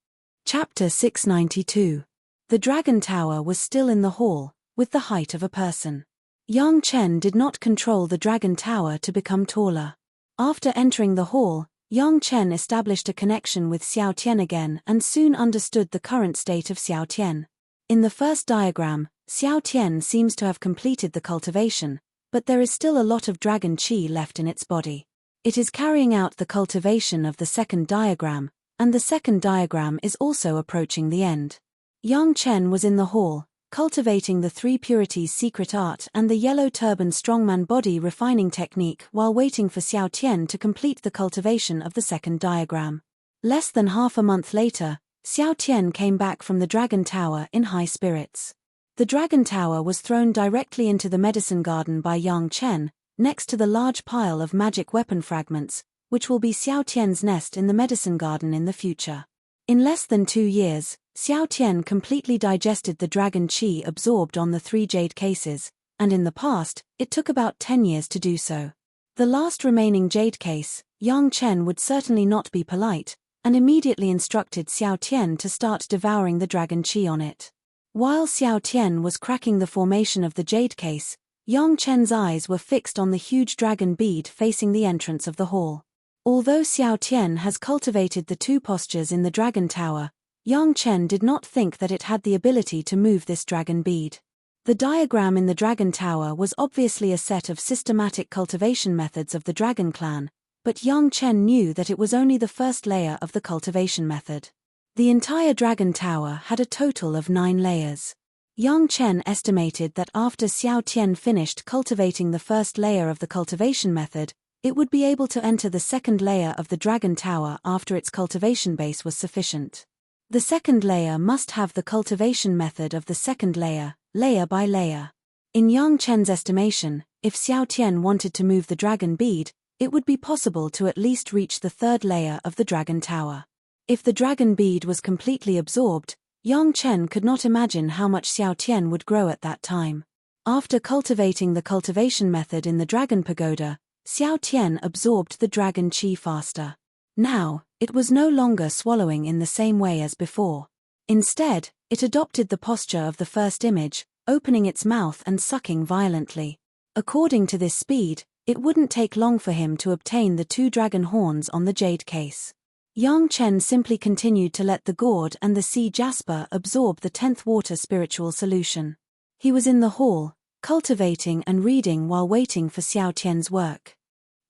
Chapter 692. The Dragon Tower was still in the hall, with the height of a person. Yang Chen did not control the Dragon Tower to become taller. After entering the hall, Yang Chen established a connection with Xiao Tian again and soon understood the current state of Xiao Tian. In the first diagram, Xiao Tian seems to have completed the cultivation, but there is still a lot of dragon qi left in its body. It is carrying out the cultivation of the second diagram, and the second diagram is also approaching the end. Yang Chen was in the hall, cultivating the 3 purities secret art and the yellow turban strongman body refining technique while waiting for Xiao Tian to complete the cultivation of the second diagram. Less than half a month later, Xiao Tian came back from the Dragon Tower in high spirits. The Dragon Tower was thrown directly into the medicine garden by Yang Chen, next to the large pile of magic weapon fragments, which will be Xiao Tian's nest in the medicine garden in the future. In less than 2 years, Xiao Tian completely digested the dragon qi absorbed on the 3 jade cases, and in the past, it took about 10 years to do so. The last remaining jade case, Yang Chen would certainly not be polite, and immediately instructed Xiao Tian to start devouring the dragon qi on it. While Xiao Tian was cracking the formation of the jade case, Yang Chen's eyes were fixed on the huge dragon bead facing the entrance of the hall. Although Xiao Tian has cultivated the two postures in the dragon tower, Yang Chen did not think that it had the ability to move this dragon bead. The diagram in the dragon tower was obviously a set of systematic cultivation methods of the dragon clan, but Yang Chen knew that it was only the first layer of the cultivation method. The entire dragon tower had a total of 9 layers. Yang Chen estimated that after Xiao Tian finished cultivating the first layer of the cultivation method, it would be able to enter the second layer of the dragon tower after its cultivation base was sufficient. The second layer must have the cultivation method of the second layer, layer by layer. In Yang Chen's estimation, if Xiao Tian wanted to move the dragon bead, it would be possible to at least reach the third layer of the dragon tower. If the dragon bead was completely absorbed, Yang Chen could not imagine how much Xiao Tian would grow at that time. After cultivating the cultivation method in the dragon pagoda, Xiao Tian absorbed the dragon qi faster. Now, it was no longer swallowing in the same way as before. Instead, it adopted the posture of the first image, opening its mouth and sucking violently. According to this speed, it wouldn't take long for him to obtain the 2 dragon horns on the jade case. Yang Chen simply continued to let the gourd and the sea jasper absorb the 10th water spiritual solution. He was in the hall, cultivating and reading while waiting for Xiao Tian's work.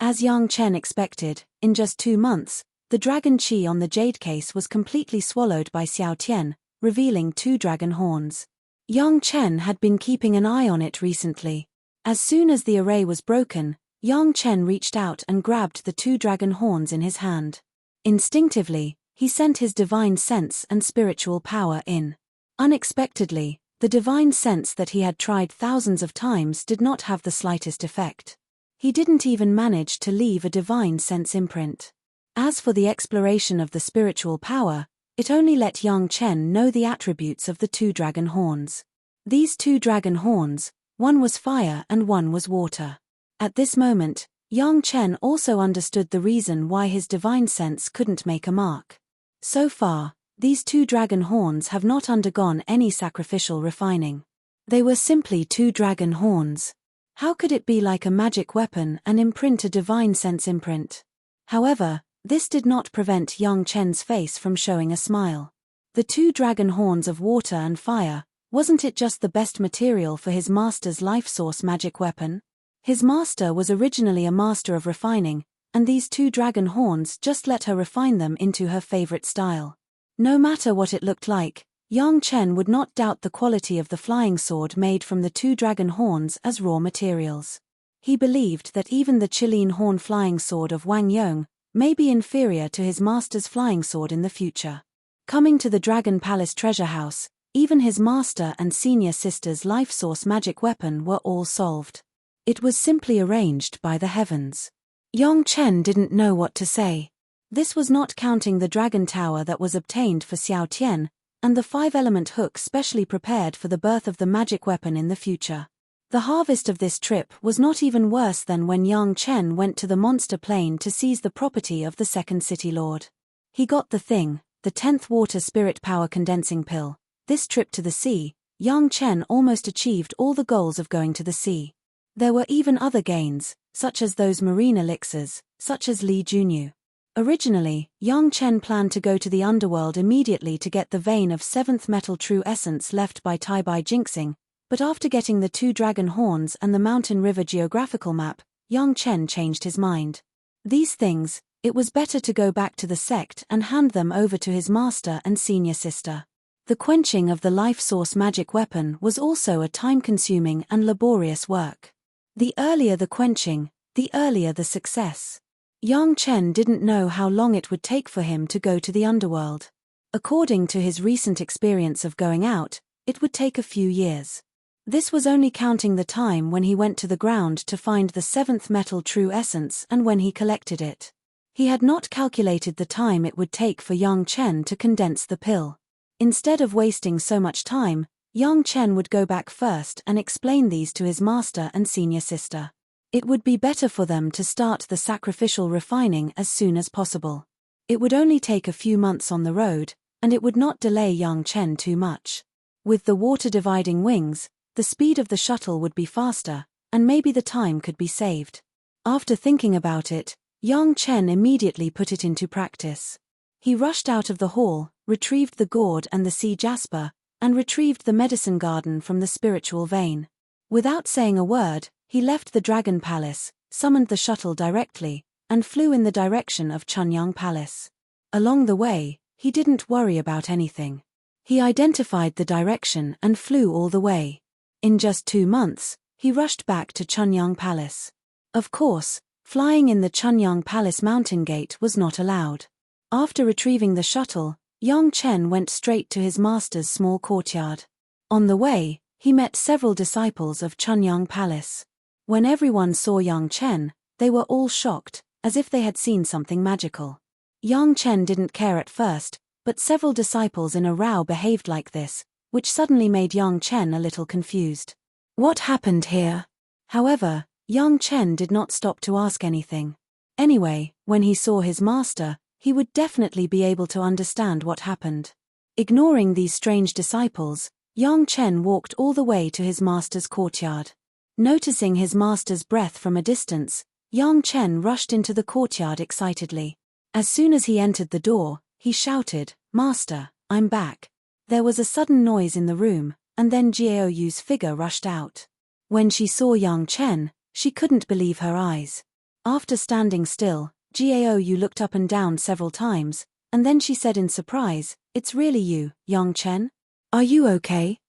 As Yang Chen expected, in just 2 months, the dragon qi on the jade case was completely swallowed by Xiao Tian, revealing 2 dragon horns. Yang Chen had been keeping an eye on it recently. As soon as the array was broken, Yang Chen reached out and grabbed the 2 dragon horns in his hand. Instinctively, he sent his divine sense and spiritual power in. Unexpectedly, the divine sense that he had tried thousands of times did not have the slightest effect. He didn't even manage to leave a divine sense imprint. As for the exploration of the spiritual power, it only let Yang Chen know the attributes of the 2 dragon horns. These 2 dragon horns, one was fire and one was water. At this moment, Yang Chen also understood the reason why his divine sense couldn't make a mark. So far, these 2 dragon horns have not undergone any sacrificial refining. They were simply 2 dragon horns. How could it be like a magic weapon and imprint a divine sense imprint? However, this did not prevent Yang Chen's face from showing a smile. The 2 dragon horns of water and fire, wasn't it just the best material for his master's life source magic weapon? His master was originally a master of refining, and these 2 dragon horns just let her refine them into her favorite style. No matter what it looked like, Yang Chen would not doubt the quality of the flying sword made from the 2 dragon horns as raw materials. He believed that even the Qilin horn flying sword of Wang Yong may be inferior to his master's flying sword in the future. Coming to the Dragon Palace treasure house, even his master and senior sister's life source magic weapon were all solved. It was simply arranged by the heavens. Yang Chen didn't know what to say. This was not counting the dragon tower that was obtained for Xiao Tian, and the 5-element hook specially prepared for the birth of the magic weapon in the future. The harvest of this trip was not even worse than when Yang Chen went to the monster plane to seize the property of the second city lord. He got the thing, the 10th water spirit power condensing pill. This trip to the sea, Yang Chen almost achieved all the goals of going to the sea. There were even other gains, such as those marine elixirs, such as Li Junyu. Originally, Yang Chen planned to go to the underworld immediately to get the vein of 7th metal true essence left by Tai Bai Jinxing, but after getting the 2 dragon horns and the mountain river geographical map, Yang Chen changed his mind. These things, it was better to go back to the sect and hand them over to his master and senior sister. The quenching of the life source magic weapon was also a time-consuming and laborious work. The earlier the quenching, the earlier the success. Yang Chen didn't know how long it would take for him to go to the underworld. According to his recent experience of going out, it would take a few years. This was only counting the time when he went to the ground to find the 7th metal true essence and when he collected it. He had not calculated the time it would take for Yang Chen to condense the pill. Instead of wasting so much time, Yang Chen would go back first and explain these to his master and senior sister. It would be better for them to start the sacrificial refining as soon as possible. It would only take a few months on the road, and it would not delay Yang Chen too much. With the water-dividing wings, the speed of the shuttle would be faster, and maybe the time could be saved. After thinking about it, Yang Chen immediately put it into practice. He rushed out of the hall, retrieved the gourd and the sea jasper, and retrieved the medicine garden from the spiritual vein. Without saying a word, he left the dragon palace, summoned the shuttle directly, and flew in the direction of Chunyang Palace. Along the way, he didn't worry about anything. He identified the direction and flew all the way. In just 2 months, he rushed back to Chunyang Palace. Of course, flying in the Chunyang Palace mountain gate was not allowed. After retrieving the shuttle, Yang Chen went straight to his master's small courtyard. On the way, he met several disciples of Chunyang Palace. When everyone saw Yang Chen, they were all shocked, as if they had seen something magical. Yang Chen didn't care at first, but several disciples in a row behaved like this, which suddenly made Yang Chen a little confused. What happened here? However, Yang Chen did not stop to ask anything. Anyway, when he saw his master, he would definitely be able to understand what happened. Ignoring these strange disciples, Yang Chen walked all the way to his master's courtyard. Noticing his master's breath from a distance, Yang Chen rushed into the courtyard excitedly. As soon as he entered the door, he shouted, "Master, I'm back." There was a sudden noise in the room, and then Jiaoyu's figure rushed out. When she saw Yang Chen, she couldn't believe her eyes. After standing still, Jiaoyu looked up and down several times, and then she said in surprise, "It's really you, Yang Chen? Are you okay?"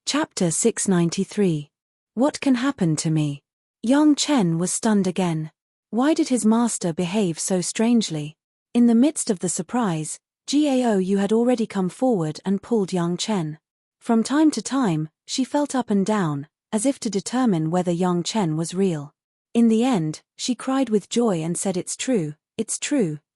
Chapter 693. What can happen to me? Yang Chen was stunned again. Why did his master behave so strangely? In the midst of the surprise, Jiaoyu had already come forward and pulled Yang Chen. From time to time, she felt up and down, as if to determine whether Yang Chen was real. In the end, she cried with joy and said, it's true,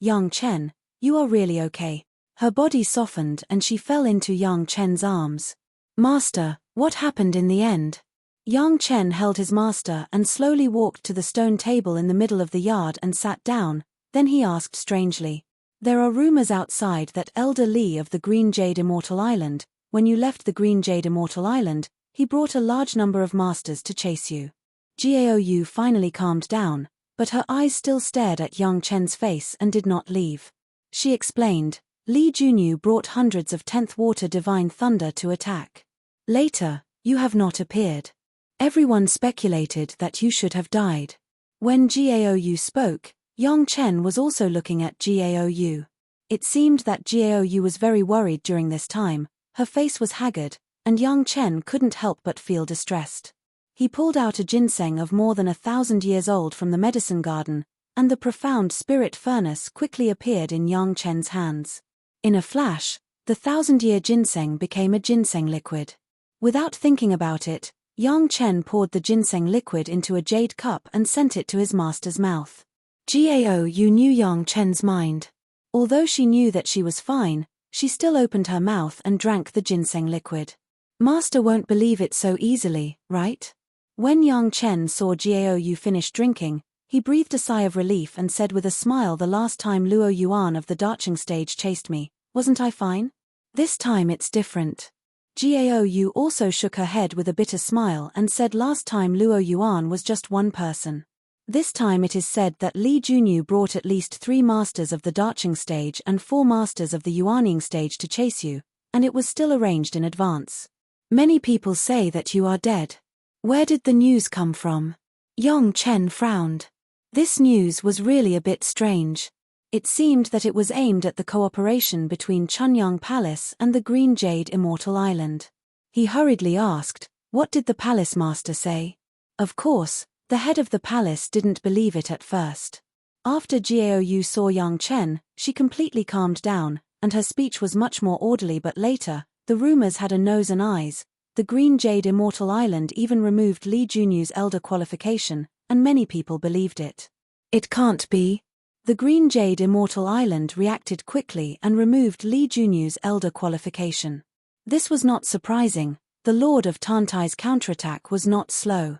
Yang Chen, you are really okay." Her body softened and she fell into Yang Chen's arms. "Master, what happened in the end?" Yang Chen held his master and slowly walked to the stone table in the middle of the yard and sat down, then he asked strangely, "There are rumors outside that Elder Li of the Green Jade Immortal Island, when you left the Green Jade Immortal Island, he brought a large number of masters to chase you." Jiaoyu finally calmed down, but her eyes still stared at Yang Chen's face and did not leave. She explained, "Li Junyu brought hundreds of 10th Water Divine Thunder to attack. Later, you have not appeared. Everyone speculated that you should have died." When Jiaoyu spoke, Yang Chen was also looking at Jiaoyu. It seemed that Jiaoyu was very worried during this time, her face was haggard, and Yang Chen couldn't help but feel distressed. He pulled out a ginseng of more than 1,000 years old from the medicine garden, and the profound spirit furnace quickly appeared in Yang Chen's hands. In a flash, the 1,000-year ginseng became a ginseng liquid. Without thinking about it, Yang Chen poured the ginseng liquid into a jade cup and sent it to his master's mouth. Jiaoyu knew Yang Chen's mind. Although she knew that she was fine, she still opened her mouth and drank the ginseng liquid. "Master won't believe it so easily, right?" When Yang Chen saw Jiaoyu finish drinking, he breathed a sigh of relief and said with a smile, "The last time Luo Yuan of the Darching stage chased me, wasn't I fine? This time it's different." Jiaoyu also shook her head with a bitter smile and said, "Last time Luo Yuan was just one person. This time it is said that Li Junyu brought at least 3 masters of the Darching stage and 4 masters of the Yuaning stage to chase you, and it was still arranged in advance. Many people say that you are dead. Where did the news come from?" Yang Chen frowned. This news was really a bit strange. It seemed that it was aimed at the cooperation between Chunyang Palace and the Green Jade Immortal Island. He hurriedly asked, "What did the palace master say?" Of course, the head of the palace didn't believe it at first. After Jiaoyu saw Yang Chen, she completely calmed down, and her speech was much more orderly. But later, the rumors had a nose and eyes. The Green Jade Immortal Island even removed Li Junyu's elder qualification, and many people believed it. "It can't be." The Green Jade Immortal Island reacted quickly and removed Li Junyu's elder qualification. This was not surprising. The Lord of Tantai's counterattack was not slow.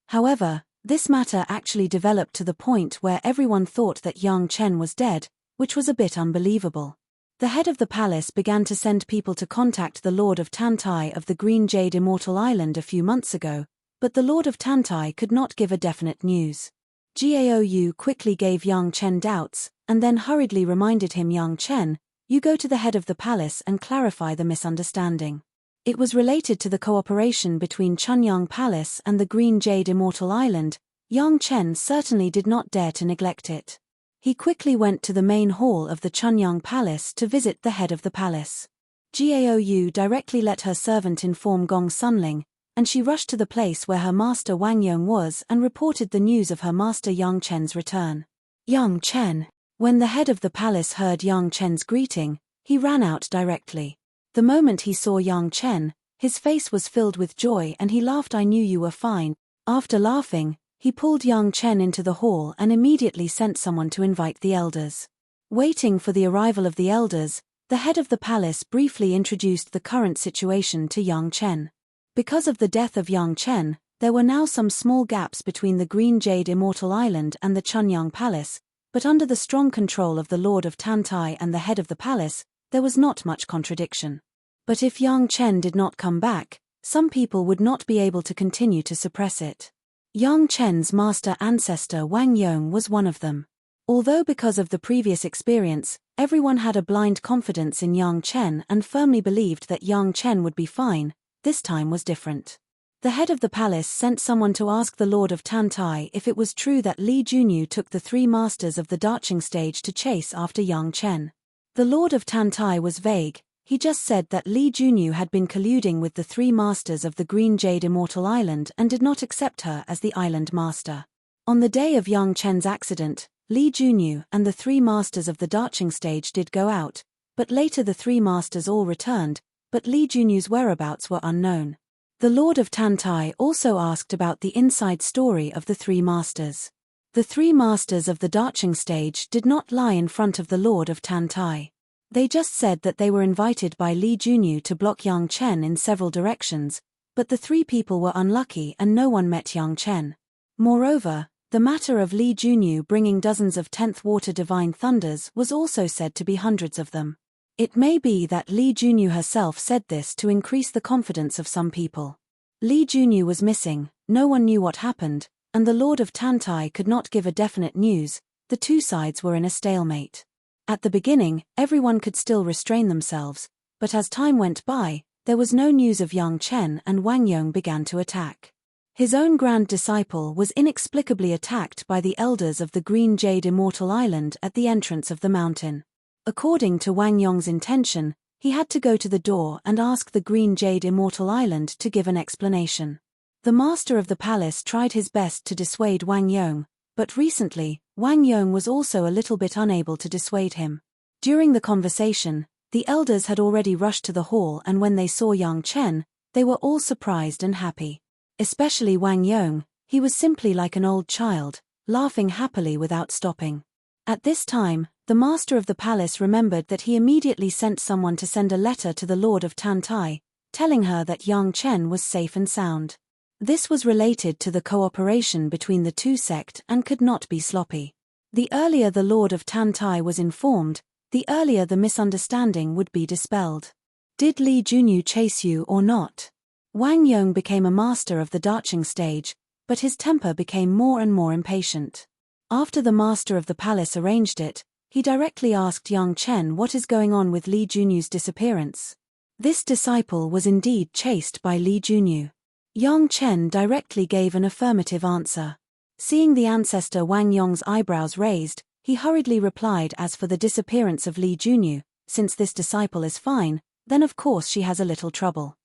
However, this matter actually developed to the point where everyone thought that Yang Chen was dead, which was a bit unbelievable. The head of the palace began to send people to contact the Lord of Tantai of the Green Jade Immortal Island a few months ago, but the Lord of Tantai could not give a definite news. Gaou quickly gave Yang Chen doubts, and then hurriedly reminded him, Yang Chen, you go to the head of the palace and clarify the misunderstanding. It was related to the cooperation between Chunyang Palace and the Green Jade Immortal Island. Yang Chen certainly did not dare to neglect it. He quickly went to the main hall of the Chunyang Palace to visit the head of the palace. Gaou directly let her servant inform Gong Sunling, and she rushed to the place where her master Wang Yong was and reported the news of her master Yang Chen's return. Yang Chen. When the head of the palace heard Yang Chen's greeting, he ran out directly. The moment he saw Yang Chen, his face was filled with joy and he laughed. I knew you were fine. After laughing, he pulled Yang Chen into the hall and immediately sent someone to invite the elders. Waiting for the arrival of the elders, the head of the palace briefly introduced the current situation to Yang Chen. Because of the death of Yang Chen, there were now some small gaps between the Green Jade Immortal Island and the Chunyang Palace, but under the strong control of the Lord of Tantai and the head of the palace, there was not much contradiction. But if Yang Chen did not come back, some people would not be able to continue to suppress it. Yang Chen's master ancestor Wang Yong was one of them. Although because of the previous experience, everyone had a blind confidence in Yang Chen and firmly believed that Yang Chen would be fine, this time was different. The head of the palace sent someone to ask the Lord of Tantai if it was true that Li Junyu took the three masters of the Darching stage to chase after Yang Chen. The Lord of Tantai was vague. He just said that Li Junyu had been colluding with the three masters of the Green Jade Immortal Island and did not accept her as the island master. On the day of Yang Chen's accident, Li Junyu and the three masters of the Darching stage did go out, but later the three masters all returned, but Li Junyu's whereabouts were unknown. The Lord of Tantai also asked about the inside story of the three masters. The three masters of the Darching stage did not lie in front of the Lord of Tantai. They just said that they were invited by Li Junyu to block Yang Chen in several directions, but the three people were unlucky and no one met Yang Chen. Moreover, the matter of Li Junyu bringing dozens of 10th water divine thunders was also said to be hundreds of them. It may be that Li Junyu herself said this to increase the confidence of some people. Li Junyu was missing, no one knew what happened, and the Lord of Tantai could not give a definite news. The two sides were in a stalemate. At the beginning, everyone could still restrain themselves, but as time went by, there was no news of Yang Chen and Wang Yong began to attack. His own grand disciple was inexplicably attacked by the elders of the Green Jade Immortal Island at the entrance of the mountain. According to Wang Yong's intention, he had to go to the door and ask the Green Jade Immortal Island to give an explanation. The master of the palace tried his best to dissuade Wang Yong, but recently, Wang Yong was also a little bit unable to dissuade him. During the conversation, the elders had already rushed to the hall and when they saw Yang Chen, they were all surprised and happy. Especially Wang Yong, he was simply like an old child, laughing happily without stopping. At this time, the master of the palace remembered that he immediately sent someone to send a letter to the Lord of Tantai, telling her that Yang Chen was safe and sound. This was related to the cooperation between the two sects and could not be sloppy. The earlier the Lord of Tantai was informed, the earlier the misunderstanding would be dispelled. Did Li Junyu chase you or not? Wang Yong became a master of the Darching stage, but his temper became more and more impatient. After the master of the palace arranged it, he directly asked Yang Chen what is going on with Li Junyu's disappearance. This disciple was indeed chased by Li Junyu. Yang Chen directly gave an affirmative answer. Seeing the ancestor Wang Yong's eyebrows raised, he hurriedly replied, as for the disappearance of Li Junyu, since this disciple is fine, then of course she has a little trouble.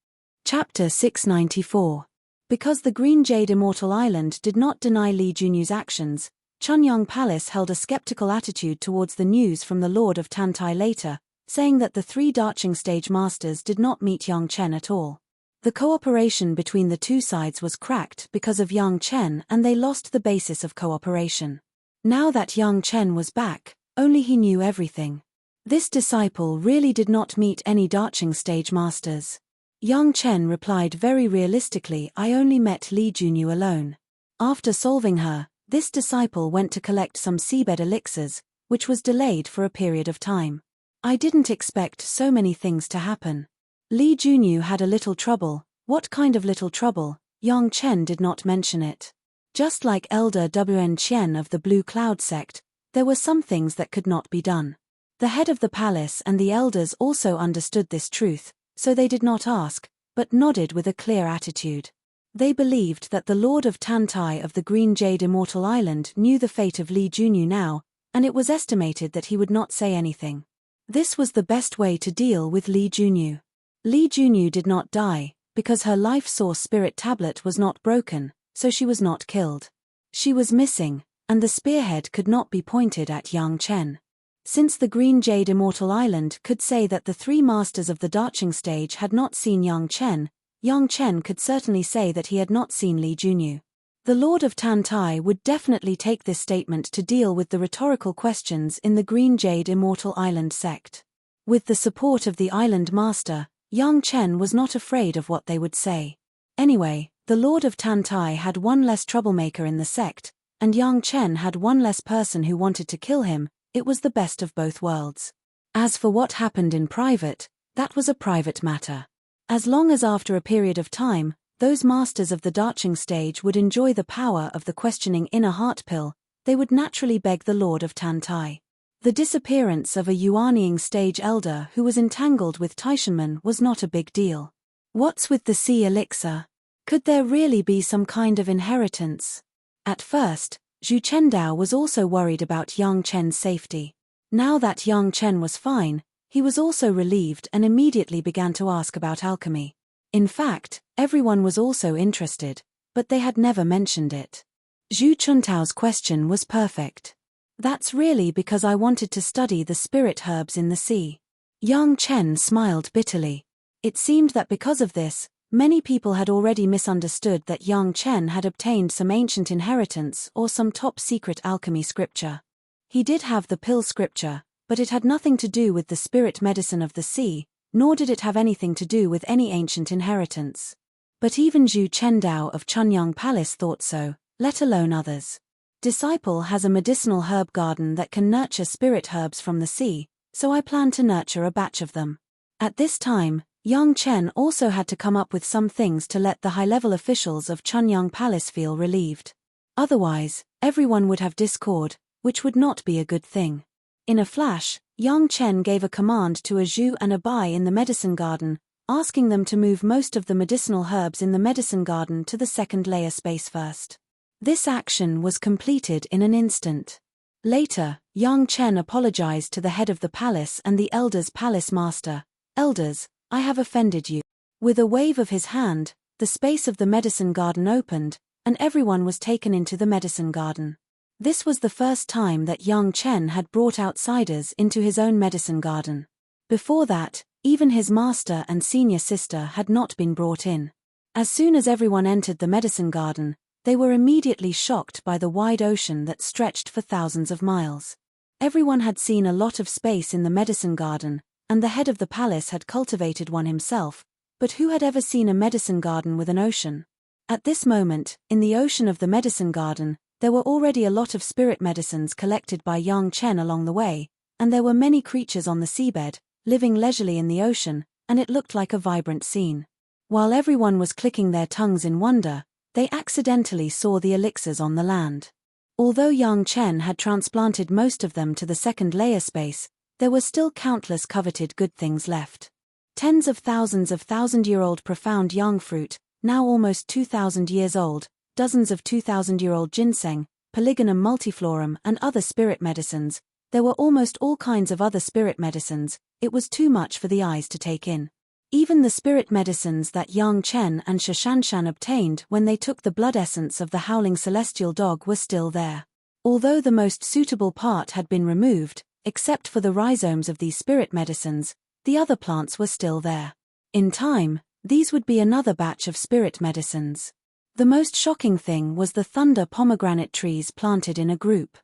Chapter 694. Because the Green Jade Immortal Island did not deny Li Junyu's actions, Chunyang Palace held a skeptical attitude towards the news from the Lord of Tantai later, saying that the three Darching stage masters did not meet Yang Chen at all. The cooperation between the two sides was cracked because of Yang Chen and they lost the basis of cooperation. Now that Yang Chen was back, only he knew everything. This disciple really did not meet any Darching stage masters. Yang Chen replied very realistically, I only met Li Junyu alone. After solving her, this disciple went to collect some seabed elixirs, which was delayed for a period of time. I didn't expect so many things to happen. Li Junyu had a little trouble. What kind of little trouble? Yang Chen did not mention it. Just like Elder Wn Chen of the Blue Cloud sect, there were some things that could not be done. The head of the palace and the elders also understood this truth, so they did not ask, but nodded with a clear attitude. They believed that the Lord of Tantai of the Green Jade Immortal Island knew the fate of Li Junyu now, and it was estimated that he would not say anything. This was the best way to deal with Li Junyu. Li Junyu did not die, because her life source spirit tablet was not broken, so she was not killed. She was missing, and the spearhead could not be pointed at Yang Chen. Since the Green Jade Immortal Island could say that the three masters of the Darching stage had not seen Yang Chen could certainly say that he had not seen Li Junyu. The Lord of Tantai would definitely take this statement to deal with the rhetorical questions in the Green Jade Immortal Island sect. With the support of the island master, Yang Chen was not afraid of what they would say. Anyway, the Lord of Tantai had one less troublemaker in the sect, and Yang Chen had one less person who wanted to kill him. It was the best of both worlds. As for what happened in private, that was a private matter. As long as after a period of time, those masters of the Darching stage would enjoy the power of the questioning inner heart pill, they would naturally beg the Lord of Tantai. The disappearance of a Yuanying stage elder who was entangled with Taishanmen was not a big deal. What's with the sea elixir? Could there really be some kind of inheritance? At first, Zhu Chendao was also worried about Yang Chen's safety. Now that Yang Chen was fine, he was also relieved and immediately began to ask about alchemy. In fact, everyone was also interested, but they had never mentioned it. Zhu Chuntao's question was perfect. That's really because I wanted to study the spirit herbs in the sea. Yang Chen smiled bitterly. It seemed that because of this, many people had already misunderstood that Yang Chen had obtained some ancient inheritance or some top-secret alchemy scripture. He did have the pill scripture, but it had nothing to do with the spirit medicine of the sea, nor did it have anything to do with any ancient inheritance. But even Zhu Chendao of Chunyang Palace thought so, let alone others. Disciple has a medicinal herb garden that can nurture spirit herbs from the sea, so I plan to nurture a batch of them. At this time, Yang Chen also had to come up with some things to let the high-level officials of Chunyang Palace feel relieved. Otherwise, everyone would have discord, which would not be a good thing. In a flash, Yang Chen gave a command to a Zhu and a Bai in the medicine garden, asking them to move most of the medicinal herbs in the medicine garden to the second layer space first. This action was completed in an instant. Later, Yang Chen apologized to the head of the palace and the elders' palace master. Elders, I have offended you. With a wave of his hand, the space of the medicine garden opened, and everyone was taken into the medicine garden. This was the first time that Yang Chen had brought outsiders into his own medicine garden. Before that, even his master and senior sister had not been brought in. As soon as everyone entered the medicine garden, they were immediately shocked by the wide ocean that stretched for thousands of miles. Everyone had seen a lot of space in the medicine garden, and the head of the palace had cultivated one himself, but who had ever seen a medicine garden with an ocean? At this moment, in the ocean of the medicine garden, there were already a lot of spirit medicines collected by Yang Chen along the way, and there were many creatures on the seabed, living leisurely in the ocean, and it looked like a vibrant scene. While everyone was clicking their tongues in wonder, they accidentally saw the elixirs on the land. Although Yang Chen had transplanted most of them to the second layer space, there were still countless coveted good things left. Tens of thousands of thousand-year-old profound yang fruit, now almost 2,000 years old, dozens of 2,000-year-old ginseng, polygonum multiflorum and other spirit medicines. There were almost all kinds of other spirit medicines. It was too much for the eyes to take in. Even the spirit medicines that Yang Chen and Shashanshan obtained when they took the blood essence of the howling celestial dog were still there. Although the most suitable part had been removed, except for the rhizomes of these spirit medicines, the other plants were still there. In time, these would be another batch of spirit medicines. The most shocking thing was the thunder pomegranate trees planted in a group.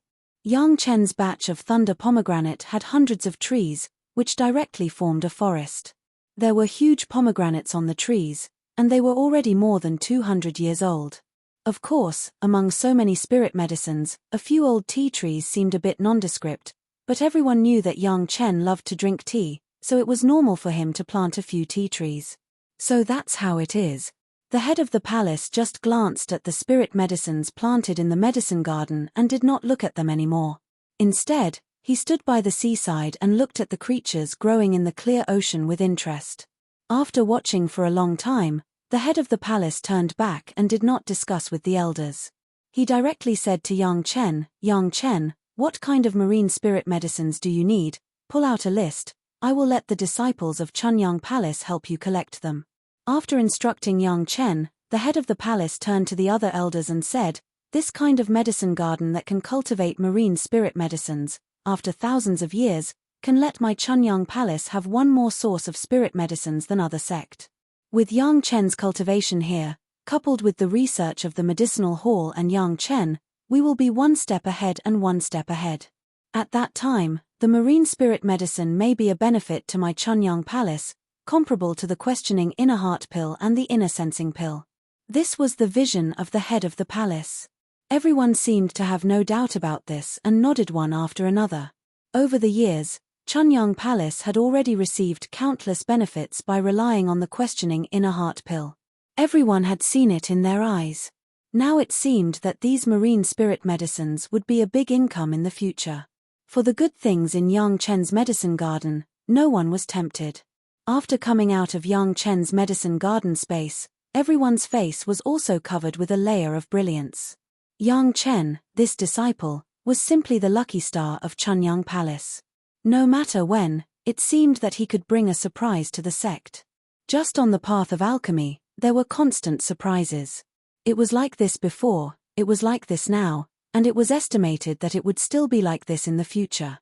Yang Chen's batch of thunder pomegranate had hundreds of trees, which directly formed a forest. There were huge pomegranates on the trees, and they were already more than 200 years old. Of course, among so many spirit medicines, a few old tea trees seemed a bit nondescript, but everyone knew that Yang Chen loved to drink tea, so it was normal for him to plant a few tea trees. So that's how it is. The head of the palace just glanced at the spirit medicines planted in the medicine garden and did not look at them anymore. Instead, he stood by the seaside and looked at the creatures growing in the clear ocean with interest. After watching for a long time, the head of the palace turned back and did not discuss with the elders. He directly said to Yang Chen, what kind of marine spirit medicines do you need? Pull out a list. I will let the disciples of Chunyang Palace help you collect them. After instructing Yang Chen, the head of the palace turned to the other elders and said, this kind of medicine garden that can cultivate marine spirit medicines, after thousands of years, can let my Chunyang Palace have one more source of spirit medicines than other sect. With Yang Chen's cultivation here, coupled with the research of the medicinal hall and Yang Chen, we will be one step ahead and one step ahead. At that time, the marine spirit medicine may be a benefit to my Chunyang Palace, comparable to the questioning inner heart pill and the inner sensing pill. This was the vision of the head of the palace. Everyone seemed to have no doubt about this and nodded one after another. Over the years, Chunyang Palace had already received countless benefits by relying on the questioning inner heart pill. Everyone had seen it in their eyes. Now it seemed that these marine spirit medicines would be a big income in the future. For the good things in Yang Chen's medicine garden, no one was tempted. After coming out of Yang Chen's medicine garden space, everyone's face was also covered with a layer of brilliance. Yang Chen, this disciple, was simply the lucky star of Chunyang Palace. No matter when, it seemed that he could bring a surprise to the sect. Just on the path of alchemy, there were constant surprises. It was like this before, it was like this now, and it was estimated that it would still be like this in the future.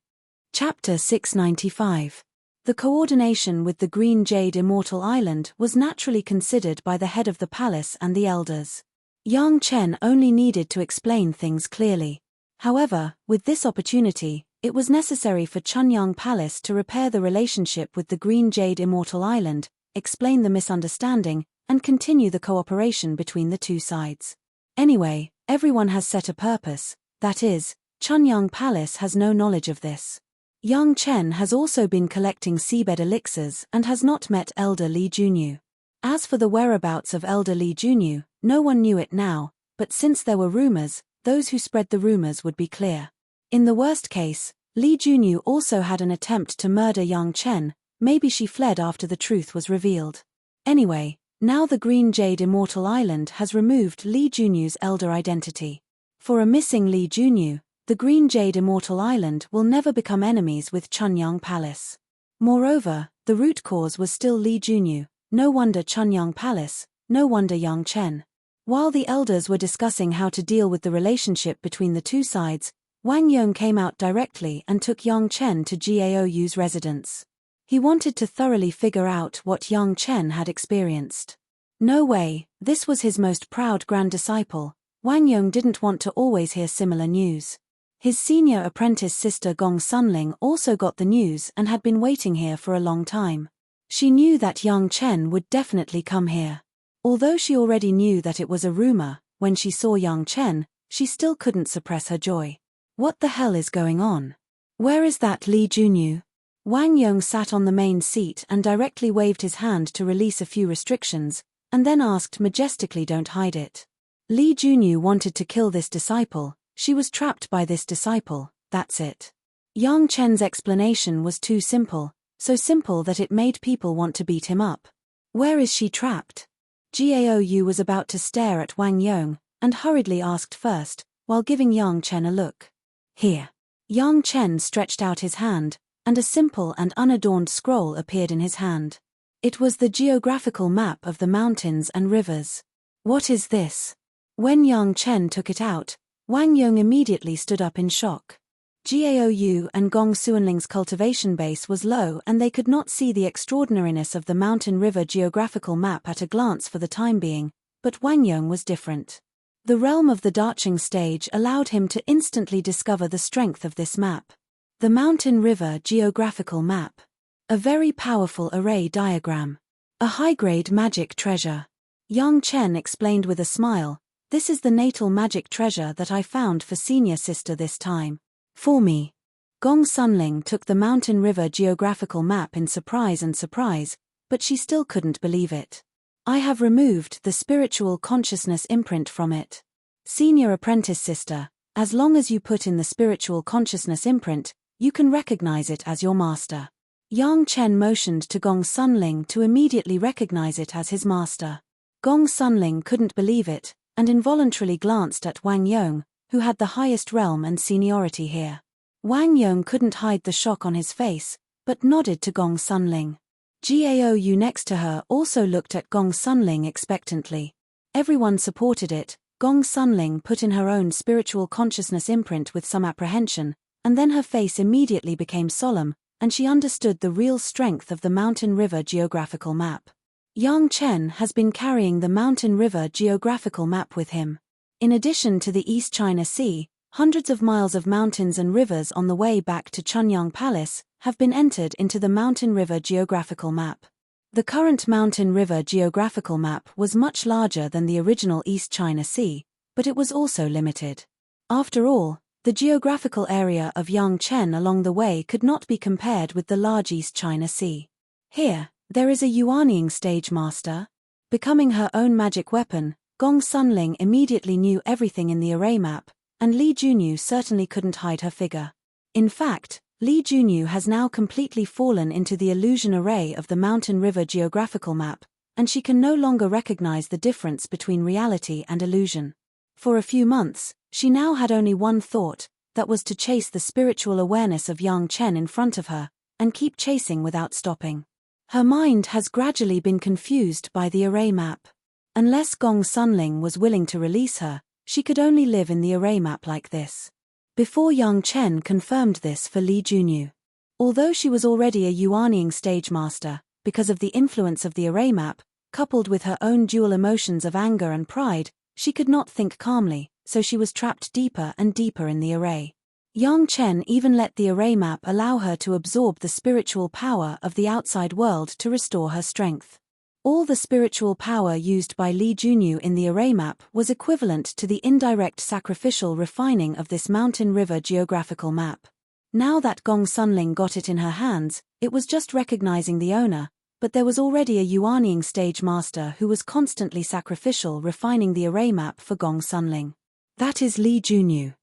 Chapter 695. The coordination with the Green Jade Immortal Island was naturally considered by the head of the palace and the elders. Yang Chen only needed to explain things clearly. However, with this opportunity, it was necessary for Chunyang Palace to repair the relationship with the Green Jade Immortal Island, explain the misunderstanding, and continue the cooperation between the two sides. Anyway, everyone has set a purpose, that is, Chunyang Palace has no knowledge of this. Yang Chen has also been collecting seabed elixirs and has not met Elder Li Junyu. As for the whereabouts of Elder Li Junyu, no one knew it now, but since there were rumors, those who spread the rumors would be clear. In the worst case, Li Junyu also had an attempt to murder Yang Chen, maybe she fled after the truth was revealed. Anyway, now the Green Jade Immortal Island has removed Li Junyu's elder identity. For a missing Li Junyu, the Green Jade Immortal Island will never become enemies with Chunyang Palace. Moreover, the root cause was still Li Junyu, no wonder Chunyang Palace, no wonder Yang Chen. While the elders were discussing how to deal with the relationship between the two sides, Wang Yong came out directly and took Yang Chen to Gaou's residence. He wanted to thoroughly figure out what Yang Chen had experienced. No way, this was his most proud grand disciple. Wang Yong didn't want to always hear similar news. His senior apprentice sister Gong Sunling also got the news and had been waiting here for a long time. She knew that Yang Chen would definitely come here. Although she already knew that it was a rumor, when she saw Yang Chen, she still couldn't suppress her joy. What the hell is going on? Where is that Li Junyu? Wang Yong sat on the main seat and directly waved his hand to release a few restrictions, and then asked majestically, "Don't hide it." Li Junyu wanted to kill this disciple. She was trapped by this disciple, that's it. Yang Chen's explanation was too simple, so simple that it made people want to beat him up. Where is she trapped? Gaou was about to stare at Wang Yong, and hurriedly asked first, while giving Yang Chen a look. Here. Yang Chen stretched out his hand, and a simple and unadorned scroll appeared in his hand. It was the geographical map of the mountains and rivers. What is this? When Yang Chen took it out, Wang Yong immediately stood up in shock. Gaou and Gong Suanling's cultivation base was low and they could not see the extraordinariness of the mountain-river geographical map at a glance for the time being, but Wang Yong was different. The realm of the Dacheng stage allowed him to instantly discover the strength of this map. The mountain-river geographical map. A very powerful array diagram. A high-grade magic treasure. Yang Chen explained with a smile, "This is the natal magic treasure that I found for senior sister this time. For me." Gong Sunling took the mountain-river geographical map in surprise, but she still couldn't believe it. I have removed the spiritual consciousness imprint from it. Senior apprentice sister, as long as you put in the spiritual consciousness imprint, you can recognize it as your master. Yang Chen motioned to Gong Sunling to immediately recognize it as his master. Gong Sunling couldn't believe it, and involuntarily glanced at Wang Yong, who had the highest realm and seniority here. Wang Yong couldn't hide the shock on his face, but nodded to Gong Sunling. Gao Yu next to her also looked at Gong Sunling expectantly. Everyone supported it. Gong Sunling put in her own spiritual consciousness imprint with some apprehension, and then her face immediately became solemn, and she understood the real strength of the Mountain River geographical map. Yang Chen has been carrying the Mountain River geographical map with him. In addition to the East China Sea, hundreds of miles of mountains and rivers on the way back to Chunyang Palace have been entered into the Mountain River geographical map. The current Mountain River geographical map was much larger than the original East China Sea, but it was also limited. After all, the geographical area of Yang Chen along the way could not be compared with the large East China Sea. Here, there is a Yuanying stage master. Becoming her own magic weapon, Gong Sunling immediately knew everything in the array map, and Li Junyu certainly couldn't hide her figure. In fact, Li Junyu has now completely fallen into the illusion array of the Mountain River geographical map, and she can no longer recognize the difference between reality and illusion. For a few months, she now had only one thought, that was to chase the spiritual awareness of Yang Chen in front of her, and keep chasing without stopping. Her mind has gradually been confused by the array map. Unless Gong Sunling was willing to release her, she could only live in the array map like this. Before Yang Chen confirmed this for Li Junyu. Although she was already a Yuanying stage master, because of the influence of the array map, coupled with her own dual emotions of anger and pride, she could not think calmly, so she was trapped deeper and deeper in the array. Yang Chen even let the array map allow her to absorb the spiritual power of the outside world to restore her strength. All the spiritual power used by Li Junyu in the array map was equivalent to the indirect sacrificial refining of this Mountain River geographical map. Now that Gong Sunling got it in her hands, it was just recognizing the owner, but there was already a Yuanying stage master who was constantly sacrificial refining the array map for Gong Sunling. That is Li Junyu.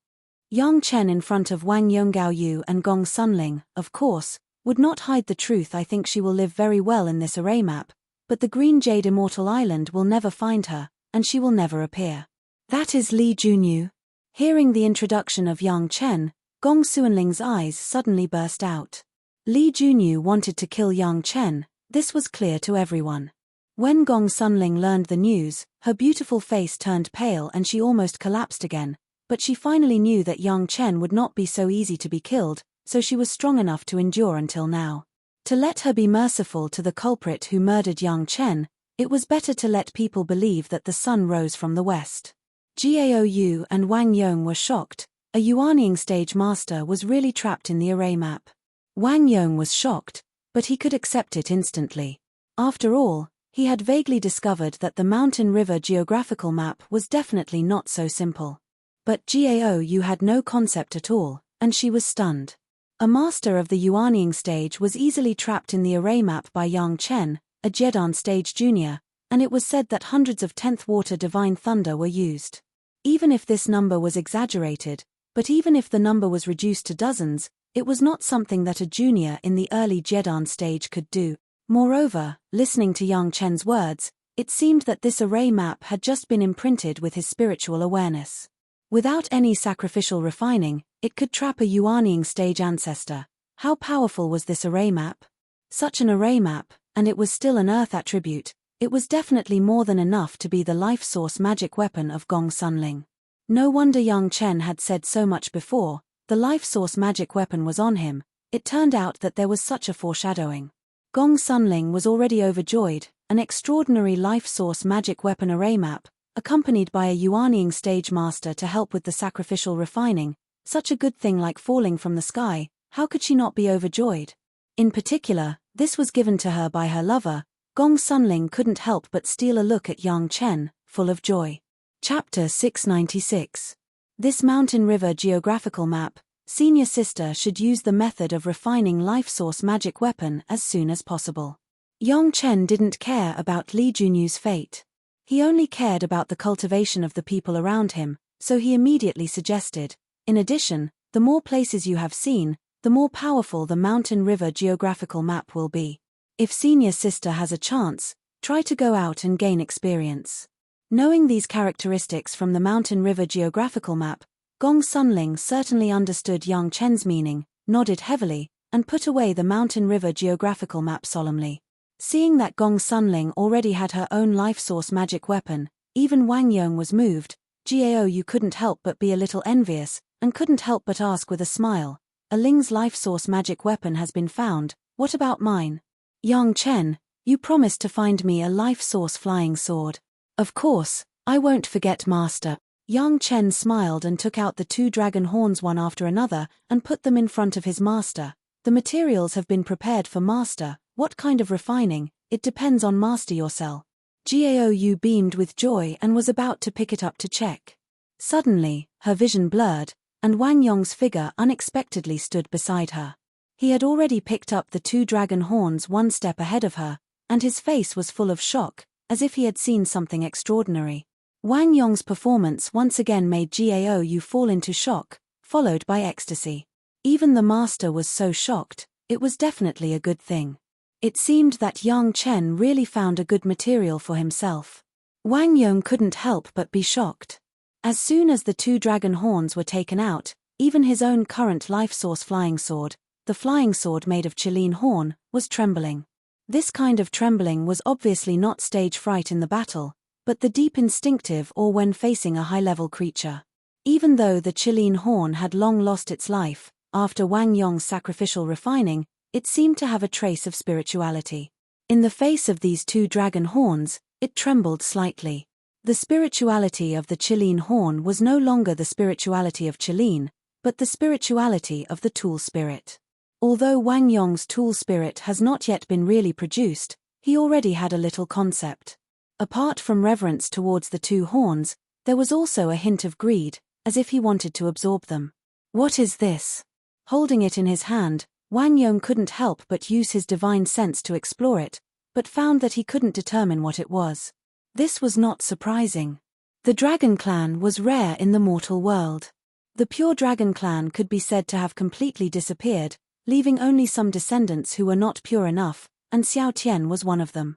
Yang Chen in front of Wang Yongao and Gong Sunling, of course, would not hide the truth. I think she will live very well in this array map, but the Green Jade Immortal Island will never find her, and she will never appear. That is Li Junyu. Hearing the introduction of Yang Chen, Gong Sunling's eyes suddenly burst out. Li Junyu wanted to kill Yang Chen, this was clear to everyone. When Gong Sunling learned the news, her beautiful face turned pale and she almost collapsed again, but she finally knew that Yang Chen would not be so easy to be killed, so she was strong enough to endure until now. To let her be merciful to the culprit who murdered Yang Chen, it was better to let people believe that the sun rose from the west. Gao Yu and Wang Yong were shocked. A Yuanying stage master was really trapped in the array map. Wang Yong was shocked, but he could accept it instantly. After all, he had vaguely discovered that the Mountain River geographical map was definitely not so simple. But Gao Yu had no concept at all, and she was stunned. A master of the Yuanying stage was easily trapped in the array map by Yang Chen, a Jedan stage junior, and it was said that hundreds of 10th water divine thunder were used. Even if this number was exaggerated, but even if the number was reduced to dozens, it was not something that a junior in the early Jedan stage could do. Moreover, listening to Yang Chen's words, it seemed that this array map had just been imprinted with his spiritual awareness. Without any sacrificial refining, it could trap a Yuanying stage ancestor. How powerful was this array map? Such an array map, and it was still an earth attribute, it was definitely more than enough to be the life source magic weapon of Gong Sunling. No wonder Yang Chen had said so much before, the life source magic weapon was on him. It turned out that there was such a foreshadowing. Gong Sunling was already overjoyed, an extraordinary life source magic weapon array map, accompanied by a Yuanying stage master to help with the sacrificial refining, such a good thing like falling from the sky, how could she not be overjoyed? In particular, this was given to her by her lover. Gong Sunling couldn't help but steal a look at Yang Chen, full of joy. Chapter 696. This Mountain River geographical map, senior sister should use the method of refining life source magic weapon as soon as possible. Yang Chen didn't care about Li Junyu's fate. He only cared about the cultivation of the people around him, so he immediately suggested, in addition, the more places you have seen, the more powerful the mountain river geographical map will be. If senior sister has a chance, try to go out and gain experience. Knowing these characteristics from the mountain river geographical map, Gong Sunling certainly understood Yang Chen's meaning, nodded heavily, and put away the mountain river geographical map solemnly. Seeing that Gong Sunling already had her own life source magic weapon, even Wang Yong was moved. Gao Yu couldn't help but be a little envious, and couldn't help but ask with a smile, "A Ling's life source magic weapon has been found, what about mine?" "Yang Chen, you promised to find me a life source flying sword." "Of course, I won't forget, master." Yang Chen smiled and took out the 2 dragon horns one after another and put them in front of his master. "The materials have been prepared for master. What kind of refining? It depends on master yourself." Gao Yu beamed with joy and was about to pick it up to check. Suddenly, her vision blurred, and Wang Yong's figure unexpectedly stood beside her. He had already picked up the 2 dragon horns one step ahead of her, and his face was full of shock, as if he had seen something extraordinary. Wang Yong's performance once again made Gao Yu fall into shock, followed by ecstasy. Even the master was so shocked, it was definitely a good thing. It seemed that Yang Chen really found a good material for himself. Wang Yong couldn't help but be shocked. As soon as the 2 dragon horns were taken out, even his own current life source flying sword, the flying sword made of Qilin horn, was trembling. This kind of trembling was obviously not stage fright in the battle, but the deep instinctive or when facing a high-level creature. Even though the Qilin horn had long lost its life, after Wang Yong's sacrificial refining, it seemed to have a trace of spirituality. In the face of these 2 dragon horns, it trembled slightly. The spirituality of the Qilin horn was no longer the spirituality of Qilin, but the spirituality of the tool spirit. Although Wang Yong's tool spirit has not yet been really produced, he already had a little concept. Apart from reverence towards the 2 horns, there was also a hint of greed, as if he wanted to absorb them. "What is this?" Holding it in his hand, Wang Yong couldn't help but use his divine sense to explore it, but found that he couldn't determine what it was. This was not surprising. The Dragon Clan was rare in the mortal world. The pure Dragon Clan could be said to have completely disappeared, leaving only some descendants who were not pure enough, and Xiao Tian was one of them.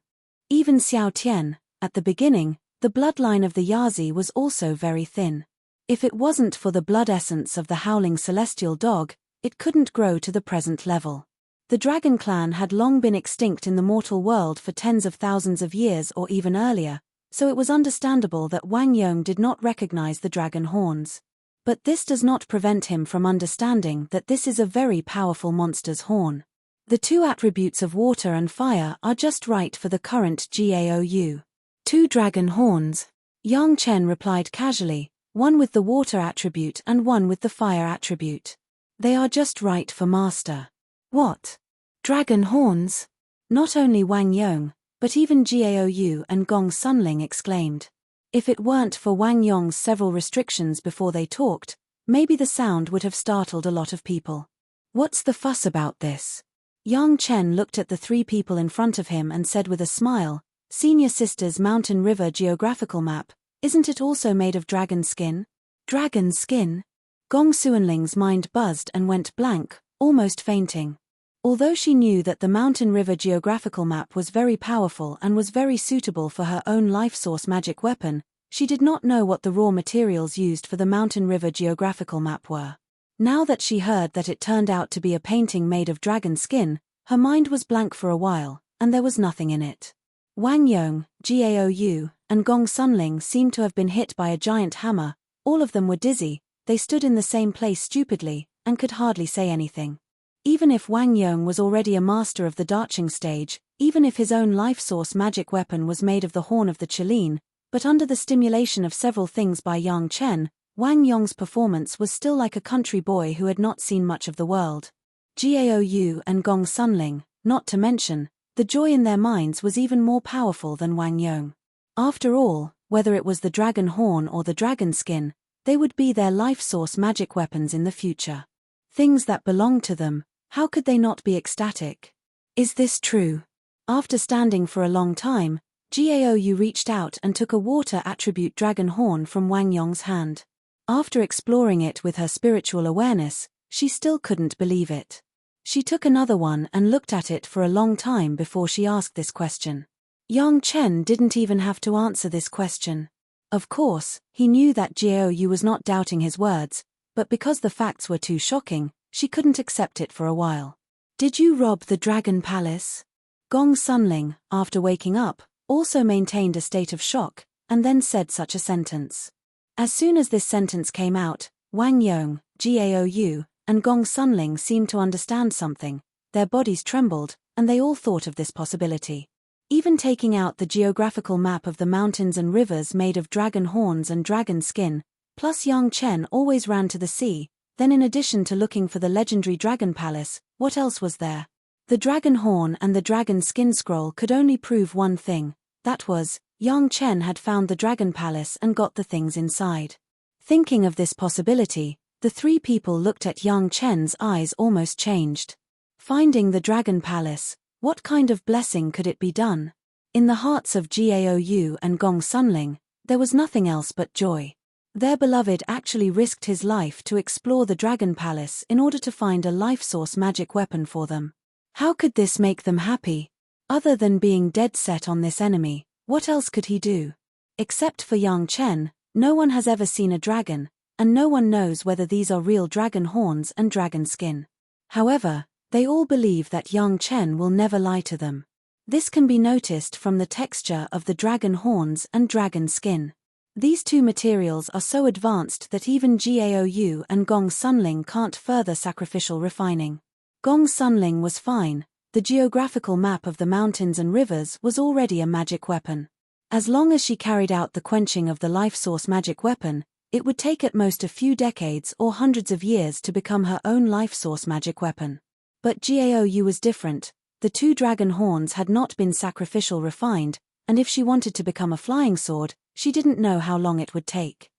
Even Xiao Tian, at the beginning, the bloodline of the Yazi was also very thin. If it wasn't for the blood essence of the howling celestial dog, it couldn't grow to the present level. The Dragon Clan had long been extinct in the mortal world for tens of thousands of years or even earlier, so it was understandable that Wang Yong did not recognize the dragon horns. But this does not prevent him from understanding that this is a very powerful monster's horn. The 2 attributes of water and fire are just right for the current Gao Yu. 2 dragon horns. Yang Chen replied casually, one with the water attribute and one with the fire attribute. "They are just right for master." "What? Dragon horns?" Not only Wang Yong, but even Gao Yu and Gong Sunling exclaimed. If it weren't for Wang Yong's several restrictions before they talked, maybe the sound would have startled a lot of people. "What's the fuss about this?" Yang Chen looked at the 3 people in front of him and said with a smile, "Senior sister's mountain river geographical map, isn't it also made of dragon skin?" "Dragon skin?" Gong Suanling's mind buzzed and went blank, almost fainting. Although she knew that the mountain river geographical map was very powerful and was very suitable for her own life source magic weapon, she did not know what the raw materials used for the mountain river geographical map were. Now that she heard that it turned out to be a painting made of dragon skin, her mind was blank for a while, and there was nothing in it. Wang Yong, Gao Yu, and Gong Sunling seemed to have been hit by a giant hammer. All of them were dizzy. They stood in the same place stupidly, and could hardly say anything. Even if Wang Yong was already a master of the darching stage, even if his own life source magic weapon was made of the horn of the Qilin, but under the stimulation of several things by Yang Chen, Wang Yong's performance was still like a country boy who had not seen much of the world. Gao Yu and Gong Sunling, not to mention, the joy in their minds was even more powerful than Wang Yong. After all, whether it was the dragon horn or the dragon skin, they would be their life source magic weapons in the future. Things that belonged to them, how could they not be ecstatic? "Is this true?" After standing for a long time, Gaou reached out and took a water attribute dragon horn from Wang Yong's hand. After exploring it with her spiritual awareness, she still couldn't believe it. She took another one and looked at it for a long time before she asked this question. Yang Chen didn't even have to answer this question. Of course, he knew that Gaou was not doubting his words, but because the facts were too shocking, she couldn't accept it for a while. Did you rob the Dragon Palace? Gong Sunling, after waking up, also maintained a state of shock, and then said such a sentence. As soon as this sentence came out, Wang Yong, Gaou, and Gong Sunling seemed to understand something. Their bodies trembled, and they all thought of this possibility. Even taking out the geographical map of the mountains and rivers made of dragon horns and dragon skin, plus Yang Chen always ran to the sea, then in addition to looking for the legendary Dragon Palace, what else was there? The dragon horn and the dragon skin scroll could only prove one thing, that was, Yang Chen had found the Dragon Palace and got the things inside. Thinking of this possibility, the three people looked at Yang Chen's eyes almost changed. Finding the Dragon Palace, what kind of blessing could it be done? In the hearts of Gaou and Gong Sunling, there was nothing else but joy. Their beloved actually risked his life to explore the Dragon Palace in order to find a life source magic weapon for them. How could this make them happy? Other than being dead set on this enemy, what else could he do? Except for Yang Chen, no one has ever seen a dragon, and no one knows whether these are real dragon horns and dragon skin. However, they all believe that Yang Chen will never lie to them. This can be noticed from the texture of the dragon horns and dragon skin. These two materials are so advanced that even Gaou and Gong Sunling can't further sacrificial refining. Gong Sunling was fine. The geographical map of the mountains and rivers was already a magic weapon. As long as she carried out the quenching of the life source magic weapon, it would take at most a few decades or hundreds of years to become her own life source magic weapon. But Gaou was different. The two dragon horns had not been sacrificial refined, and if she wanted to become a flying sword, she didn't know how long it would take.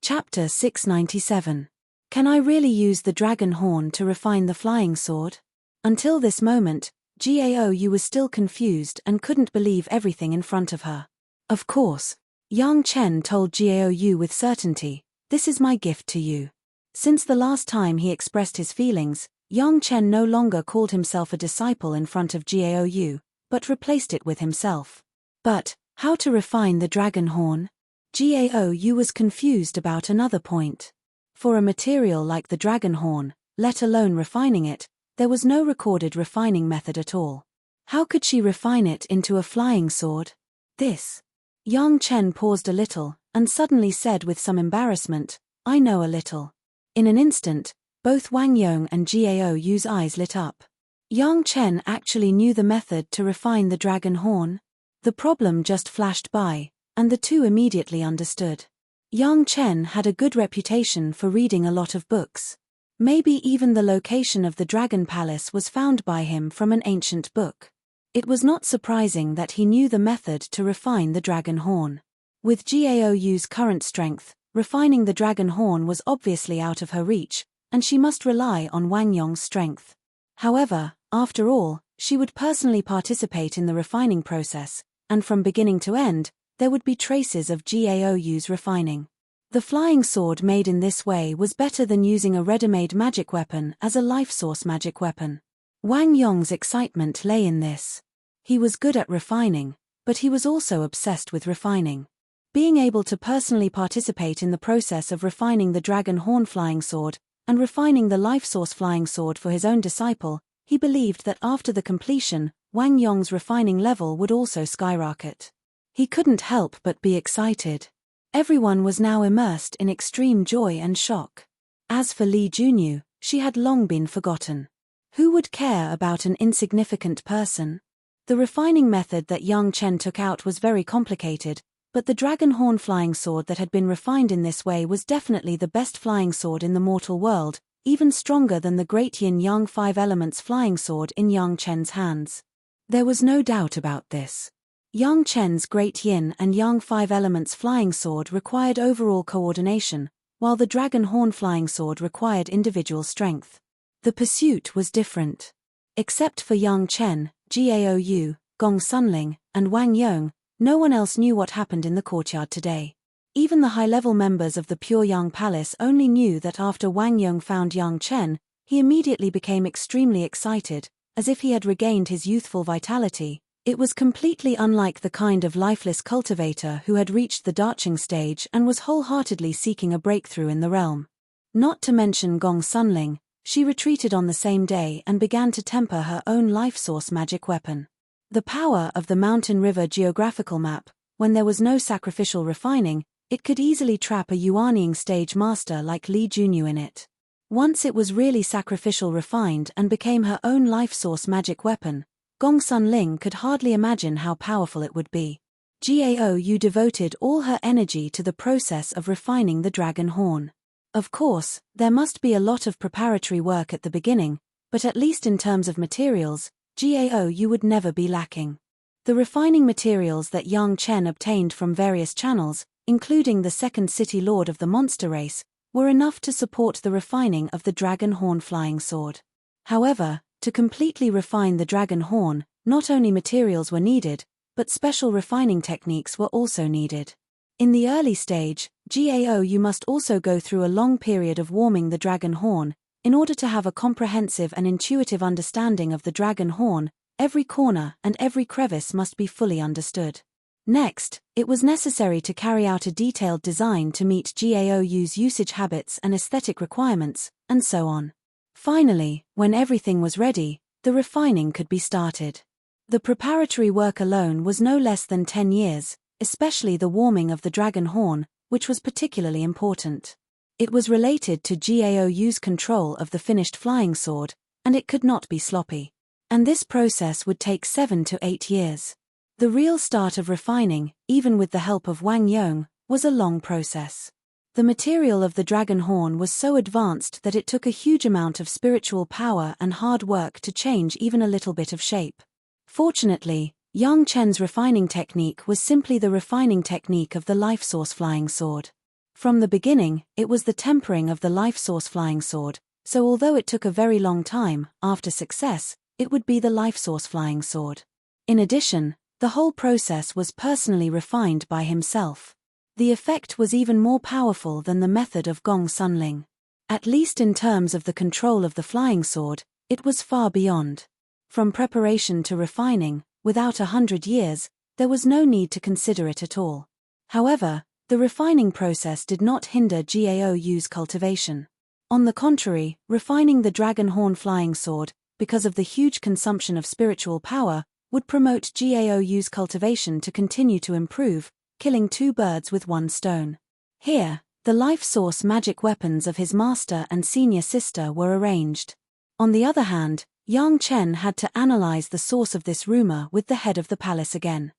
Chapter 697. Can I really use the dragon horn to refine the flying sword? Until this moment, Gaou was still confused and couldn't believe everything in front of her. Of course. Yang Chen told Gaou with certainty, "This is my gift to you." Since the last time he expressed his feelings, Yang Chen no longer called himself a disciple in front of Gaou, but replaced it with himself. But, how to refine the dragon horn? Gaou was confused about another point. For a material like the dragon horn, let alone refining it, there was no recorded refining method at all. How could she refine it into a flying sword? This. Yang Chen paused a little, and suddenly said with some embarrassment, "I know a little." In an instant, both Wang Yong and Gaou's eyes lit up. Yang Chen actually knew the method to refine the dragon horn. The problem just flashed by, and the two immediately understood. Yang Chen had a good reputation for reading a lot of books. Maybe even the location of the Dragon Palace was found by him from an ancient book. It was not surprising that he knew the method to refine the dragon horn. With Gaou's current strength, refining the dragon horn was obviously out of her reach, and she must rely on Wang Yong's strength. However, after all, she would personally participate in the refining process, and from beginning to end, there would be traces of Gaou's refining. The flying sword made in this way was better than using a ready-made magic weapon as a life source magic weapon. Wang Yong's excitement lay in this. He was good at refining, but he was also obsessed with refining. Being able to personally participate in the process of refining the dragon horn flying sword, and refining the life source flying sword for his own disciple, he believed that after the completion, Wang Yong's refining level would also skyrocket. He couldn't help but be excited. Everyone was now immersed in extreme joy and shock. As for Li Junyu, she had long been forgotten. Who would care about an insignificant person? The refining method that Yang Chen took out was very complicated, but the dragon horn flying sword that had been refined in this way was definitely the best flying sword in the mortal world, even stronger than the great yin-yang 5 elements flying sword in Yang Chen's hands. There was no doubt about this. Yang Chen's great yin and yang 5 elements flying sword required overall coordination, while the dragon horn flying sword required individual strength. The pursuit was different. Except for Yang Chen, Gaou, Gong Sunling, and Wang Yong, no one else knew what happened in the courtyard today. Even the high-level members of the Pure Yang Palace only knew that after Wang Yong found Yang Chen, he immediately became extremely excited, as if he had regained his youthful vitality. It was completely unlike the kind of lifeless cultivator who had reached the darching stage and was wholeheartedly seeking a breakthrough in the realm. Not to mention Gong Sunling, she retreated on the same day and began to temper her own life source magic weapon. The power of the Mountain River geographical map, when there was no sacrificial refining, it could easily trap a Yuanying stage master like Li Junyu in it. Once it was really sacrificial refined and became her own life source magic weapon, Gong Sunling could hardly imagine how powerful it would be. Gao Yu devoted all her energy to the process of refining the dragon horn. Of course, there must be a lot of preparatory work at the beginning, but at least in terms of materials, Gao Yu would never be lacking. The refining materials that Yang Chen obtained from various channels, including the second city lord of the monster race, were enough to support the refining of the dragon horn flying sword. However, to completely refine the dragon horn, not only materials were needed, but special refining techniques were also needed. In the early stage, Gao Yu must also go through a long period of warming the dragon horn. In order to have a comprehensive and intuitive understanding of the dragon horn, every corner and every crevice must be fully understood. Next, it was necessary to carry out a detailed design to meet Gao Yu's usage habits and aesthetic requirements, and so on. Finally, when everything was ready, the refining could be started. The preparatory work alone was no less than 10 years, especially the warming of the dragon horn, which was particularly important. It was related to Gao Yu's control of the finished flying sword, and it could not be sloppy. And this process would take 7 to 8 years. The real start of refining, even with the help of Wang Yong, was a long process. The material of the dragon horn was so advanced that it took a huge amount of spiritual power and hard work to change even a little bit of shape. Fortunately, Yang Chen's refining technique was simply the refining technique of the life source flying sword. From the beginning, it was the tempering of the life source flying sword, so although it took a very long time, after success, it would be the life source flying sword. In addition, the whole process was personally refined by himself. The effect was even more powerful than the method of Gong Sunling. At least in terms of the control of the flying sword, it was far beyond. From preparation to refining, without 100 years, there was no need to consider it at all. However, the refining process did not hinder Gao Yu's cultivation. On the contrary, refining the dragon horn flying sword, because of the huge consumption of spiritual power, would promote Gao Yu's cultivation to continue to improve, killing 2 birds with 1 stone. Here, the life source magic weapons of his master and senior sister were arranged. On the other hand, Yang Chen had to analyze the source of this rumor with the head of the palace again.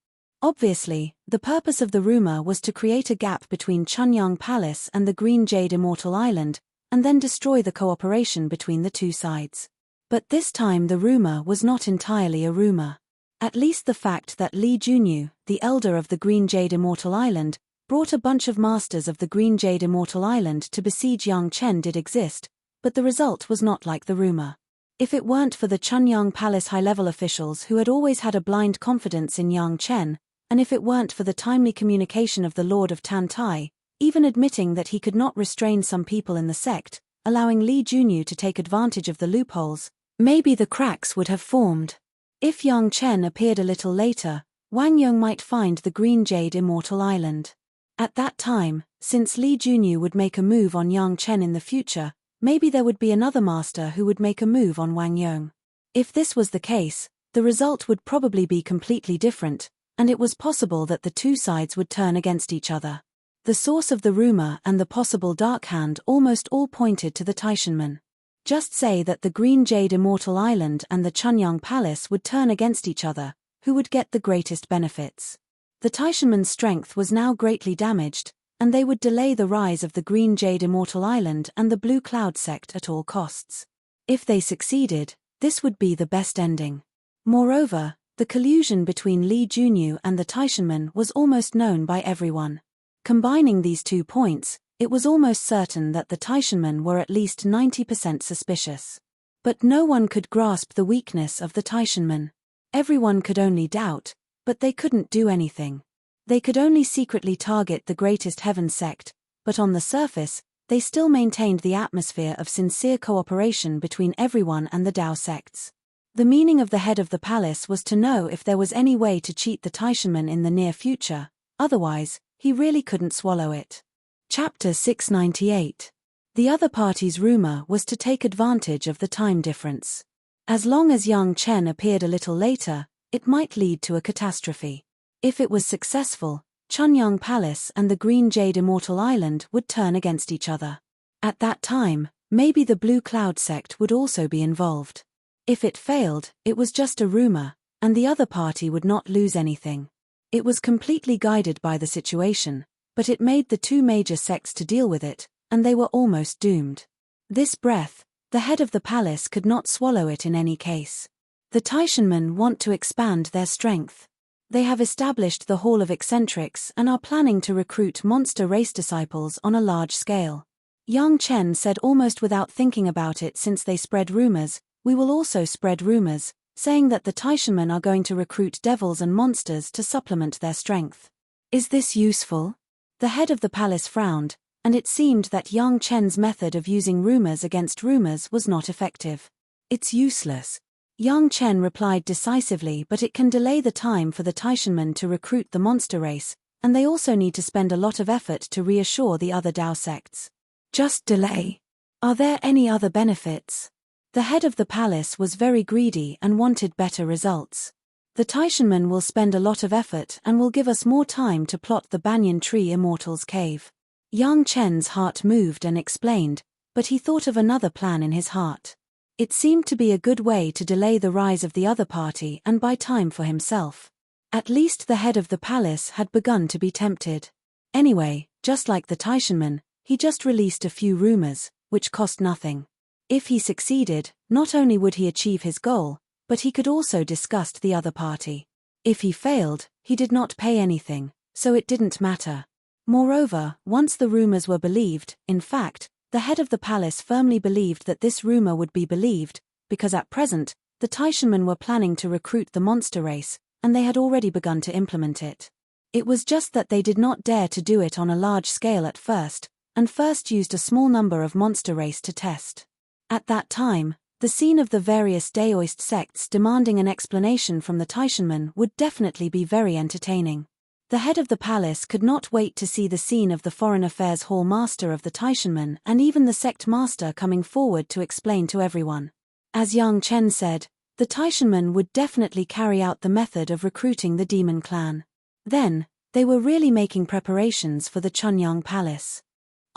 Obviously, the purpose of the rumor was to create a gap between Chunyang Palace and the Green Jade Immortal Island, and then destroy the cooperation between the two sides. But this time the rumor was not entirely a rumor. At least the fact that Li Junyu, the elder of the Green Jade Immortal Island, brought a bunch of masters of the Green Jade Immortal Island to besiege Yang Chen did exist, but the result was not like the rumor. If it weren't for the Chunyang Palace high-level officials who had always had a blind confidence in Yang Chen, and if it weren't for the timely communication of the Lord of Tantai, even admitting that he could not restrain some people in the sect, allowing Li Junyu to take advantage of the loopholes, maybe the cracks would have formed. If Yang Chen appeared a little later, Wang Yong might find the Green Jade Immortal Island. At that time, since Li Junyu would make a move on Yang Chen in the future, maybe there would be another master who would make a move on Wang Yong. If this was the case, the result would probably be completely different, and it was possible that the two sides would turn against each other. The source of the rumor and the possible dark hand almost all pointed to the Taishanmen. Just say that the Green Jade Immortal Island and the Chunyang Palace would turn against each other, who would get the greatest benefits? The Taishanmen's strength was now greatly damaged, and they would delay the rise of the Green Jade Immortal Island and the Blue Cloud sect at all costs. If they succeeded, this would be the best ending. Moreover, the collusion between Li Junyu and the Taishanmen was almost known by everyone. Combining these 2 points, it was almost certain that the Taishanmen were at least 90% suspicious. But no one could grasp the weakness of the Taishanmen. Everyone could only doubt, but they couldn't do anything. They could only secretly target the greatest heaven sect, but on the surface, they still maintained the atmosphere of sincere cooperation between everyone and the Tao sects. The meaning of the head of the palace was to know if there was any way to cheat the Taishanmen in the near future, otherwise, he really couldn't swallow it. Chapter 698. The other party's rumor was to take advantage of the time difference. As long as young Chen appeared a little later, it might lead to a catastrophe. If it was successful, Chunyang Palace and the Green Jade Immortal Island would turn against each other. At that time, maybe the Blue Cloud sect would also be involved. If it failed, it was just a rumor, and the other party would not lose anything. It was completely guided by the situation, but it made the two major sects to deal with it, and they were almost doomed. This breath, the head of the palace could not swallow it in any case. The Taishanmen want to expand their strength. They have established the Hall of Eccentrics and are planning to recruit monster race disciples on a large scale. Yang Chen said almost without thinking about it, since they spread rumors, we will also spread rumors, saying that the Taishanmen are going to recruit devils and monsters to supplement their strength. Is this useful? The head of the palace frowned, and it seemed that Yang Chen's method of using rumors against rumors was not effective. It's useless. Yang Chen replied decisively, but it can delay the time for the Taishanmen to recruit the monster race, and they also need to spend a lot of effort to reassure the other Tao sects. Just delay. Are there any other benefits? The head of the palace was very greedy and wanted better results. The Taishanmen will spend a lot of effort and will give us more time to plot the Banyan Tree Immortals Cave. Yang Chen's heart moved and explained, but he thought of another plan in his heart. It seemed to be a good way to delay the rise of the other party and buy time for himself. At least the head of the palace had begun to be tempted. Anyway, just like the Taishanmen, he just released a few rumors, which cost nothing. If he succeeded, not only would he achieve his goal, but he could also disgust the other party. If he failed, he did not pay anything, so it didn't matter. Moreover, once the rumors were believed, in fact, the head of the palace firmly believed that this rumor would be believed, because at present, the Taishanmen were planning to recruit the monster race, and they had already begun to implement it. It was just that they did not dare to do it on a large scale at first, and first used a small number of monster race to test. At that time, the scene of the various Daoist sects demanding an explanation from the Taishanmen would definitely be very entertaining. The head of the palace could not wait to see the scene of the Foreign Affairs Hall Master of the Taishanmen and even the sect master coming forward to explain to everyone. As Yang Chen said, the Taishanmen would definitely carry out the method of recruiting the demon clan. Then, they were really making preparations for the Chunyang Palace.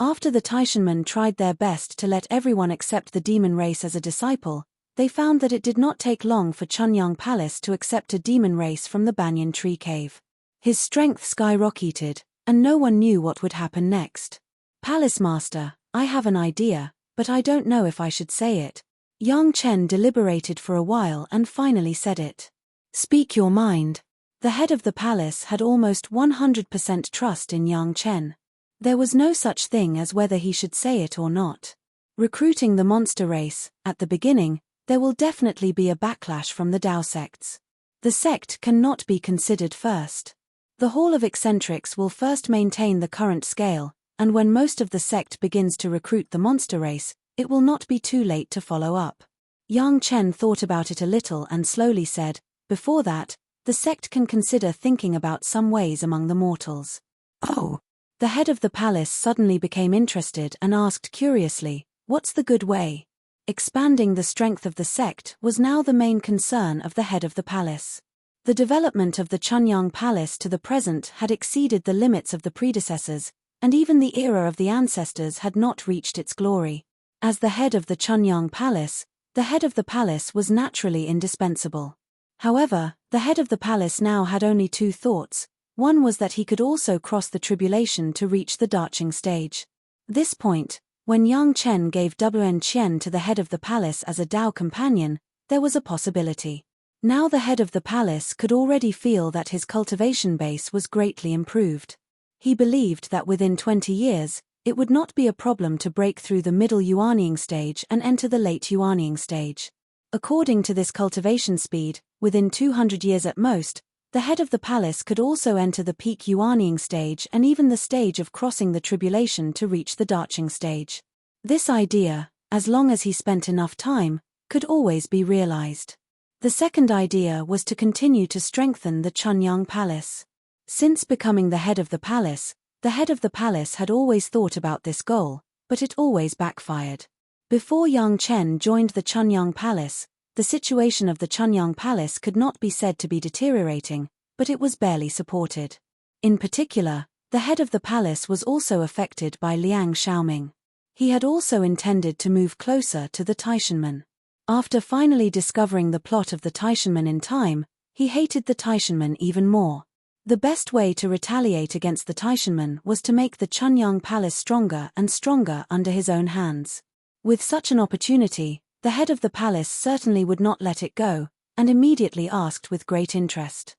After the Taishanmen tried their best to let everyone accept the demon race as a disciple, they found that it did not take long for Chunyang Palace to accept a demon race from the Banyan Tree Cave. His strength skyrocketed, and no one knew what would happen next. Palace Master, I have an idea, but I don't know if I should say it. Yang Chen deliberated for a while and finally said it. Speak your mind. The head of the palace had almost 100% trust in Yang Chen. There was no such thing as whether he should say it or not. Recruiting the monster race, at the beginning, there will definitely be a backlash from the Tao sects. The sect cannot be considered first. The Hall of Eccentrics will first maintain the current scale, and when most of the sect begins to recruit the monster race, it will not be too late to follow up. Yang Chen thought about it a little and slowly said, before that, the sect can consider thinking about some ways among the mortals. Oh! The head of the palace suddenly became interested and asked curiously, what's the good way? Expanding the strength of the sect was now the main concern of the head of the palace. The development of the Chunyang Palace to the present had exceeded the limits of the predecessors, and even the era of the ancestors had not reached its glory. As the head of the Chunyang Palace, the head of the palace was naturally indispensable. However, the head of the palace now had only two thoughts. One was that he could also cross the tribulation to reach the Darching stage. This point, when Yang Chen gave Wen Qian to the head of the palace as a Dao companion, there was a possibility. Now the head of the palace could already feel that his cultivation base was greatly improved. He believed that within 20 years, it would not be a problem to break through the middle Yuanying stage and enter the late Yuanying stage. According to this cultivation speed, Within 200 years at most, the head of the palace could also enter the peak Yuanying stage and even the stage of crossing the tribulation to reach the Daching stage. This idea, as long as he spent enough time, could always be realized. The second idea was to continue to strengthen the Chunyang palace. Since becoming the head of the palace had always thought about this goal, but it always backfired. Before Yang Chen joined the Chunyang palace, the situation of the Chunyang palace could not be said to be deteriorating, but it was barely supported. In particular, the head of the palace was also affected by Liang Xiaoming. He had also intended to move closer to the Taishanmen. After finally discovering the plot of the Taishanmen in time, he hated the Taishanmen even more. The best way to retaliate against the Taishanmen was to make the Chunyang palace stronger and stronger under his own hands. With such an opportunity, the head of the palace certainly would not let it go, and immediately asked with great interest.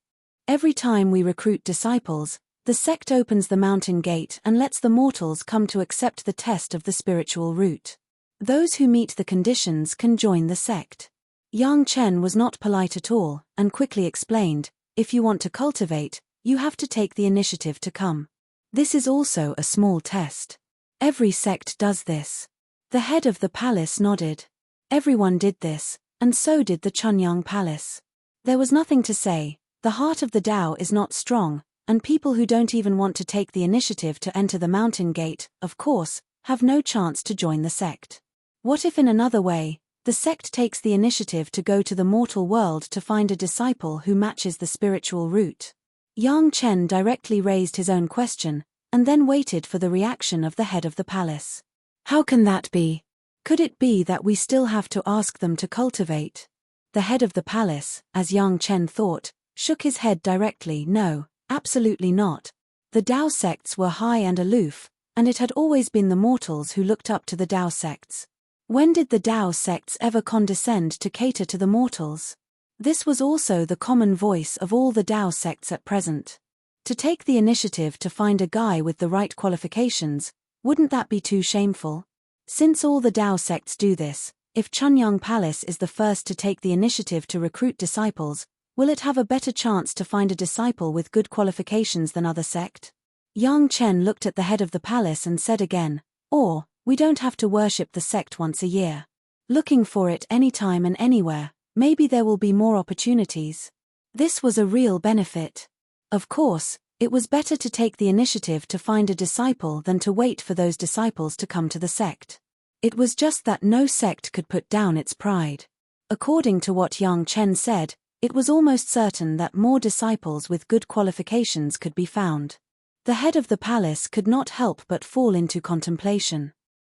Every time we recruit disciples, the sect opens the mountain gate and lets the mortals come to accept the test of the spiritual route. Those who meet the conditions can join the sect. Yang Chen was not polite at all, and quickly explained, if you want to cultivate, you have to take the initiative to come. This is also a small test. Every sect does this. The head of the palace nodded. Everyone did this, and so did the Chunyang palace. There was nothing to say, the heart of the Tao is not strong, and people who don't even want to take the initiative to enter the mountain gate, of course, have no chance to join the sect. What if in another way, the sect takes the initiative to go to the mortal world to find a disciple who matches the spiritual route? Yang Chen directly raised his own question, and then waited for the reaction of the head of the palace. How can that be? Could it be that we still have to ask them to cultivate? The head of the palace, as Yang Chen thought, shook his head directly. No, absolutely not. The Tao sects were high and aloof, and it had always been the mortals who looked up to the Tao sects. When did the Tao sects ever condescend to cater to the mortals? This was also the common voice of all the Tao sects at present. To take the initiative to find a guy with the right qualifications, wouldn't that be too shameful? Since all the Tao sects do this, if Chunyang Palace is the first to take the initiative to recruit disciples, will it have a better chance to find a disciple with good qualifications than other sect? Yang Chen looked at the head of the palace and said again, or, we don't have to worship the sect once a year. Looking for it anytime and anywhere, maybe there will be more opportunities. This was a real benefit. Of course, it was better to take the initiative to find a disciple than to wait for those disciples to come to the sect. It was just that no sect could put down its pride. According to what Yang Chen said, it was almost certain that more disciples with good qualifications could be found. The head of the palace could not help but fall into contemplation.